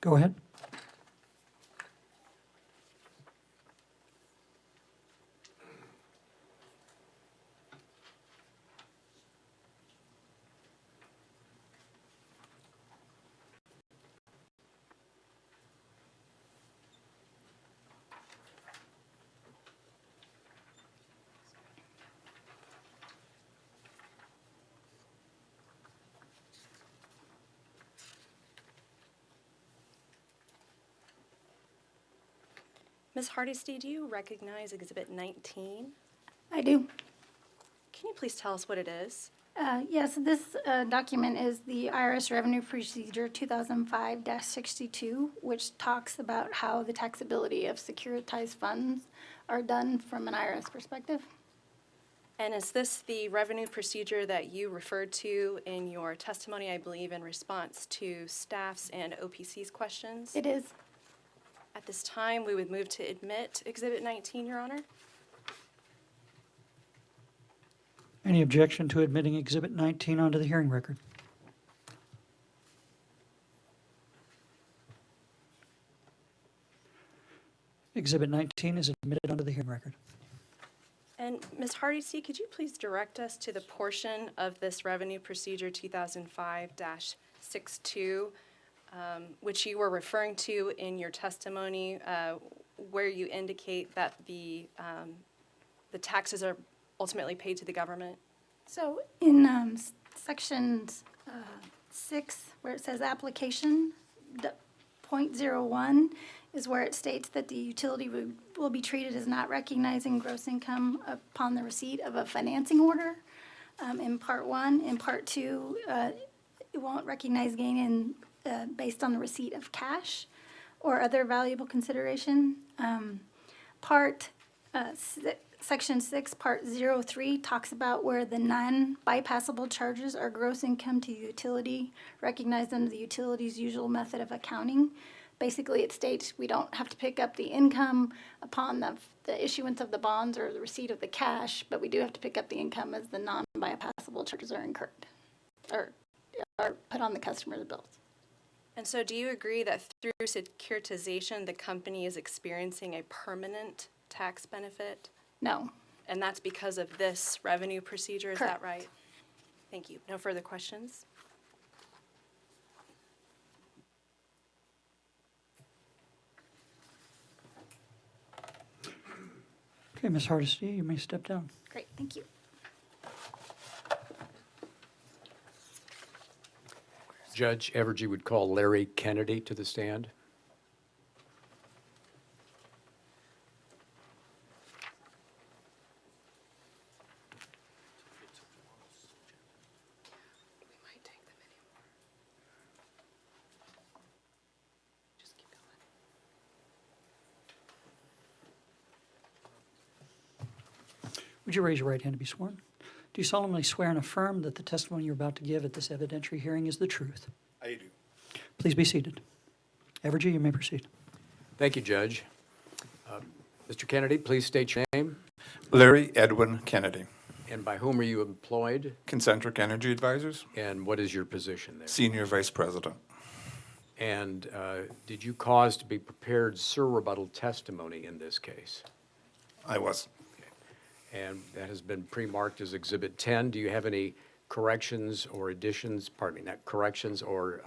Go ahead. Ms. Hardesty, do you recognize Exhibit 19? I do. Can you please tell us what it is? Yes, this document is the IRS Revenue Procedure 2005-62, which talks about how the taxability of securitized funds are done from an IRS perspective. And is this the revenue procedure that you referred to in your testimony, I believe, in response to staff's and OPC's questions? It is. At this time, we would move to admit Exhibit 19, Your Honor. Any objection to admitting Exhibit 19 onto the hearing record? Exhibit 19 is admitted onto the hearing record. And Ms. Hardesty, could you please direct us to the portion of this Revenue Procedure 2005-62, which you were referring to in your testimony, where you indicate that the taxes are ultimately paid to the government? So in sections 6, where it says application, the .01 is where it states that the utility will be treated as not recognizing gross income upon the receipt of a financing order in Part 1. In Part 2, it won't recognize gain in based on the receipt of cash or other valuable consideration. Section 6, Part 03 talks about where the non-bypassable charges are gross income to the utility, recognized under the utility's usual method of accounting. Basically, it states we don't have to pick up the income upon the issuance of the bonds or the receipt of the cash, but we do have to pick up the income as the non-bypassable charges are incurred or are put on the customer's bills. And so do you agree that through securitization, the company is experiencing a permanent tax benefit? No. And that's because of this revenue procedure, is that Correct. right? Thank you. No further questions? Okay, Ms. Hardesty, you may step down. Great, thank you. Judge Evergy would call Larry Kennedy to the stand. Would you raise your right hand to be sworn? Do you solemnly swear and affirm that the testimony you're about to give at this evidentiary hearing is the truth? I do. Please be seated. Evergy, you may proceed. Thank you, Judge. Mr. Kennedy, please state your name. Larry Edwin Kennedy, And by whom are you employed? Concentric Energy Advisors, And what is your position there? Senior Vice President. And did you cause to be prepared rebuttal testimony in this case? I was. And that has been pre-marked as Exhibit 10. Do you have any corrections or additions, pardon me, not corrections or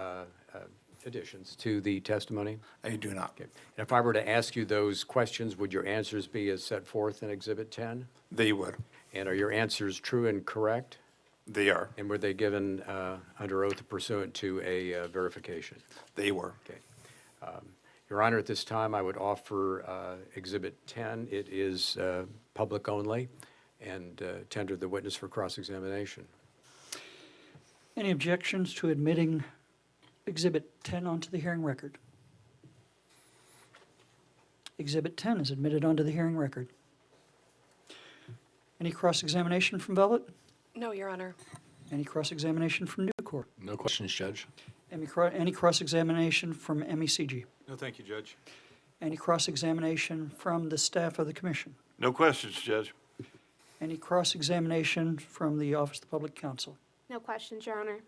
additions to the testimony? I do not. Okay. And if I were to ask you those questions, would your answers be as set forth in Exhibit 10? They would. And are your answers true and correct? They are. And were they given under oath pursuant to a verification? They were. Okay. Your Honor, at this time, I would offer Exhibit 10. It is public only, and tender the witness for cross-examination. Any objections to admitting Exhibit 10 onto the hearing record? Exhibit 10 is admitted onto the hearing record. Any cross-examination from Velvet? No, Your Honor. Any cross-examination from Nucor? No questions, Judge. Any cross-examination from MECG? No, thank you, Judge. Any cross-examination from the staff of the commission? No questions, Judge. Any cross-examination from the Office of the Public Counsel? No questions, Your Honor.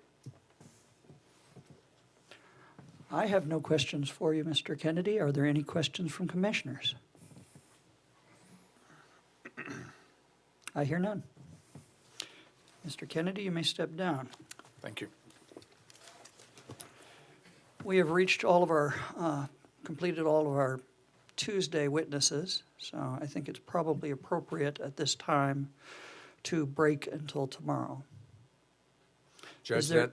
I have no questions for you, Mr. Kennedy. Are there any questions from commissioners? I hear none. Mr. Kennedy, you may step down. Thank you. We have reached all of our, completed all of our Tuesday witnesses, so I think it's probably appropriate at this time to break until tomorrow. Judge, there- that,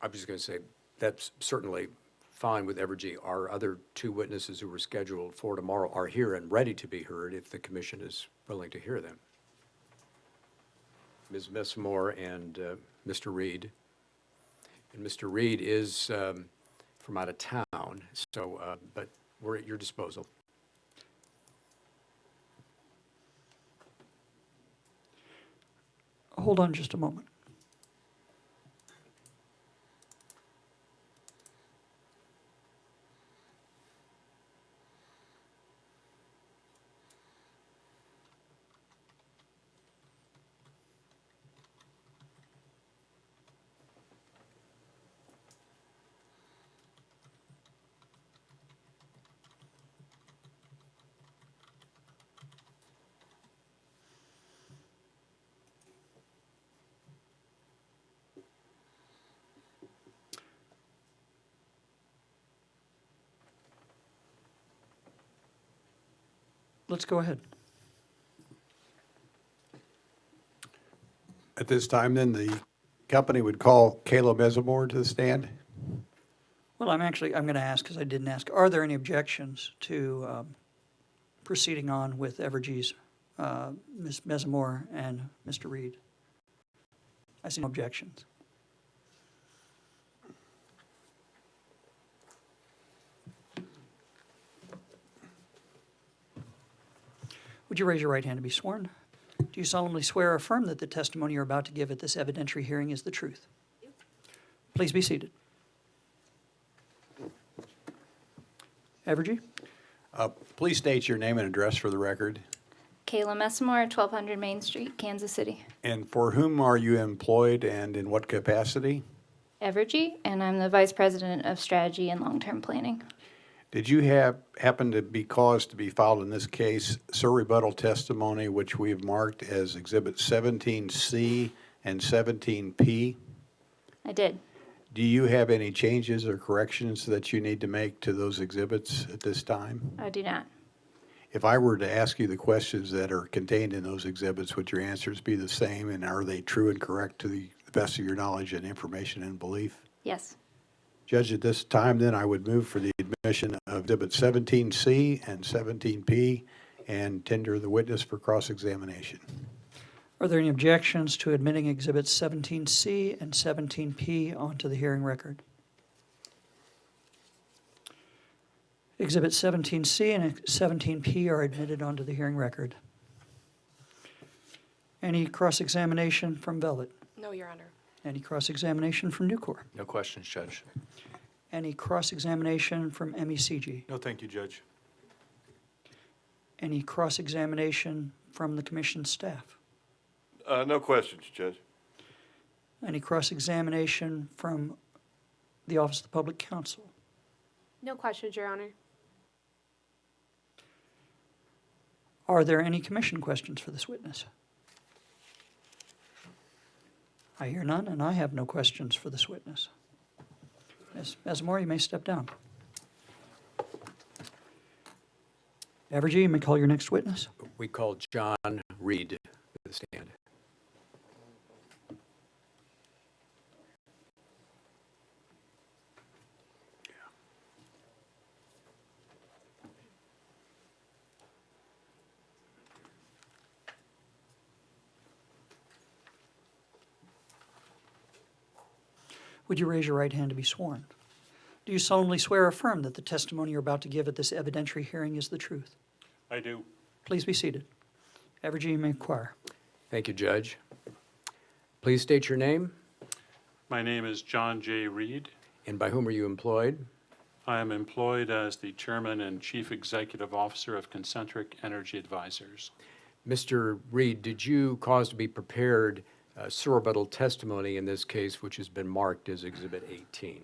I was going to say, that's certainly fine with Evergy. Our other two witnesses who were scheduled for tomorrow are here and ready to be heard if the commission is willing to hear them. Ms. Messmore and Mr. Reed. And Mr. Reed is from out of town, so, but we're at your disposal. Hold on just a moment. Let's go ahead. At this time, then, the company would call Kayla Messmore to the stand. Well, I'm going to ask, because I didn't ask, are there any objections to proceeding on with Evergy's Ms. Messmore and Mr. Reed? I see no objections. Would you raise your right hand to be sworn? Do you solemnly swear or affirm that the testimony you're about to give at this evidentiary hearing is the truth? Please be seated. Evergy? Please state your name and address for the record. Kayla Messmore, 1200 Main Street, Kansas City. And for whom are you employed and in what capacity? Evergy, and I'm the Vice President of Strategy and Long-Term Planning. Did you happen to be caused to be filed in this case surrebuttal testimony which we have marked as Exhibit 17C and 17P? I did. Do you have any changes or corrections that you need to make to those exhibits at this time? I do not. If I were to ask you the questions that are contained in those exhibits, would your answers be the same, and are they true and correct to the best of your knowledge and information and belief? Yes. Judge, at this time, then, I would move for the admission of Exhibit 17C and 17P and tender the witness for cross-examination. Are there any objections to admitting Exhibits 17C and 17P onto the hearing record? Exhibits 17C and 17P are admitted onto the hearing record. Any cross-examination from Velvet? No, Your Honor. Any cross-examination from Nucor? No questions, Judge. Any cross-examination from MECG? No, thank you, Judge. Any cross-examination from the commission staff? No questions, Judge. Any cross-examination from the Office of the Public Counsel? No questions, Your Honor. Are there any commission questions for this witness? I hear none, and I have no questions for this witness. Ms. Messmore, you may step down. Evergy, you may call your next witness. We call John Reed to the stand. Would you raise your right hand to be sworn? Do you solemnly swear or affirm that the testimony you're about to give at this evidentiary hearing is the truth? I do. Please be seated. Evergy, you may inquire. Thank you, Judge. Please state your name My name is John J. Reed. and by whom are you employed? I am employed as the Chairman and Chief Executive Officer of Concentric Energy Advisors. Mr. Reed, did you cause to be prepared rebuttal testimony in this case, which has been marked as Exhibit 18?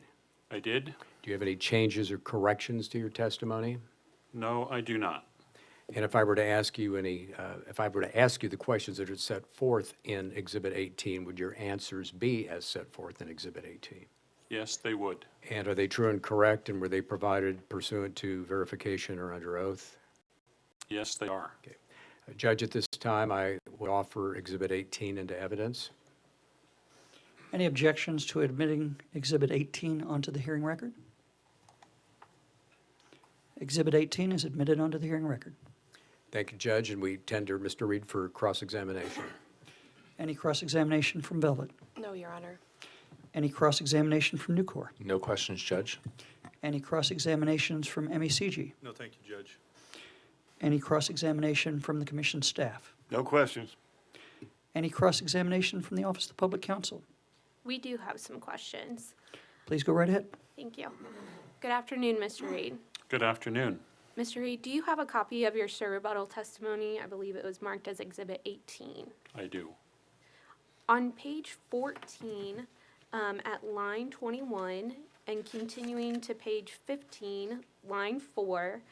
I did? Do you have any changes or corrections to your testimony? No, I do not. And if I were to ask you the questions that are set forth in Exhibit 18, would your answers be as set forth in Exhibit 18? Yes, they would. And are they true and correct, and were they provided pursuant to verification or under oath? Yes, they are. Okay. Judge, at this time, I would offer Exhibit 18 into evidence. Any objections to admitting Exhibit 18 onto the hearing record? Exhibit 18 is admitted onto the hearing record. Thank you, Judge, and we tender Mr. Reed for cross-examination. Any cross-examination from Velvet? No, Your Honor. Any cross-examination from Nucor? No questions, Judge. Any cross-examinations from MECG? No, thank you, Judge. Any cross-examination from the commission staff? No questions. Any cross-examination from the Office of the Public Counsel? We do have some questions. Please go right ahead. Thank you. Good afternoon, Mr. Reed. Good afternoon. Mr. Reed, do you have a copy of your rebuttal testimony? I believe it was marked as Exhibit 18. I do. On page 14, at line 21, and continuing to page 15, line 4,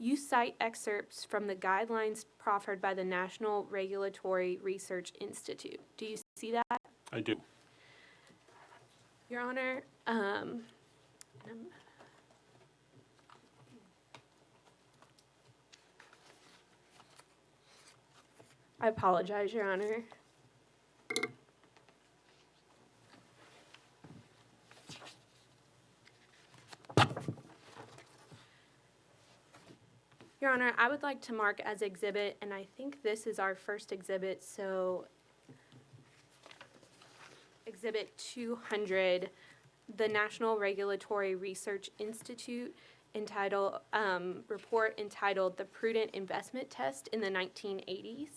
you cite excerpts from the guidelines proffered by the National Regulatory Research Institute. Do you see that? I do. Your Honor, I apologize, Your Honor. Your Honor, I would like to mark as exhibit, and I think this is our first exhibit, so Exhibit 200, the National Regulatory Research Institute report entitled The Prudent Investment Test in the 1980s.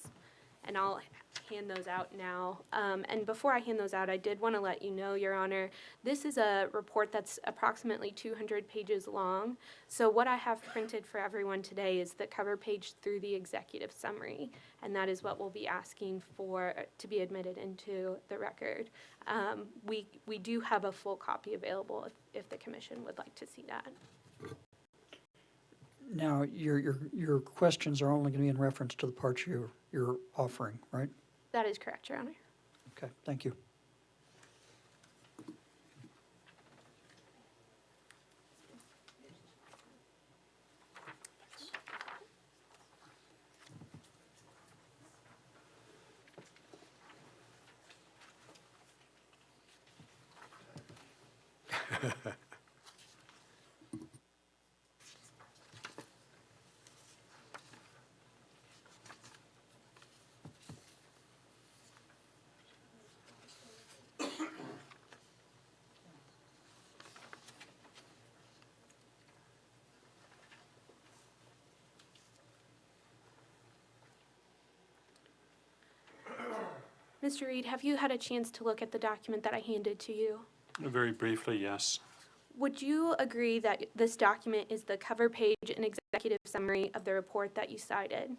And I'll hand those out now. And before I hand those out, I did want to let you know, Your Honor, this is a report that's approximately 200 pages long. So what I have printed for everyone today is the cover page through the executive summary, and that is what we'll be asking for to be admitted into the record. We do have a full copy available if the commission would like to see that. Now, your questions are only going to be in reference to the parts you're offering, right? That is correct, Your Honor. Okay, thank you. Mr. Reed, have you had a chance to look at the document that I handed to you? Very briefly, yes. Would you agree that this document is the cover page and executive summary of the report that you cited?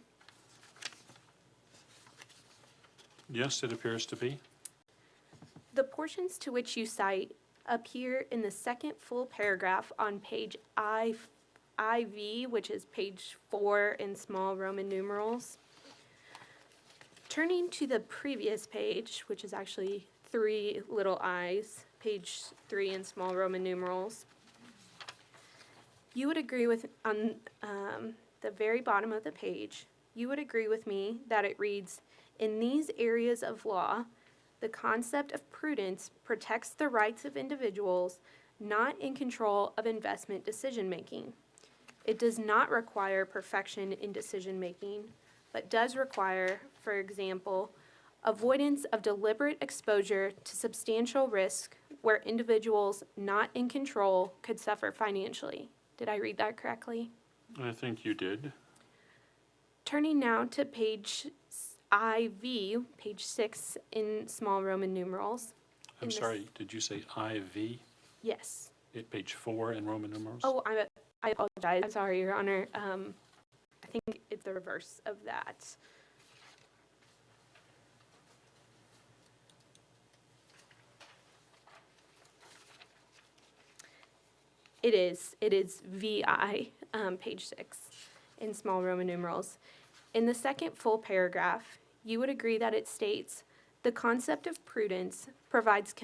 Yes, it appears to be. The portions to which you cite appear in the second full paragraph on page IV, which is page 4 in small Roman numerals. Turning to the previous page, which is actually 3 little i's, page 3 in small Roman numerals, you would agree with, on the very bottom of the page, you would agree with me that it reads, "In these areas of law, the concept of prudence protects the rights of individuals not in control of investment decision-making. It does not require perfection in decision-making, but does require, for example, avoidance of deliberate exposure to substantial risk where individuals not in control could suffer financially." Did I read that correctly? I think you did. Turning now to page IV, page 6 in small Roman numerals. I'm sorry, did you say IV? Yes. Page 4 in Roman numerals? Oh, I apologize. I'm sorry, Your Honor. I think it's the reverse of that. It is VI, page 6, in small Roman numerals. In the second full paragraph, you would agree that it states, the concept of prudence provides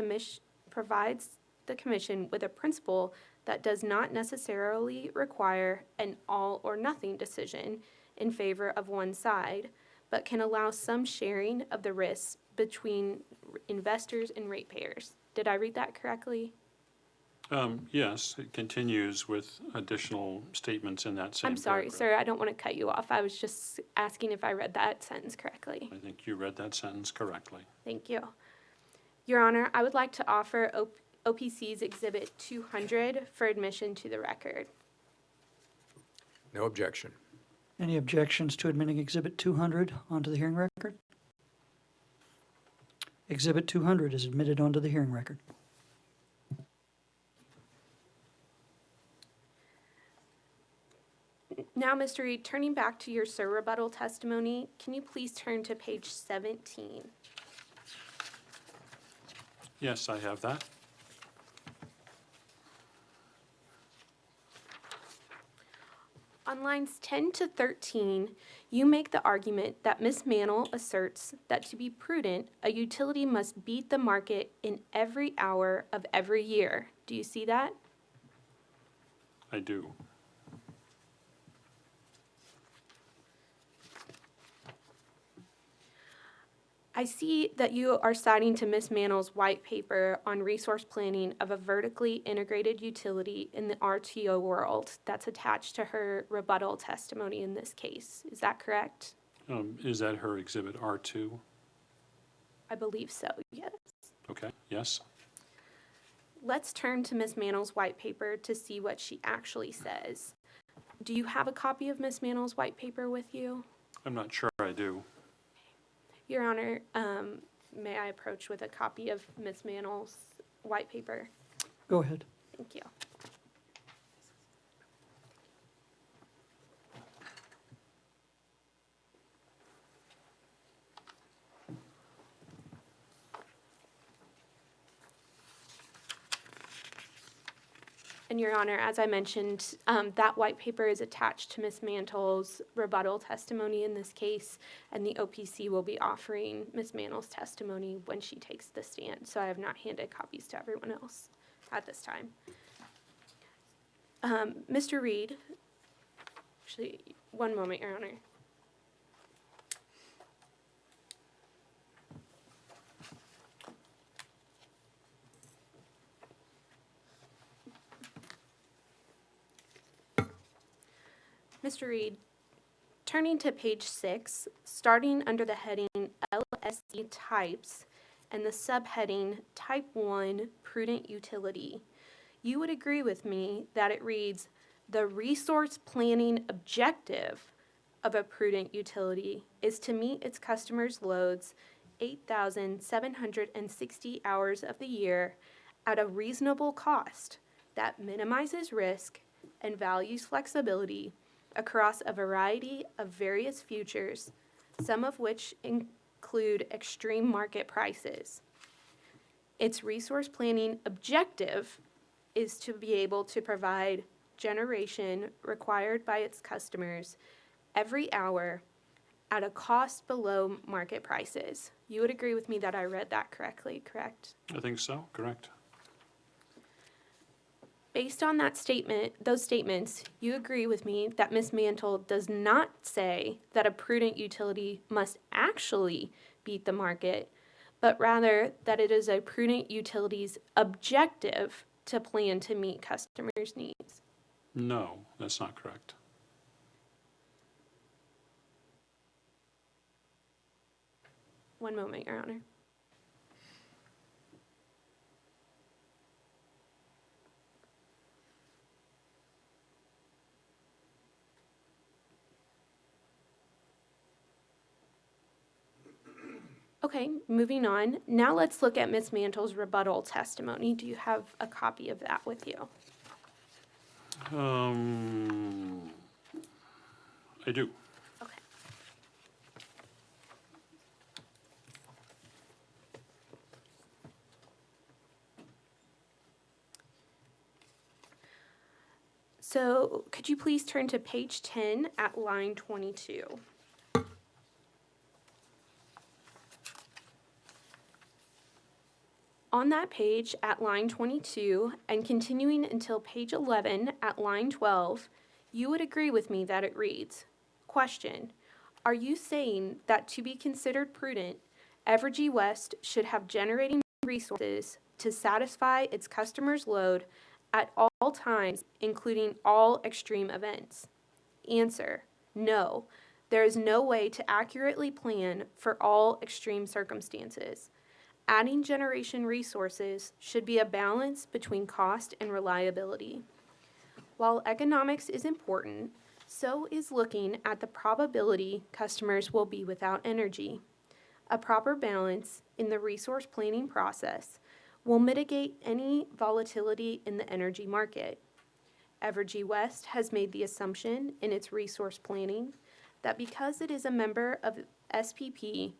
the commission with a principle that does not necessarily require an all or nothing decision in favor of one side, but can allow some sharing of the risks between investors and ratepayers. Did I read that correctly? Yes, it continues with additional statements in that same I'm sorry, paragraph. sir, I don't want to cut you off. I was just asking if I read that sentence correctly. I think you read that sentence correctly. Thank you. Your Honor, I would like to offer OPC's Exhibit 200 for admission to the record. No objection. Any objections to admitting Exhibit 200 onto the hearing record? Exhibit 200 is admitted onto the hearing record. Now, Mr. Reed, turning back to your rebuttal testimony, can you please turn to page 17? Yes, I have that. On lines 10 to 13, you make the argument that Ms. Mantle asserts that to be prudent, a utility must beat the market in every hour of every year. Do you see that? I do. I see that you are citing to Ms. Mantle's white paper on resource planning of a vertically integrated utility in the RTO world that's attached to her rebuttal testimony in this case. Is that correct? Is that her Exhibit R2? I believe so, yes. Okay, yes. Let's turn to Ms. Mantle's white paper to see what she actually says. Do you have a copy of Ms. Mantle's white paper with you? I'm not sure I do. Your Honor, may I approach with a copy of Ms. Mantle's white paper? Go ahead. Thank you. And Your Honor, as I mentioned, that white paper is attached to Ms. Mantle's rebuttal testimony in this case, and the OPC will be offering Ms. Mantle's testimony when she takes the stand. So I have not handed copies to everyone else at this time. Mr. Reed, actually, one moment, Your Honor. Mr. Reed, turning to page 6, starting under the heading LSC Types and the subheading Type 1 Prudent Utility, you would agree with me that it reads, the resource planning objective of a prudent utility is to meet its customers' loads 8,760 hours of the year at a reasonable cost that minimizes risk and values flexibility across a variety of various futures, some of which include extreme market prices. Its resource planning objective is to be able to provide generation required by its customers every hour at a cost below market prices. You would agree with me that I read that correctly, correct? I think so, correct. Based on that statement, those statements, you agree with me that Ms. Mantle does not say that a prudent utility must actually beat the market, but rather that it is a prudent utility's objective to plan to meet customers' needs. No, that's not correct. One moment, Your Honor. Okay, moving on. Now let's look at Ms. Mantle's rebuttal testimony. Do you have a copy of that with you? I do. Okay. So could you please turn to page 10 at line 22? On that page at line 22 and continuing until page 11 at line 12, you would agree with me that it reads, question, are you saying that to be considered prudent, Evergy West should have generating resources to satisfy its customers' load at all times, including all extreme events? Answer, no. There is no way to accurately plan for all extreme circumstances. Adding generation resources should be a balance between cost and reliability. While economics is important, so is looking at the probability customers will be without energy. A proper balance in the resource planning process will mitigate any volatility in the energy market. Evergy West has made the assumption in its resource planning that because it is a member of SPP,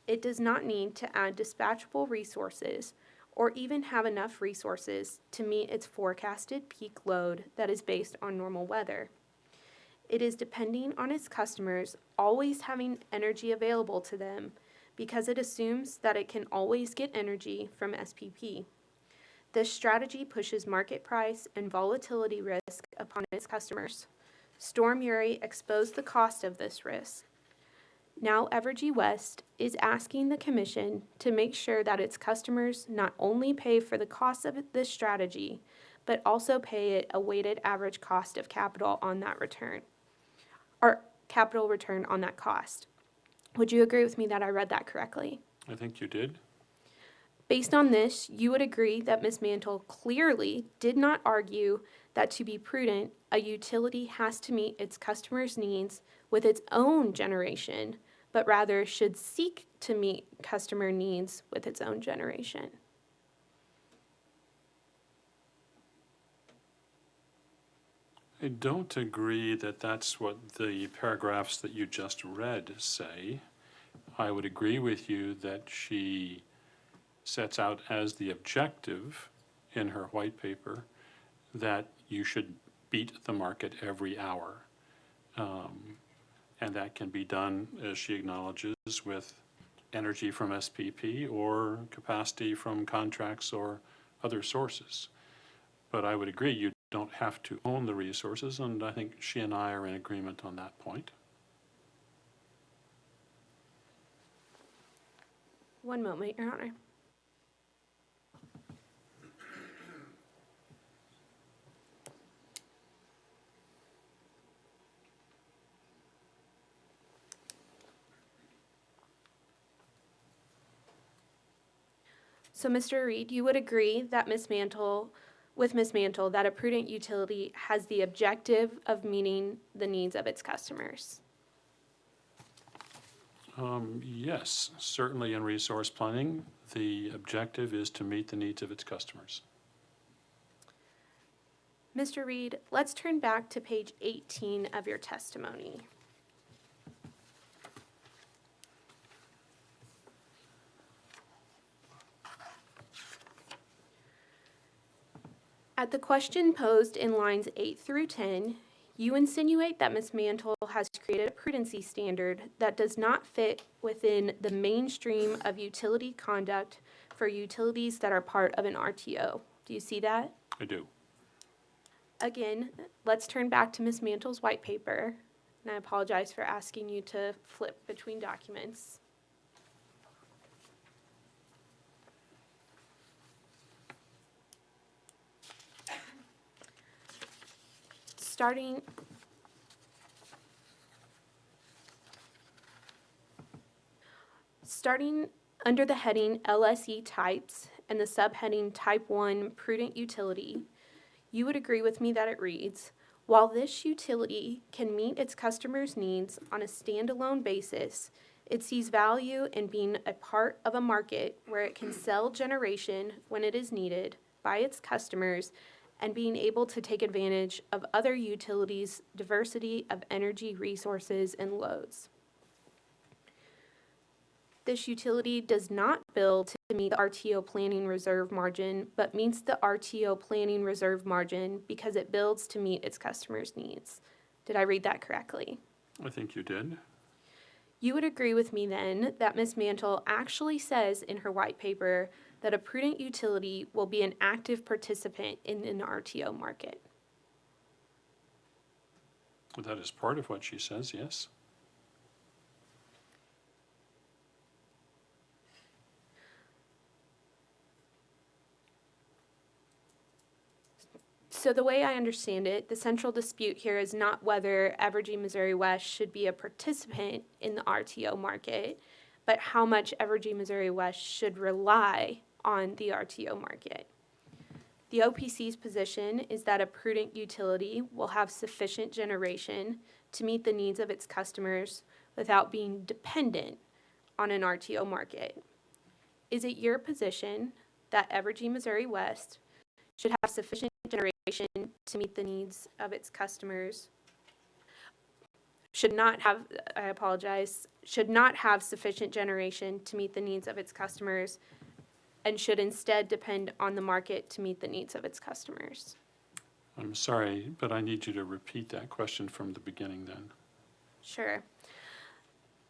it does not need to add dispatchable resources or even have enough resources to meet its forecasted peak load that is based on normal weather. It is depending on its customers always having energy available to them because it assumes that it can always get energy from SPP. This strategy pushes market price and volatility risk upon its customers. Storm Uri exposed the cost of this risk. Now Evergy West is asking the Commission to make sure that its customers not only pay for the cost of this strategy, but also pay it a weighted average cost of capital on that return, or capital return on that cost. Would you agree with me that I read that correctly? I think you did. Based on this, you would agree that Ms. Mantle clearly did not argue that to be prudent, a utility has to meet its customers' needs with its own generation, but rather should seek to meet customer needs with its own generation. I don't agree that that's what the paragraphs that you just read say. I would agree with you that she sets out as the objective in her white paper that you should beat the market every hour. And that can be done, as she acknowledges, with energy from SPP or capacity from contracts or other sources. But I would agree you don't have to own the resources, and I think she and I are in agreement on that point. One moment, Your Honor. So, Mr. Reed, you would agree that Ms. Mantle that a prudent utility has the objective of meeting the needs of its customers? Yes, certainly in resource planning, the objective is to meet the needs of its customers. Mr. Reed, let's turn back to page 18 of your testimony. At the question posed in lines 8 through 10, you insinuate that Ms. Mantle has created a prudency standard that does not fit within the mainstream of utility conduct for utilities that are part of an RTO. Do you see that? I do. Again, let's turn back to Ms. Mantle's white paper, and I apologize for asking you to flip between documents. Starting under the heading LSE Types and the subheading Type 1 Prudent Utility, you would agree with me that it reads, while this utility can meet its customers' needs on a standalone basis, It sees value in being a part of a market where it can sell generation when it is needed by its customers and being able to take advantage of other utilities' diversity of energy resources and loads. This utility does not bill to meet the RTO planning reserve margin, but meets the RTO planning reserve margin because it builds to meet its customers' needs. Did I read that correctly? I think you did. You would agree with me then that Ms. Mantle actually says in her white paper that a prudent utility will be an active participant in an RTO market. Well, that is part of what she says, yes. So the way I understand it, the central dispute here is not whether Evergy Missouri West should be a participant in the RTO market, but how much Evergy Missouri West should rely on the RTO market. The OPC's position is that a prudent utility will have sufficient generation to meet the needs of its customers without being dependent on an RTO market. Is it your position that Evergy Missouri West should have sufficient generation to meet the needs of its customers, should not have sufficient generation to meet the needs of its customers, and should instead depend on the market to meet the needs of its customers? I'm sorry, but I need you to repeat that question from the beginning then. Sure.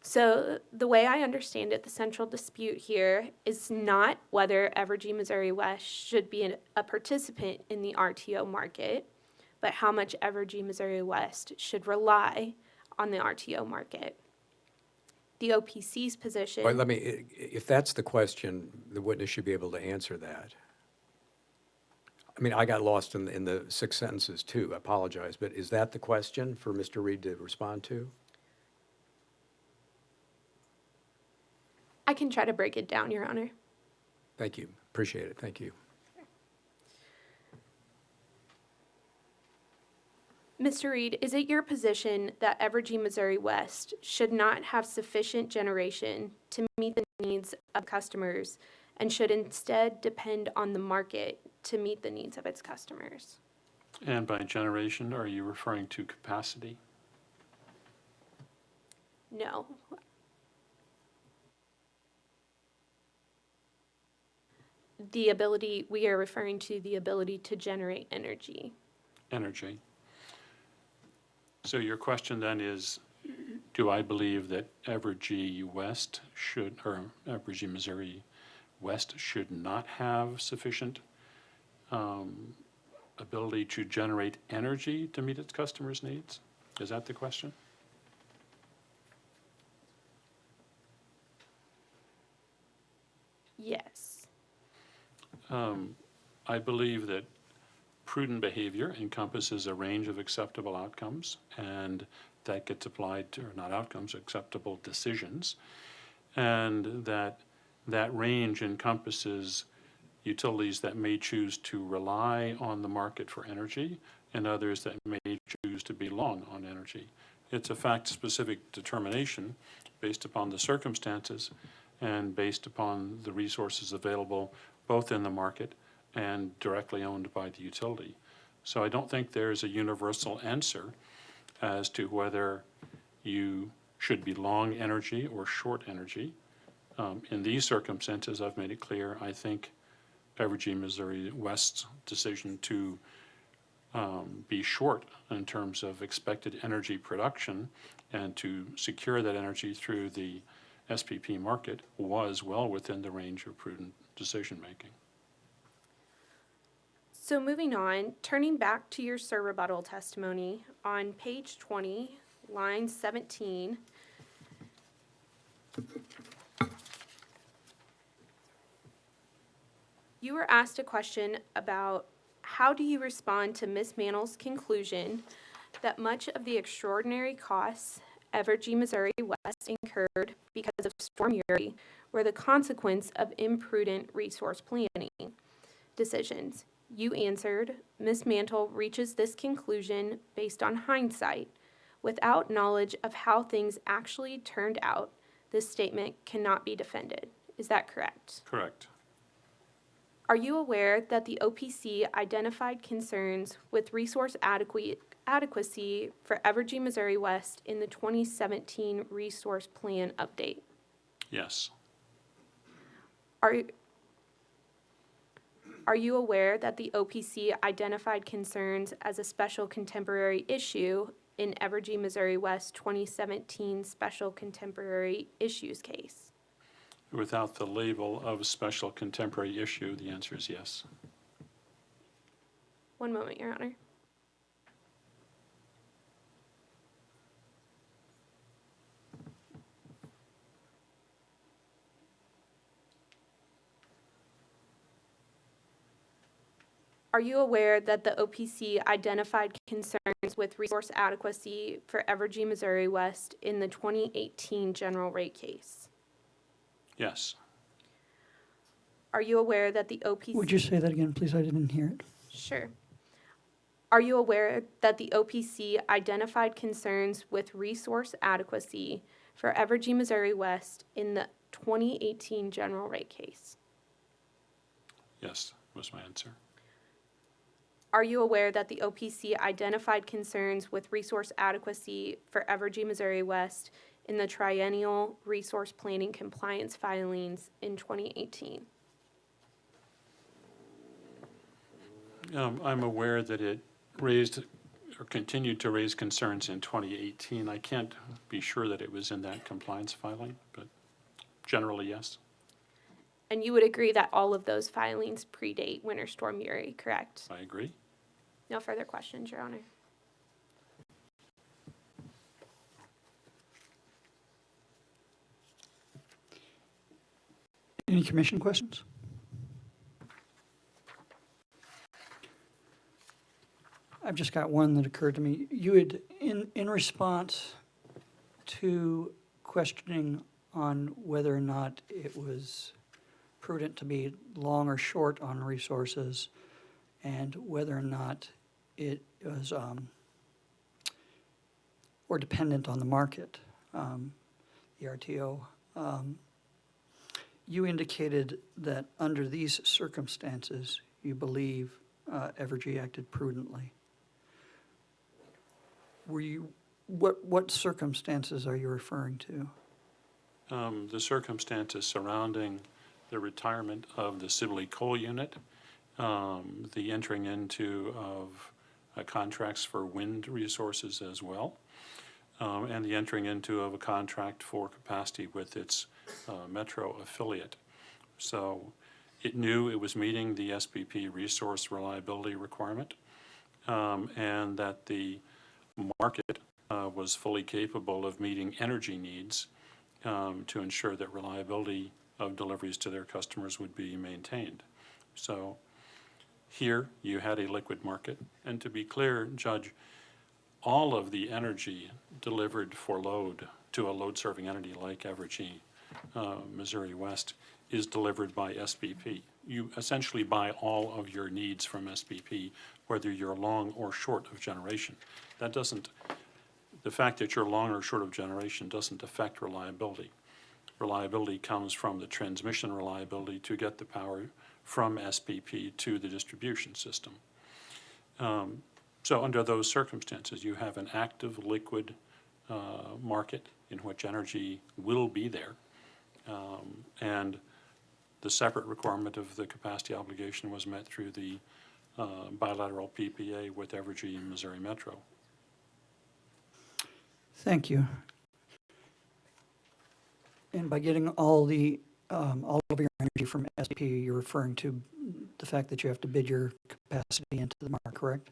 So the way I understand it, the central dispute here is not whether Evergy Missouri West should be a participant in the RTO market, but how much Evergy Missouri West should rely on the RTO market. The OPC's position... Well, if that's the question, the witness should be able to answer that. I mean, I got lost in the 6 sentences too, I apologize, but is that the question for Mr. Reed to respond to? I can try to break it down, Your Honor. Thank you. Appreciate it. Thank you. Mr. Reed, is it your position that Evergy Missouri West should not have sufficient generation to meet the needs of customers and should instead depend on the market to meet the needs of its customers? And by generation, are you referring to capacity? No. We are referring to the ability to generate energy. Energy. So your question then is, do I believe that Evergy Missouri West should not have sufficient ability to generate energy to meet its customers' needs? Is that the question? Yes. I believe that prudent behavior encompasses a range of acceptable outcomes, and that gets applied to, or not outcomes, acceptable decisions, and that range encompasses utilities that may choose to rely on the market for energy and others that may choose to be long on energy. It's a fact-specific determination based upon the circumstances and based upon the resources available both in the market and directly owned by the utility. So I don't think there's a universal answer as to whether you should be long energy or short energy. In these circumstances, I've made it clear, I think Evergy Missouri West's decision to be short in terms of expected energy production and to secure that energy through the SPP market was well within the range of prudent decision making. So moving on, turning back to your Sir rebuttal testimony, on page 20, line 17, you were asked a question about how do you respond to Ms. Mantle's conclusion that much of the extraordinary costs Evergy Missouri West incurred because of Storm Uri were the consequence of imprudent resource planning decisions. You answered, Ms. Mantle reaches this conclusion based on hindsight, without knowledge of how things actually turned out, this statement cannot be defended. Is that correct? Correct. Are you aware that the OPC identified concerns with resource adequacy for Evergy, Missouri West in the 2017 Resource Plan Update? Yes. Are you aware that the OPC identified concerns as a special contemporary issue in Evergy, Missouri West 2017 Special Contemporary Issues case? Without the label of special contemporary issue, the answer is yes. One moment, Your Honor. Are you aware that the OPC identified concerns with resource adequacy for Evergy, Missouri West in the 2018 general rate case? Yes. Are you aware that the OPC... Would you say that again, please? I didn't hear it. Sure. Are you aware that the OPC identified concerns with resource adequacy for Evergy, Missouri West in the 2018 general rate case? Yes, was my answer. Are you aware that the OPC identified concerns with resource adequacy for Evergy, Missouri West in the triennial resource planning compliance filings in 2018? I'm aware that it raised or continued to raise concerns in 2018. I can't be sure that it was in that compliance filing, but generally, yes. And you would agree that all of those filings predate Winter Storm Uri, correct? I agree. No further questions, Your Honor. Any commission questions? I've just got one that occurred to me. You had, in response to questioning on whether or not it was prudent to be long or short on resources and whether or not it was, or dependent on the market, the RTO, you indicated that under these circumstances, you believe Evergy acted prudently. What circumstances are you referring to? The circumstances surrounding the retirement of the Sibley coal unit, the entering into of contracts for wind resources as well, and the entering into of a contract for capacity with its Metro affiliate. So it knew it was meeting the SPP resource reliability requirement, and that the market was fully capable of meeting energy needs to ensure that reliability of deliveries to their customers would be maintained. So here you had a liquid market, and to be clear, Judge, all of the energy delivered for load to a load-serving entity like Evergy, Missouri West, is delivered by SPP. You essentially buy all of your needs from SPP, whether you're long or short of generation. That doesn't, the fact that you're long or short of generation doesn't affect reliability. Reliability comes from the transmission reliability to get the power from SPP to the distribution system. So under those circumstances, you have an active liquid market in which energy will be there, and the separate requirement of the capacity obligation was met through the bilateral PPA with Evergy and Missouri Metro. Thank you. And by getting all of your energy from SPP, you're referring to the fact that you have to bid your capacity into the market, correct?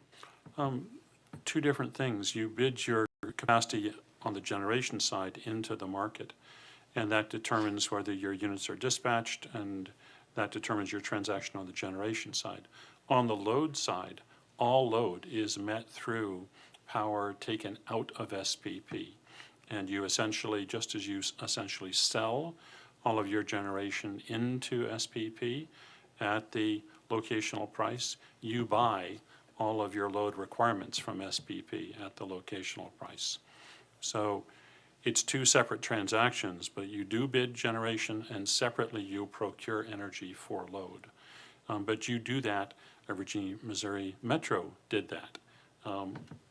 Two different things. You bid your capacity on the generation side into the market, and that determines whether your units are dispatched, and that determines your transaction on the generation side. On the load side, all load is met through power taken out of SPP. And you essentially, just as you essentially sell all of your generation into SPP at the locational price, you buy all of your load requirements from SPP at the locational price. So it's two separate transactions, but you do bid generation and separately you procure energy for load. But you do that, Virginia, Missouri Metro did that.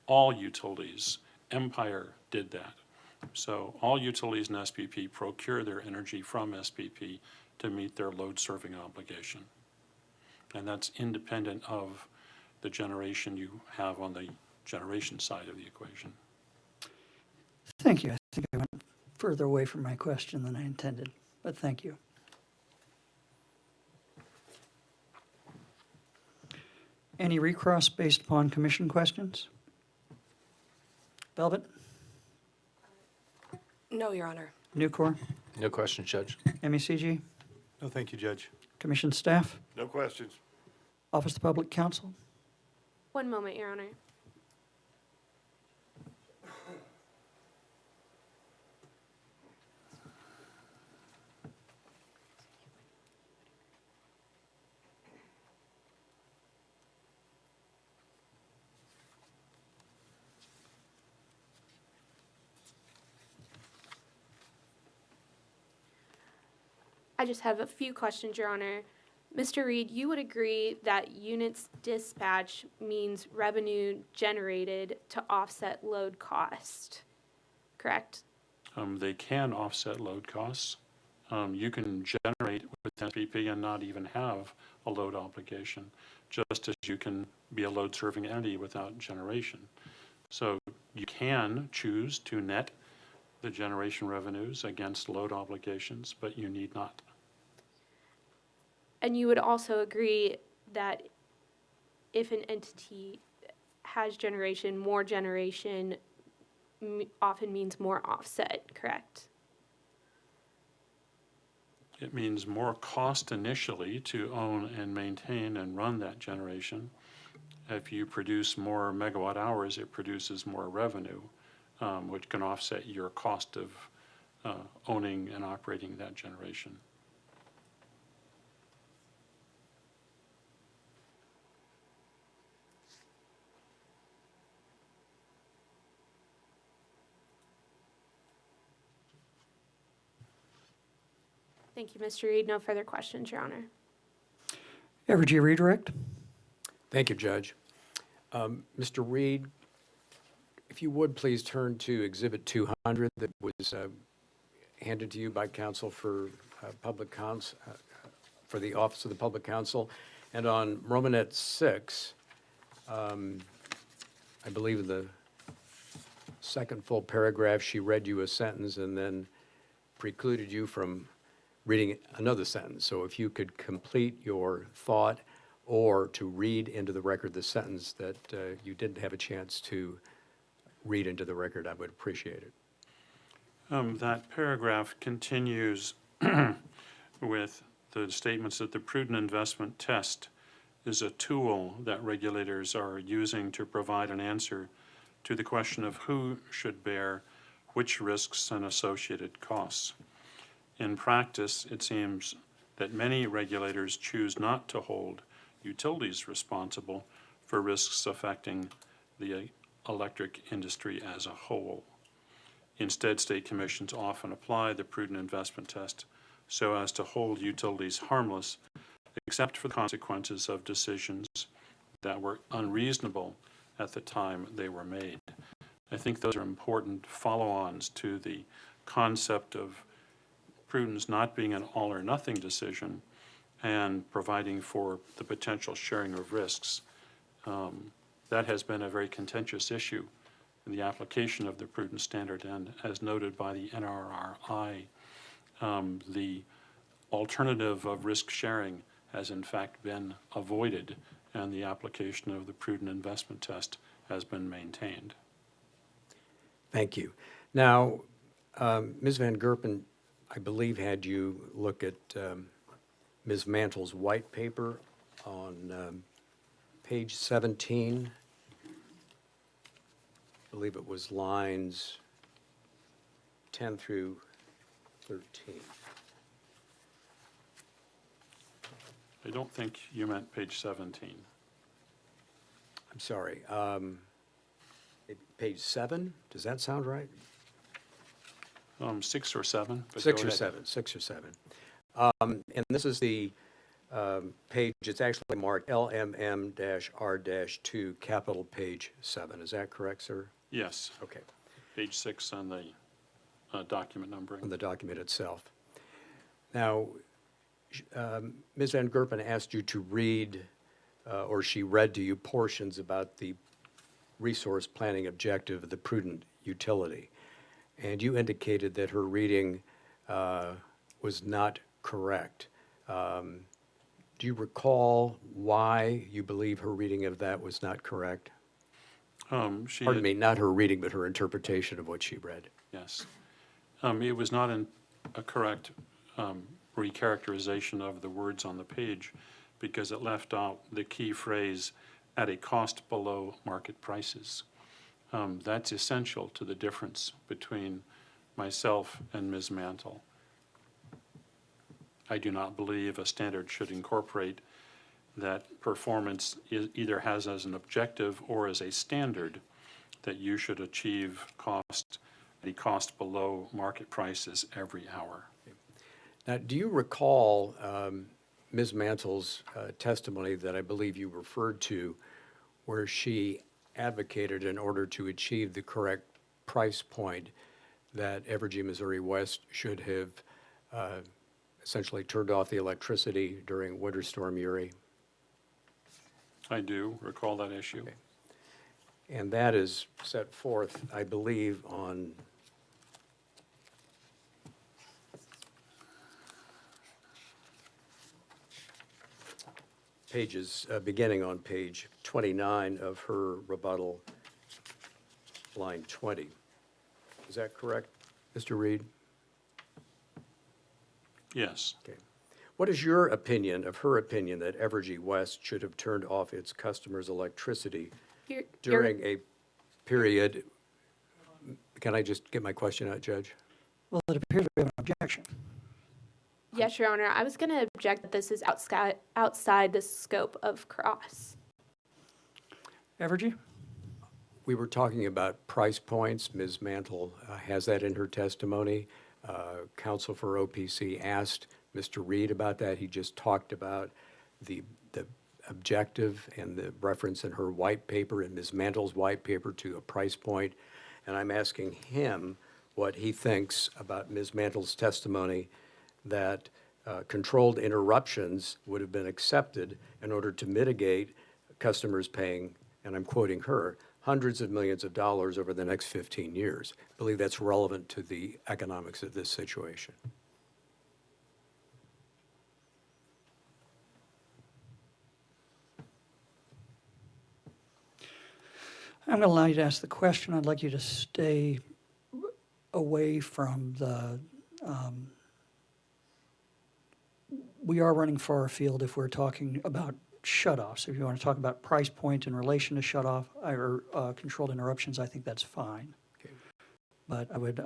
All utilities, Empire did that. So all utilities in SPP procure their energy from SPP to meet their load serving obligation. And that's independent of the generation you have on the generation side of the equation. Thank you. I think I went further away from my question than I intended, but thank you. Any recross based upon commission questions? Velvet? No, Your Honor. Nucor? No questions, Judge. MECG? No, thank you, Judge. Commission staff? No questions. Office of Public Counsel? One moment, Your Honor. I just have a few questions, Your Honor. Mr. Reed, you would agree that units dispatch means revenue generated to offset load cost, correct? They can offset load costs. You can generate with SPP and not even have a load obligation, just as you can be a load serving entity without generation. So you can choose to net the generation revenues against load obligations, but you need not. And you would also agree that if an entity has generation, more generation often means more offset, correct? It means more cost initially to own and maintain and run that generation. If you produce more megawatt hours, it produces more revenue, which can offset your cost of owning and operating that generation. Thank you, Mr. Reed. No further questions, Your Honor. Evergy redirect? Thank you, Judge. Mr. Reed, if you would please turn to Exhibit 200 that was handed to you by counsel for for the Office of the Public Counsel. And on Romanet 6, I believe in the second full paragraph, she read you a sentence and then precluded you from reading another sentence. So if you could complete your thought or to read into the record the sentence that you didn't have a chance to read into the record, I would appreciate it. That paragraph continues with the statements that the prudent investment test is a tool that regulators are using to provide an answer to the question of who should bear which risks and associated costs. In practice, it seems that many regulators choose not to hold utilities responsible for risks affecting the electric industry as a whole. Instead, state commissions often apply the prudent investment test so as to hold utilities harmless, except for the consequences of decisions that were unreasonable at the time they were made. I think those are important follow-ons to the concept of prudence not being an all or nothing decision and providing for the potential sharing of risks. That has been a very contentious issue in the application of the prudence standard, and as noted by the NRRI, the alternative of risk sharing has in fact been avoided, and the application of the prudent investment test has been maintained. Thank you. Now, Ms. Van Gerpen, I believe, had you look at Ms. Mantle's white paper on page 17. I believe it was lines 10 through 13. I don't think you meant page 17. I'm sorry. Page 7, does that sound right? 6 or 7. but Six go or ahead. seven, 6 or 7. And this is the page, it's actually marked LMM-R-2, capital page 7. Is that correct, sir? Yes, Okay, page 6 on the document numbering. on the document itself. Now, Ms. Van Gerpen asked you to read, or she read to you portions about the resource planning objective of the prudent utility. And you indicated that her reading was not correct. Do you recall why you believe her reading of that was not correct? She Pardon had- me, not her reading, but her interpretation of what she read. Yes. It was not a correct recharacterization of the words on the page because it left out the key phrase, at a cost below market prices. That's essential to the difference between myself and Ms. Mantle. I do not believe a standard should incorporate that performance either has as an objective or as a standard that you should achieve a cost below market prices every hour. Now, do you recall Ms. Mantle's testimony that I believe you referred to, where she advocated in order to achieve the correct price point that Evergy Missouri West should have essentially turned off the electricity during Winter Storm Uri? I do recall that issue. Okay. And that is set forth, I believe, on pages, beginning on page 29 of her rebuttal, line 20. Is that correct, Mr. Reed? Yes. Okay. What is your opinion of her opinion that Evergy West should have turned off its customers' electricity during a period? Can I just get my question out, Judge? Well, it appears we have an objection. Yes, Your Honor, I was going to object that this is outside the scope of cross. Evergy? We were talking about price points. Ms. Mantle has that in her testimony. Counsel for OPC asked Mr. Reed about that. He just talked about the objective and the reference in her white paper, in Ms. Mantle's white paper, to a price point. And I'm asking him what he thinks about Ms. Mantle's testimony that controlled interruptions would have been accepted in order to mitigate customers paying, and I'm quoting her, hundreds of millions of dollars over the next 15 years. I believe that's relevant to the economics of this situation. I'm going to allow you to ask the question. I'd like you to stay away from the, we are running far afield if we're talking about shutoffs. If you want to talk about price point in relation to shutoff or controlled interruptions, I think that's fine. Okay. But I would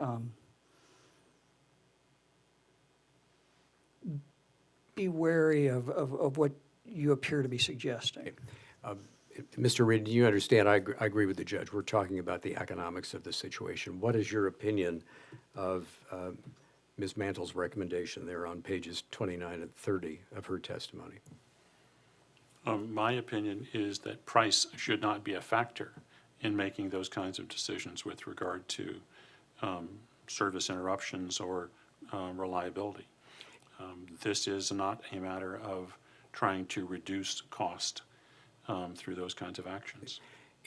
be wary of what you appear to be suggesting. Mr. Reed, you understand, I agree with the judge. We're talking about the economics of the situation. What is your opinion of Ms. Mantle's recommendation there on pages 29 and 30 of her testimony? My opinion is that price should not be a factor in making those kinds of decisions with regard to service interruptions or reliability. This is not a matter of trying to reduce cost through those kinds of actions.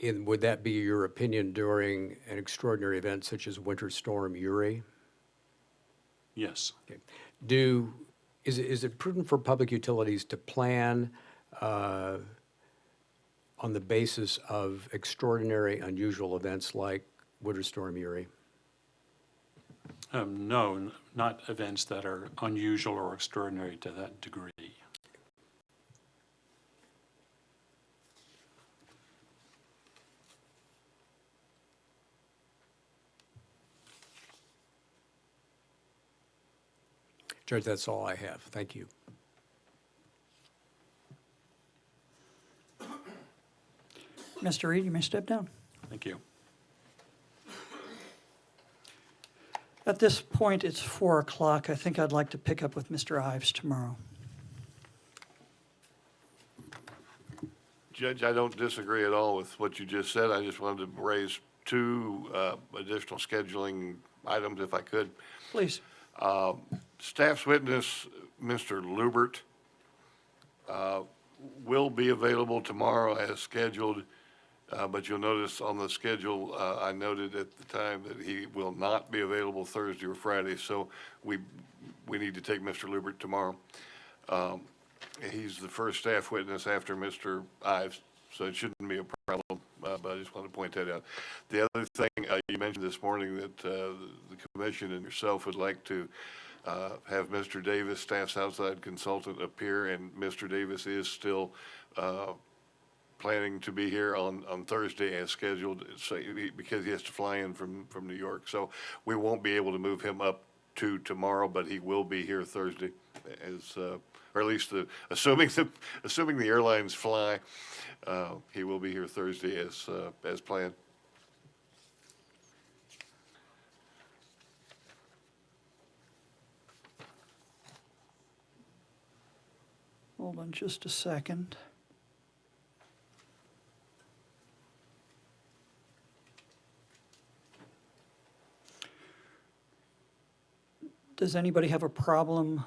And would that be your opinion during an extraordinary event such as Winter Storm Uri? Yes. Okay. Is it prudent for public utilities to plan on the basis of extraordinary, unusual events like Winter Storm Uri? No, not events that are unusual or extraordinary to that degree. Judge, that's all I have. Thank you. Mr. Reed, you may step down. Thank you. At this point, it's 4 o'clock. I think I'd like to pick up with Mr. Ives tomorrow. Judge, I don't disagree at all with what you just said. I just wanted to raise two additional scheduling items if I could. Please. Staff's witness, Mr. Lubert, will be available tomorrow as scheduled, but you'll notice on the schedule, I noted at the time that he will not be available Thursday or Friday, so we need to take Mr. Lubert tomorrow. He's the first staff witness after Mr. Ives, so it shouldn't be a problem, but I just wanted to point that out. The other thing, you mentioned this morning that the commission and yourself would like to have Mr. Davis, staff's outside consultant, appear, and Mr. Davis is still planning to be here on Thursday as scheduled, so because he has to fly in from New York. So we won't be able to move him up to tomorrow, but he will be here Thursday, as or at least assuming the airlines fly, he will be here Thursday as planned. Hold on just a second. Does anybody have a problem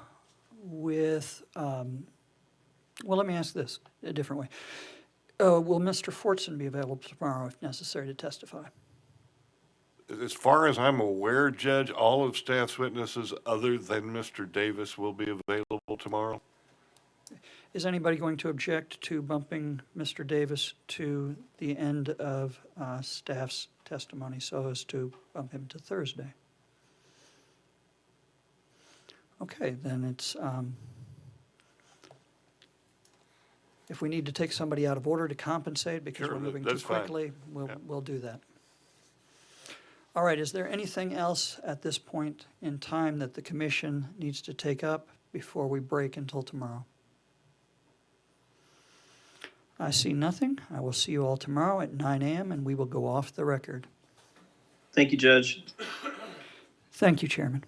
with, well, let me ask this a different way. Will Mr. Fortson be available tomorrow if necessary to testify? As far as I'm aware, Judge, all of staff's witnesses other than Mr. Davis will be available tomorrow. Is anybody going to object to bumping Mr. Davis to the end of staff's testimony so as to bump him to Thursday? Okay, then it's, if we need to take somebody out of order to compensate because Sure, we're moving too that's fine. quickly, Yeah. we'll do that. All right, is there anything else at this point in time that the commission needs to take up before we break until tomorrow? I see nothing. I will see you all tomorrow at 9 a.m. and we will go off the record. Thank you, Judge. Thank you, Chairman.